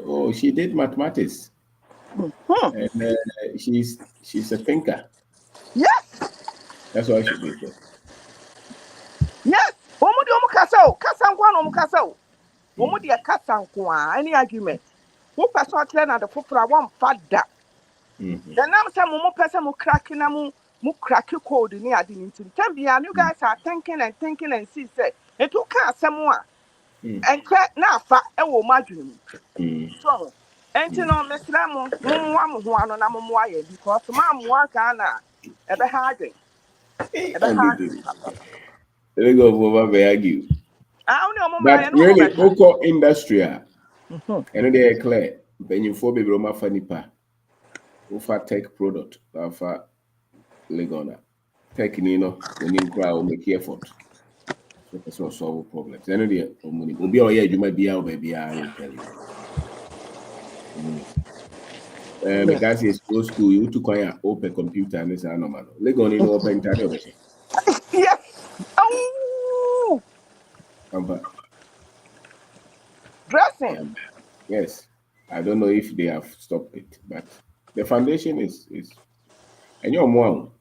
oh, she did mathematics. And she's a thinker. Yes. That's why she did it. Yes. Any argument. Who person clear na the fufura one father. The name say mo person mo cracking na mo crack code ni adi ni tin. Tambia you guys are thinking and see say it will can asem a and na fa e wo madwene mu. So enti no mesra mo mo ho ano na mo aye because ma mo aka na e be ha adwen. E be ha. Let me go over by argue. But really, local industrial. And they are clear. When you for baby Roma fanipa, offer tech product, offer legona. Tech nino, when you crowd make effort. So person solve problems. And they will be all yeah, you might be out, baby. I will tell you. Because it's old school, you to quite open computer and this are normal. Legona no open internet. Yes. Oh. Dressing. Yes. I don't know if they have stopped it, but the foundation is and you're more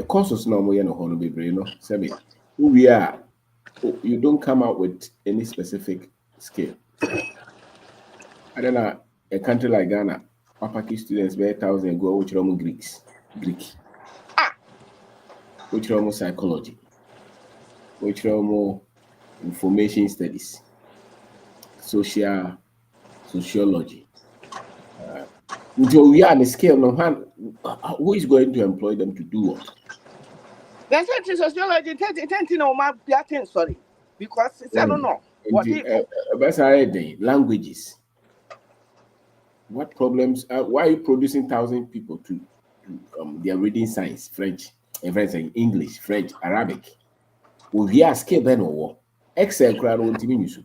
courses no more no be no say who we are. You don't come out with any specific skill. I don't know a country like Ghana, Papaki students by 1,000 go which are Greek, which are psychology, which are information studies, sociology. Until we are on the scale, no hand, who is going to employ them to do what? That's it. Sociology, sorry, because I don't know what languages. What problems? Why are you producing 1,000 people to they are reading science, French, English, French, Arabic? Well, we are scale then or Excel crowd won't even use.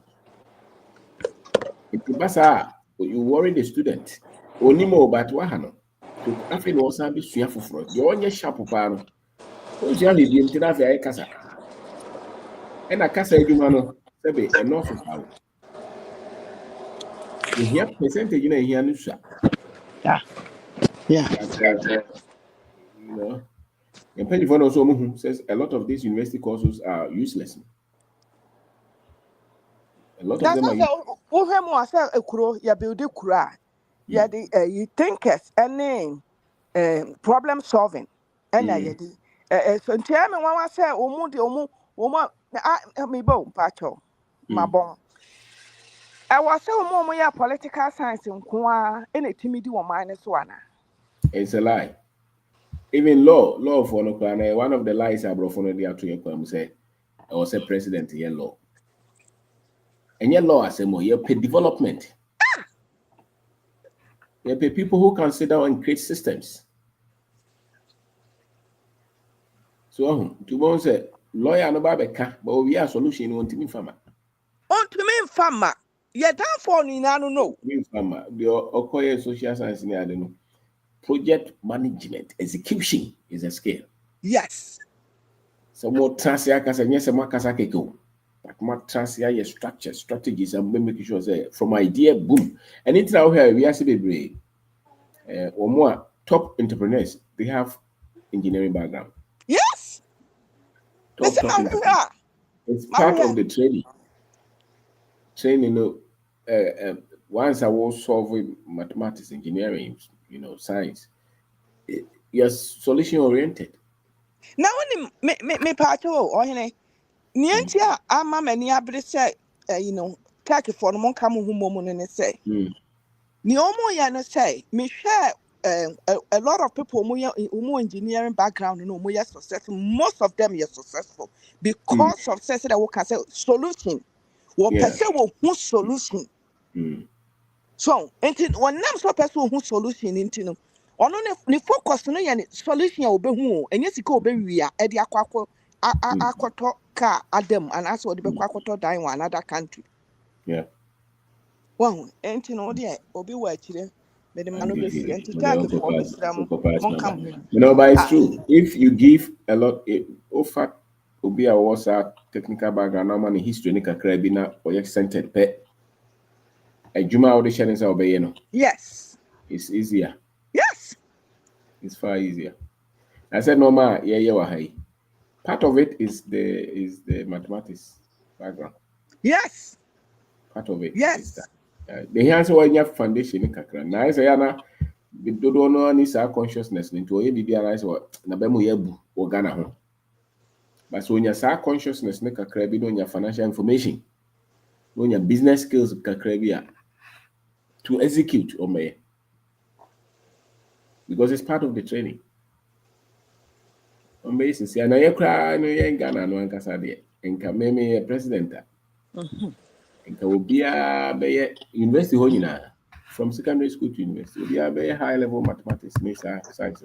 If you worry the student. Only more but wahano. So after no sabi suya fufuro. The onye sharp pano. O jali di mtina fe kasa. E na kasa eduma no sebe enough power. Here percentage na here no sha. Yeah. You know. And Penny also says a lot of these university courses are useless. A lot of them are you thinkers and problem solving and so tell me one say me bo pacho. My bon. I was so more political science in Kwa, any timid one minus one. It's a lie. Even law for no plan. One of the lies I brought from the to your say, I was a president here law. And your law as a more you pay development. You pay people who can sit down and create systems. So to say lawyer no babeka, but we are solution on to me farmer. On to me farmer. Yeah, down for me now no. Me farmer. The Okoye social science I don't know. Project management execution is a skill. Yes. So more transia kasa nyese makasa keko. But more transia your strategies and making sure say from idea boom. And it's now here we are see or more top entrepreneurs they have engineering background. Yes. Top entrepreneurs. It's part of the training. Training, once I was solving mathematics, engineering, science, you're solution oriented. Now when me pacho or hene nientia ama many abri say take for no come humo no say. Ni omo ya no say me share a lot of people who engineering background no mo successful. Most of them are successful because of say that we can say solution. What person will who solution. So until one name so person who solution into no. Ono ne focus no ye solution ya obehu enye sika obewi a e de akoto ka adam and as what be akoto dan one another country. Yeah. Well, enti no de obi wa akire me de mano be si enti take for me sram mon come. But it's true. If you give a lot offer obi a was a technical background now man history ni kakra bi na or centered pe adwuma wo de share nsa obeye no. Yes. It's easier. Yes. It's far easier. I said normal high. Part of it is the mathematics background. Yes. Part of it is that. The answer when you have foundation in kakra. Na I say na the dodo no ni sa consciousness into oye bibi ana say na be mo yebu Ghana ho. But so when you sa consciousness ne kakra bi no nya financial information. When your business skills kakra bi to execute on me. Because it's part of the training. On basis, and I cry no yen Ghana no ankasa de. Enka me president. Enka obia be university ho nyina from secondary school to university. Obia be high level mathematics ni science.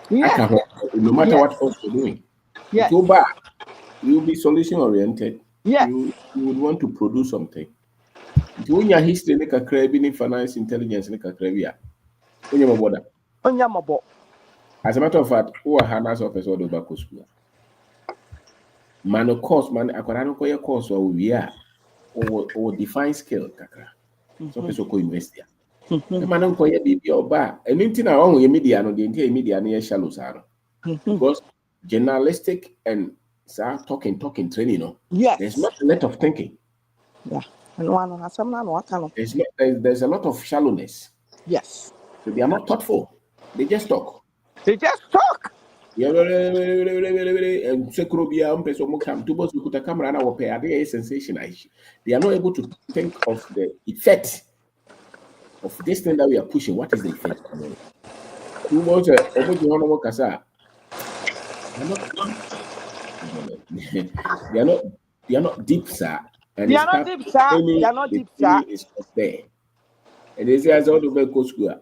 Yeah. No matter what else you're doing. Yes. You'll be solution oriented. Yes. You would want to produce something. When your history like a crabby finance intelligence like a crabby. When you're border. As a matter of fact, who are Hannah's office or the back school? Man, of course, man, I can't call your course or we are or define skill, Kakra. So, person go invest there. The man don't call your baby or bar. And anything I own your media, no, the entire media near shallow, because journalistic and talking training, yes, there's not a lot of thinking. Yeah, and one has some kind there's a lot of shallowness. Yes, so they are not thoughtful. They just talk. Yeah, and sensational. They are not able to think of the effect of this thing that we are pushing. What is the effect? They are not deep, sir. And they are not deep, sir. They are not deep, sir. It's not there. And they say, as all the way go school.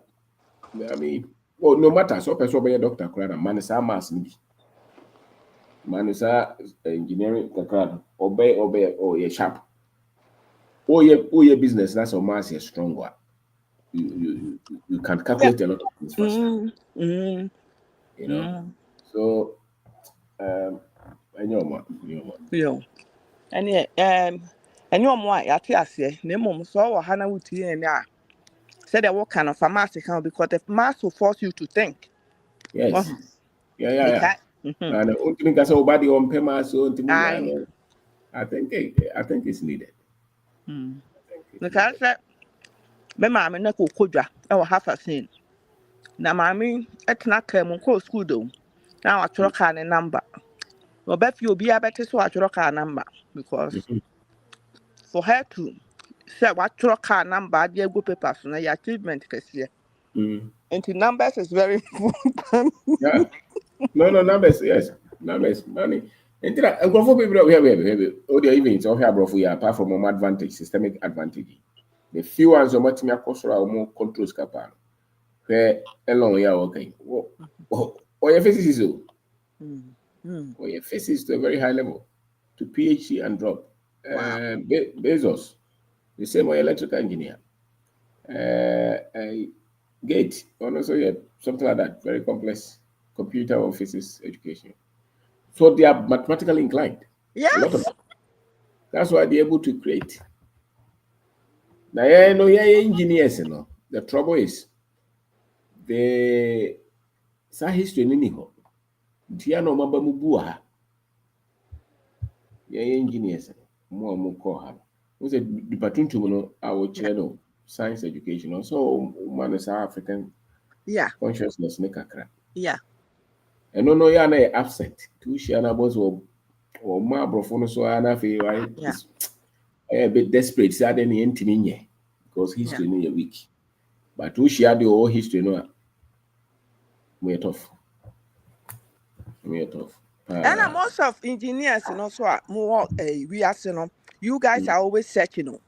I mean, well, no matter so person be a doctor, man is a mass man is a engineering kakra obey or ye sharp. Oh your business that's a mass is stronger. You can calculate a lot of things faster. You know. So I know what. And your more at yes, name so Hannah would said that what kind of a mass account because the mass will force you to think. Yes. Yeah. And ultimately, that's body on pema so I think it's needed. Because my mammy no kudra or half a scene. Now, mammy, it's not come on school though. Now I truck on a number. But you be able to swatch your car number because for her to say what your car number, dear good papers, and your achievement this year. And the numbers is very important. Yeah. No, numbers, yes. Numbers, money. And then I go for people we have all the events or here, bro, apart from more advantage, systemic advantage. The few ones are much more controls capable. Where along here, okay. Or your faces is or your faces to a very high level to PhD and drop. Wow. Bezos, the same way electrical engineer. Gate, also yeah, something like that, very complex computer or physics education. So they are mathematically inclined. A lot of Yes. them. That's why they're able to create. Now, yeah, no, yeah, engineers, you know. The trouble is the history in ho. Tia no maba mubu ha. Yeah, engineers, more call her. We said the patuntum no our channel science education. Also, man is African Yeah. consciousness nekakra. Yeah. And no, yeah, na absent. Two share boss or ma brofono so ana fe right. Yeah. A bit desperate. Say then the because Yeah. history no weak. But two share the whole history no. We're tough. We're tough. And most of engineers, so more we are you guys are always searching.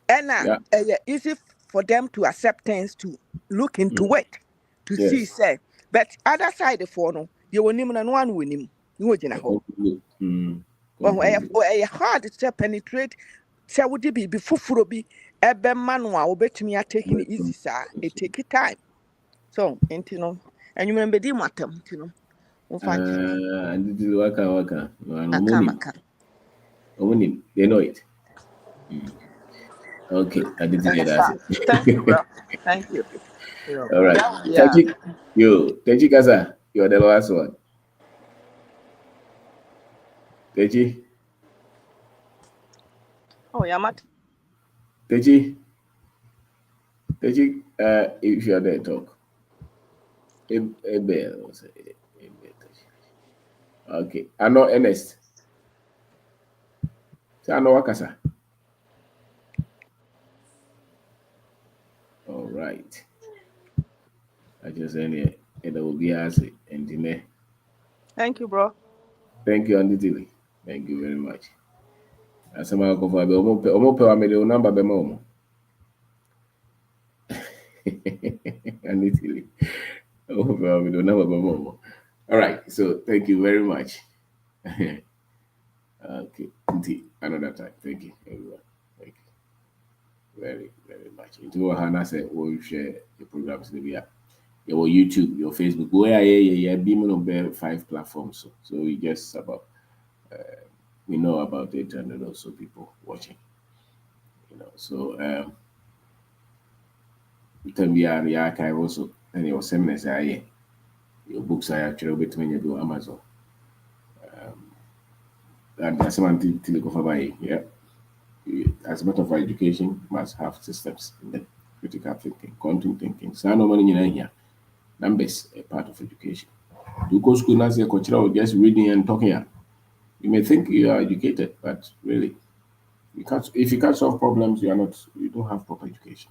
And Yeah. easy for them to accept things to look into it to see Yes. say. But other side of no, you will name and one win him. You would know. But hard to penetrate. Say would it be before be ebe manual bet me are taking it easy, sir. It take it time. So, and and you remember the matter, And this is waka. Akamaka. They know it. Okay, I did it. That's it. Thank you, bro. Thank you. All right. Yeah. Techi Kasa, you're the last one. Techi, Oh, yeah, Matt. Techi, if you're there, talk. Okay, I know Ernest. So I know Wakasa. All right. I just said it will be as and dinner. Thank you, bro. Thank you, Auntie Tilly. Thank you very much. As a matter of fact, I'm going number be more. Auntie Tilly. All right, so thank you very much. Okay, another time. Thank you, everyone. Thank you very, very much. Into Hannah said, we'll share the programs in the your YouTube, your Facebook, where beaming on 5 platforms. So we just about we know about it and also people watching. So you can be an archive also and your seminars are here. Your books are actually between you go Amazon. And that's something to look over by. Yeah. As a matter of education, must have systems in the critical thinking, content thinking. So no money in here. Numbers a part of education. You go school as a coach just reading and talking. You may think you are educated, but really, you can't. If you can't solve problems, you are not. You don't have proper education,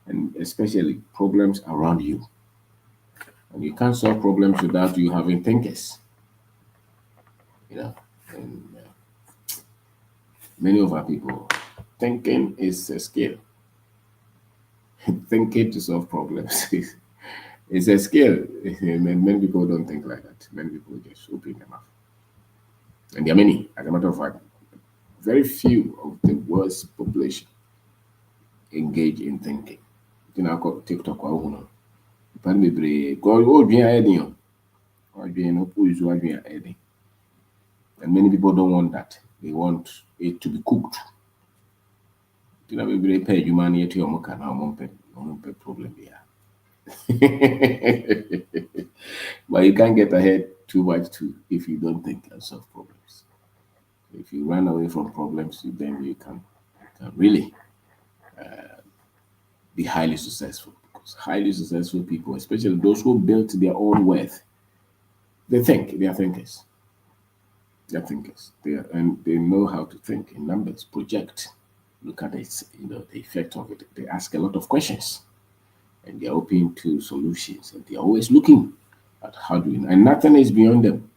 and especially problems around you. And you can't solve problems without you having thinkers. And many of our people, thinking is a skill. Thinking to solve problems is a skill. Many people don't think like that. Many people just open their mouth. And there are many, as a matter of fact, very few of the world's population engage in thinking. You know, TikTok, Pan bebree, God, oh, being adding, or being opposed to being adding. And many people don't want that. They want it to be cooked. You know, we pay humanity to your mocha now, problem here. But you can't get ahead too much too if you don't think and solve problems. If you run away from problems, then you can really be highly successful. Because highly successful people, especially those who built their own wealth, they are thinkers. They're thinkers. And they know how to think in numbers, project, look at it, the effect of it. They ask a lot of questions, and they're open to solutions, and they're always looking at how do we, and nothing is beyond them.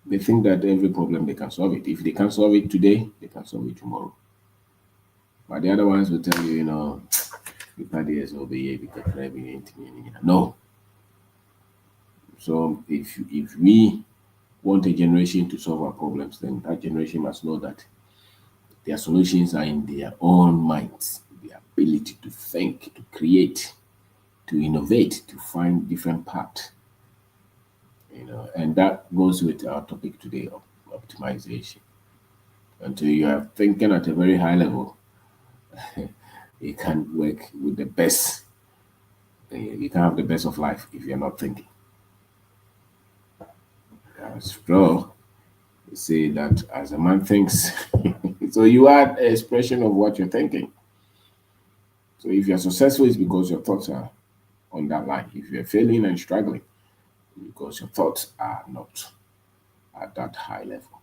They think that every problem they can solve it. If they can't solve it today, they can solve it tomorrow. But the other ones will tell you, no. So if we want a generation to solve our problems, then that generation must know that their solutions are in their own minds, their ability to think, to create, to innovate, to find different paths. And that goes with our topic today of optimization. Until you are thinking at a very high level, you can't work with the best. You can't have the best of life if you're not thinking. Straw say that as a man thinks, so you are an expression of what you're thinking. So if you're successful, it's because your thoughts are on that line. If you're failing and struggling, because your thoughts are not at that high level.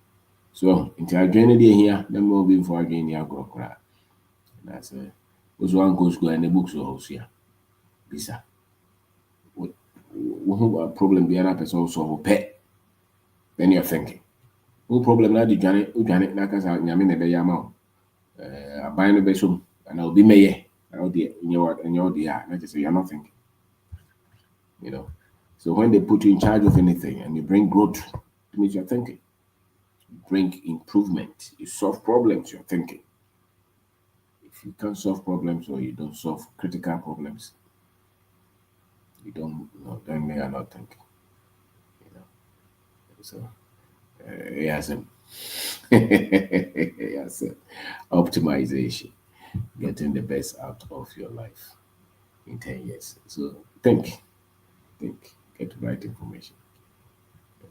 So until I join the here, then we'll be for again here go. That's those one goes go and the books also here. Bisa. What problem the other person also pet. Then you're thinking. No problem na di dwane na kasa nyame na be yama. Aban no be so and I'll be meye. Now the in your na just say you're not thinking. So when they put you in charge of anything and you bring growth, it means you're thinking. You bring improvement. You solve problems, you're thinking. If you can't solve problems or you don't solve critical problems, you don't then they are not thinking. So yes, yes, optimization, getting the best out of your life in 10 years. So think, get the right information,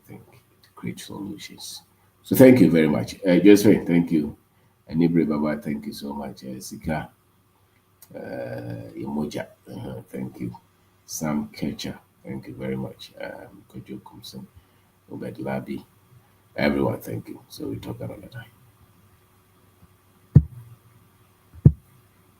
think, create solutions. So thank you very much. Josephine, thank you. Anibri Baba, thank you so much. Sika, Imoja, thank you. Sam Ketcher, thank you very much. Kojo Kumsen, Obed Labi, everyone, thank you. So we talk another time.